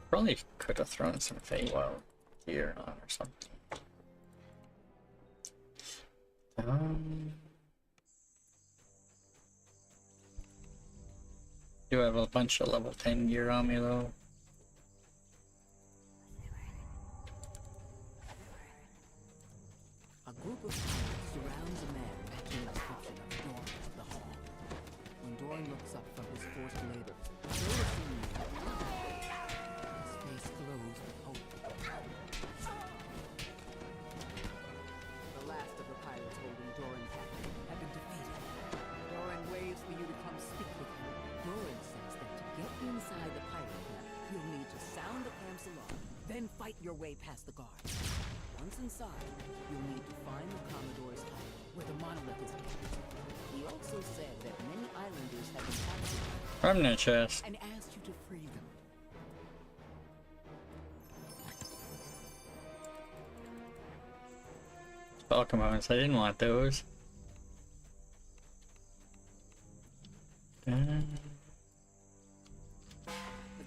Speaker 2: Probably could have thrown some Feywild gear on or something. Do have a bunch of level 10 gear on me though.
Speaker 4: A group of pirates surrounds a man matching the description of Doran of the Hall. When Doran looks up from his forced labor, his face glows with hope. The last of the pirates holding Doran captive have been defeated. Doran waves for you to come speak with him. Doran says that to get inside the pirate camp, you'll need to sound the camp's alarm, then fight your way past the guards. Once inside, you'll need to find the Commodore's hut, where the monolith is kept. He also said that many islanders have been captured
Speaker 2: From the chest.
Speaker 4: and asked you to free them.
Speaker 2: Spell components, I didn't want those.
Speaker 4: The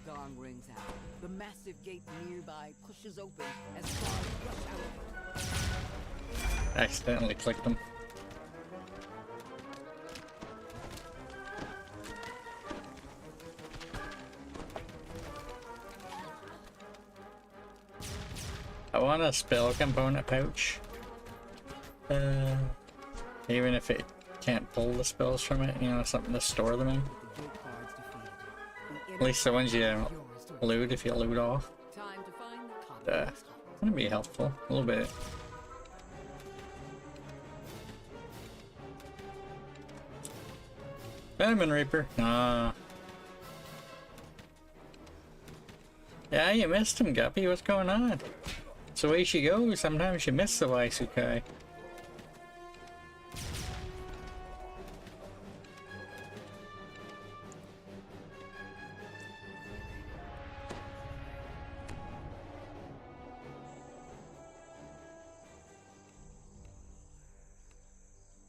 Speaker 4: gong rings out. The massive gate nearby pushes open as guards rush out.
Speaker 2: Accidentally clicked them. I want a spell component pouch. Even if it can't pull the spells from it, you know, something to store them in. At least the ones you loot if you loot off. It's gonna be helpful, a little bit. Diamond Reaper. Nah. Yeah, you missed him, Guppy. What's going on? It's the way she goes. Sometimes you miss the Waisukai.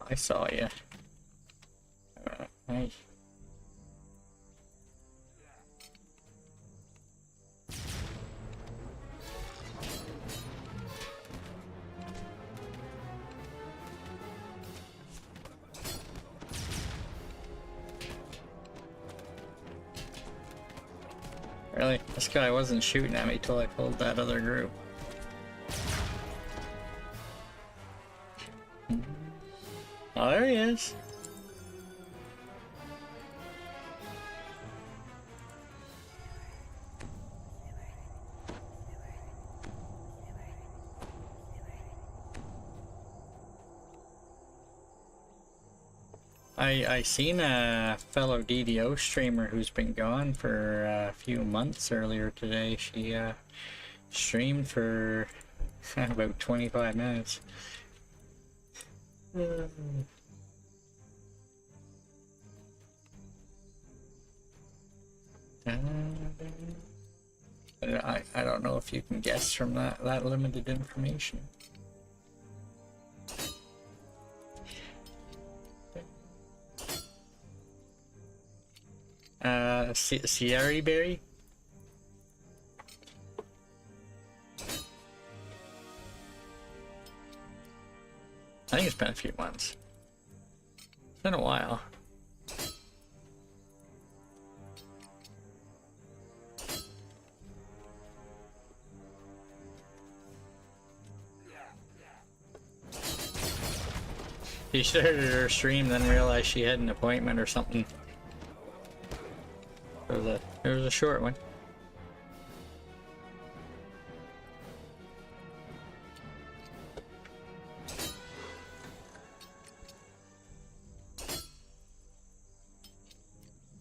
Speaker 2: I saw you. Hey. Really? This guy wasn't shooting at me till I pulled that other group. Oh, there he is. I seen a fellow DDO streamer who's been gone for a few months earlier today. She streamed for about 25 minutes. I don't know if you can guess from that limited information. Sierra berry? I think it's been a few months. It's been a while. She started her stream, then realized she had an appointment or something. It was a short one.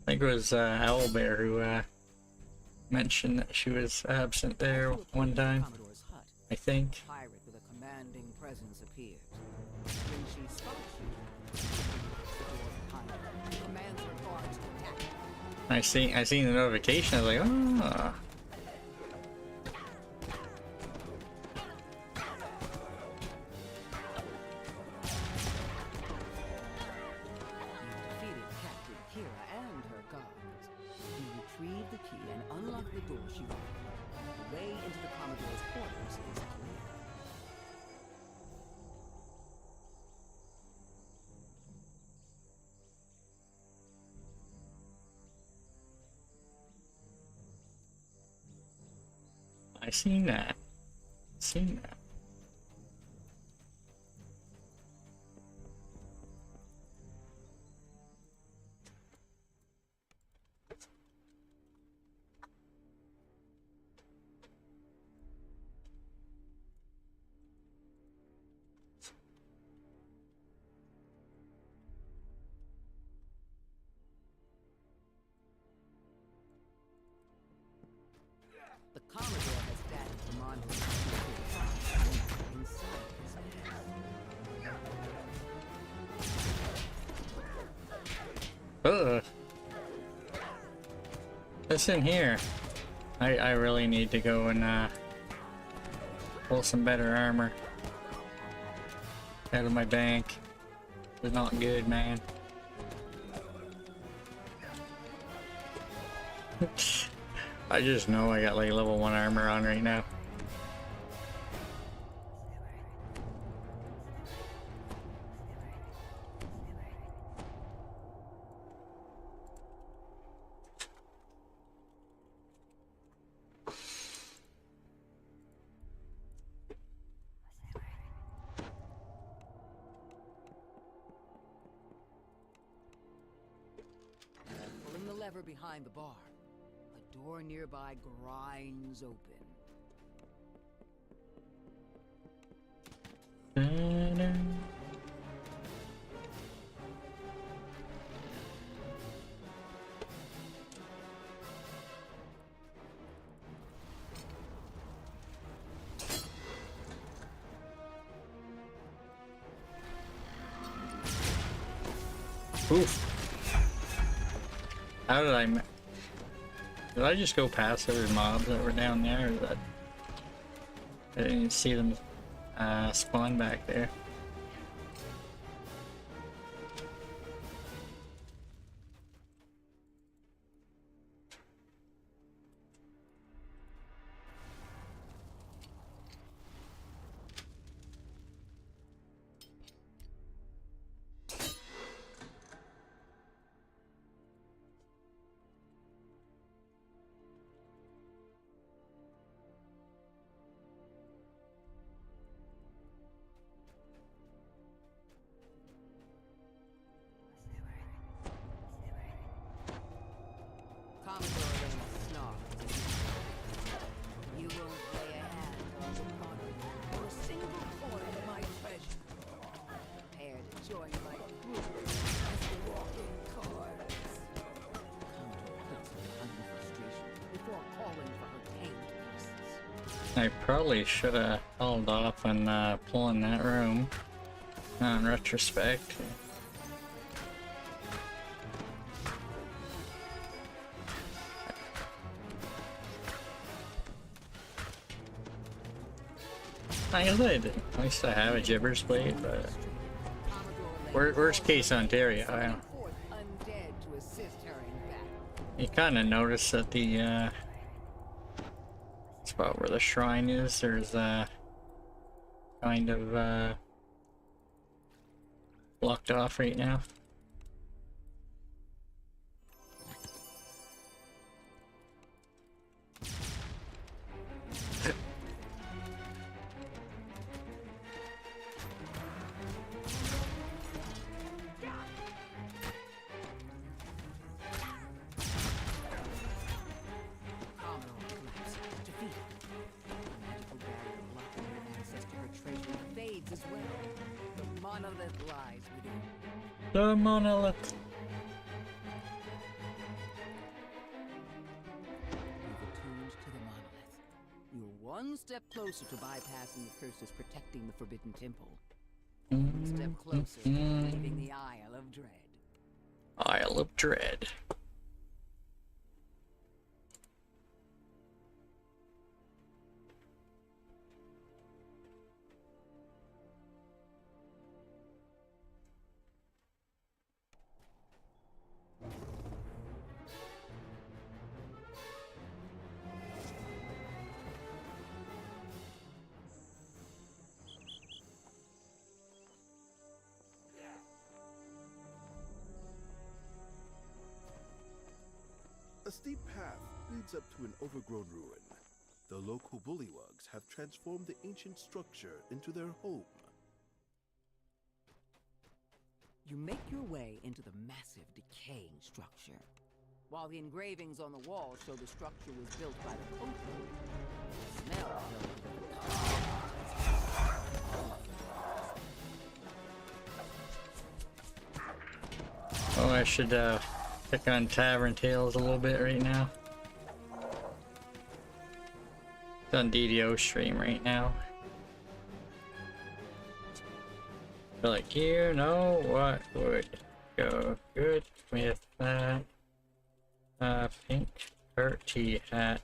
Speaker 2: I think it was Owlbear who mentioned that she was absent there one time. I think.
Speaker 4: Pirate with a commanding presence appeared. When she spoke to you, commands her guards to attack.
Speaker 2: I seen the notification. I was like, oh.
Speaker 4: Defeated Captain Kira and her guards. You retrieve the key and unlock the door she wanted. The way into the Commodore's quarters is clear.
Speaker 2: I seen that. Seen that.
Speaker 4: The Commodore has dashed the monster inside his
Speaker 2: Ugh. What's in here? I really need to go and pull some better armor out of my bank. It's not good, man. I just know I got like level 1 armor on right now.
Speaker 4: Pulling the lever behind the bar. A door nearby grinds open.
Speaker 2: Oof. How did did I just go past those mobs that were down there, or that I didn't even see them spawn back there?
Speaker 4: You won't lay a hand on the product or a single coin of my treasure. Prepare to join my group as the walking cards. Commodore puts her under frustration before calling for her tamed pieces.
Speaker 2: I probably should have held off on pulling that room. Now in retrospect. I guess I did. At least I have a Gibbers blade, but worst case Ontario. You kind of notice that the spot where the shrine is, there's kind of blocked off right now. The monolith.
Speaker 4: You've attuned to the monolith. You're one step closer to bypassing the curses protecting the Forbidden Temple. One step closer to leaving the Isle of Dread.
Speaker 2: Isle of Dread.
Speaker 10: A steep path leads up to an overgrown ruin. The local bullywugs have transformed the ancient structure into their home.
Speaker 4: You make your way into the massive, decaying structure. While the engravings on the wall show the structure was built by the Pope, the smell
Speaker 2: Oh, I should pick on Tavern Tales a little bit right now. It's on DDO stream right now. Feel like, you know what would go good with that pink party hat.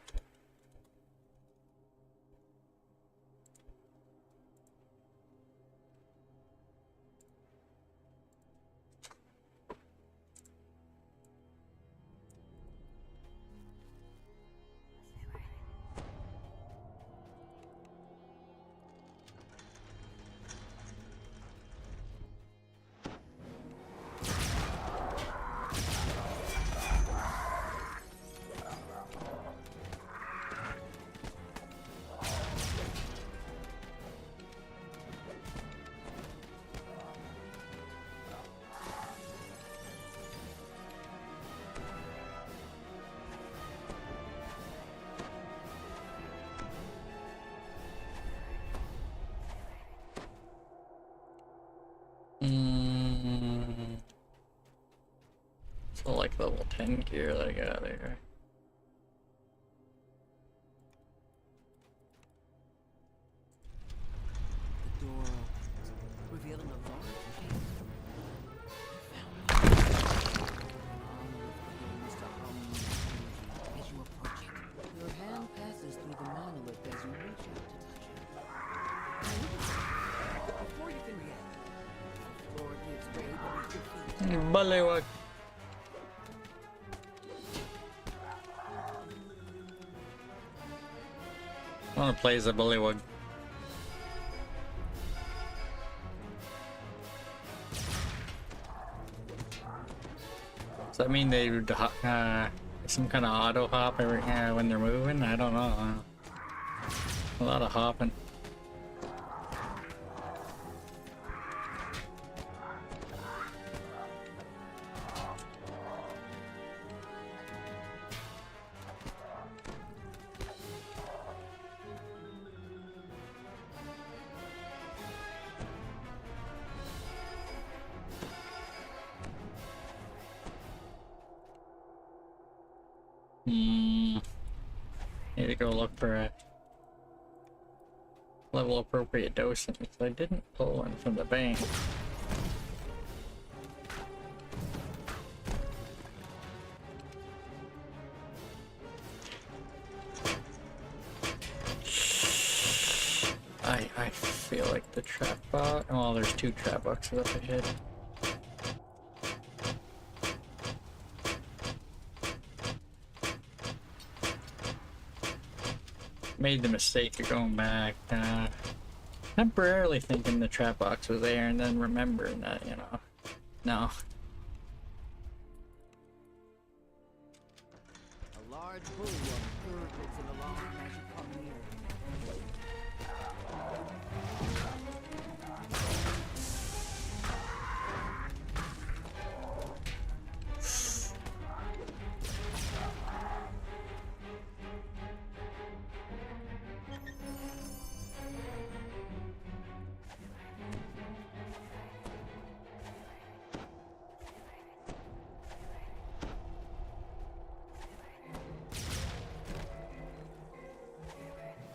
Speaker 2: So like level 10 gear that I got there.
Speaker 4: The door opens, revealing a large chamber. As you approach it, your hand passes through the monolith as you reach out to touch it. Before you can react, the floor gives way beneath your feet.
Speaker 2: Bullywug. I want to play as a bullywug. Does that mean they would some kind of auto hop every when they're moving? I don't know. A lot of hopping. Need to go look for a level appropriate dosing because I didn't pull one from the bank. I feel like the trap box. Oh, there's two trap boxes up ahead. made the mistake of going back, temporarily thinking the trap box was there, and then remembering that, you know, no.
Speaker 4: A large bullworm gurgles in alarm as you come near.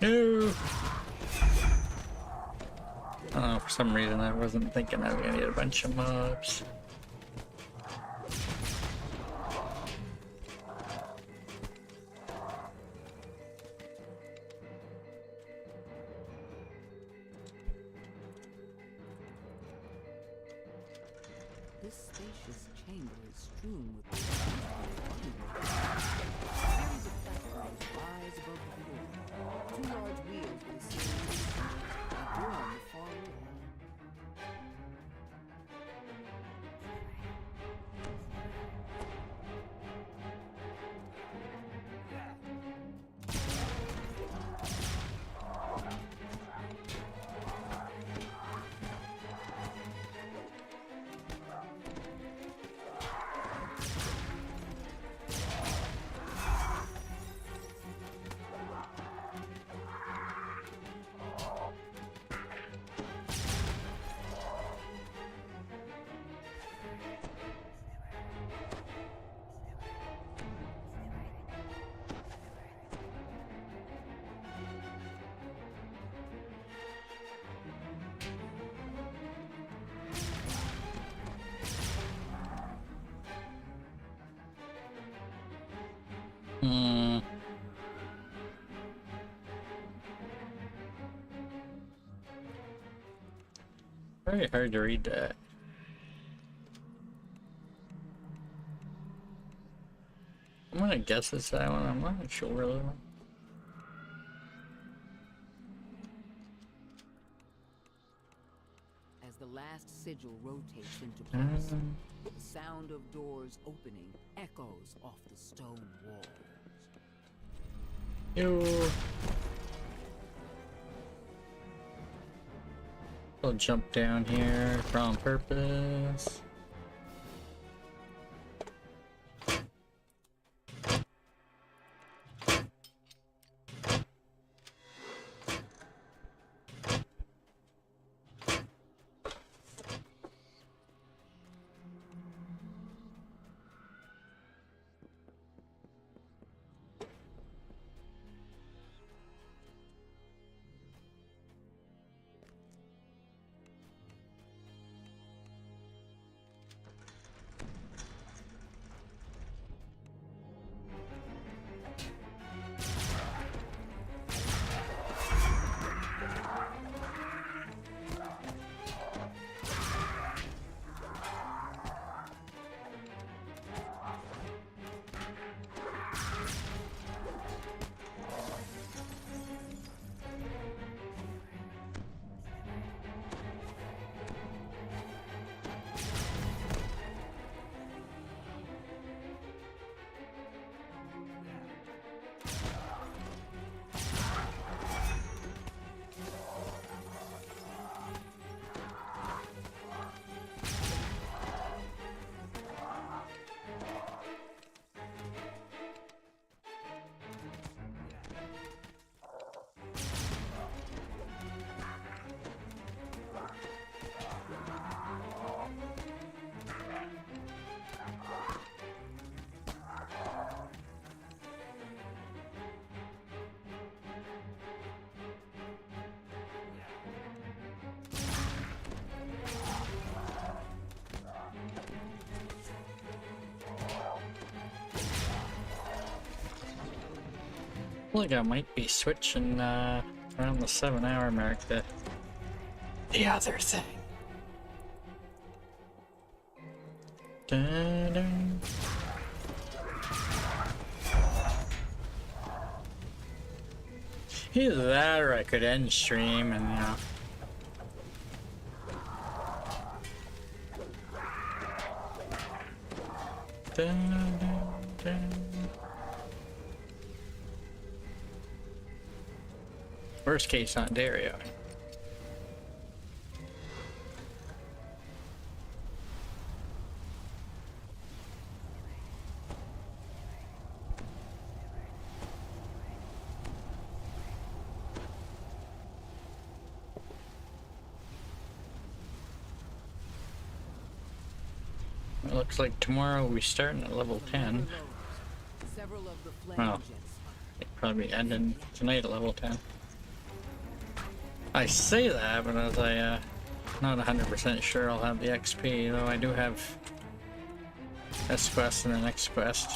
Speaker 2: No. Oh, for some reason I wasn't thinking I was gonna get a bunch of mobs.
Speaker 4: This spacious chamber is strewn with series of platforms rise above the floor. Two large wheels with a series of door on the far wall.
Speaker 2: Very hard to read that. I'm gonna guess it's that one. I'm not sure really.
Speaker 4: As the last sigil rotates into place, the sound of doors opening echoes off the stone walls.
Speaker 2: Yo. I'll jump down here on purpose. I feel like I might be switching around the 7-hour mark to the other thing. Dun-dun. Either that or I could end stream and, you know. Dun, dun, dun. Worst case on Dario. It looks like tomorrow we're starting at level 10. Well, it'll probably be ending tonight at level 10. I say that, but as I not 100% sure I'll have the XP, though I do have this quest and the next quest.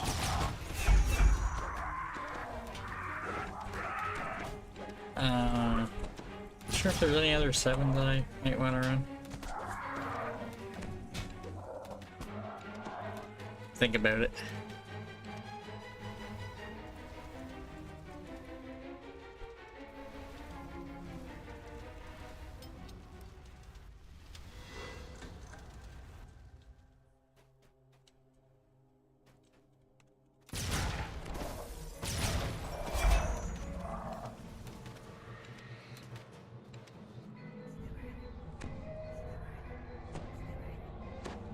Speaker 2: Not sure if there's any other 7 that I might want to run. Think about it.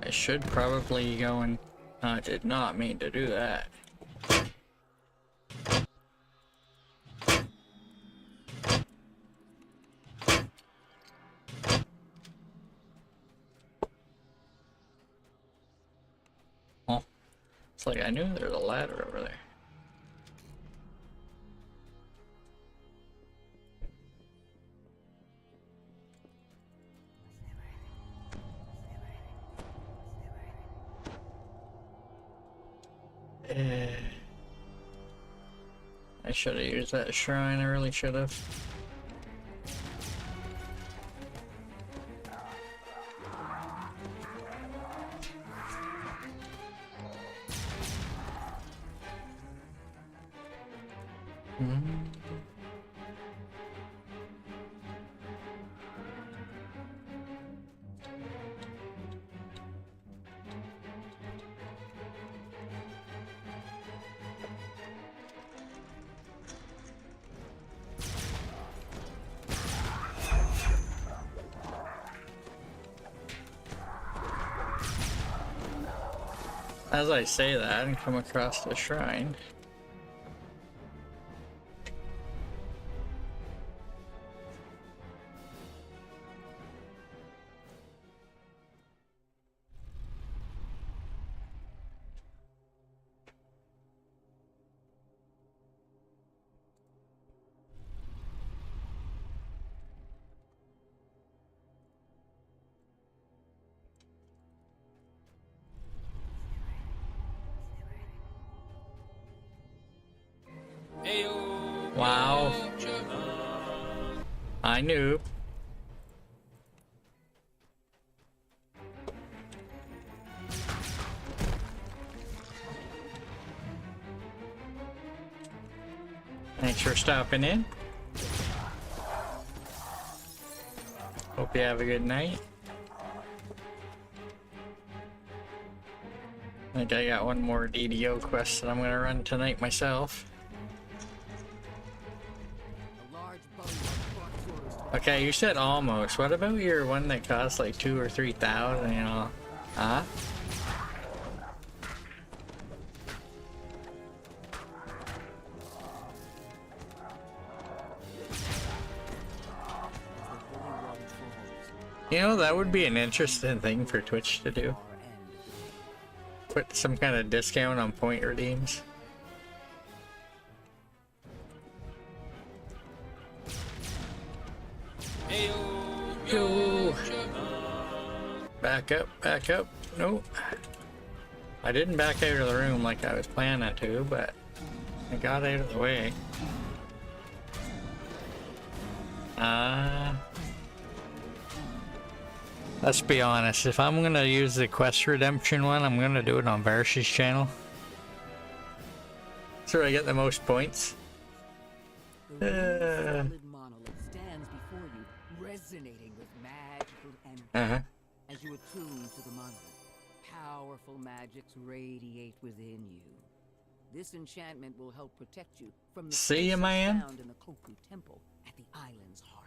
Speaker 2: I should probably go and... I did not mean to do that. Oh, it's like I knew there was a ladder over there. I should have used that shrine, I really should have. As I say that and come across the shrine. Wow. I knew. Thanks for stopping in. Hope you have a good night. I think I got one more DDO quest that I'm gonna run tonight myself. Okay, you said almost. What about your one that costs like 2,000 or 3,000, you know? Huh? You know, that would be an interesting thing for Twitch to do. Put some kind of discount on point redeems. Yo. Back up, back up. Nope. I didn't back out of the room like I was planning to, but I got out of the way. Let's be honest, if I'm gonna use the quest redemption one, I'm gonna do it on Varsh's channel. That's where I get the most points.
Speaker 4: The real solid monolith stands before you, resonating with magical energy. As you attune to the monolith, powerful magics radiate within you. This enchantment will help protect you from the
Speaker 2: See you, man.
Speaker 4: found in the Koku Temple at the island's heart.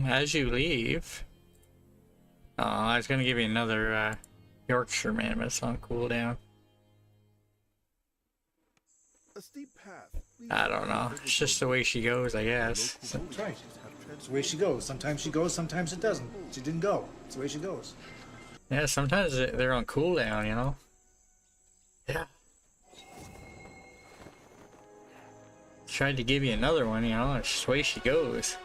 Speaker 2: As you leave. Oh, I was gonna give you another Yorkshire man, but it's on cooldown.
Speaker 10: A steep path.
Speaker 2: I don't know. It's just the way she goes, I guess.
Speaker 5: That's right. It's the way she goes. Sometimes she goes, sometimes it doesn't. She didn't go. It's the way she goes.
Speaker 2: Yeah, sometimes they're on cooldown, you know? Yeah. Tried to give you another one, you know? It's just the way she goes.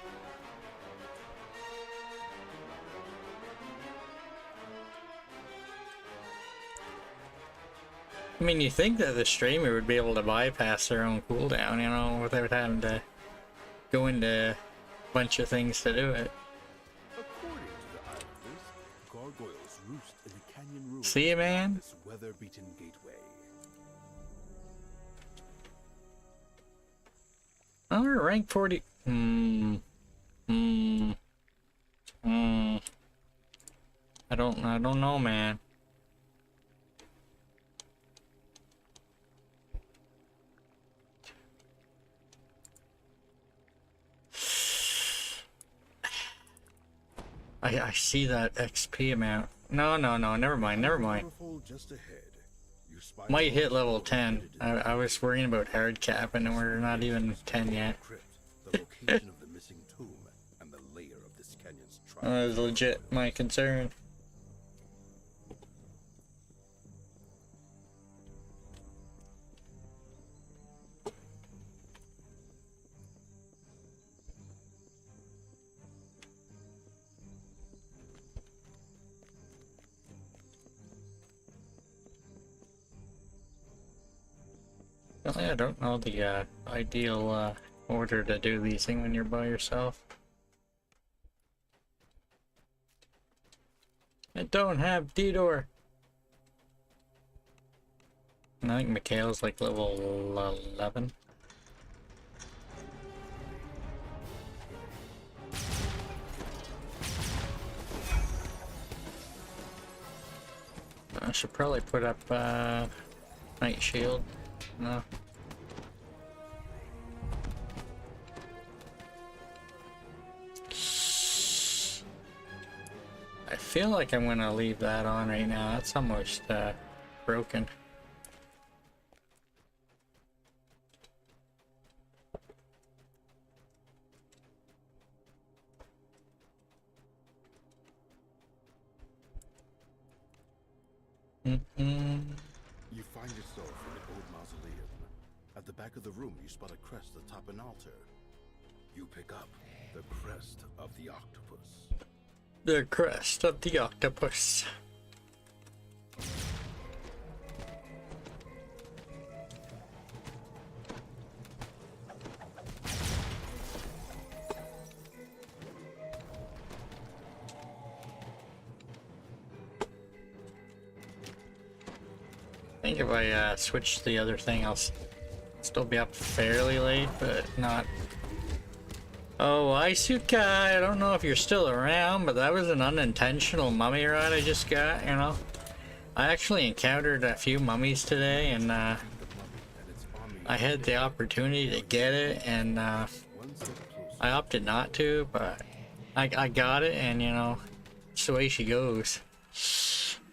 Speaker 2: I mean, you think that the streamer would be able to bypass their own cooldown, you know, without having to go into a bunch of things to do it.
Speaker 10: According to the islanders, gargoyles roost in the canyon ruins.
Speaker 2: See you, man?
Speaker 10: This weather-beaten gateway.
Speaker 2: Oh, we're rank 40. I don't know, man. I see that XP amount. No, never mind.
Speaker 10: Just ahead.
Speaker 2: Might hit level 10. I was worrying about hard capping and we're not even 10 yet.
Speaker 10: The location of the missing tomb and the layer of this canyon's
Speaker 2: That was legit my concern. I don't know the ideal order to do these things when you're by yourself. I don't have D-door. I think Mikhail's like level 11. I should probably put up Night Shield. No. I feel like I'm gonna leave that on right now. That's almost broken.
Speaker 10: You find yourself in the old mausoleum. At the back of the room, you spot a crest atop an altar. You pick up the crest of the octopus.
Speaker 2: The crest of the octopus. I think if I switch the other thing, I'll still be up fairly late, but not. Oh, Isuka, I don't know if you're still around, but that was an unintentional mummy ride I just got, you know? I actually encountered a few mummies today, and I had the opportunity to get it, and I opted not to, but I got it, and you know, it's the way she goes,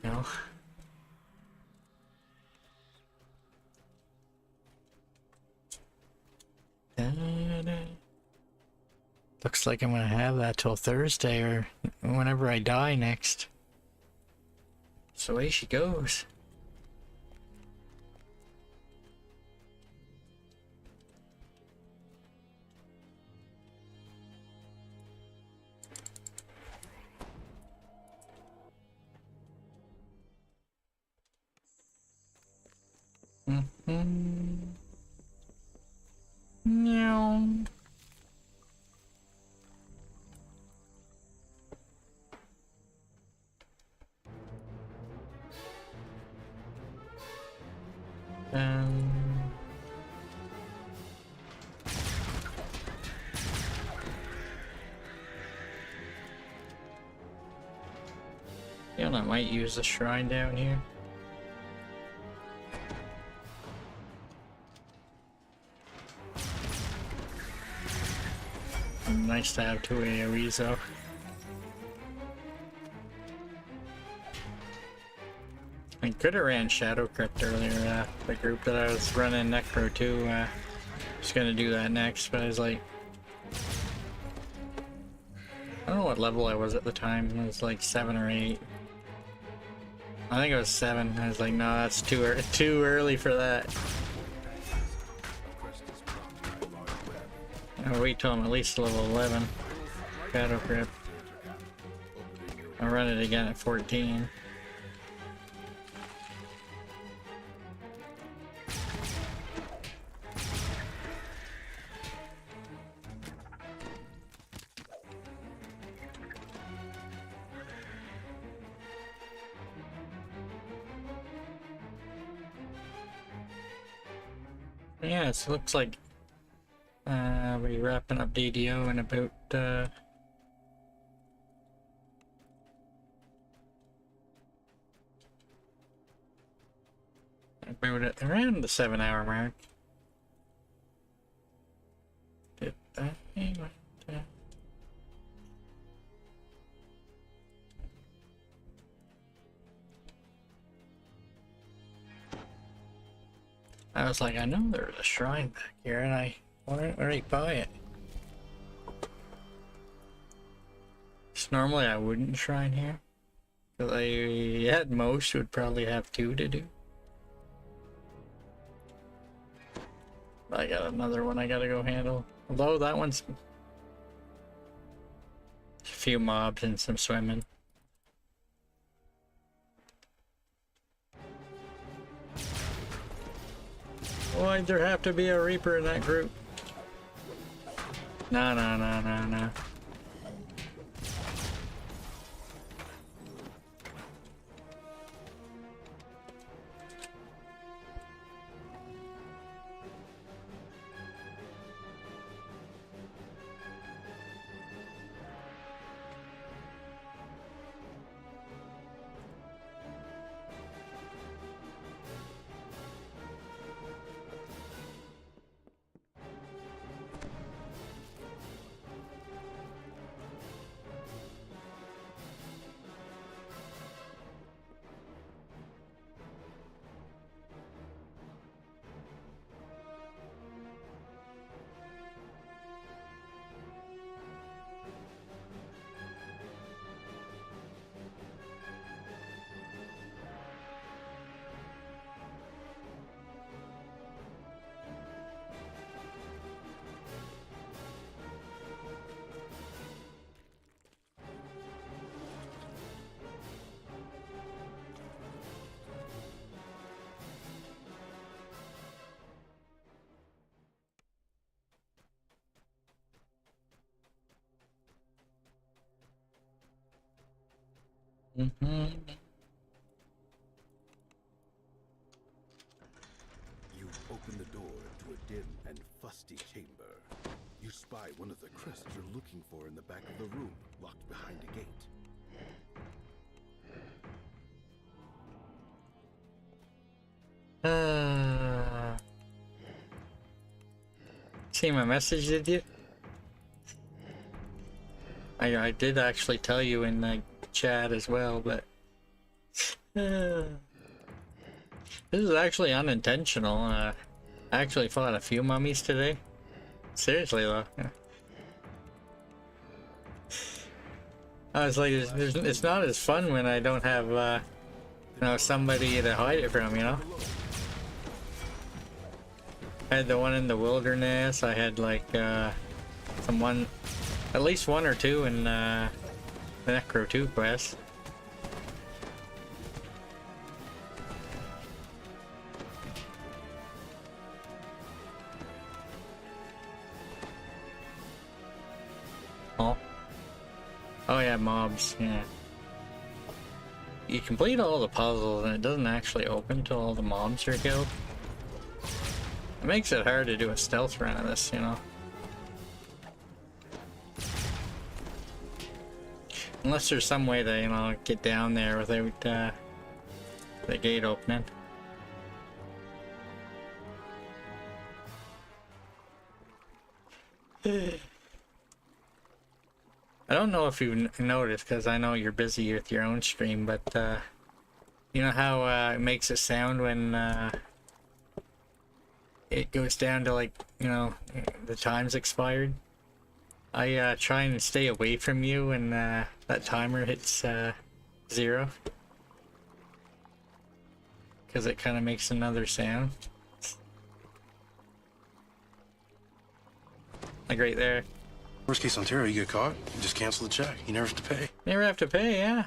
Speaker 2: you know? Looks like I'm gonna have that till Thursday or whenever I die next. It's the way she goes. Meow. feeling I might use the shrine down here. Nice to have 2 AoEs though. I could have ran Shadow Crypt earlier, the group that I was running Necro 2, was gonna do that next, but I was like, I don't know what level I was at the time. It was like 7 or 8. I think it was 7. I was like, no, that's too early for that. I'll wait till I'm at least level 11. Shadow Crypt. I'll run it again at 14. Yeah, it looks like we're wrapping up DDO in about around the 7-hour mark. Did that anyway? I was like, I know there was a shrine back here, and I went right by it. So normally I wouldn't shrine here, because I at most would probably have 2 to do. But I got another one I gotta go handle. Although that one's a few mobs and some swimming. Why'd there have to be a Reaper in that group? No, no, no, no, no.
Speaker 10: You open the door to a dim and fusty chamber. You spy one of the crests you're looking for in the back of the room, locked behind a gate.
Speaker 2: See my message, did you? I did actually tell you in the chat as well, but this is actually unintentional. I actually fought a few mummies today. Seriously though. I was like, it's not as fun when I don't have, you know, somebody to hide it from, you know? I had the one in the wilderness, I had like, at least 1 or 2 in, the Necro 2 quest. Oh yeah, mobs, yeah. You complete all the puzzles and it doesn't actually open till all the mobs are killed. It makes it hard to do a stealth run of this, you know. Unless there's some way to, you know, get down there without the gate opening. I don't know if you've noticed, because I know you're busy with your own stream, but you know how it makes a sound when it goes down to, like, you know, the time's expired? I try and stay away from you when that timer hits 0. Because it kind of makes another sound. Like right there.
Speaker 21: Worst case Ontario, you get caught, you just cancel the check. You never have to pay.
Speaker 2: Never have to pay, yeah.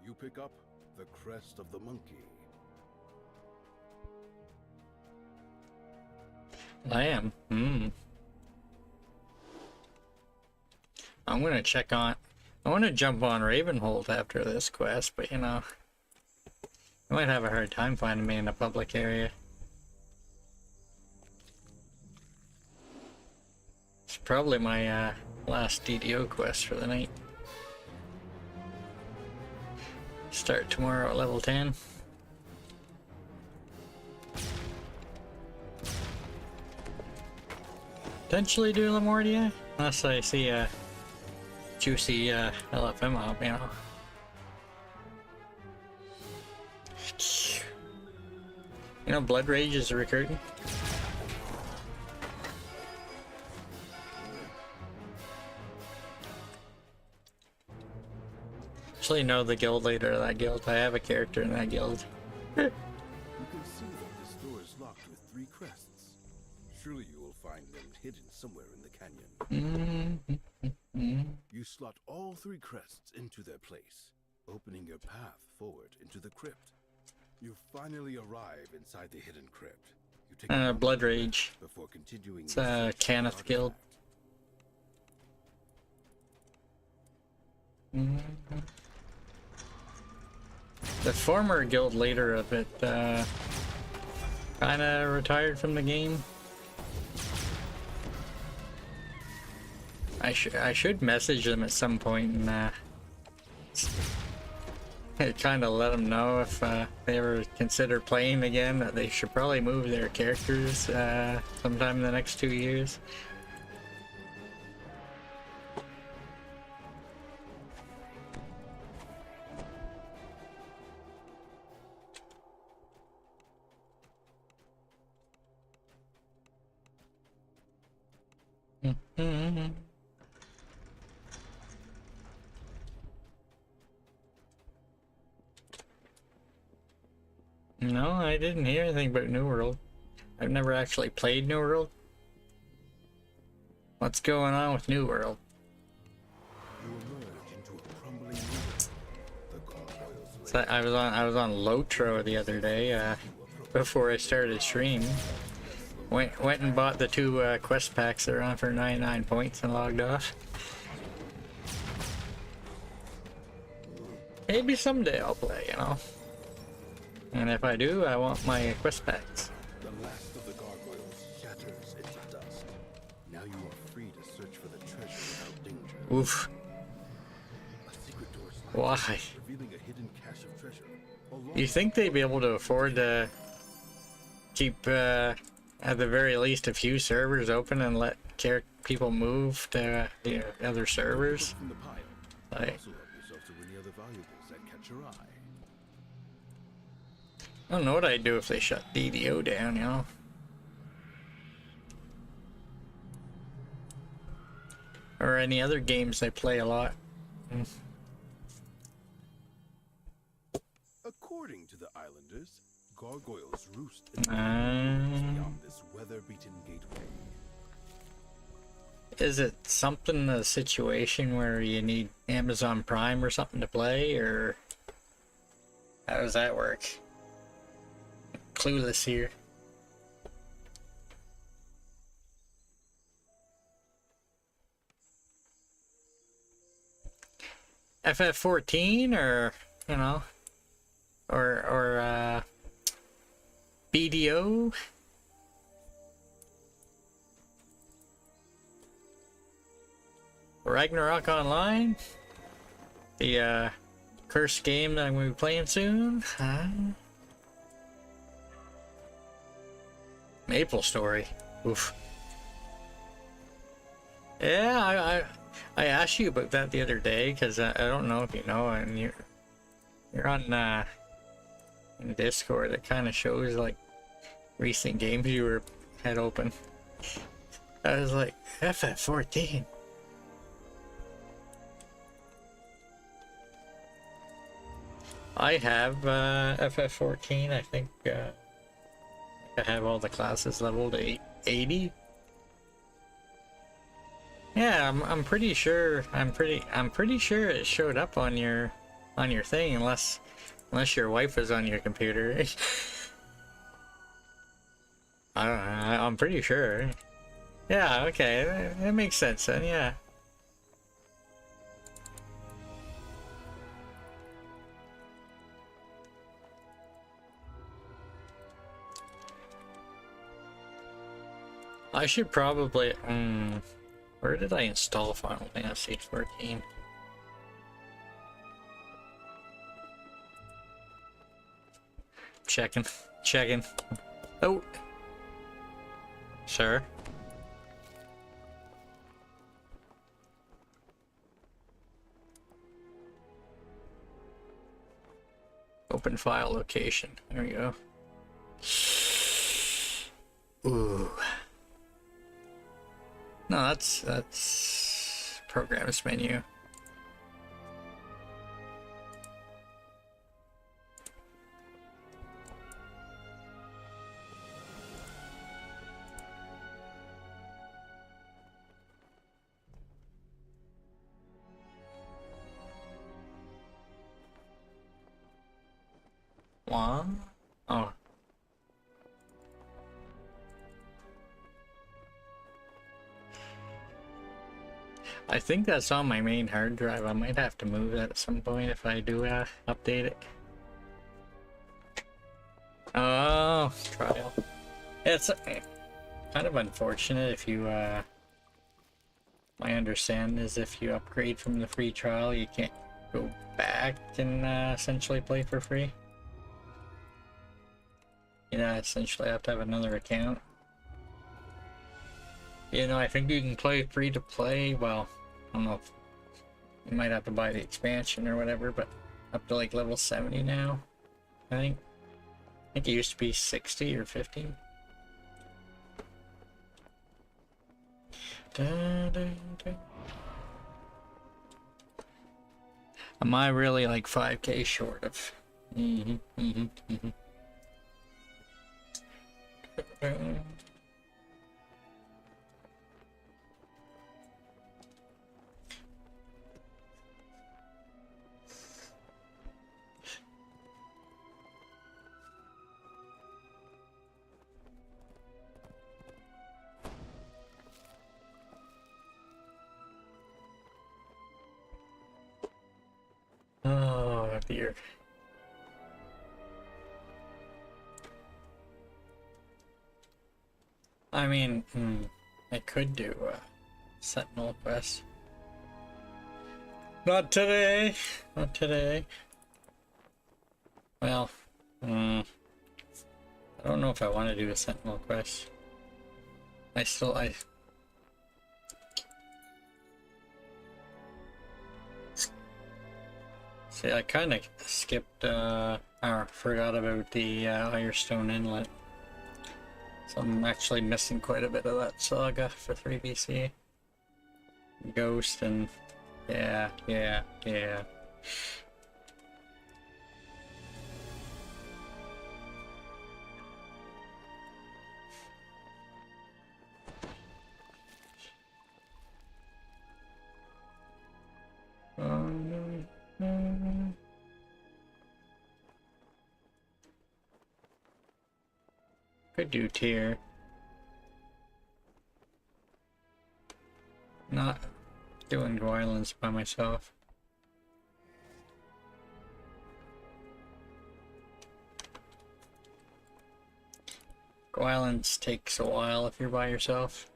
Speaker 10: You pick up the crest of the monkey.
Speaker 2: I am. I'm gonna check on... I want to jump on Ravenhold after this quest, but you know... I might have a hard time finding me in a public area. It's probably my last DDO quest for the night. Start tomorrow at level 10. Potentially do Lamordia, unless I see a juicy LFM up, you know. You know, Blood Rage is recruiting. Actually know the guild leader of that guild. I have a character in that guild.
Speaker 10: You can see that this door is locked with 3 crests. Surely you will find them hidden somewhere in the canyon. You slot all 3 crests into their place, opening your path forward into the crypt. You finally arrive inside the hidden crypt. You take
Speaker 2: Blood Rage.
Speaker 10: Before continuing.
Speaker 2: It's a Cannith guild. The former guild leader of it kinda retired from the game. I should message them at some point and kind of let them know if they ever consider playing again that they should probably move their characters sometime in the next 2 years. No, I didn't hear anything about New World. I've never actually played New World. What's going on with New World? So I was on Lotro the other day before I started stream. Went and bought the 2 quest packs that are on for 99 points and logged off. Maybe someday I'll play, you know. And if I do, I want my quest packs.
Speaker 10: The last of the gargoyles shatters into dust. Now you are free to search for the treasure without danger.
Speaker 2: Oof.
Speaker 10: A secret door
Speaker 2: Why?
Speaker 10: revealing a hidden cache of treasure.
Speaker 2: You think they'd be able to afford to keep, at the very least, a few servers open and let people move to the other servers?
Speaker 10: From the pile.
Speaker 2: Like,
Speaker 10: Also help yourself to any other valuables that catch your eye.
Speaker 2: I don't know what I'd do if they shut DDO down, you know? Or any other games I play a lot.
Speaker 10: According to the islanders, gargoyles roost in the beyond this weather-beaten gateway.
Speaker 2: Is it something, a situation where you need Amazon Prime or something to play, or how does that work? Clueless here. FF14 or, you know, or BDO. Ragnarok Online. The cursed game that I'm going to be playing soon. Huh? Maple Story. Oof. Yeah, I asked you about that the other day because I don't know if you know, and you're on in Discord. It kind of shows like recent games you had open. I was like, FF14. I have FF14. I think I have all the classes leveled to 80. Yeah, I'm pretty sure. I'm pretty sure it showed up on your thing, unless your wife was on your computer. I don't know. I'm pretty sure. Yeah. Okay. That makes sense then. Yeah. I should probably. Where did I install Final Fantasy 14? Checking. Oh. Sir. Open file location. There we go. Ooh. No, that's programs menu. What? Oh. I think that's on my main hard drive. I might have to move that at some point if I do update it. Oh, trial. It's kind of unfortunate if you, my understanding is if you upgrade from the free trial, you can't go back and essentially play for free. You know, essentially have to have another account. You know, I think you can play free to play. Well, I don't know if you might have to buy the expansion or whatever, but up to like level 70 now. I think it used to be 60 or 50. Am I really like 5K short of? Oh dear. I mean, I could do a Sentinel quest. Not today. Not today. Well, I don't know if I want to do a Sentinel quest. See, I kind of skipped, or forgot about the Irestone Inlet. So I'm actually missing quite a bit of that saga for 3BC. Ghost and... yeah. Could do tier. Not doing Go Islands by myself. Violence takes a while if you're by yourself.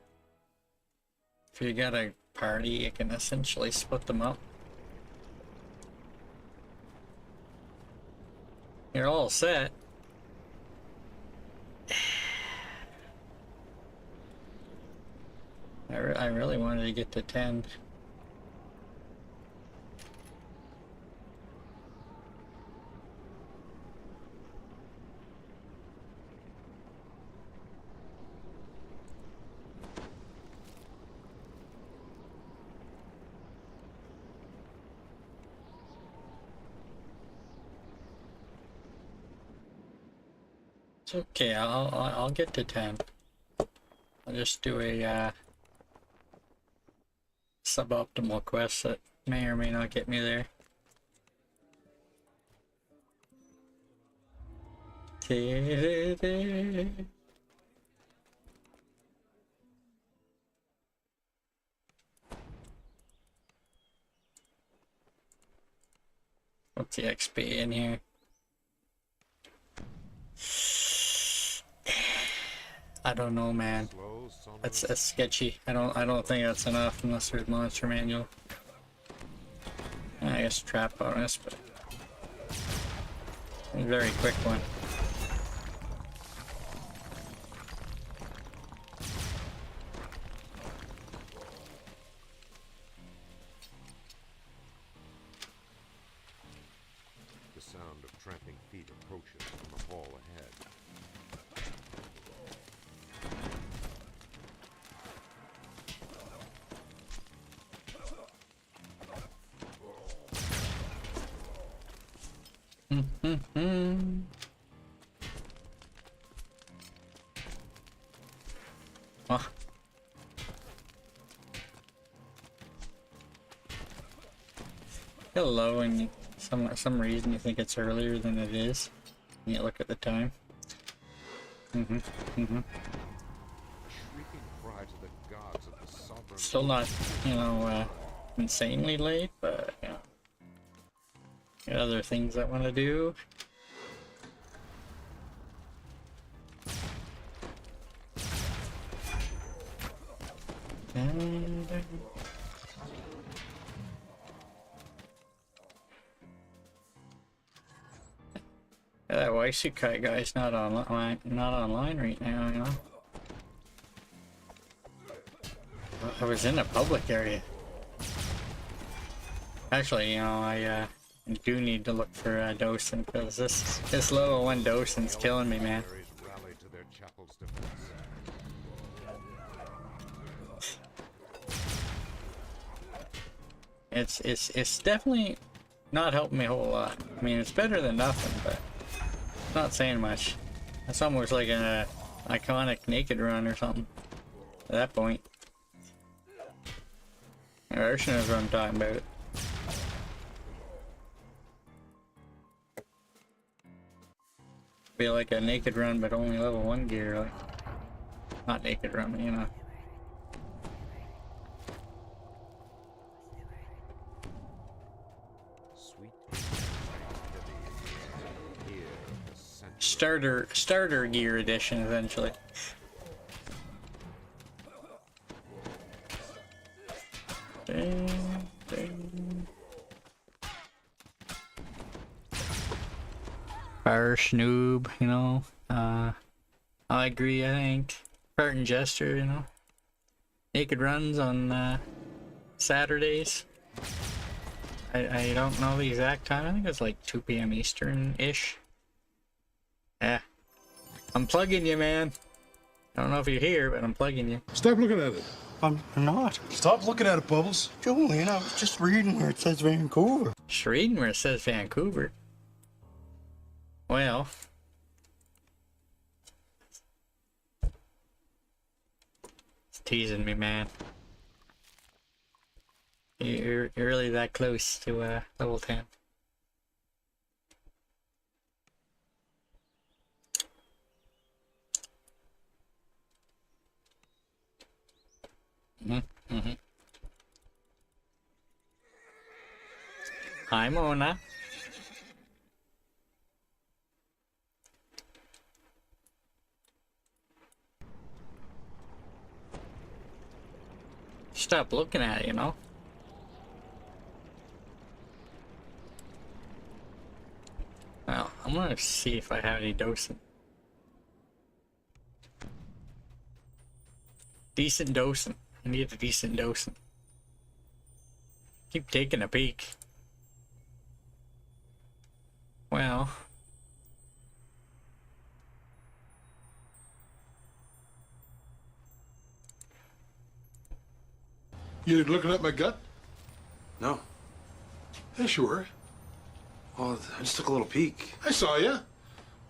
Speaker 2: If you got a party, you can essentially split them up. You're all set. I really wanted to get to 10. It's okay, I'll get to 10. I'll just do a suboptimal quest that may or may not get me there. What's the XP in here? I don't know, man. That's sketchy. I don't think that's enough unless there's monster manual. I guess trap bonus, but a very quick one.
Speaker 8: The sound of tramping feet approaches from the hall ahead.
Speaker 2: Oh. Hello, and some reason you think it's earlier than it is. And you look at the time. Still not, you know, insanely late, but you know, got other things I want to do. That Waisukai guy's not online right now, you know. I was in a public area. Actually, you know, I do need to look for Docent, because this level 1 Docent's killing me, man. It's definitely not helping me a whole lot. I mean, it's better than nothing, but it's not saying much. It's almost like an iconic naked run or something at that point. Urshan knows what I'm talking about. Be like a naked run, but only level 1 gear, like not naked run, you know. Starter gear edition eventually. Ding, ding. Fire Schnoob, you know. I agree, I think. Parton Jester, you know. Naked runs on Saturdays. I don't know the exact time. I think it's like 2 p.m. Eastern-ish. Yeah. I'm plugging you, man. I don't know if you're here, but I'm plugging you.
Speaker 5: Stop looking at it. I'm not. Stop looking at it, Bubbles. Julian, I was just reading where it says Vancouver.
Speaker 2: Just reading where it says Vancouver. Well. It's teasing me, man. You're really that close to level 10. Hi, Mona. Stop looking at it, you know? Well, I'm gonna see if I have any dosing. Decent dosing. I need a decent dosing. Keep taking a peek. Well.
Speaker 5: You looking at my gut?
Speaker 21: No.
Speaker 5: Yes, you were.
Speaker 21: Well, I just took a little peek.
Speaker 5: I saw you.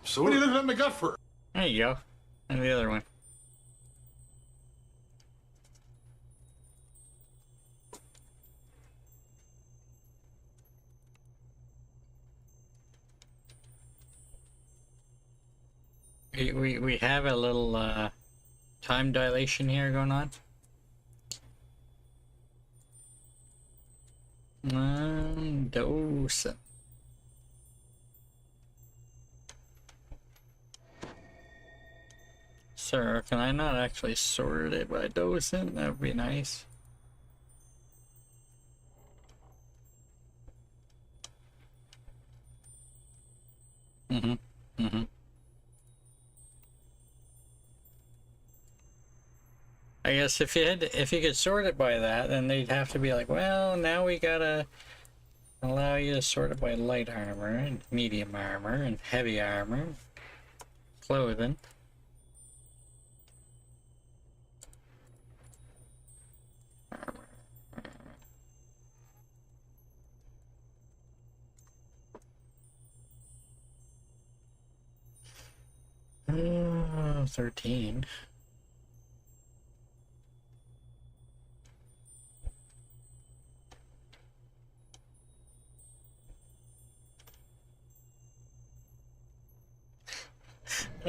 Speaker 21: So
Speaker 5: What are you looking at my gut for?
Speaker 2: There you go. And the other one. We have a little time dilation here going on. Dose. Sir, can I not actually sort it by dosing? That would be nice. I guess if you could sort it by that, then they'd have to be like, well, now we gotta allow you to sort it by light armor and medium armor and heavy armor, clothing. Armor. 13.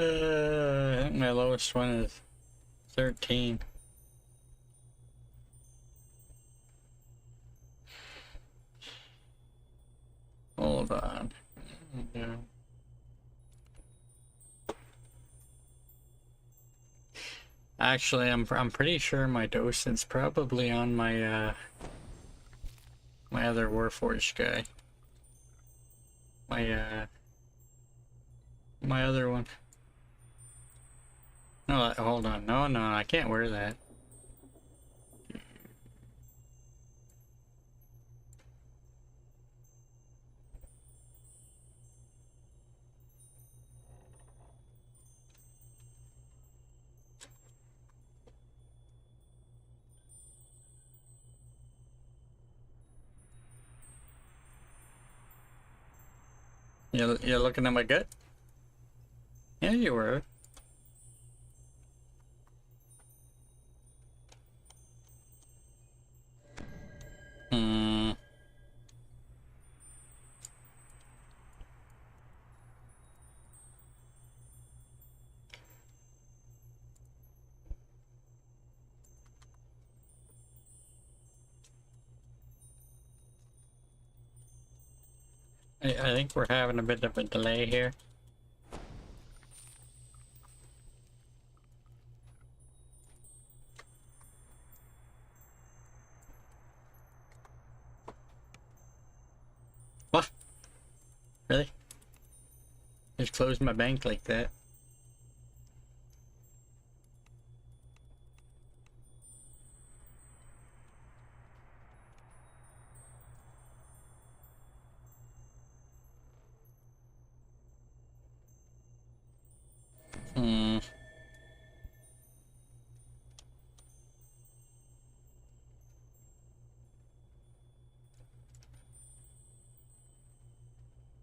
Speaker 2: I think my lowest one is 13. Hold on. Yeah. Actually, I'm pretty sure my docent's probably on my my other Warforged guy. My other one. No, hold on. No, I can't wear that. You're looking at my gut? Yeah, you were. I think we're having a bit of a delay here. What? Really? Just closed my bank like that.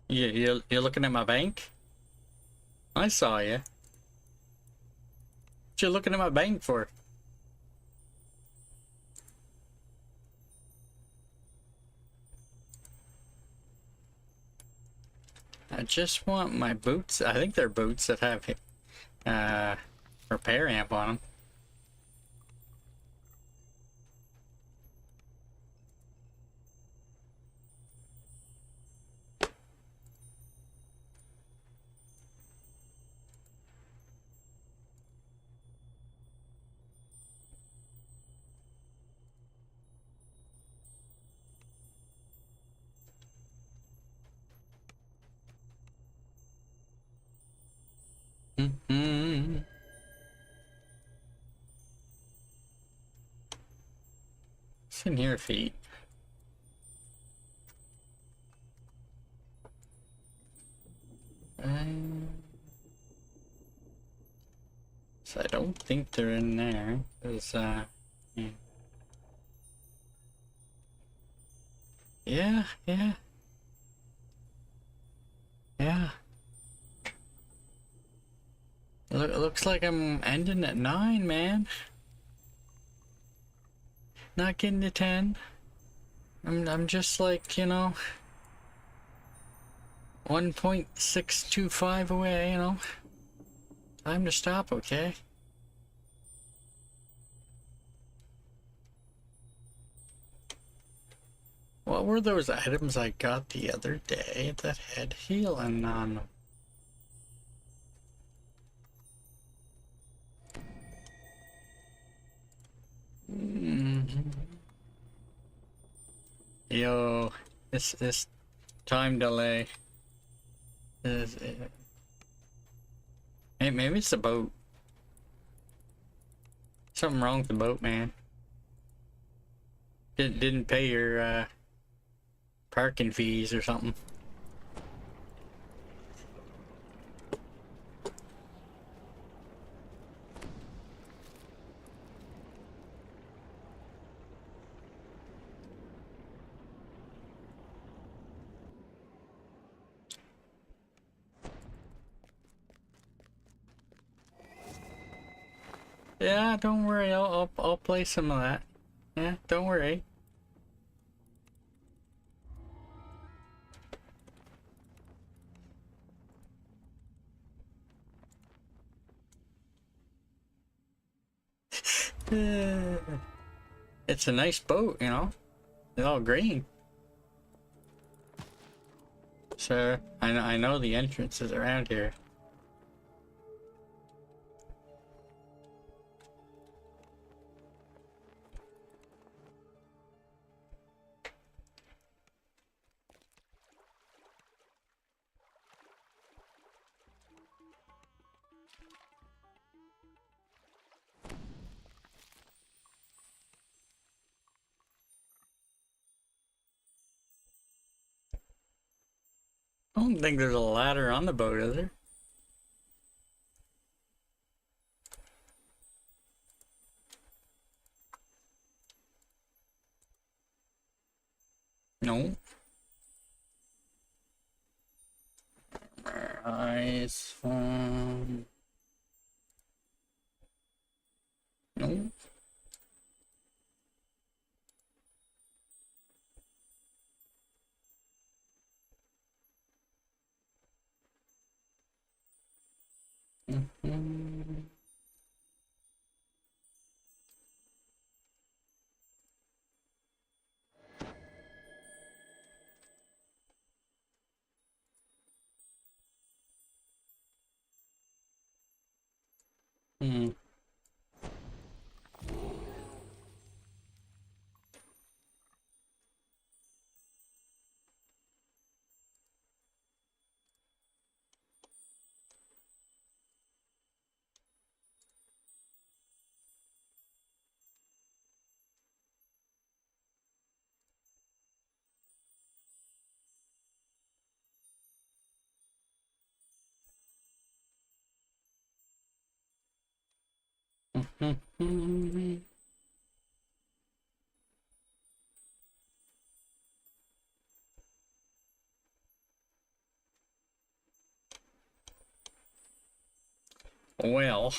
Speaker 2: You're looking at my bank? I saw you. What you looking at my bank for? I just want my boots. I think they're boots that have repair amp on them. in here, feet? So I don't think they're in there. Yeah. Yeah, yeah. Yeah. It looks like I'm ending at 9, man. Not getting to 10. I'm just like, you know, 1.625 away, you know. Time to stop, okay? What were those items I got the other day that had healing on them? Yo, this time delay is hey, maybe it's the boat. Something wrong with the boat, man. Didn't pay your parking fees or something. Yeah, don't worry. I'll play some of that. Yeah, don't worry. It's a nice boat, you know. It's all green. Sir, I know the entrance is around here. I don't think there's a ladder on the boat, is there? No. Eyes. No. Hmm. Well.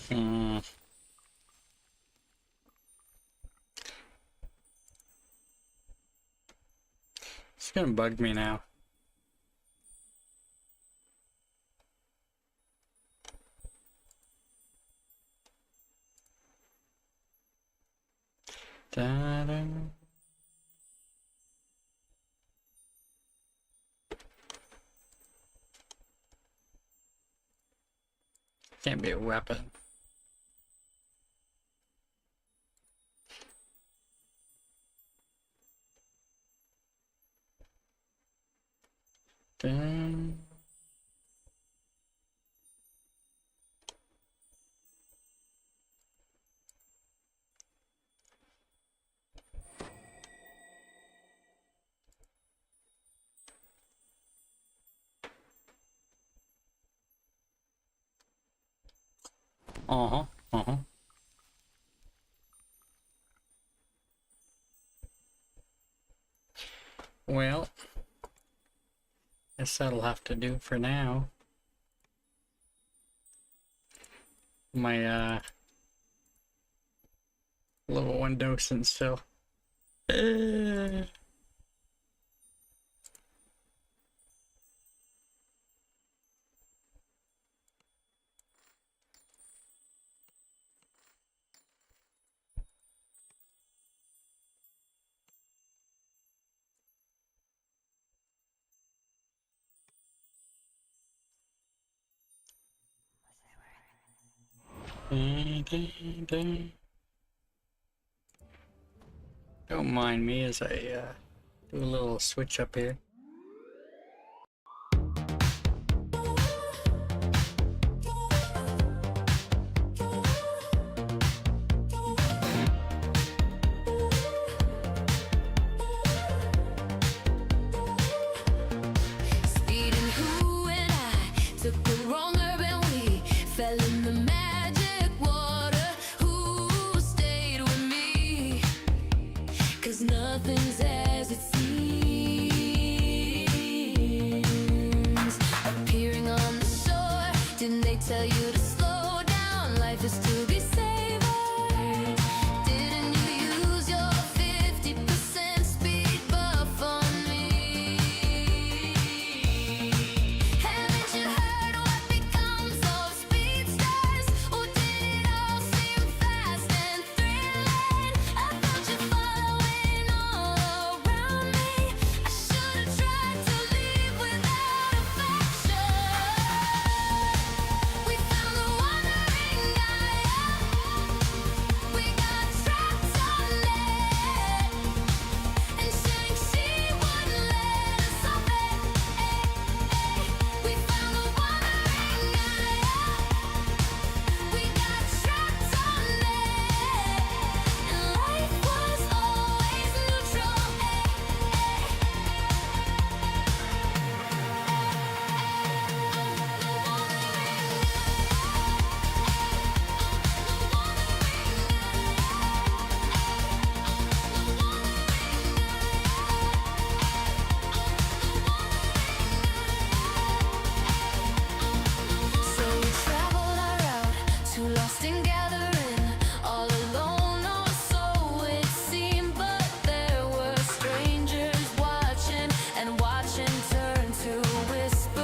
Speaker 2: Hmm. It's gonna bug me now. Da-da. Can't be a weapon. Dun. Uh-huh, uh-huh. Well, guess that'll have to do for now. My, level 1 docent still. Don't mind me as I do a little switch up here.
Speaker 1: Speeding, who and I took the wrong urban we fell in the magic water. Who stayed with me? 'Cause nothing's as it seems. Appearing on the shore, didn't they tell you to slow down? Life is to be savored. Didn't you use your 50% speed buff on me? Haven't you heard what becomes of speedsters? Or did it all seem fast and thrilling? I felt you following all around me. I should have tried to leave without affection. We found the wandering Gaia. We got trapped on it, and Shang-Chi wouldn't let us off it. We found the wandering Gaia. We got trapped on it, and life was always neutral. So we traveled our route, too lost in gathering, all alone or so it seemed. But there were strangers watching, and watching turned to whispering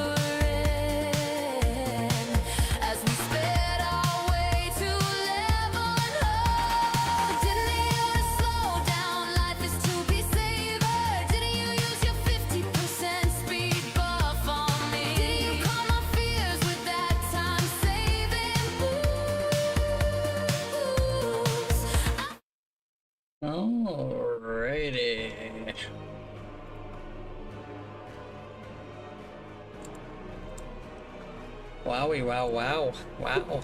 Speaker 1: as we sped our way to level and hope. Didn't you to slow down? Life is to be savored. Didn't you use your 50% speed buff on me? Didn't you calm my fears with that time-saving booze?
Speaker 2: Alrighty. Wowie, wow, wow, wow,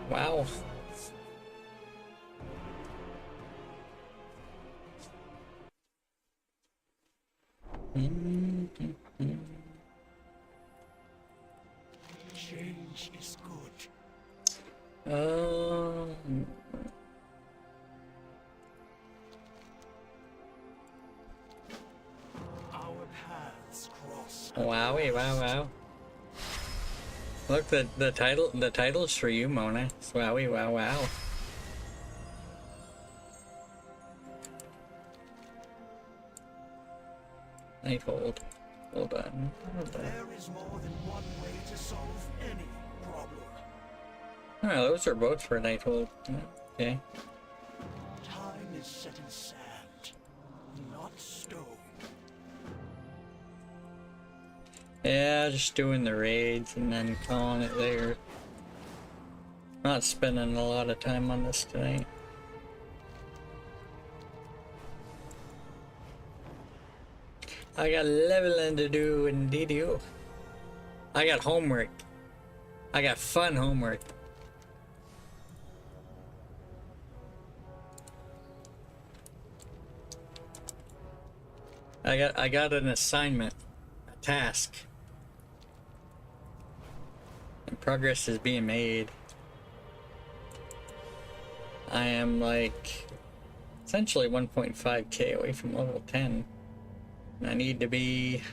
Speaker 2: wow.
Speaker 12: Change is good. Our paths cross.
Speaker 2: Wowie, wow, wow. Look, the title's for you, Mona. It's wowie, wow, wow. Nighthold. Hold on.
Speaker 12: There is more than one way to solve any problem.
Speaker 2: Oh, those are both for Nighthold. Okay.
Speaker 12: Time is set in sand, not stone.
Speaker 2: Yeah, just doing the raids and then calling it there. Not spending a lot of time on this tonight. I got leveling to do in DDO. I got homework. I got fun homework. I got an assignment, a task. And progress is being made. I am like essentially 1.5k away from level 10. And I need to be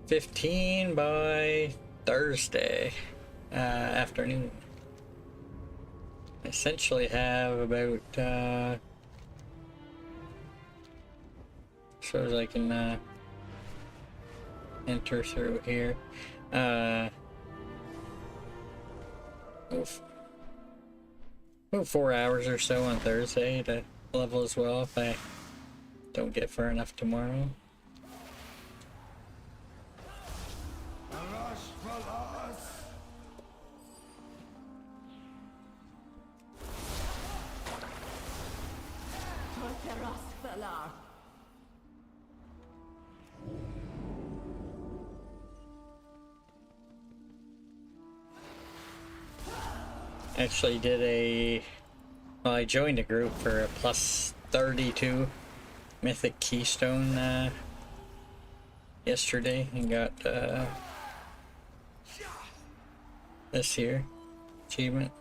Speaker 2: 15 by Thursday afternoon. I essentially have about so as I can enter through here. About 4 hours or so on Thursday to level as well if I don't get far enough tomorrow. Actually did well, I joined a group for a plus 32 mythic keystone yesterday and got this here achievement.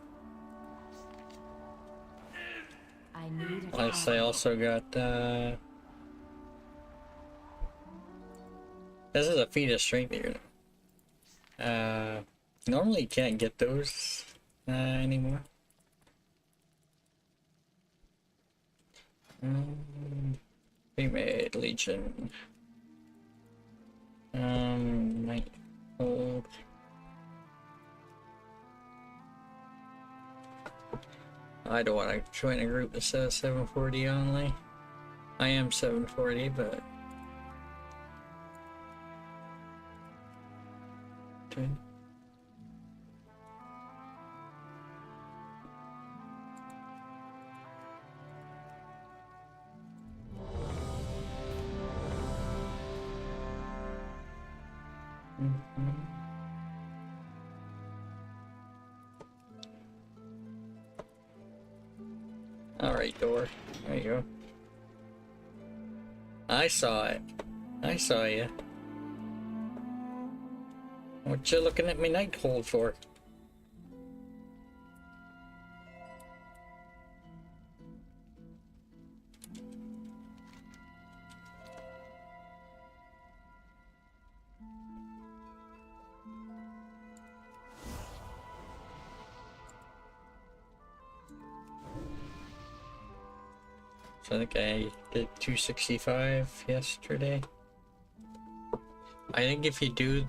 Speaker 2: Plus I also got this is a feat of strength here. Normally you can't get those anymore. Remade Legion. Might hold. I don't want to join a group that says 740 only. I am 740, but okay. Alright, door. There you go. I saw it. I saw you. What you looking at me night hold for? So I think I did 265 yesterday. I think if you do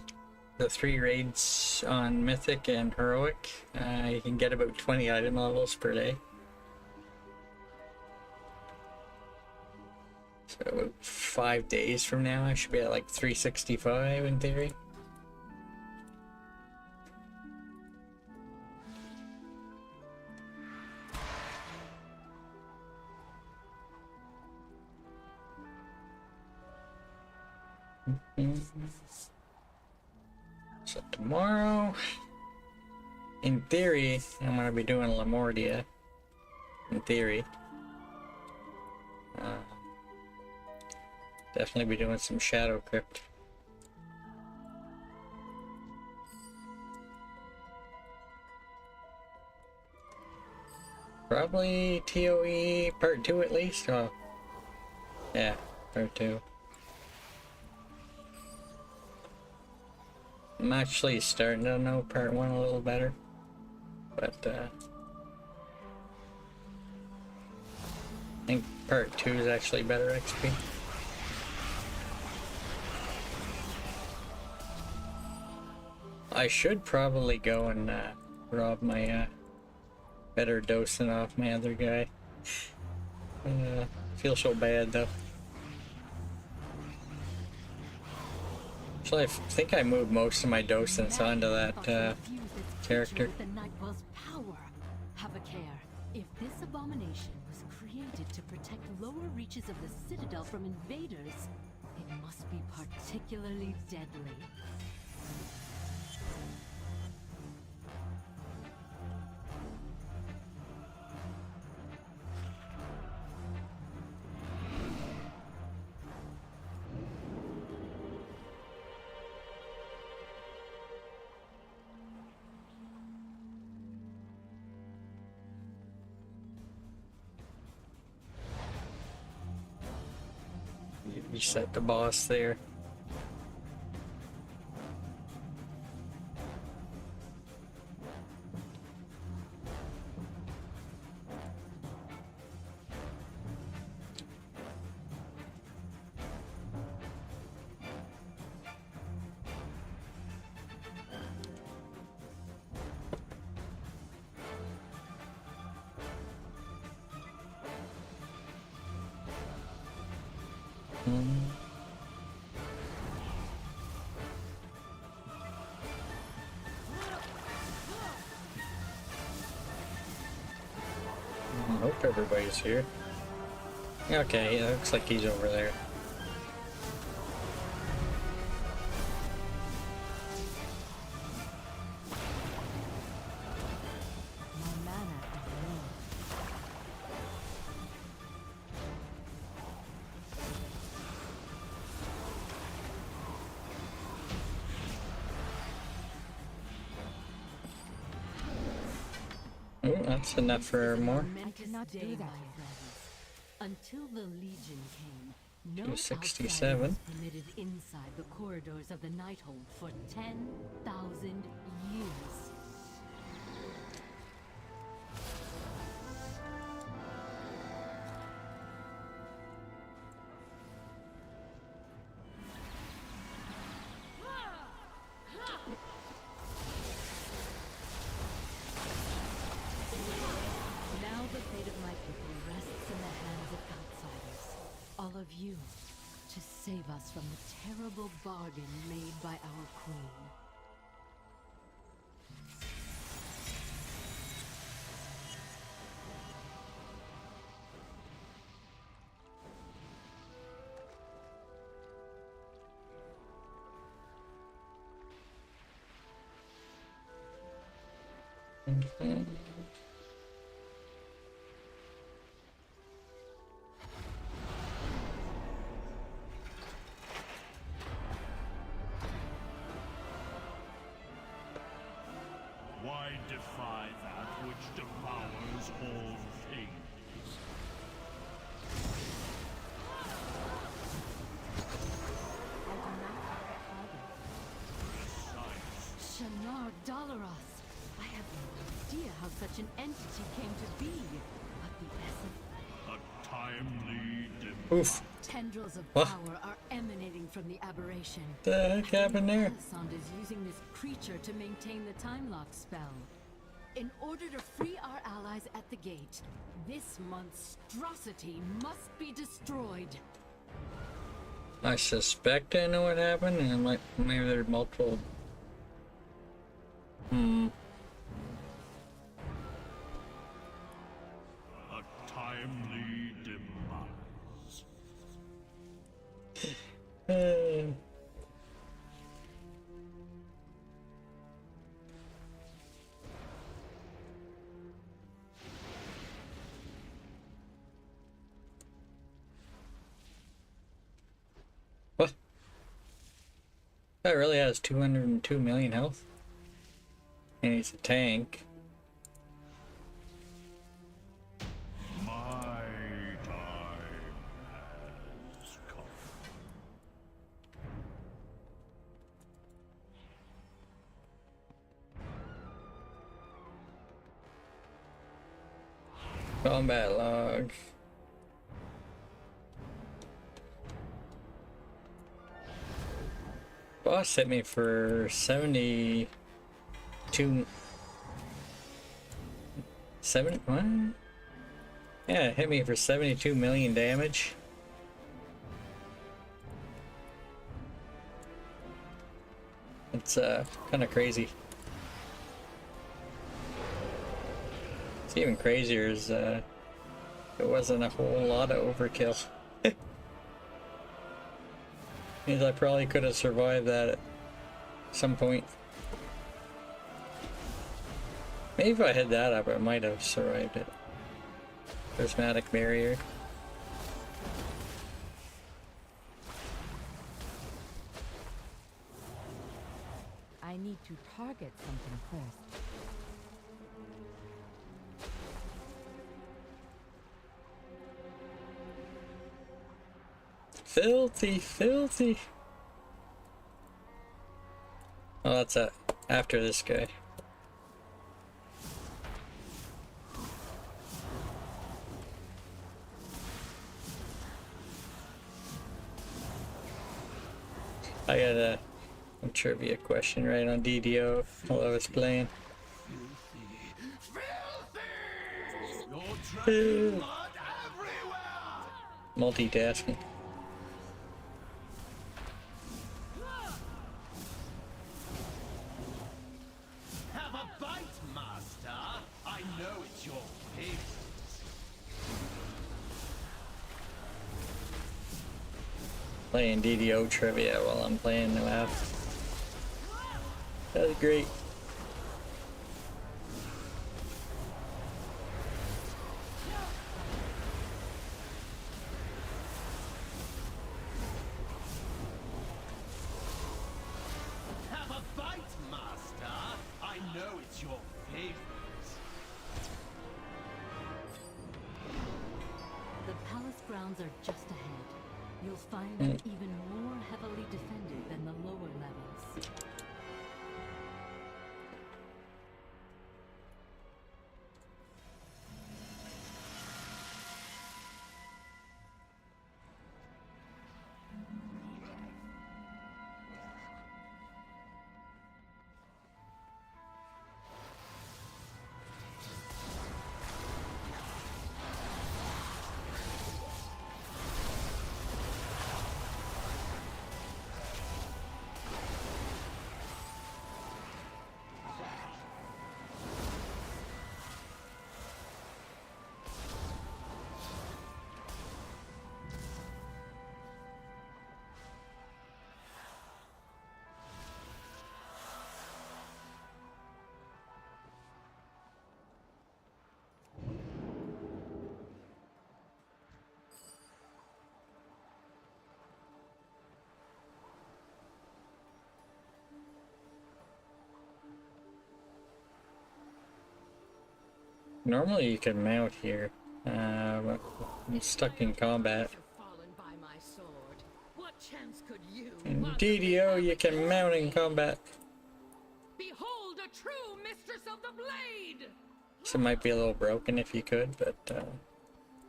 Speaker 2: the 3 raids on Mythic and Heroic, you can get about 20 item levels per day. So about 5 days from now I should be at like 365 in theory. So tomorrow, in theory, I'm going to be doing Lamordia. In theory. Definitely be doing some Shadow Crypt. Probably TOE Part 2 at least. Oh, yeah, Part 2. I'm actually starting to know Part 1 a little better, but I think Part 2 is actually better XP. I should probably go and rob my better dosing off my other guy. Feel so bad though. Actually, I think I moved most of my docents onto that character.
Speaker 16: The Nightwell's power. Have a care. If this abomination was created created to protect lower reaches of the Citadel from invaders. It must be particularly deadly.
Speaker 2: You set the boss there. I hope everybody's here. Okay, it looks like he's over there. Oh, that's enough for more.
Speaker 16: I cannot do that, friends. Until the Legion came, no
Speaker 2: 267.
Speaker 16: outsider was permitted inside the corridors of the Nighthold for 10,000 years. You to save us from the terrible bargain made by our queen.
Speaker 20: Why defy that which devours all things?
Speaker 16: Shanar Dalaros! I have no idea how such an entity came to be, but the essence...
Speaker 20: A timely
Speaker 2: Oof.
Speaker 16: Tendrils of
Speaker 2: What?
Speaker 16: power are emanating from the aberration.
Speaker 2: The heck happened there?
Speaker 16: Alisand is using this creature to maintain the time lock spell. In order to free our allies at the gate, this monstrosity must be destroyed.
Speaker 2: I suspect I know what happened, and maybe there's multiple.
Speaker 20: A timely demise.
Speaker 2: What? That really has 202 million health? And he's a tank.
Speaker 20: My time has come.
Speaker 2: Combat log. Boss hit me for 72. 7 what? Yeah, it hit me for 72 million damage. It's kind of crazy. It's even crazier is It wasn't a whole lot of overkill. Means I probably could have survived that at some point. Maybe if I had that up, I might have survived it. Prismatic barrier.
Speaker 4: I need to target something first.
Speaker 2: Filthy, filthy. Oh, that's after this guy. I got a trivia question right on DDO while I was playing. Multitasking.
Speaker 15: Have a bite, master. I know it's your favorite.
Speaker 2: Playing DDO trivia while I'm playing the map. That was great.
Speaker 15: Have a bite, master. I know it's your favorite.
Speaker 7: The palace grounds are just ahead. You'll find them even more heavily defended than the lower levels.
Speaker 2: Normally you can mount here, but I'm stuck in combat. In DDO you can mount in combat.
Speaker 15: Behold a true mistress of the blade!
Speaker 2: So it might be a little broken if you could, but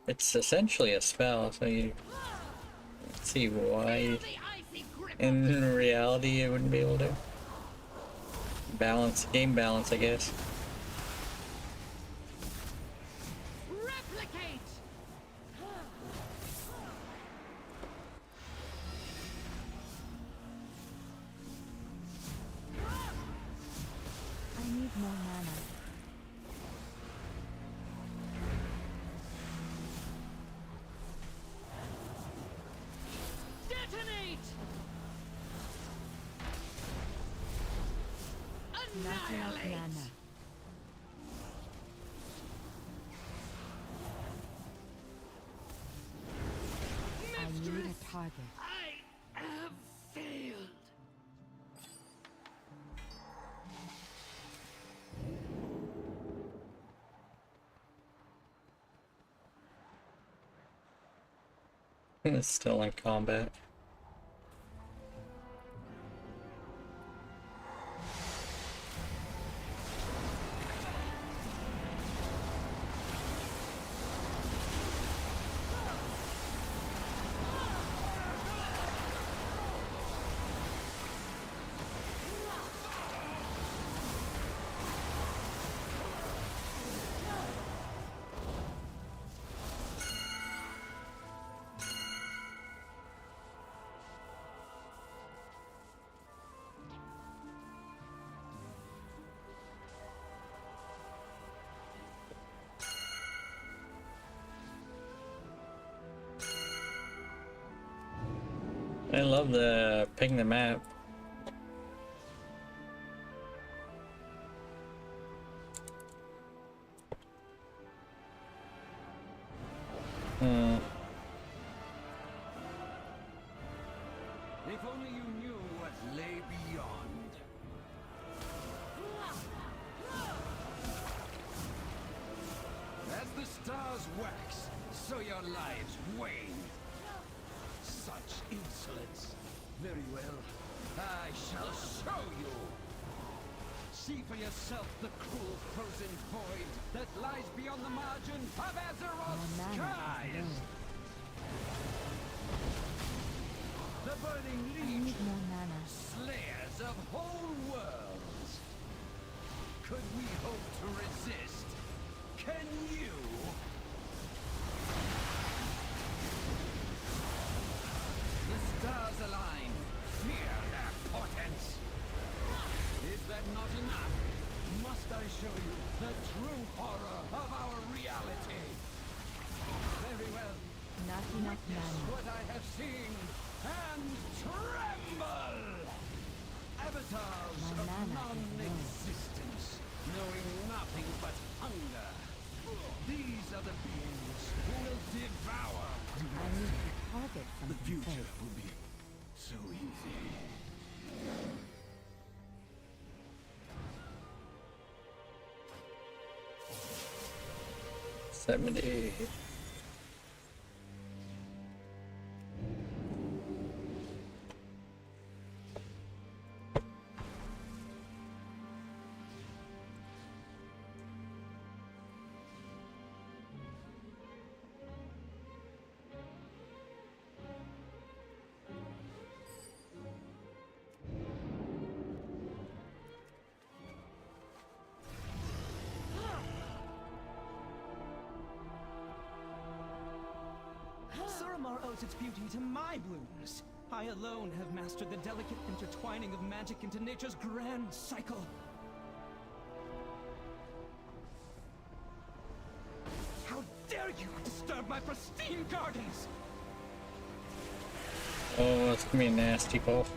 Speaker 2: it's essentially a spell, so you see why in reality it wouldn't be able to. Balance, game balance, I guess.
Speaker 7: I need more mana.
Speaker 15: Detonate!
Speaker 7: Not enough mana. I need a target.
Speaker 15: I have failed.
Speaker 2: It's still in combat. I love the ping the map.
Speaker 11: If only you knew what lay beyond. As the stars wax, so your lives wane. Such insolence. Very well. I shall show you. See for yourself the cruel frozen void that lies beyond the margin of Azeroth's skies. The burning legion, slayers of whole worlds. Could we hope to resist? Can you? The stars align. Fear their portents. Is that not enough? Must I show you the true horror of our reality? Very well. Witness what I have seen and tremble! Avatars of non-existence, knowing nothing but hunger. These are the beings who will devour. The future will be so easy.
Speaker 2: 70.
Speaker 13: Suramar owes its beauty to my blooms. I alone have mastered the delicate intertwining of magic into nature's grand cycle. How dare you disturb my pristine gardens!
Speaker 2: Oh, it's gonna be a nasty pull.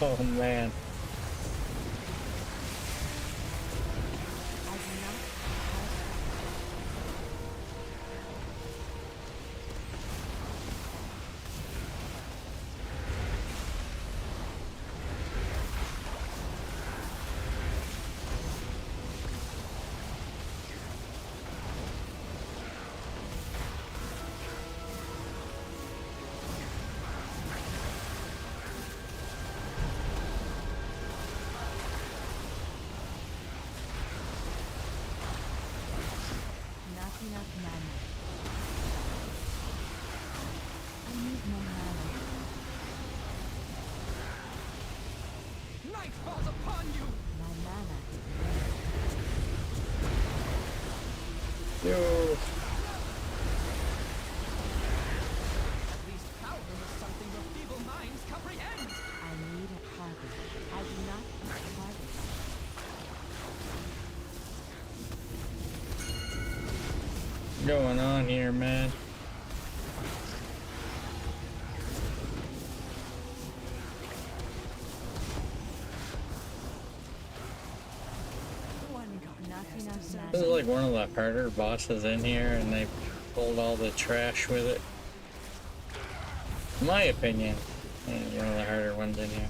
Speaker 2: Oh man.
Speaker 13: Night falls upon you!
Speaker 2: Yo.
Speaker 13: At least power is something your feeble minds comprehend!
Speaker 16: I need a target. I do not need targets.
Speaker 2: Going on here, man? This is like one of the harder bosses in here, and they pulled all the trash with it. In my opinion, it's one of the harder ones in here.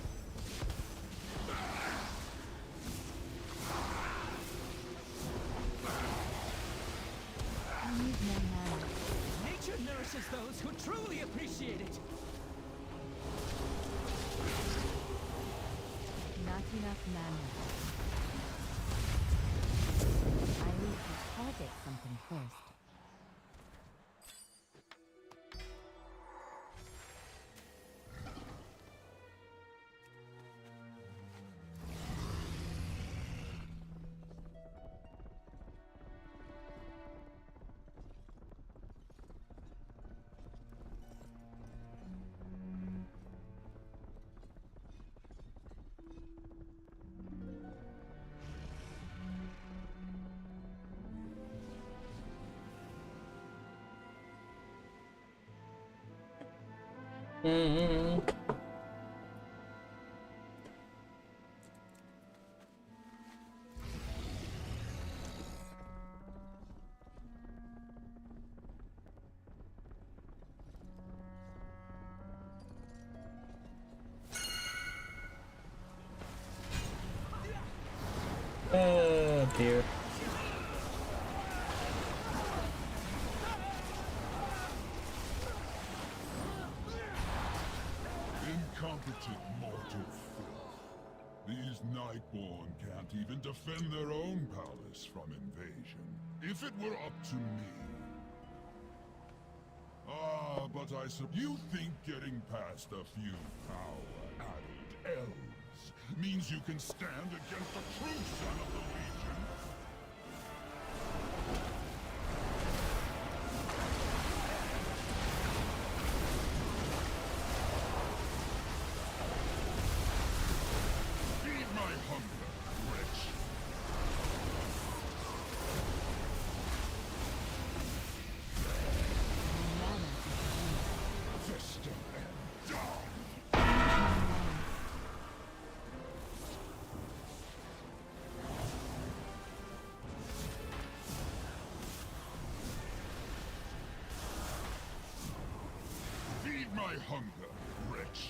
Speaker 13: Nature nourishes those who truly appreciate it!
Speaker 16: Not enough mana. I need to target something first.
Speaker 2: Mm-hmm. Oh dear.
Speaker 12: Incompetent mortal filth. These Nightborn can't even defend their own palace from invasion. If it were up to me. But you think getting past a few power-addled elves means you can stand against the true son of the Legion? Feed my hunger, wretch. Fester and die. Feed my hunger, wretch.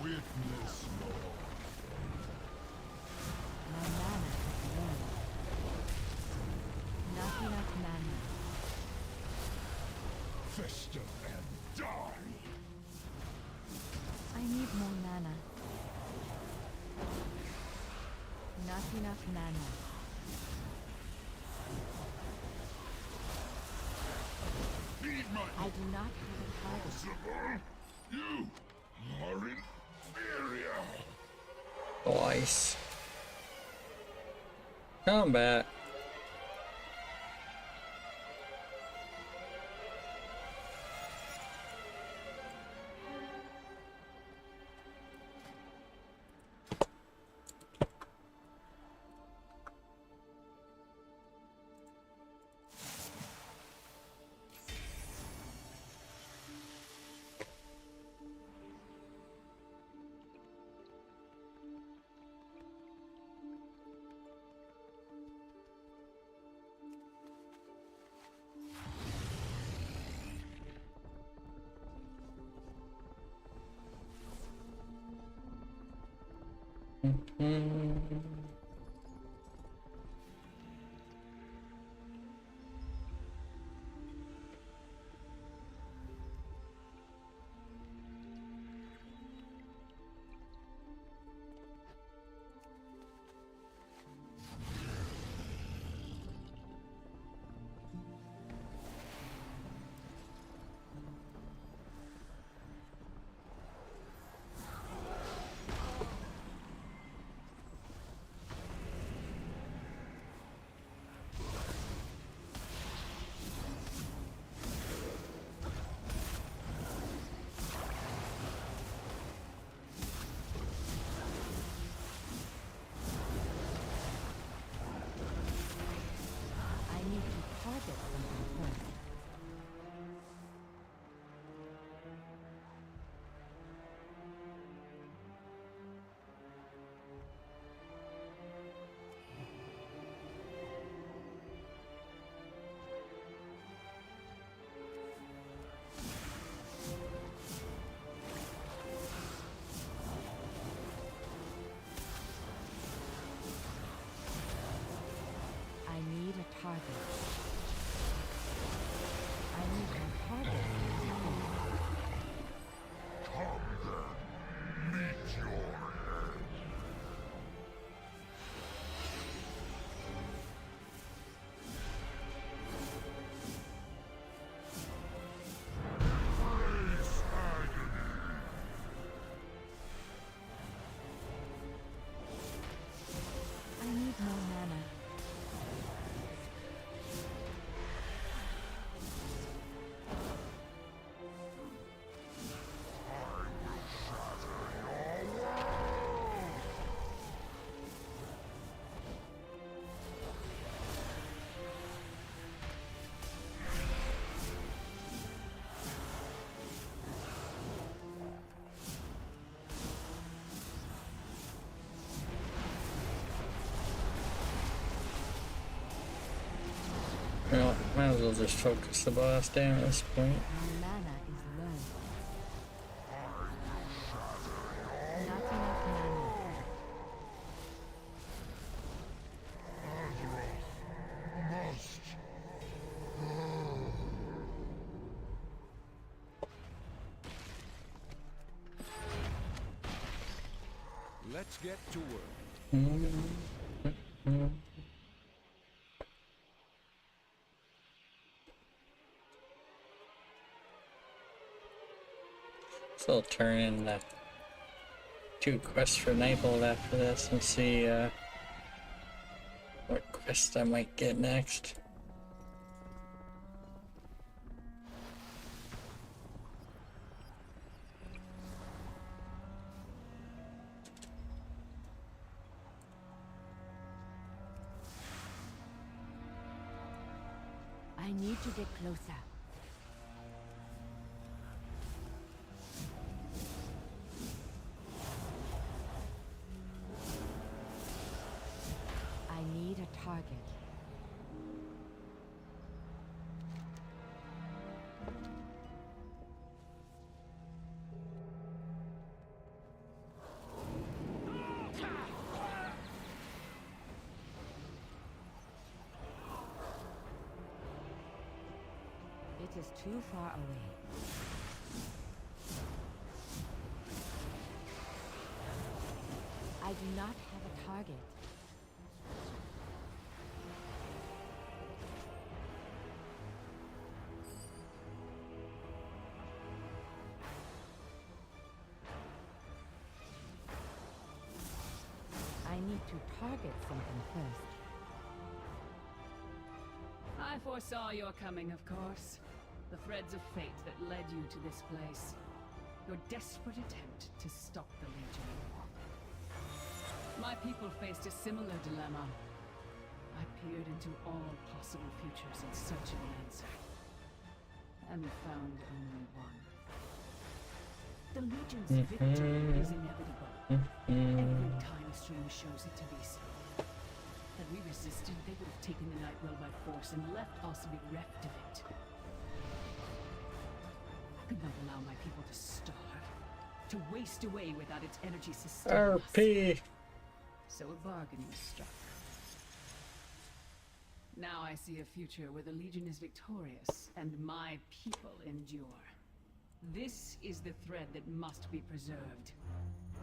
Speaker 12: Witness your
Speaker 7: My mana is low. Not enough mana.
Speaker 12: fester and die.
Speaker 7: I need more mana. Not enough mana.
Speaker 12: Feed my
Speaker 7: I do not have a target.
Speaker 12: Sabor, you are inferior.
Speaker 2: Twice. Combat. we'll just focus the boss down at this point.
Speaker 16: Our mana is low. Not enough mana.
Speaker 11: Let's get to work.
Speaker 2: So I'll turn in the 2 quests for Nightbolt after this and see what quest I might get next.
Speaker 16: I need to get closer. I need a target. It is too far away. I do not have a target. I need to target something first.
Speaker 15: I foresaw your coming, of course. The threads of fate that led you to this place. Your desperate attempt to stop the Legion. My people faced a similar dilemma. I peered into all possible futures in search of an answer. And found only one. The Legion's victory is inevitable. Every time a stream shows it to be so. Had we resisted, they would have taken the Nightwell by force and left us bereft of it. I could not allow my people to starve, to waste away without its energy sustaining us.
Speaker 2: RP.
Speaker 15: So a bargain was struck. Now I see a future where the Legion is victorious and my people endure. This is the thread that must be preserved.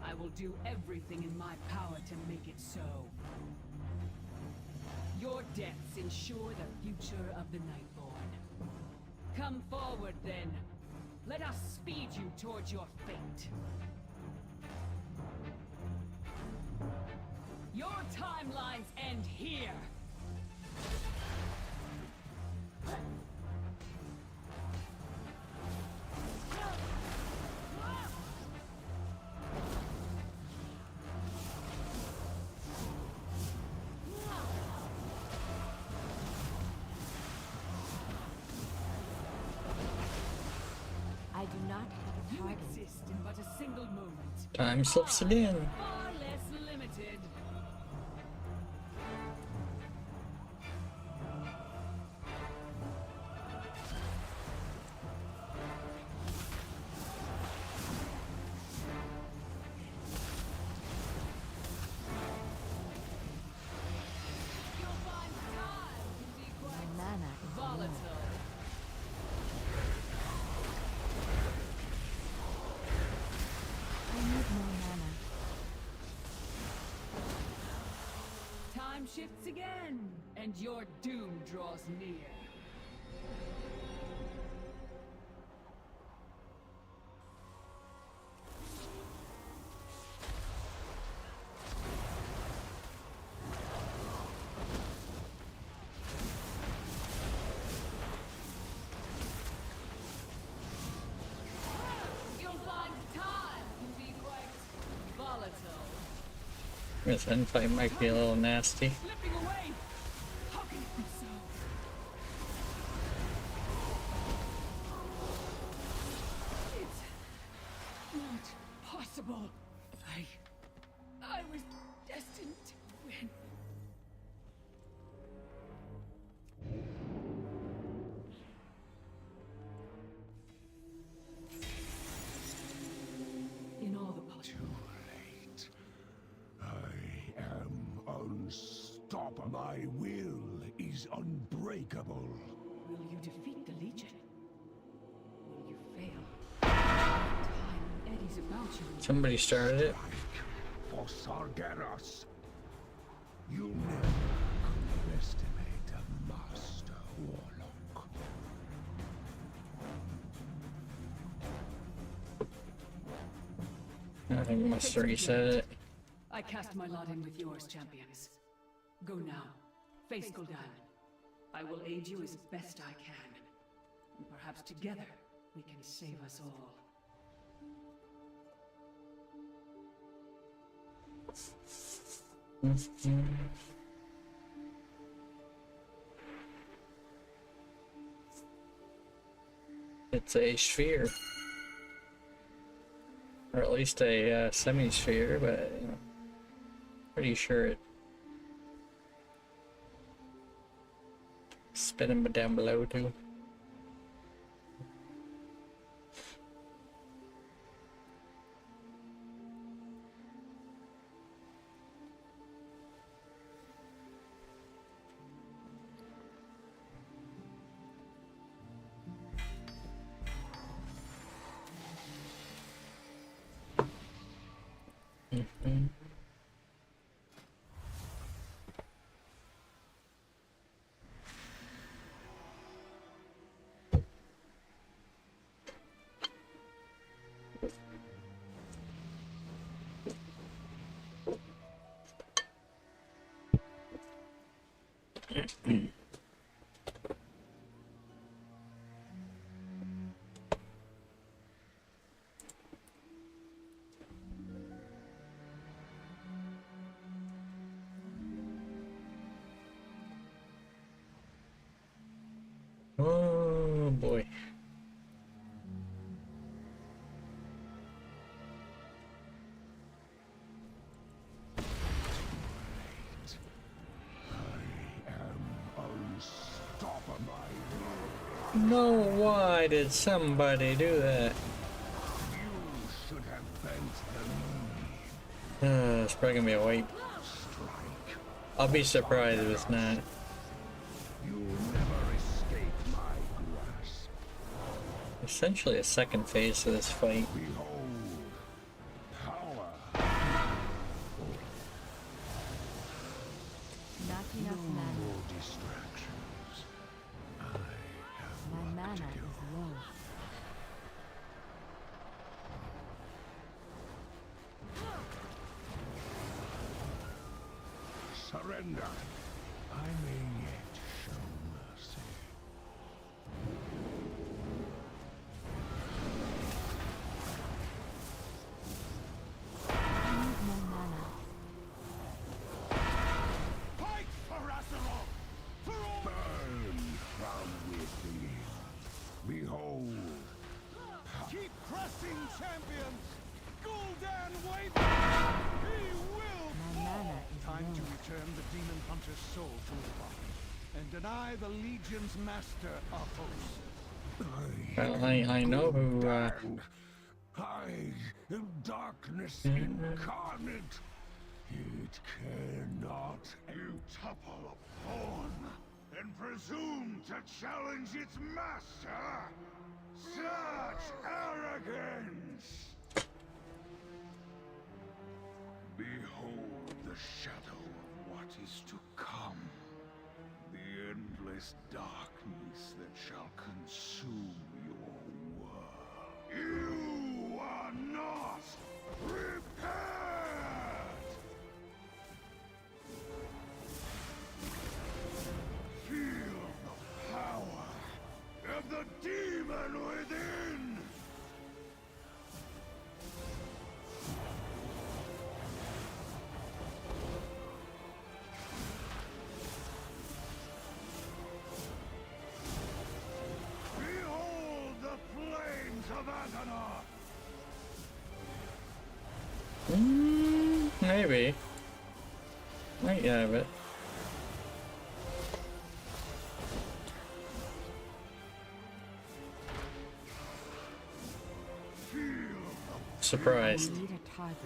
Speaker 15: I will do everything in my power to make it so. Your deaths ensure the future of the Nightborn. Come forward, then. Let us speed you towards your fate. Your timelines end here!
Speaker 16: I do not have a
Speaker 15: You
Speaker 16: target.
Speaker 15: exist in but a single moment.
Speaker 2: Time slips again.
Speaker 15: Far less limited. You'll find time can be quite
Speaker 16: Mana is
Speaker 15: volatile.
Speaker 16: I need more mana.
Speaker 15: Time shifts again, and your doom draws near. You'll find time can be quite volatile.
Speaker 2: This infight might be a little nasty.
Speaker 15: Slipping away! How can it be so? It's not possible. I was destined to win.
Speaker 20: My will is unbreakable.
Speaker 15: Will you defeat the Legion? Will you fail? Time eddies about you.
Speaker 2: Somebody started it.
Speaker 20: For Sargeras. You never underestimate a master warlock.
Speaker 2: I think I must have reset it.
Speaker 15: I cast my lot in with yours, champions. Go now. Face Gul'dan. I will aid you as best I can. And perhaps together we can save us all.
Speaker 2: It's a sphere. Or at least a semi-sphere, but you know, pretty sure it. Spinning down below too. Oh boy. No, why did somebody do that? It's probably gonna be a wipe. I'll be surprised if it's not. Essentially a second phase of this fight.
Speaker 16: Not enough mana. My mana is low.
Speaker 20: Surrender. I may yet show mercy.
Speaker 16: I need more mana.
Speaker 20: Fight for Azeroth! Burn from within. Behold. Keep pressing, champions! Gul'dan waits! He will fall! Time to return the demon hunter's soul to his body and deny the Legion's master a host.
Speaker 2: Well, I know who.
Speaker 20: I am darkness incarnate. It cannot. You topple a pawn and presume to challenge its master. Such arrogance! Behold the shadow of what is to come. The endless darkness that shall consume your world. You are not prepared! Feel the power of the demon within! Behold the flames of Azeroth!
Speaker 2: Maybe. Might have it. Surprised.
Speaker 16: I need a target.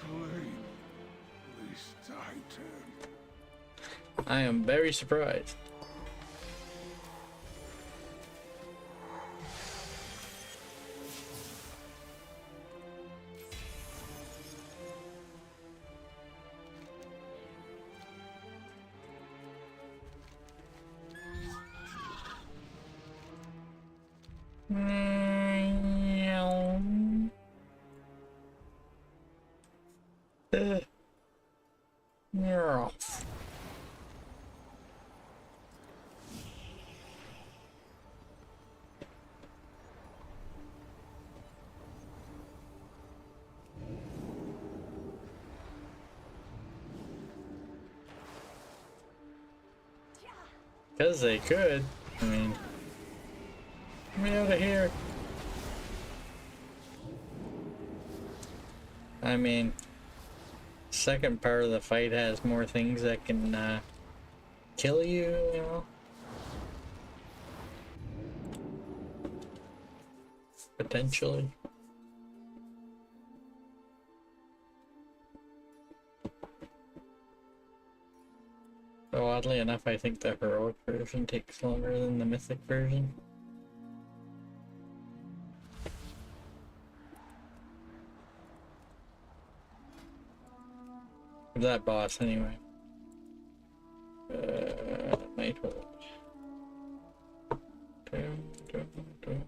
Speaker 20: Claim this titan.
Speaker 2: I am very surprised. Yeah. Because they could. I mean, get me out of here. I mean, second part of the fight has more things that can kill you, you know? Potentially. So oddly enough, I think the heroic version takes longer than the mythic version. That boss, anyway. Might hold. Dun, dun, dun.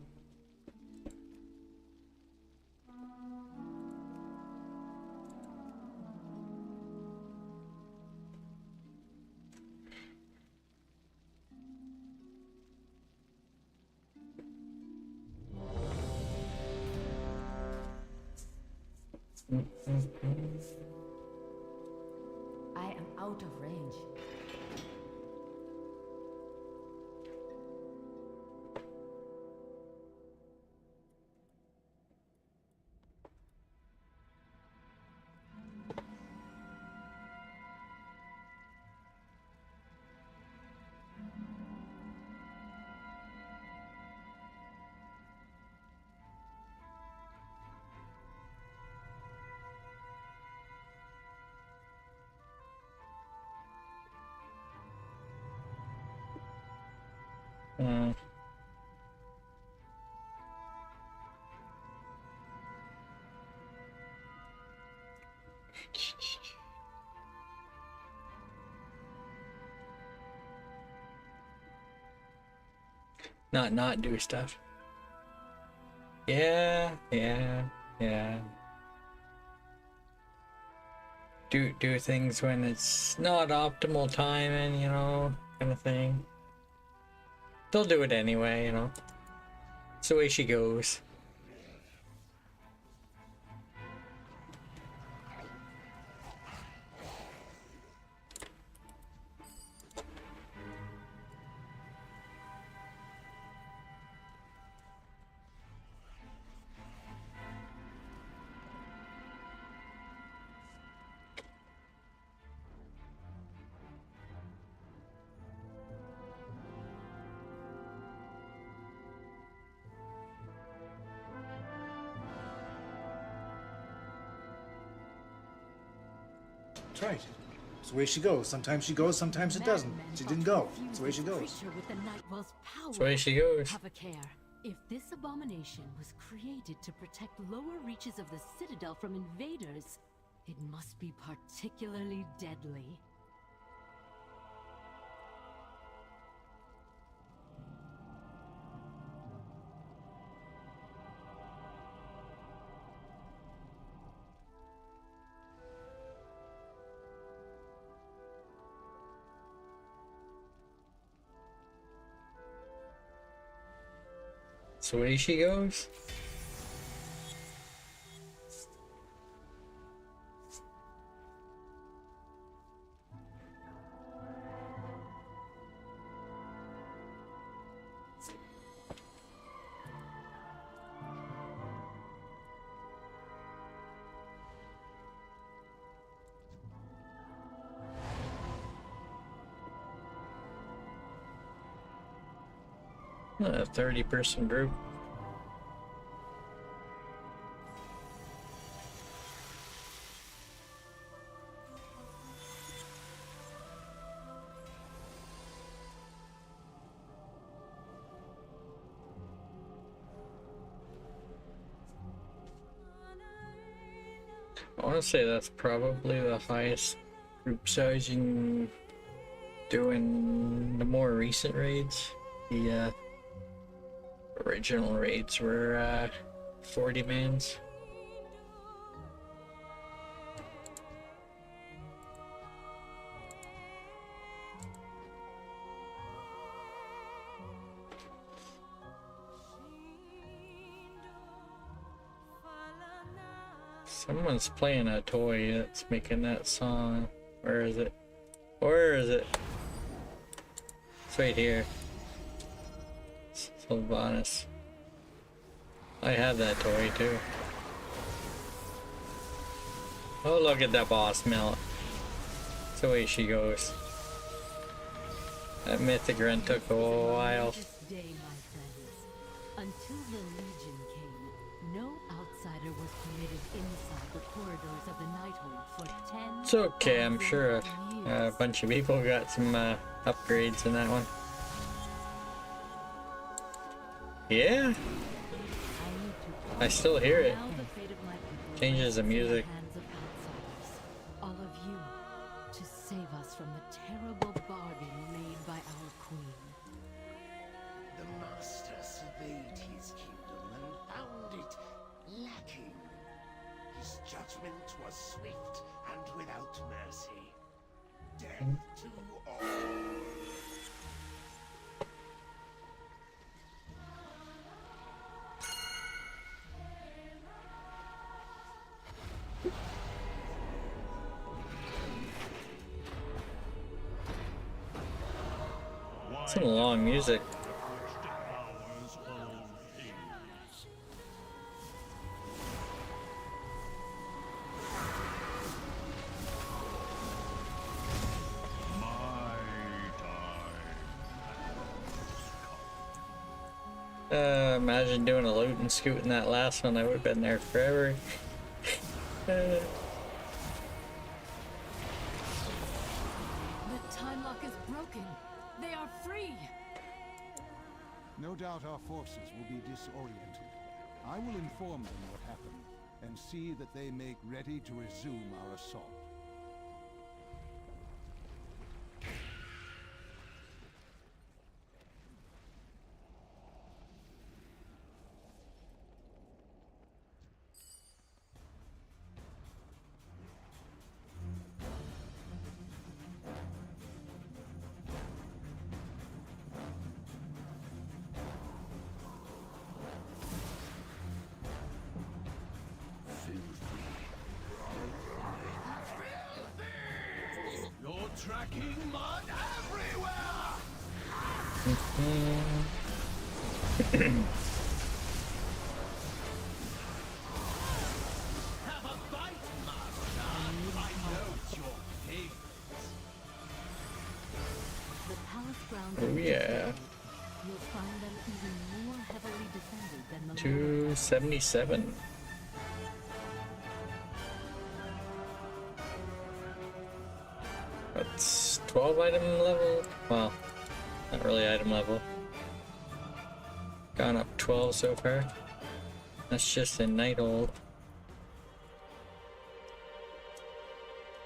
Speaker 7: I am out of range. Not do stuff. Yeah. Do things when it's not optimal timing, you know, kind of thing. They'll do it anyway, you know. It's the way she goes.
Speaker 6: That's right. It's the way she goes. Sometimes she goes, sometimes it doesn't. She didn't go. It's the way she goes.
Speaker 2: That's the way she goes.
Speaker 7: Have a care. If this abomination was created to protect lower reaches of the Citadel from invaders, it must be particularly deadly.
Speaker 2: That's the way she goes. A 30-person group. I want to say that's probably the highest group size you can do in the more recent raids. The original raids were 40 mans. Someone's playing a toy that's making that song. Where is it? Where is it? It's right here. Sylvanas. I have that toy too. Oh, look at that boss melt. That's the way she goes. That mythic run took a while.
Speaker 16: Day, my friends. Until the Legion came, no outsider was permitted inside the corridors of the Nighthold for 10.
Speaker 2: It's okay, I'm sure a bunch of people got some upgrades in that one. Yeah. I still hear it. Changes the music.
Speaker 16: All of you, to save us from the terrible bargain made by our queen.
Speaker 19: The master surveyed his kingdom and found it lacking. His judgment was swift and without mercy. Death to all.
Speaker 2: Some long music. Imagine doing a loot and scoot in that last one. I would have been there forever.
Speaker 16: The time lock is broken. They are free.
Speaker 11: No doubt our forces will be disoriented. I will inform them what happened and see that they make ready to resume our assault.
Speaker 19: You're tracking mud everywhere! Have a bite, master! I know your fate.
Speaker 16: The palace grounds
Speaker 2: Oh yeah.
Speaker 16: You'll find them even more heavily defended than the
Speaker 2: 277. That's 12 item level. Well, not really item level. Gone up 12 so far. That's just in Nighthold.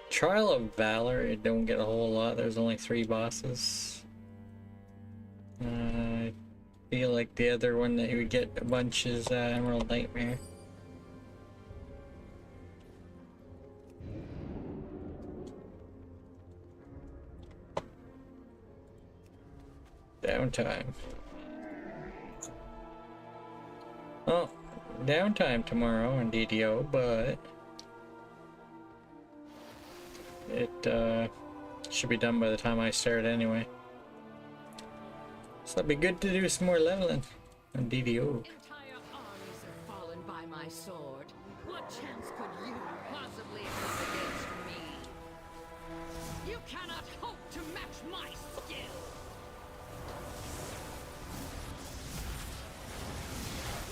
Speaker 2: Trial of Valor, you don't get a whole lot. There's only 3 bosses. I feel like the other one that you would get a bunch is Emerald Nightmare. Downtime. Oh, downtime tomorrow in DDO, but it should be done by the time I start anyway. So it'd be good to do some more leveling on DDO.
Speaker 15: Entire armies are fallen by my sword. What chance could you possibly have against me? You cannot hope to match my skill.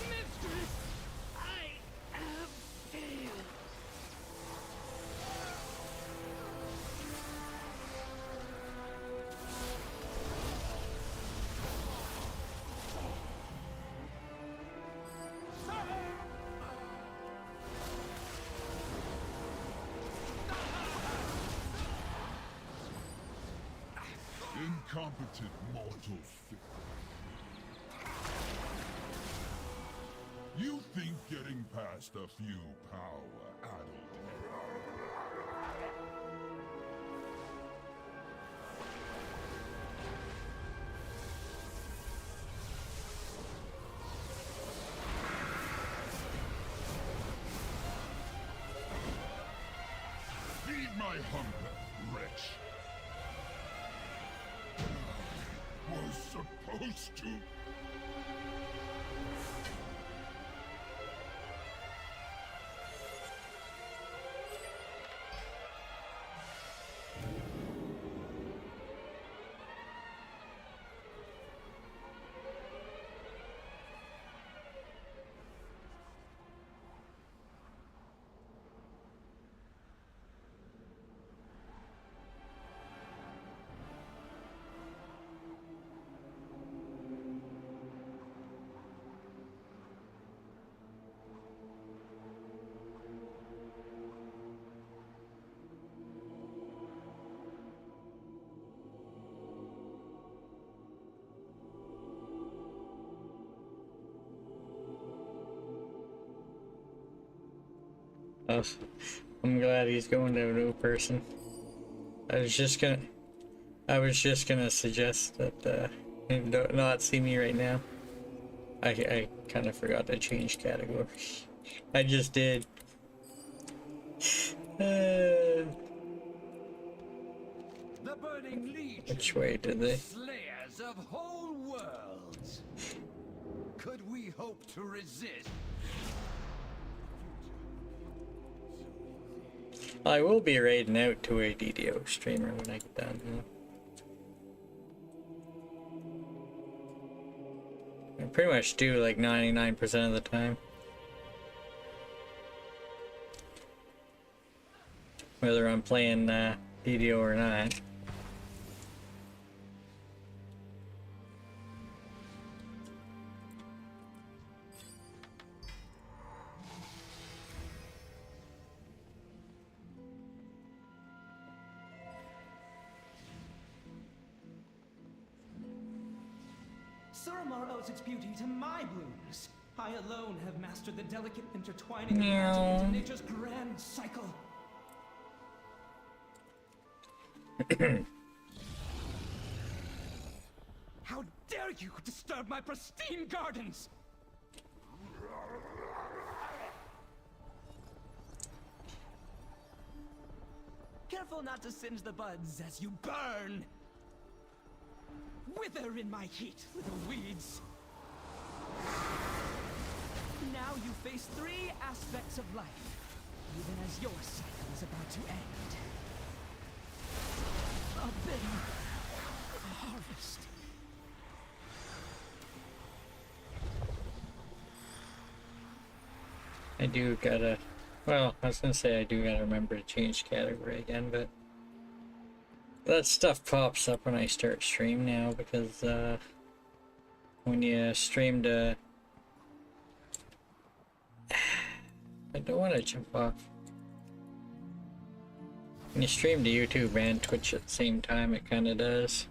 Speaker 15: Mistress, I have failed.
Speaker 12: incompetent mortal filth. You think getting past a few power-addled feed my hunger, wretch. I was supposed to.
Speaker 7: Oh, I'm glad he's going to a new person. I was just gonna suggest that he not see me right now. I kind of forgot to change category. I just did.
Speaker 11: The Burning Legion,
Speaker 7: Which way did they?
Speaker 11: slayers of whole worlds. Could we hope to resist?
Speaker 7: I will be raiding out to a DDO streamer when I get done. I pretty much do like 99% of the time. Whether I'm playing DDO or not.
Speaker 13: Suramar owes its beauty to my blooms. I alone have mastered the delicate intertwining of
Speaker 7: Meow.
Speaker 13: magic into nature's grand cycle. How dare you disturb my pristine gardens! Careful not to singe the buds as you burn! Wither in my heat, little weeds! Now you face 3 aspects of life, even as your cycle is about to end. A bitter harvest.
Speaker 7: I do gotta, well, I was gonna say I do gotta remember to change category again, but that stuff pops up when I start stream now because when you stream to, I don't want to jump off. When you stream to YouTube and Twitch at the same time, it kind of does.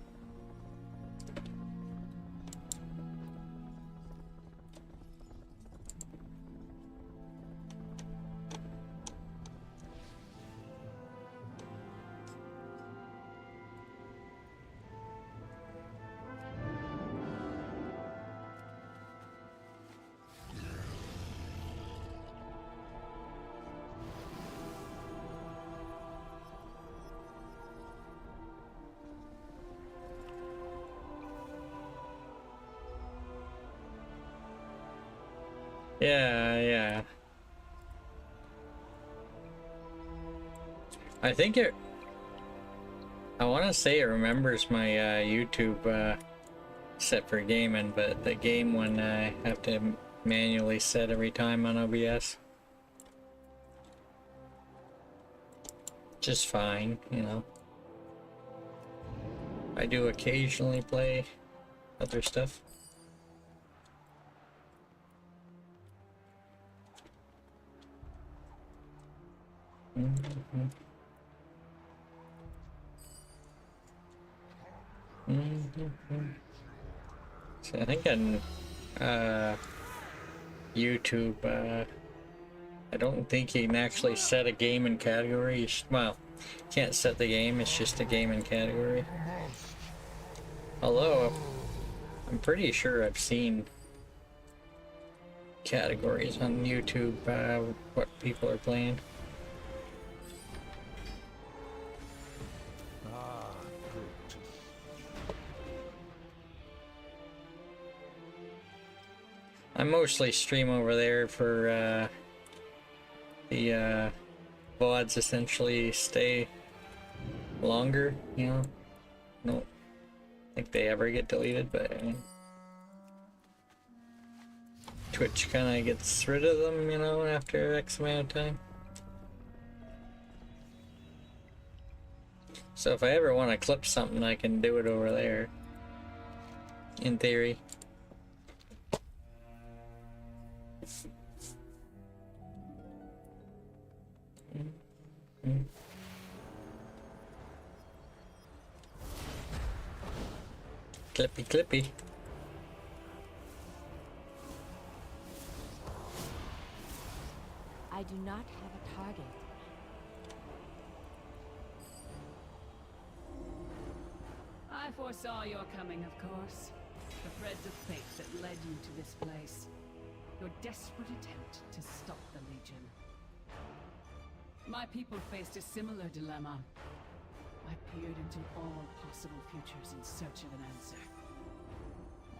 Speaker 7: Yeah. I think it, I want to say it remembers my YouTube set for gaming, but the game one I have to manually set every time on OBS. Just fine, you know. I do occasionally play other stuff.
Speaker 2: So I think on YouTube, I don't think you can actually set a game in category. Well, you can't set the game, it's just a game in category. Although, I'm pretty sure I've seen categories on YouTube, what people are playing. I mostly stream over there for the VODs essentially stay longer, you know. No, think they ever get deleted, but I mean, Twitch kind of gets rid of them, you know, after X amount of time. So if I ever want to clip something, I can do it over there, in theory. Clippy clippy.
Speaker 16: I do not have a target.
Speaker 15: I foresaw your coming, of course. The threads of fate that led you to this place. Your desperate attempt to stop the Legion. My people faced a similar dilemma. I peered into all possible futures in search of an answer.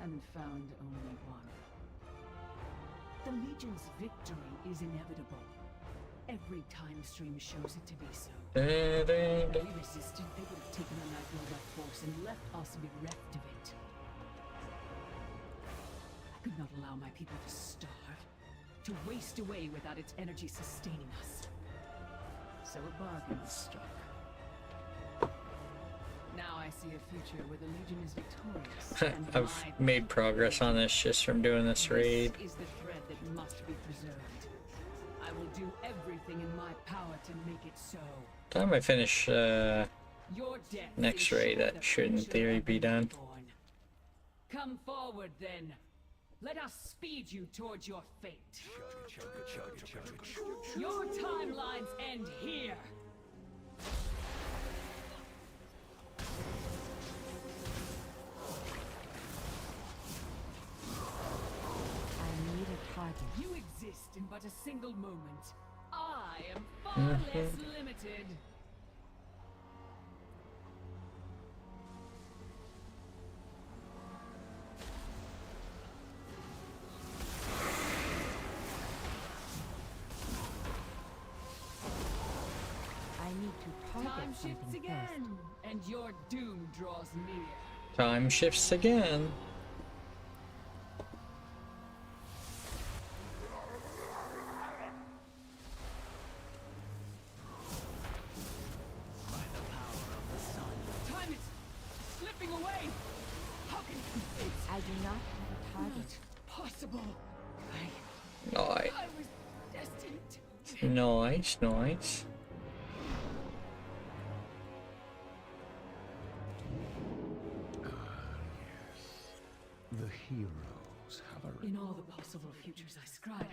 Speaker 15: And found only one. The Legion's victory is inevitable. Every time stream shows it to be so. If we resisted, they would have taken the Nightmare by force and left us bereft of it. I could not allow my people to starve, to waste away without its energy sustaining us. So a bargain was struck. Now I see a future where the Legion is victorious. And
Speaker 2: I've made progress on this just from doing this raid.
Speaker 15: This is the thread that must be preserved. I will do everything in my power to make it so.
Speaker 2: Time I finish next raid, that should in theory be done.
Speaker 15: Come forward then. Let us speed you towards your fate. Your timelines end here.
Speaker 16: I need a target.
Speaker 15: You exist in but a single moment. I am far less limited.
Speaker 16: I need to target
Speaker 15: Time shifts
Speaker 16: something
Speaker 15: again, and your doom draws near.
Speaker 2: Time shifts again.
Speaker 15: Time is slipping away. How can
Speaker 16: I do not have a target.
Speaker 15: possible?
Speaker 2: Nice.
Speaker 15: I was destined.
Speaker 2: Nice, nice.
Speaker 11: The heroes have a...
Speaker 15: In all the possible futures I scried,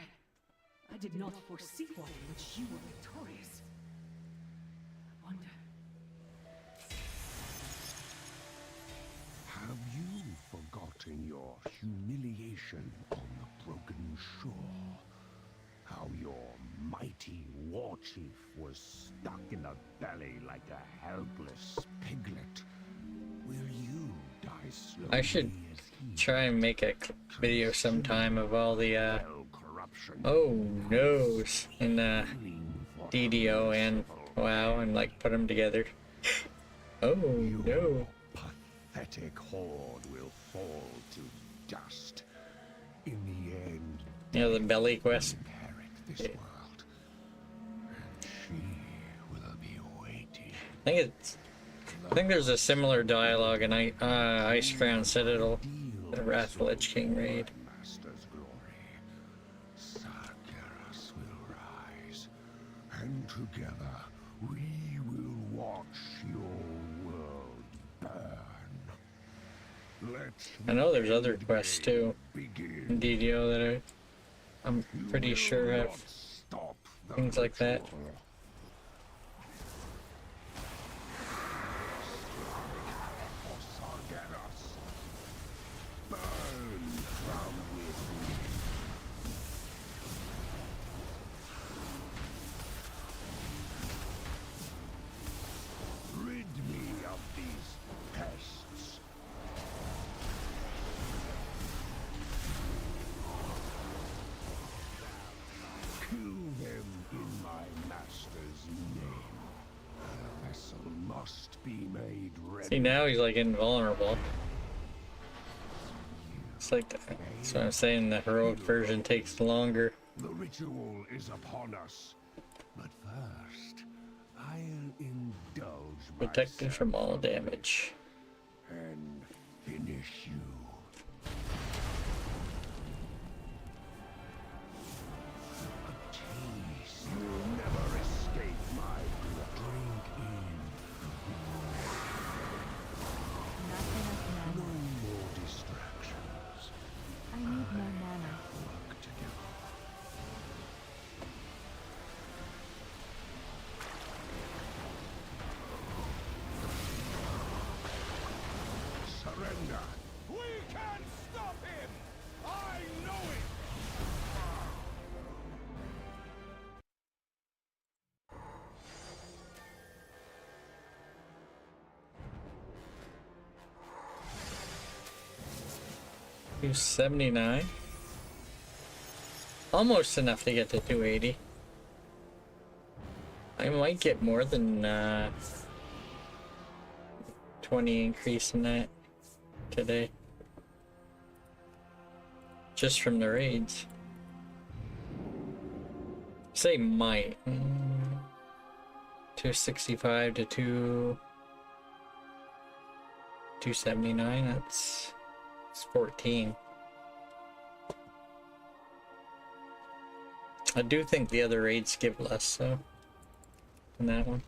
Speaker 15: I did not foresee one in which you were victorious. I wonder.
Speaker 11: Have you forgotten your humiliation on the broken shore? How your mighty war chief was stuck in the belly like a helpless piglet? Will you die slowly?
Speaker 2: I should try and make a video sometime of all the oh no's in DDO and WoW and like put them together. Oh no.
Speaker 11: Pathetic horde will fall to dust. In the end,
Speaker 2: You know, the belly quest.
Speaker 11: this world, and she will be waiting.
Speaker 2: I think there's a similar dialogue in Icecrown Citadel, the Wrath of the Lich King raid.
Speaker 11: Master's glory, Sargeras will rise, and together we will watch your world burn.
Speaker 2: I know there's other quests too in DDO that I'm pretty sure have things like that.
Speaker 20: Rid me of these pests. Kill them in my master's name. The vessel must be made ready.
Speaker 2: See, now he's like invulnerable. It's like that's what I'm saying. The heroic version takes longer.
Speaker 20: The ritual is upon us. But first, I'll indulge
Speaker 2: Protected from all damage.
Speaker 20: and finish you. A taste. You'll never escape my blood. Drink in. No more distractions.
Speaker 14: I need more mana.
Speaker 20: Work together. Surrender. We can stop him. I know it.
Speaker 2: Do 79. Almost enough to get to 280. I might get more than 20 increase in that today. Just from the raids. Say might. 265 to 279, that's 14. I do think the other raids give less, so than that one.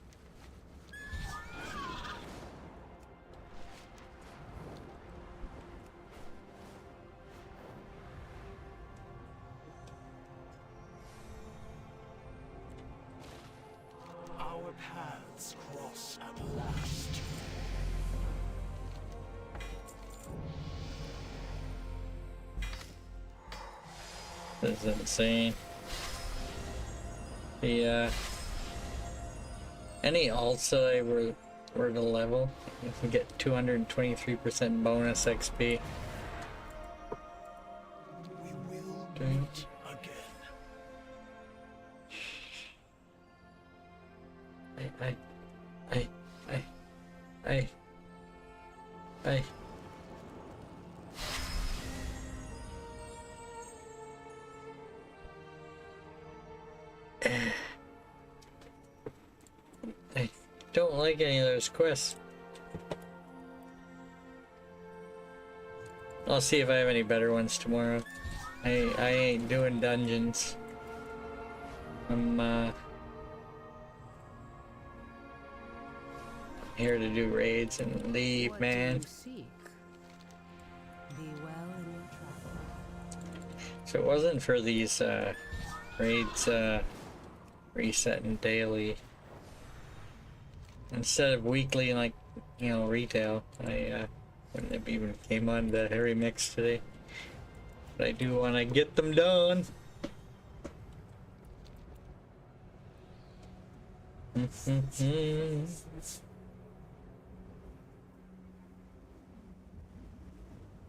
Speaker 11: Our paths cross at last.
Speaker 2: This is insane. The any alts that I were to level, you can get 223% bonus XP.
Speaker 11: We will
Speaker 2: Dude.
Speaker 11: meet again.
Speaker 2: I. I don't like any of those quests. I'll see if I have any better ones tomorrow. I ain't doing dungeons. I'm here to do raids and leave, man.
Speaker 4: Seek. Be well in your travel.
Speaker 2: So it wasn't for these raids resetting daily. Instead of weekly, like, you know, retail, I wouldn't have even came on the Harry Mix today. But I do want to get them done.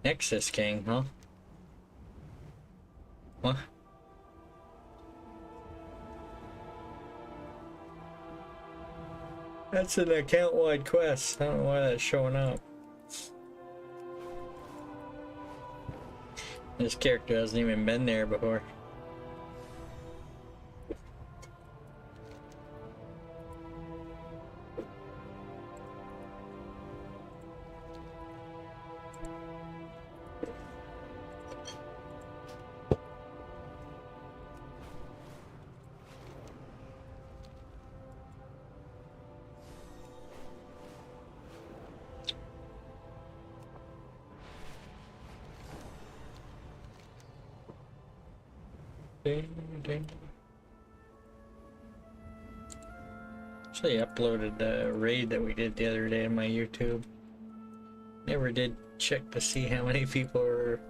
Speaker 2: Nexus King, huh? What? That's an account-wide quest. I don't know why that's showing up. This character hasn't even been there before. Actually uploaded the raid that we did the other day on my YouTube. Never did check to see how many people were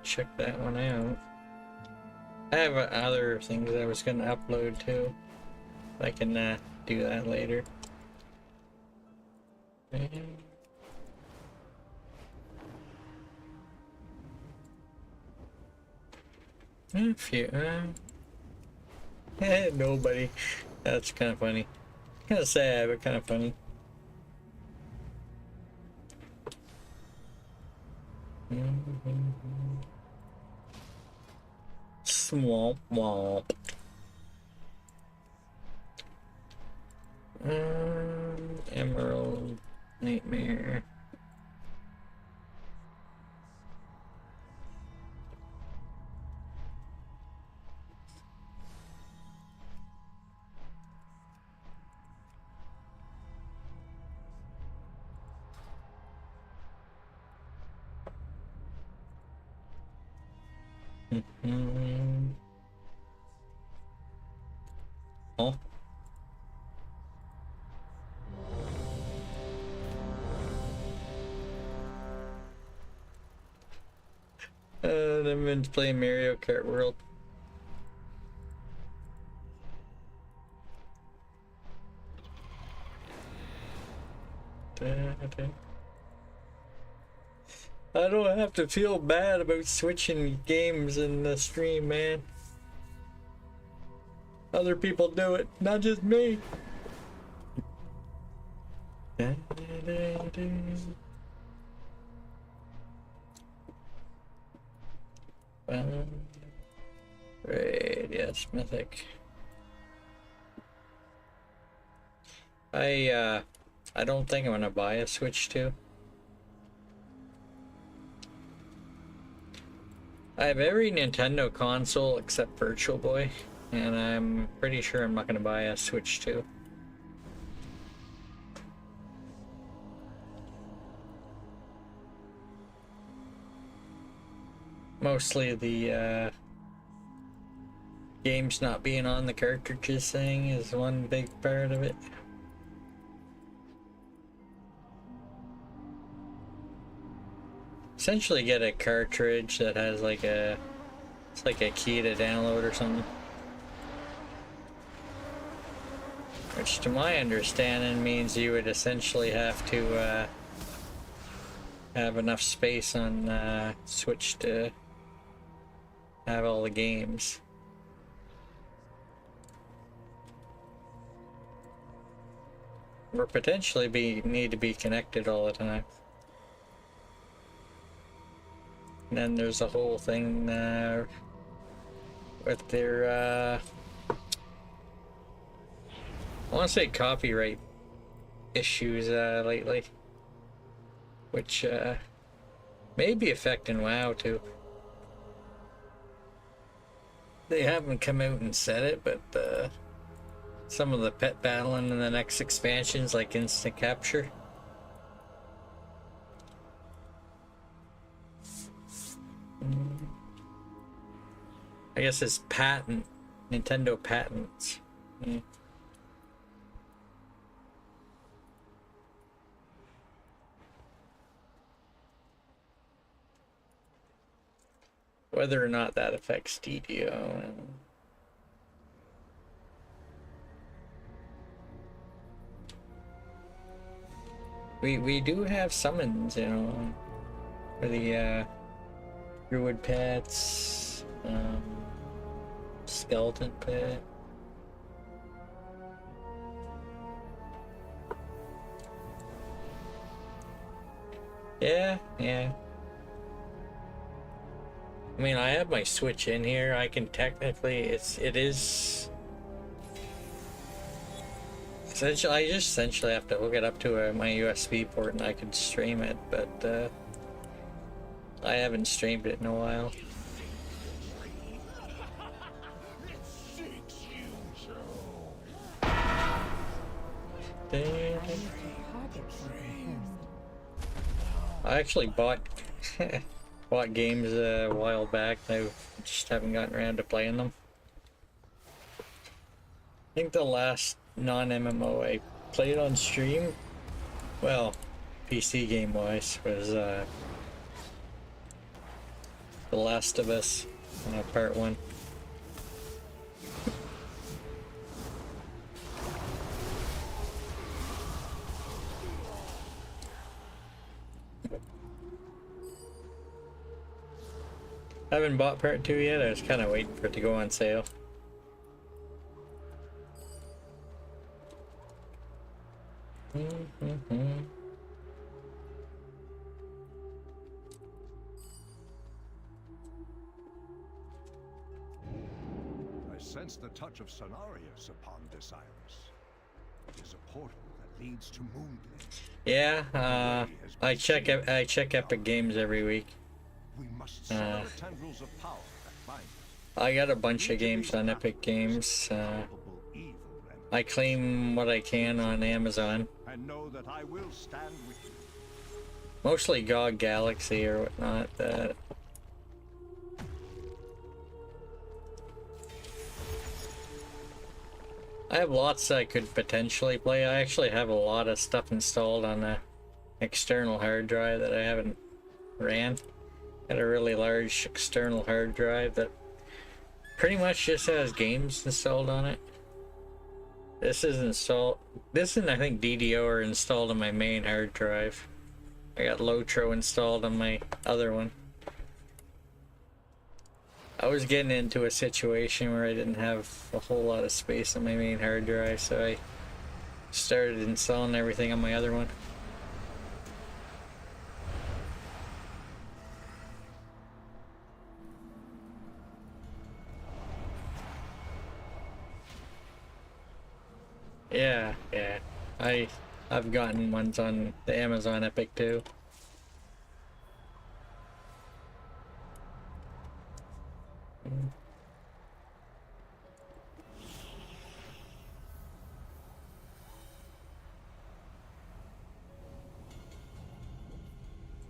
Speaker 2: check that one out. I have other things I was gonna upload too. I can do that later. If you, nobody. That's kind of funny. Kind of sad, but kind of funny. Swamp womp. Emerald Nightmare. Oh. I've been playing Mario Kart World. I don't have to feel bad about switching games in the stream, man. Other people do it, not just me. Right, yes, mythic. I don't think I'm gonna buy a Switch 2. I have every Nintendo console except Virtual Boy, and I'm pretty sure I'm not gonna buy a Switch 2. Mostly the games not being on the cartridges thing is one big part of it. Essentially get a cartridge that has like a, it's like a key to download or something. Which to my understanding means you would essentially have to have enough space on Switch to have all the games. Or potentially need to be connected all the time. And then there's a whole thing with their I want to say copyright issues lately, which may be affecting WoW too. They haven't come out and said it, but some of the pet battling in the next expansions, like instant capture. I guess it's patent, Nintendo patents. Whether or not that affects DDO. We do have summons, you know, for the druid pets, skeleton pet. Yeah. I mean, I have my Switch in here. I can technically, it is. Essentially, I just essentially have to hook it up to my USB port and I can stream it, but I haven't streamed it in a while. I actually bought bought games a while back. I just haven't gotten around to playing them. I think the last non-MMO I played on stream, well, PC game-wise, was The Last of Us Part 1. I haven't bought Part 2 yet. I was kind of waiting for it to go on sale.
Speaker 11: I sense the touch of Cenarius upon this iris. It is a portal that leads to Moonblade.
Speaker 2: Yeah, I check Epic Games every week.
Speaker 11: We must sever the tendrils of power that bind us.
Speaker 2: I got a bunch of games on Epic Games. I claim what I can on Amazon.
Speaker 11: And know that I will stand with you.
Speaker 2: Mostly GOG Galaxy or whatnot. I have lots I could potentially play. I actually have a lot of stuff installed on a external hard drive that I haven't ran. Got a really large external hard drive that pretty much just has games installed on it. This is installed. This and I think DDO are installed on my main hard drive. I got Lotro installed on my other one. I was getting into a situation where I didn't have a whole lot of space on my main hard drive, so I started installing everything on my other one. Yeah. I've gotten ones on the Amazon Epic too.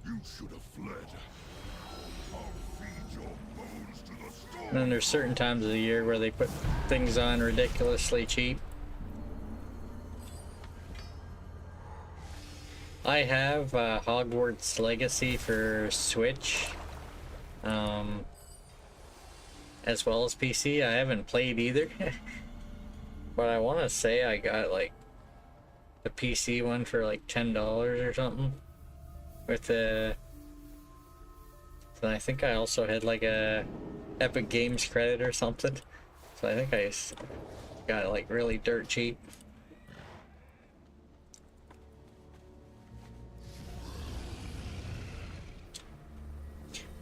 Speaker 12: You should have fled. I'll feed your bones to the storm.
Speaker 2: And then there's certain times of the year where they put things on ridiculously cheap. I have Hogwarts Legacy for Switch, as well as PC. I haven't played either, but I want to say I got like the PC one for like $10 or something. With the, and I think I also had like a Epic Games credit or something. So I think I got it like really dirt cheap.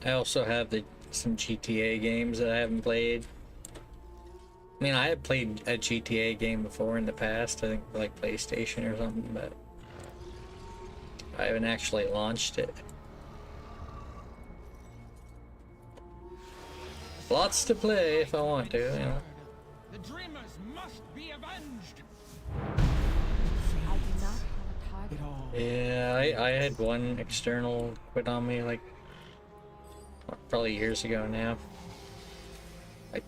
Speaker 2: I also have some GTA games that I haven't played. I mean, I have played a GTA game before in the past, I think like PlayStation or something, but I haven't actually launched it. Lots to play if I want to, you know.
Speaker 13: The dreamers must be avenged.
Speaker 14: I do not have a target.
Speaker 2: Yeah, I had one external quit on me like probably years ago now. I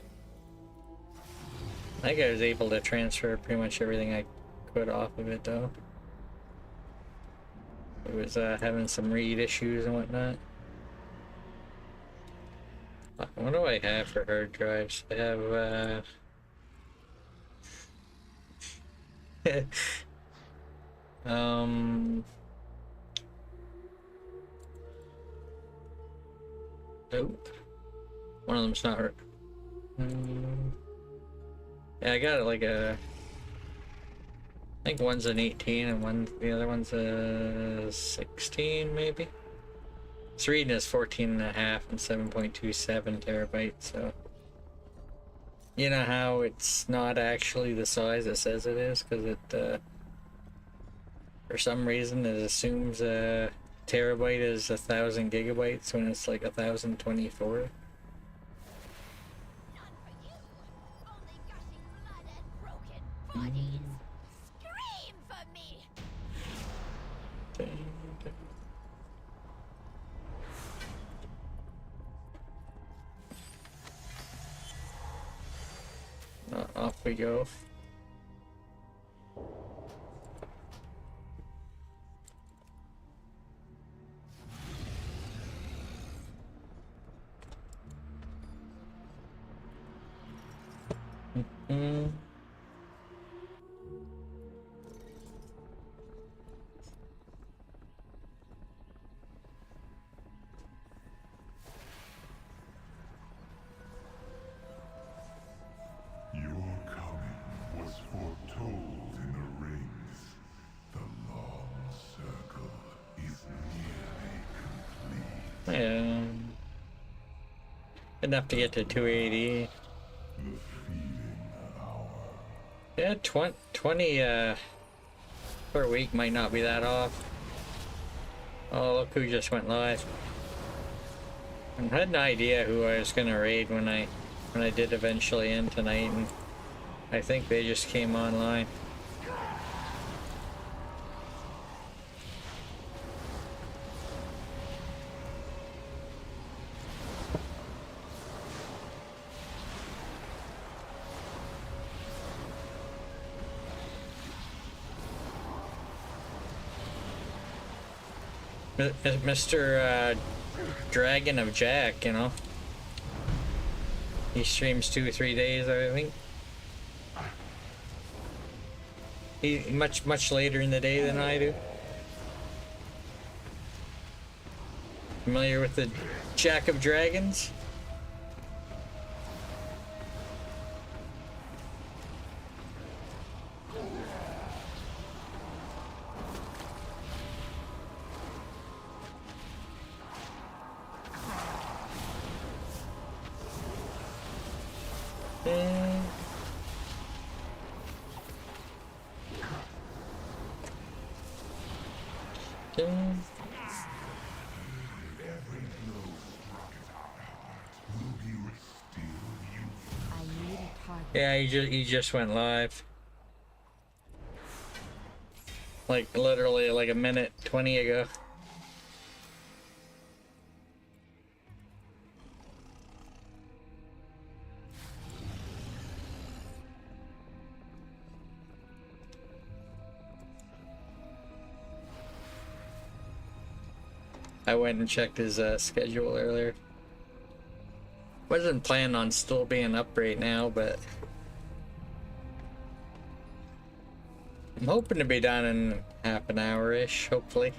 Speaker 2: think I was able to transfer pretty much everything I could off of it though. It was having some read issues and whatnot. What do I have for hard drives? I have nope. One of them's not. Yeah, I got like a. I think one's an 18 and the other one's a 16 maybe. It's reading as 14.5 and 7.27 terabytes, so. You know how it's not actually the size it says it is, because it, for some reason it assumes a terabyte is 1,000 gigabytes when it's like 1,024. Off we go. Mm-hmm.
Speaker 12: Your coming was foretold in the rings. The long circle is nearly complete.
Speaker 2: Yeah. Enough to get to 280. Yeah, 20 per week might not be that off. Oh, look who just went live. I had no idea who I was gonna raid when I did eventually end tonight, and I think they just came online. Mr. Dragon of Jack, you know. He streams 2 or 3 days, I think. He much later in the day than I do. Familiar with the Jack of Dragons? Yeah, he just went live. Like literally like a minute 20 ago. I went and checked his schedule earlier. Wasn't planning on still being up right now, but I'm hoping to be done in half an hour-ish, hopefully.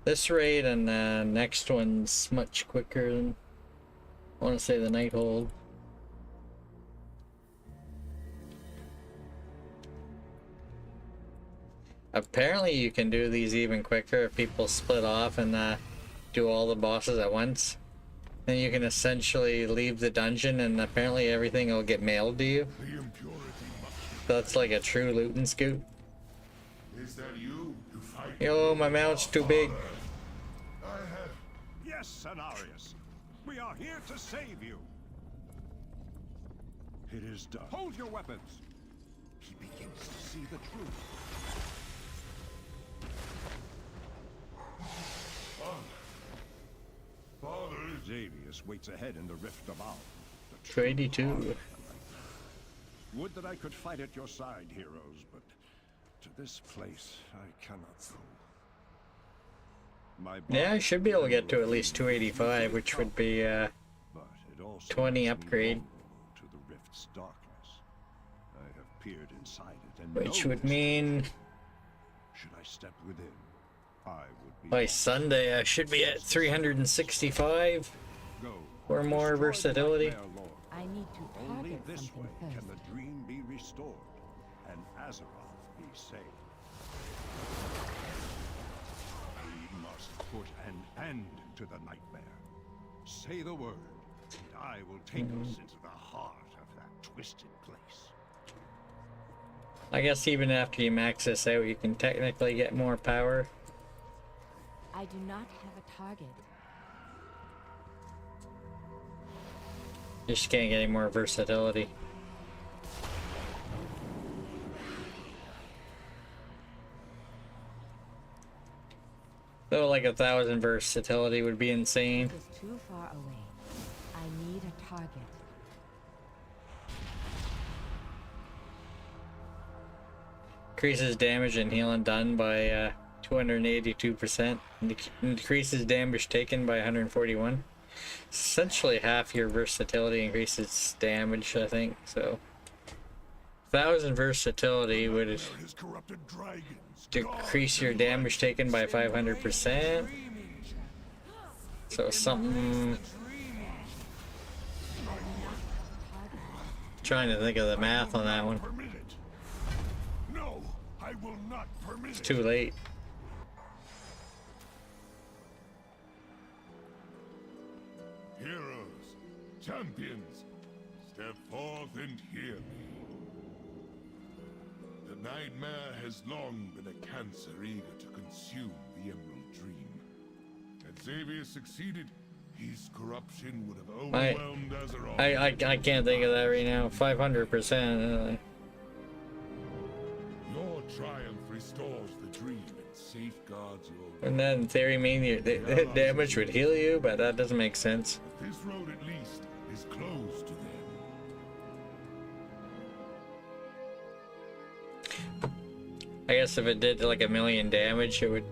Speaker 2: This raid and next one's much quicker than, I want to say, the Night Hold. Apparently you can do these even quicker if people split off and do all the bosses at once. Then you can essentially leave the dungeon and apparently everything will get mailed to you. So that's like a true loot and scoop.
Speaker 12: Is that you to fight?
Speaker 2: Yo, my mouth's too big.
Speaker 20: Yes, Cenarius. We are here to save you. It is done. Hold your weapons. He begins to see the truth.
Speaker 12: Father,
Speaker 20: Xavius waits ahead in the Rift of Al.
Speaker 2: 282.
Speaker 20: Would that I could fight at your side, heroes, but to this place I cannot go.
Speaker 2: Yeah, I should be able to get to at least 285, which would be 20 upgrade.
Speaker 20: To the Rift's darkness. I have peered inside it and
Speaker 2: Which would mean
Speaker 20: should I step within, I would be
Speaker 2: by Sunday I should be at 365 or more versatility.
Speaker 4: I need to
Speaker 20: Only
Speaker 4: target
Speaker 20: this
Speaker 4: something
Speaker 20: way
Speaker 4: first.
Speaker 20: can the dream be restored and Azeroth be saved. We must put an end to the nightmare. Say the word, and I will take us into the heart of that twisted place.
Speaker 2: I guess even after you max this out, you can technically get more power.
Speaker 14: I do not have a target.
Speaker 2: You just can't get any more versatility. Though like 1,000 versatility would be insane.
Speaker 14: This is too far away. I need a target.
Speaker 2: Increases damage and healing done by 282%. Increases damage taken by 141. Essentially half your versatility increases damage, I think. So 1,000 versatility would decrease your damage taken by 500%. So something. Trying to think of the math on that one.
Speaker 12: No, I will not permit
Speaker 2: It's too late.
Speaker 12: Heroes, champions, step forth and hear me. The nightmare has long been a cancer eager to consume the Emerald Dream. Had Xavier succeeded, his corruption would have overwhelmed Azeroth.
Speaker 2: I can't think of that right now. 500%.
Speaker 12: Your triumph restores the dream and safeguards your...
Speaker 2: Wouldn't that in theory mean the damage would heal you? But that doesn't make sense.
Speaker 12: This road at least is closed to them.
Speaker 2: I guess if it did like 1,000,000 damage, it would.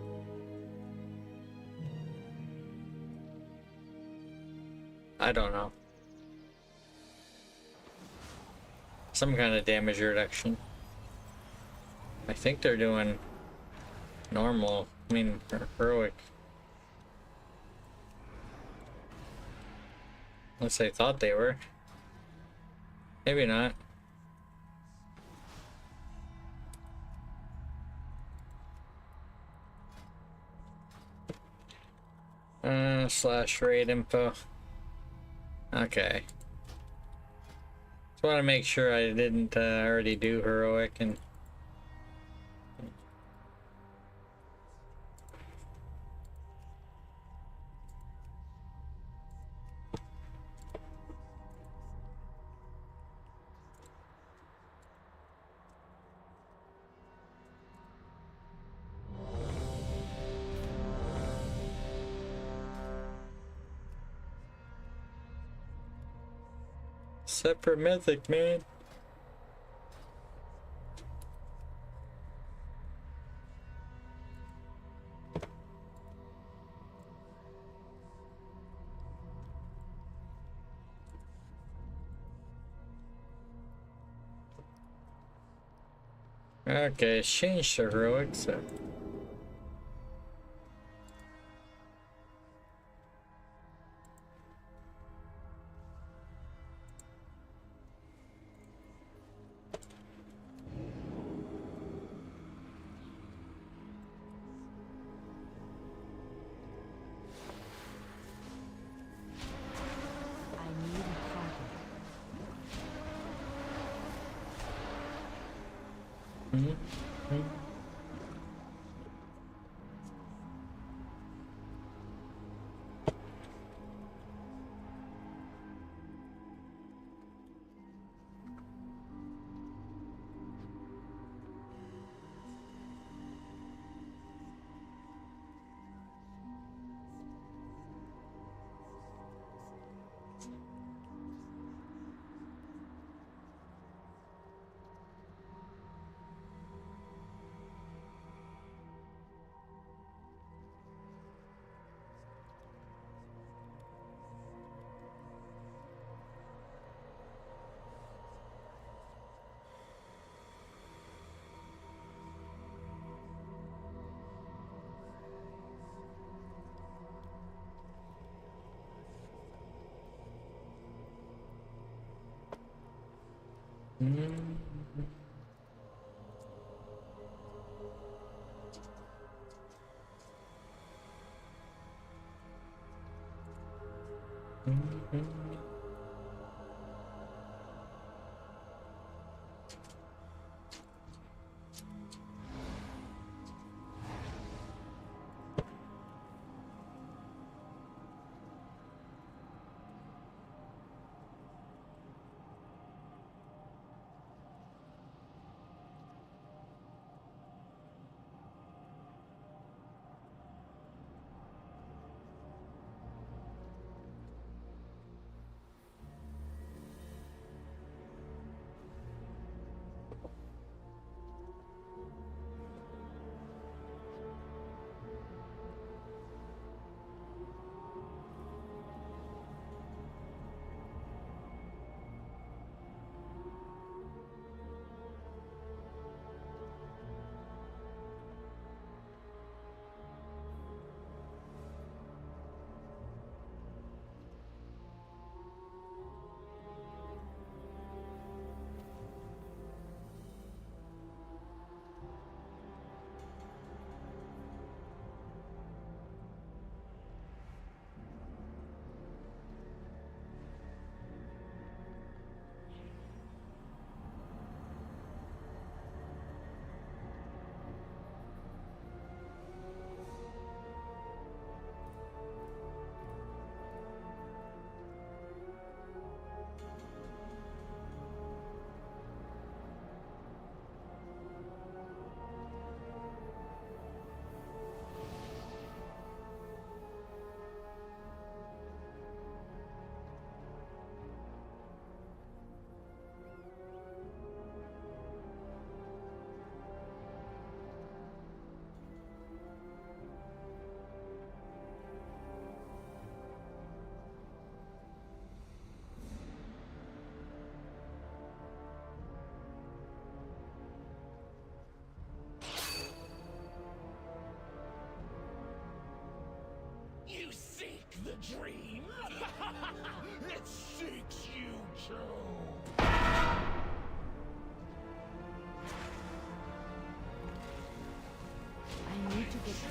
Speaker 2: I don't know. Some kind of damage reduction. I think they're doing normal. I mean, heroic. Unless they thought they were. Maybe not. Slash raid info. Okay. Just want to make sure I didn't already do heroic and. Except for Mythic, man. Okay, change to heroic, so.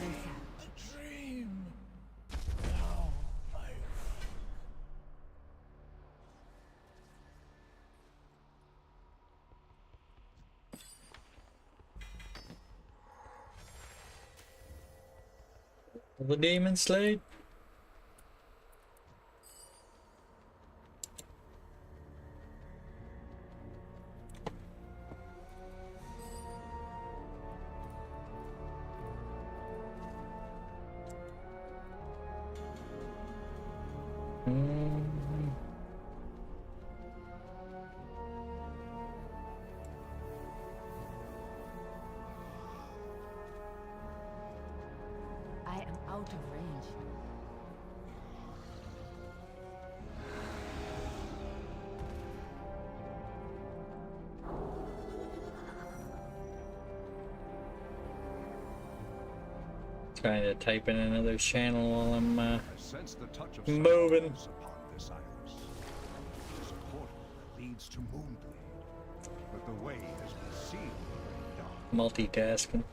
Speaker 20: Dream. Now I
Speaker 2: The demon slayed.
Speaker 4: I am out of range.
Speaker 2: Trying to type in another channel while I'm
Speaker 8: I sense the touch of
Speaker 2: moving.
Speaker 8: sunrise upon this iris. There's a portal that leads to Moonblade, but the way has been sealed in the dark.
Speaker 2: Multitasking.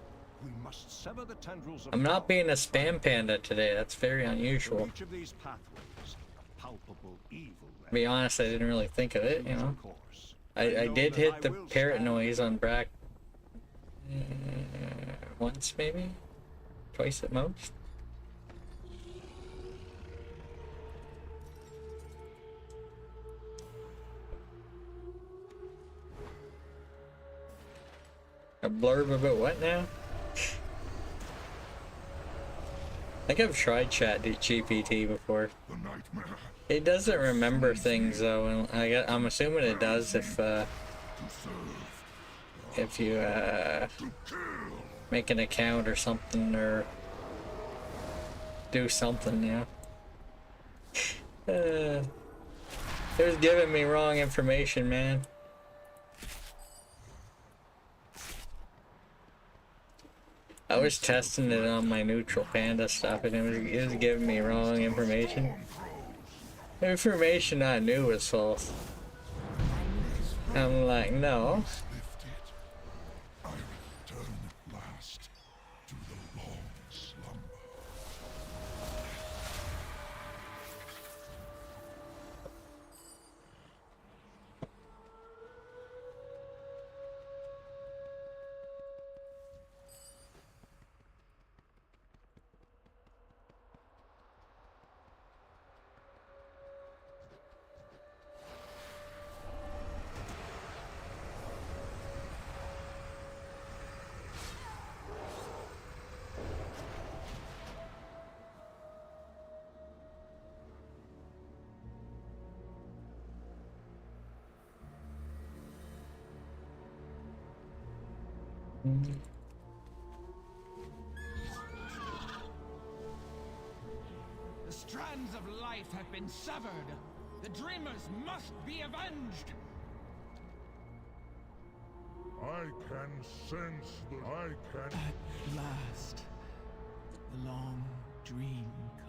Speaker 8: We must sever the tendrils of
Speaker 2: I'm not being a spam panda today. That's very unusual.
Speaker 8: each of these pathways, a palpable evil.
Speaker 2: To be honest, I didn't really think of it, you know. I did hit the parrot noise on Brack once, maybe? Twice at most. A blurb about what now? I think I've tried ChatGPT before. It doesn't remember things though, and I'm assuming it does if you make an account or something, or do something, you know. It was giving me wrong information, man. I was testing it on my neutral panda stuff, and it was giving me wrong information. Information I knew was false. I'm like, no.
Speaker 13: The strands of life have been severed. The dreamers must be avenged.
Speaker 12: I can sense that I can.
Speaker 13: At last, the long dream comes.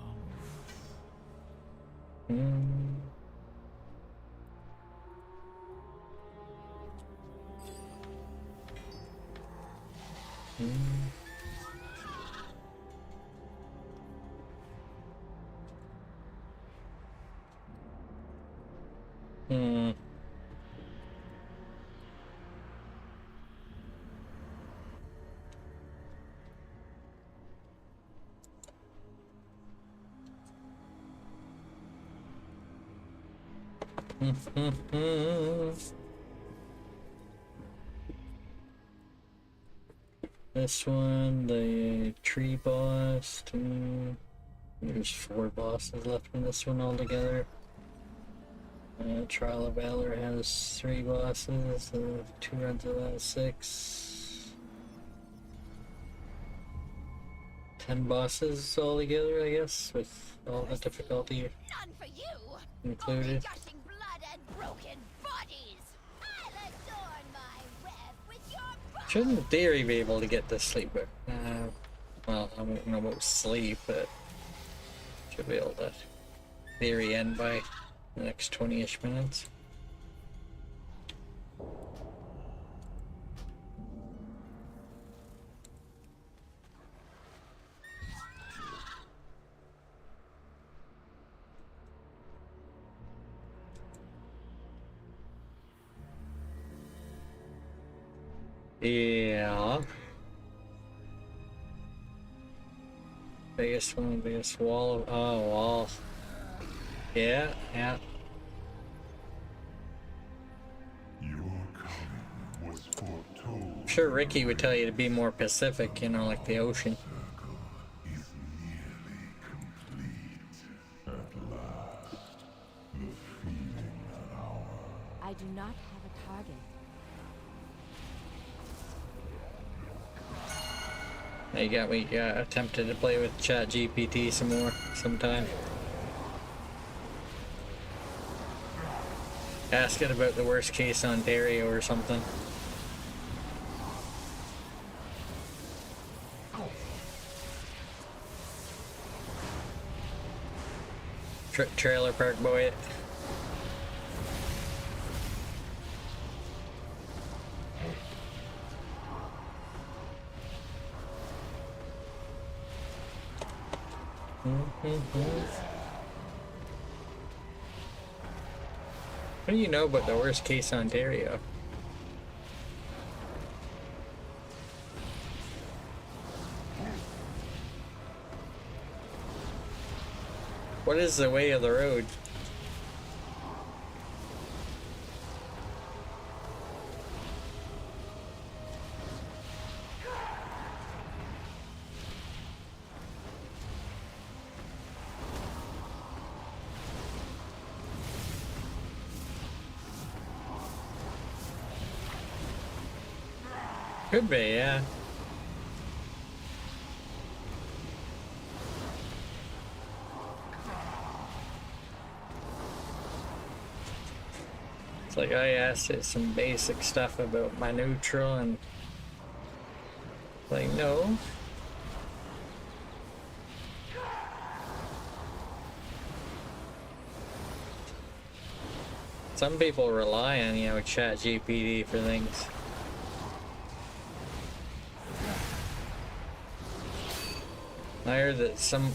Speaker 2: This one, the tree boss. There's 4 bosses left in this one altogether. Trial of Valor has 3 bosses. 2 runs of that 6. 10 bosses altogether, I guess, with all the difficulty
Speaker 1: None for you.
Speaker 2: included.
Speaker 1: Gushing blood and broken bodies. I'll adorn my web with your
Speaker 2: Should in theory be able to get to sleep, but well, I don't know about sleep, but should be able to theory end by the next 20-ish minutes. Yeah. Biggest one, biggest wall. Oh, wall. Yeah, yeah. I'm sure Ricky would tell you to be more Pacific, you know, like the ocean.
Speaker 14: I do not have a target.
Speaker 2: Now you got me tempted to play with Chat GPT some more sometime. Ask it about the worst case Ontario or something. Trailer park boy it. What do you know about the worst case Ontario? What is the way of the road? Could be, yeah. It's like I asked it some basic stuff about my neutral and like no. Some people rely on, you know, Chat GPT for things. I heard that some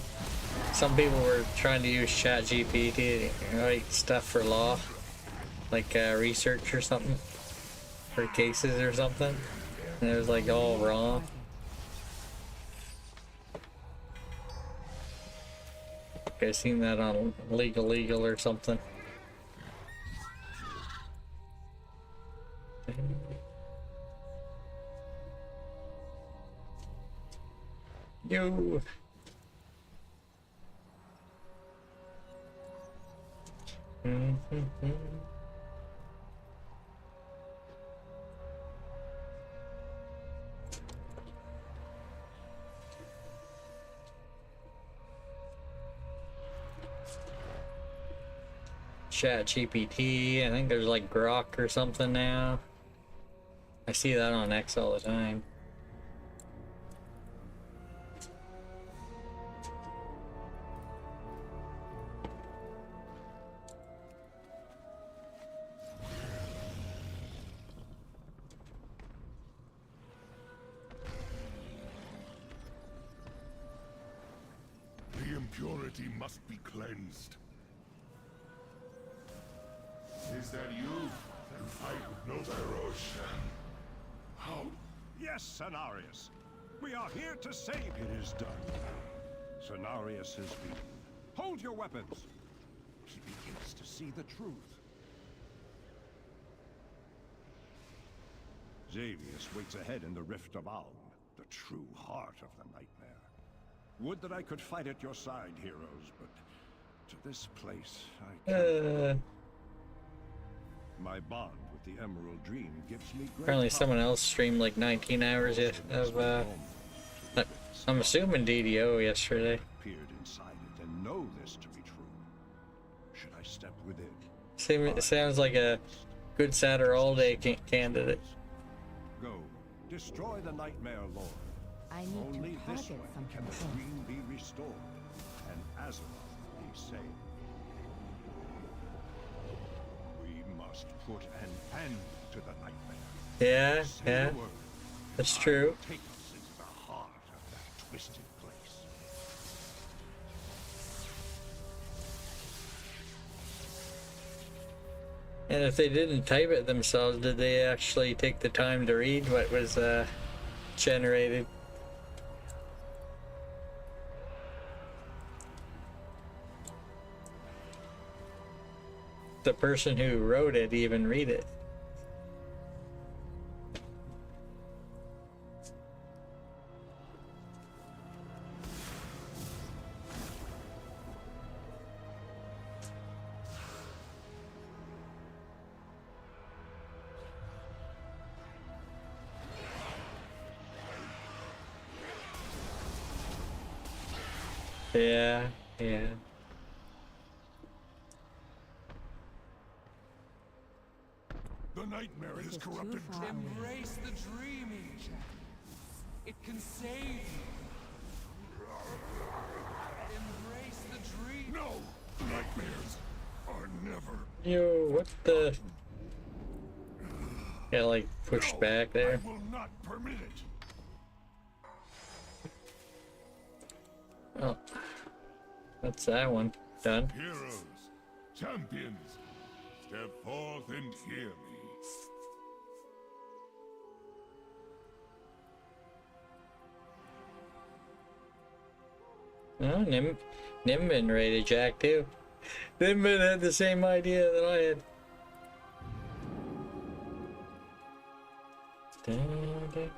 Speaker 2: people were trying to use Chat GPT to write stuff for law, like research or something, for cases or something, and it was like all wrong. I seen that on Legal or something. Yo. Chat GPT, I think there's like Grok or something now. I see that on X all the time.
Speaker 12: The impurity must be cleansed. Is that you? Then fight with no Roshan. How?
Speaker 18: Yes, Cenarius. We are here to save you. It is done. Cenarius has been. Hold your weapons. He begins to see the truth. Xavius waits ahead in the Rift of Alm, the true heart of the nightmare. Would that I could fight at your side, heroes, but to this place I can't. My bond with the Emerald Dream gives me great
Speaker 2: Apparently someone else streamed like 19 hours of I'm assuming DDO yesterday.
Speaker 18: Peered inside it and know this to be true. Should I step within?
Speaker 2: It sounds like a good Saturday all day candidate.
Speaker 18: Go, destroy the Nightmare Lord.
Speaker 14: I need
Speaker 18: Only
Speaker 14: to
Speaker 18: this
Speaker 14: target
Speaker 18: way
Speaker 14: something
Speaker 18: can the
Speaker 14: close.
Speaker 18: dream be restored, and Azeroth be saved. We must put an end to the nightmare.
Speaker 2: Yeah,
Speaker 18: Say
Speaker 2: yeah,
Speaker 18: the word.
Speaker 2: that's true.
Speaker 18: Take us into the heart of that twisted place.
Speaker 2: And if they didn't type it themselves, did they actually take the time to read what was generated? The person who wrote it even read it? Yeah, yeah.
Speaker 12: The nightmare has corrupted.
Speaker 13: Embrace the dreaming, Jack. It can save you. Embrace the dream.
Speaker 12: No! Nightmares are never.
Speaker 2: Yo, what the? Got like pushed back there.
Speaker 12: I will not permit it.
Speaker 2: Oh, that's that one done.
Speaker 12: Heroes, champions, step forth and hear me.
Speaker 2: Oh, Nimbin rated Jack too. Nimbin had the same idea that I had. Dun, dun.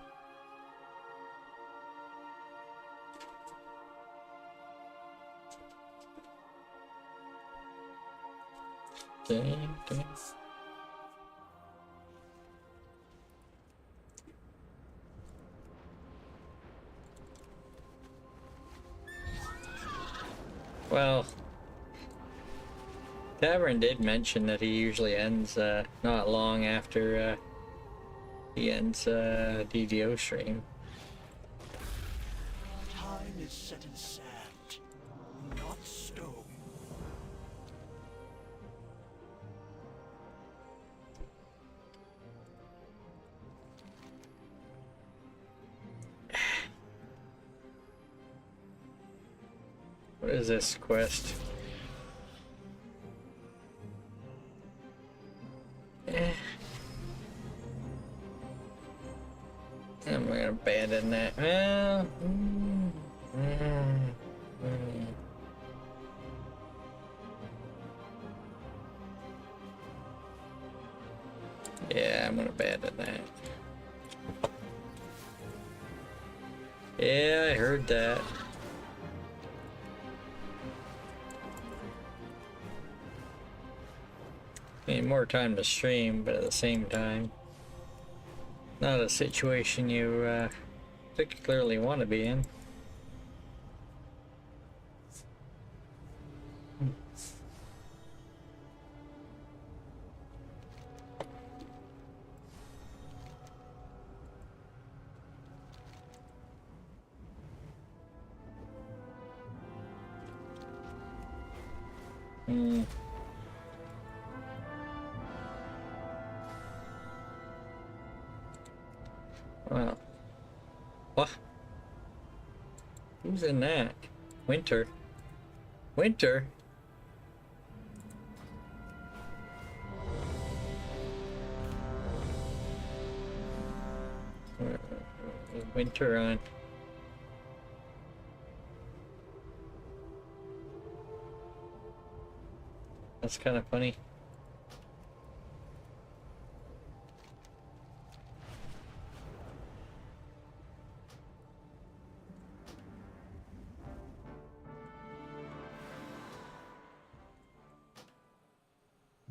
Speaker 2: Dun, dun. Well, Tavern did mention that he usually ends not long after he ends DDO stream.
Speaker 11: Time is set in sand, not stone.
Speaker 2: What is this quest? I'm gonna abandon that. Well, yeah, I'm gonna abandon that. Yeah, I heard that. Need more time to stream, but at the same time, not a situation you particularly want to be in. Well, what? Who's in that? Winter. Winter? Winter on. That's kind of funny.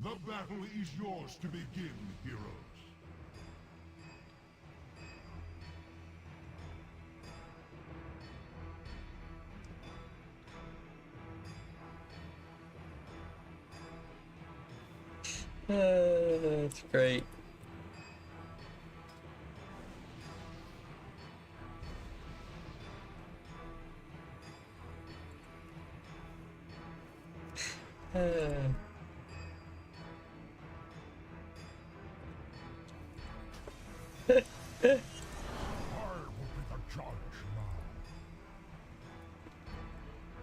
Speaker 12: The battle is yours to begin, heroes.
Speaker 2: That's great.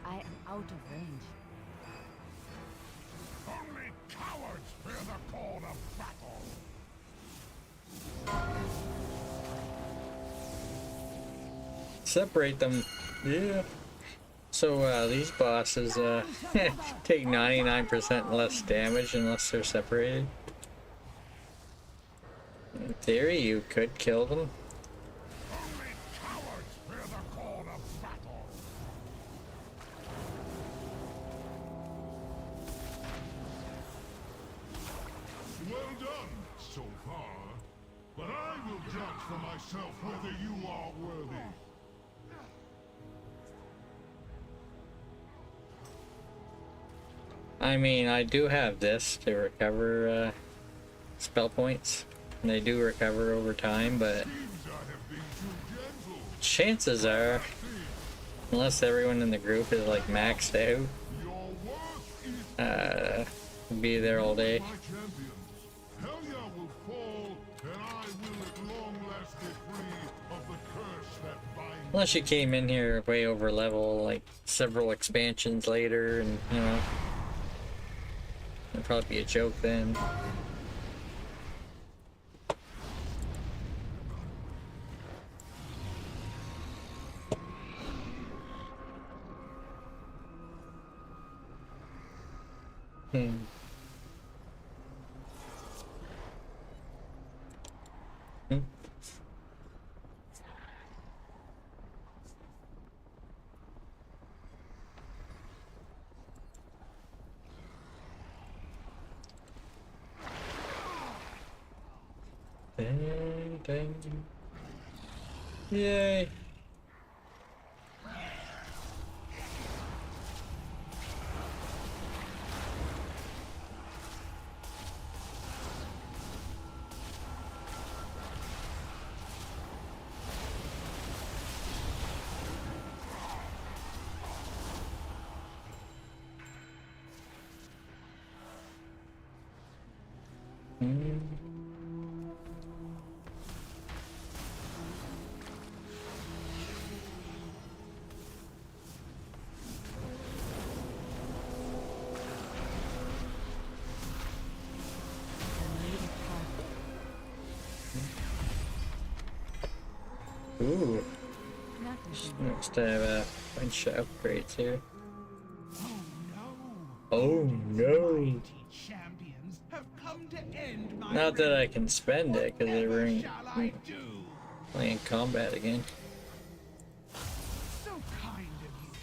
Speaker 14: I am out of range.
Speaker 12: Only cowards fear the cold of
Speaker 2: Separate them. Yeah. So these bosses take 99% less damage unless they're separated. In theory, you could kill them.
Speaker 12: Well done so far, but I will judge for myself whether you are worthy.
Speaker 2: I mean, I do have this to recover spell points. And they do recover over time, but chances are, unless everyone in the group is like maxed out, be there all day. Unless you came in here way over level, like several expansions later, and you know, it'd probably be a joke then. Hmm. Hmm. Dang, dang. Yay. Ooh. Next to have a bunch of upgrades here. Oh no! Not that I can spend it because they're playing combat again.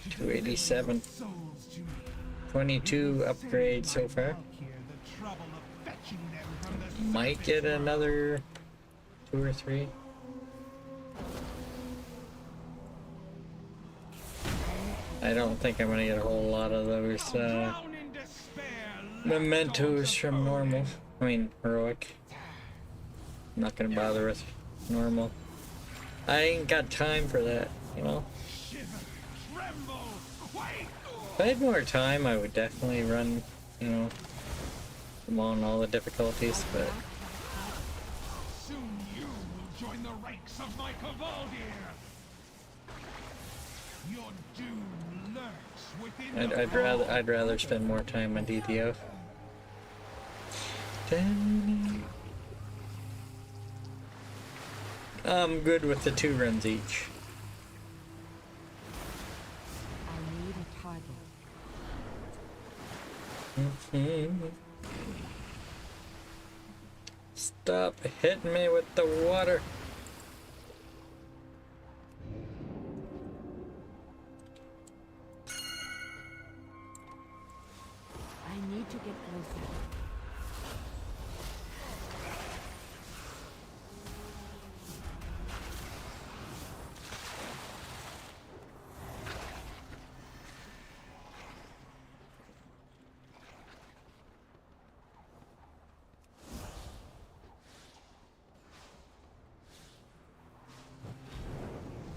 Speaker 2: 287. 22 upgrades so far. Might get another 2 or 3. I don't think I'm gonna get a whole lot of those mementos from normal. I mean, heroic. I'm not gonna bother with normal. I ain't got time for that, you know? If I had more time, I would definitely run, you know, them on all the difficulties, but...
Speaker 20: Soon you will join the ranks of my cabal here. Your doom lurks within
Speaker 2: I'd rather spend more time on DDO. I'm good with the 2 runs each.
Speaker 14: I need a target.
Speaker 2: Stop hitting me with the water.
Speaker 14: I need to get closer.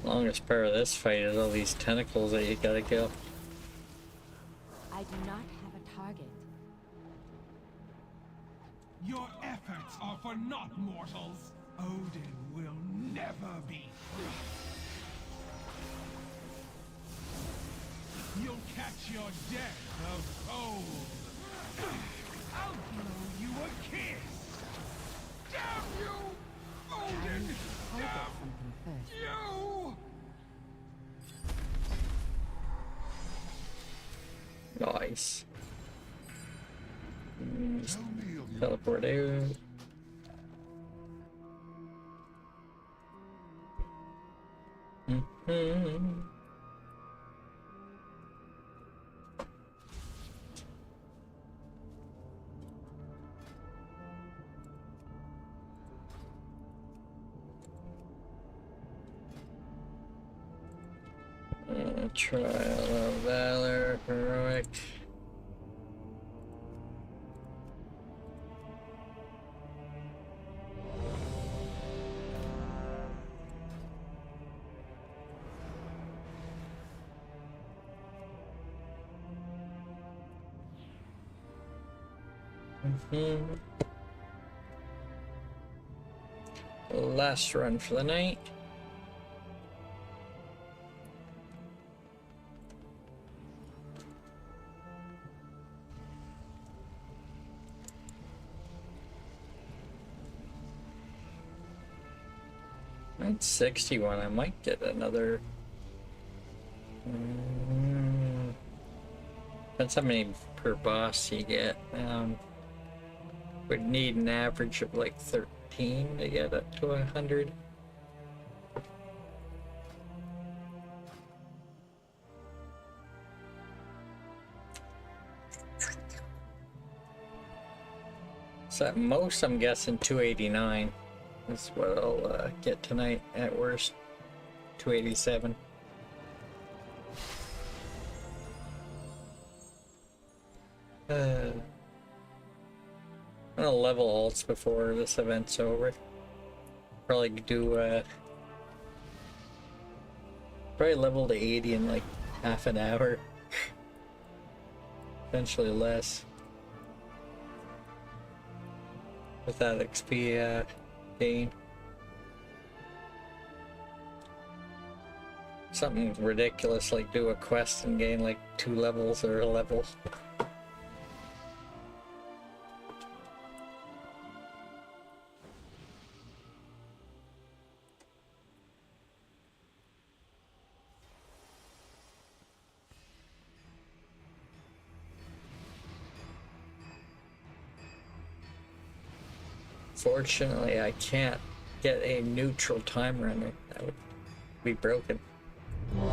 Speaker 2: Longest part of this fight is all these tentacles that you gotta kill.
Speaker 14: I do not have a target.
Speaker 20: Your efforts are for naught, mortals. Odin will never be free. You'll catch your death of cold. I'll blow you a kiss.
Speaker 14: I need to target something first.
Speaker 2: Nice. Teleport out. Trial of Valor, Heroic. Last run for the night. At 61, I might get another. Depends how many per boss you get. Would need an average of like 13 to get up to 100. So at most, I'm guessing 289 is what I'll get tonight. At worst, 287. I'm gonna level alts before this event's over. Probably do probably level to 80 in like half an hour. Eventually less. With that XP gain. Something ridiculous like do a quest and gain like 2 levels or a level. Fortunately, I can't get a neutral time runner. That would be broken.
Speaker 12: I will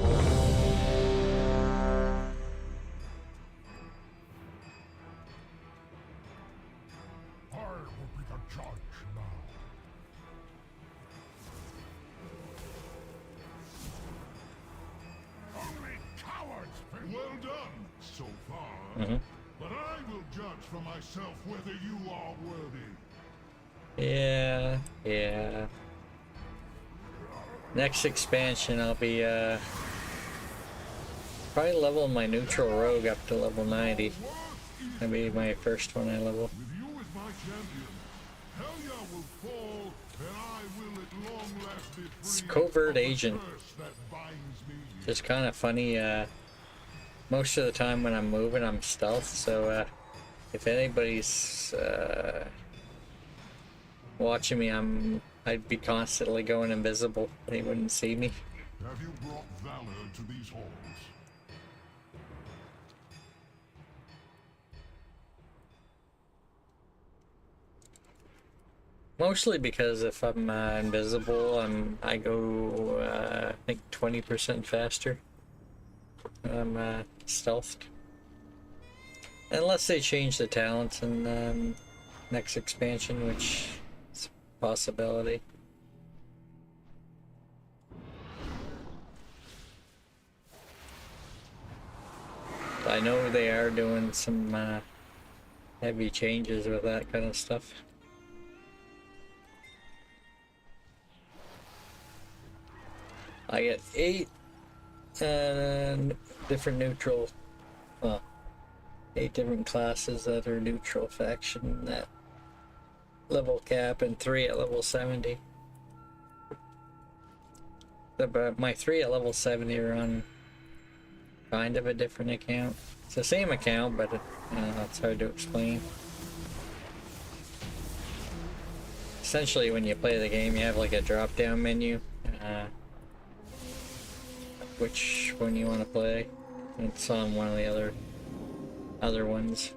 Speaker 12: be the judge now. Only cowards fail. Well done so far. But I will judge for myself whether you are worthy.
Speaker 2: Yeah. Next expansion, I'll be probably leveling my neutral rogue up to level 90. That'll be my first one I level.
Speaker 12: With you as my champion, Helya will fall, and I will at long last be free.
Speaker 2: It's covert agent.
Speaker 12: That binds me.
Speaker 2: It's kind of funny. Most of the time when I'm moving, I'm stealth. So if anybody's watching me, I'd be constantly going invisible. They wouldn't see me.
Speaker 12: Have you brought valor to these halls?
Speaker 2: Mostly because if I'm invisible, I go I think 20% faster. I'm stealthed. Unless they change the talents in next expansion, which is a possibility. I know they are doing some heavy changes with that kind of stuff. I get 8 different neutral, well, 8 different classes that are neutral faction at level cap and 3 at level 70. But my 3 at level 70 are on kind of a different account. It's the same account, but it's hard to explain. essentially when you play the game, you have like a drop-down menu, which one you want to play. It's on one of the other ones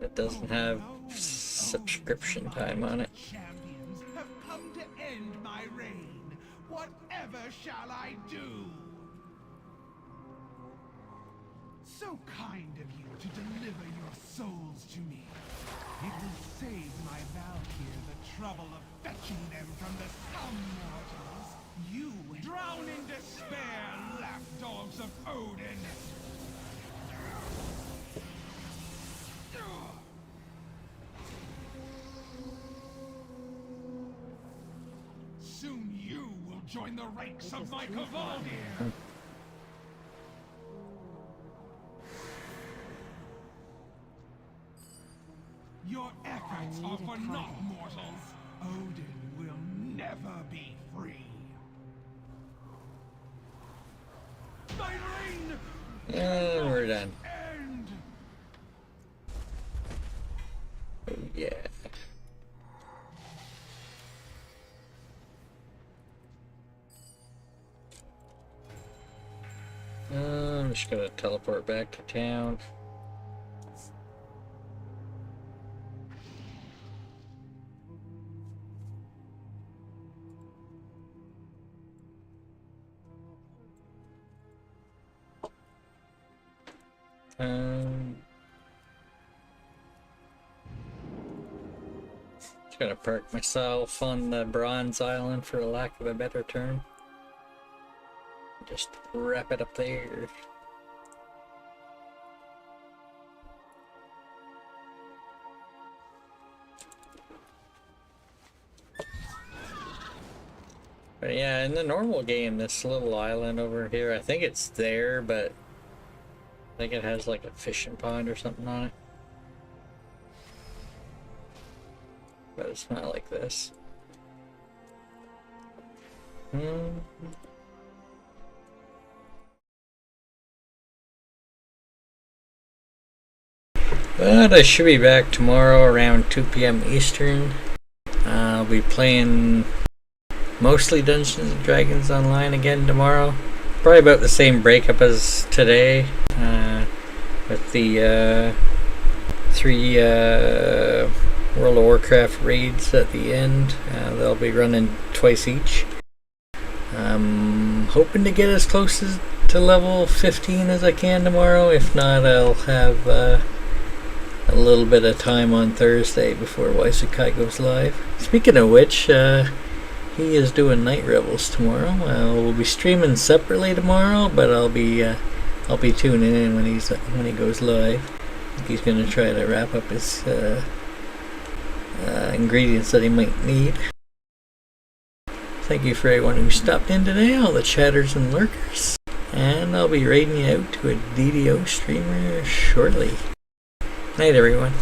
Speaker 2: that doesn't have subscription time on it.
Speaker 20: Champions have come to end my reign. Whatever shall I do? So kind of you to deliver your souls to me. It will save my Valkyr the trouble of fetching them from the sun mortals. You drown in despair, lapdogs of Odin. Soon you will join the ranks of my Cavaldir. Your efforts are for naught, mortals. Odin will never be free. My reign!
Speaker 2: And we're done.
Speaker 20: End.
Speaker 2: Oh yeah. I'm just gonna teleport back to town. Just gonna park myself on the Bronze Island for lack of a better term. Just wrap it up there. But yeah, in the normal game, this little island over here, I think it's there, but I think it has like a fishing pond or something on it. But it's not like this. But I should be back tomorrow around 2 p.m. Eastern. I'll be playing mostly Dungeons & Dragons online again tomorrow. Probably about the same breakup as today, with the 3 World of Warcraft raids at the end. They'll be running twice each. I'm hoping to get as close to level 15 as I can tomorrow. If not, I'll have a little bit of time on Thursday before Waisakai goes live. Speaking of which, he is doing Night Revels tomorrow. We'll be streaming separately tomorrow, but I'll be tuning in when he goes live. I think he's gonna try to wrap up his ingredients that he might need. Thank you for everyone who stopped in today, all the chatters and lurkers, and I'll be raiding you out to a DDO streamer shortly. Night, everyone.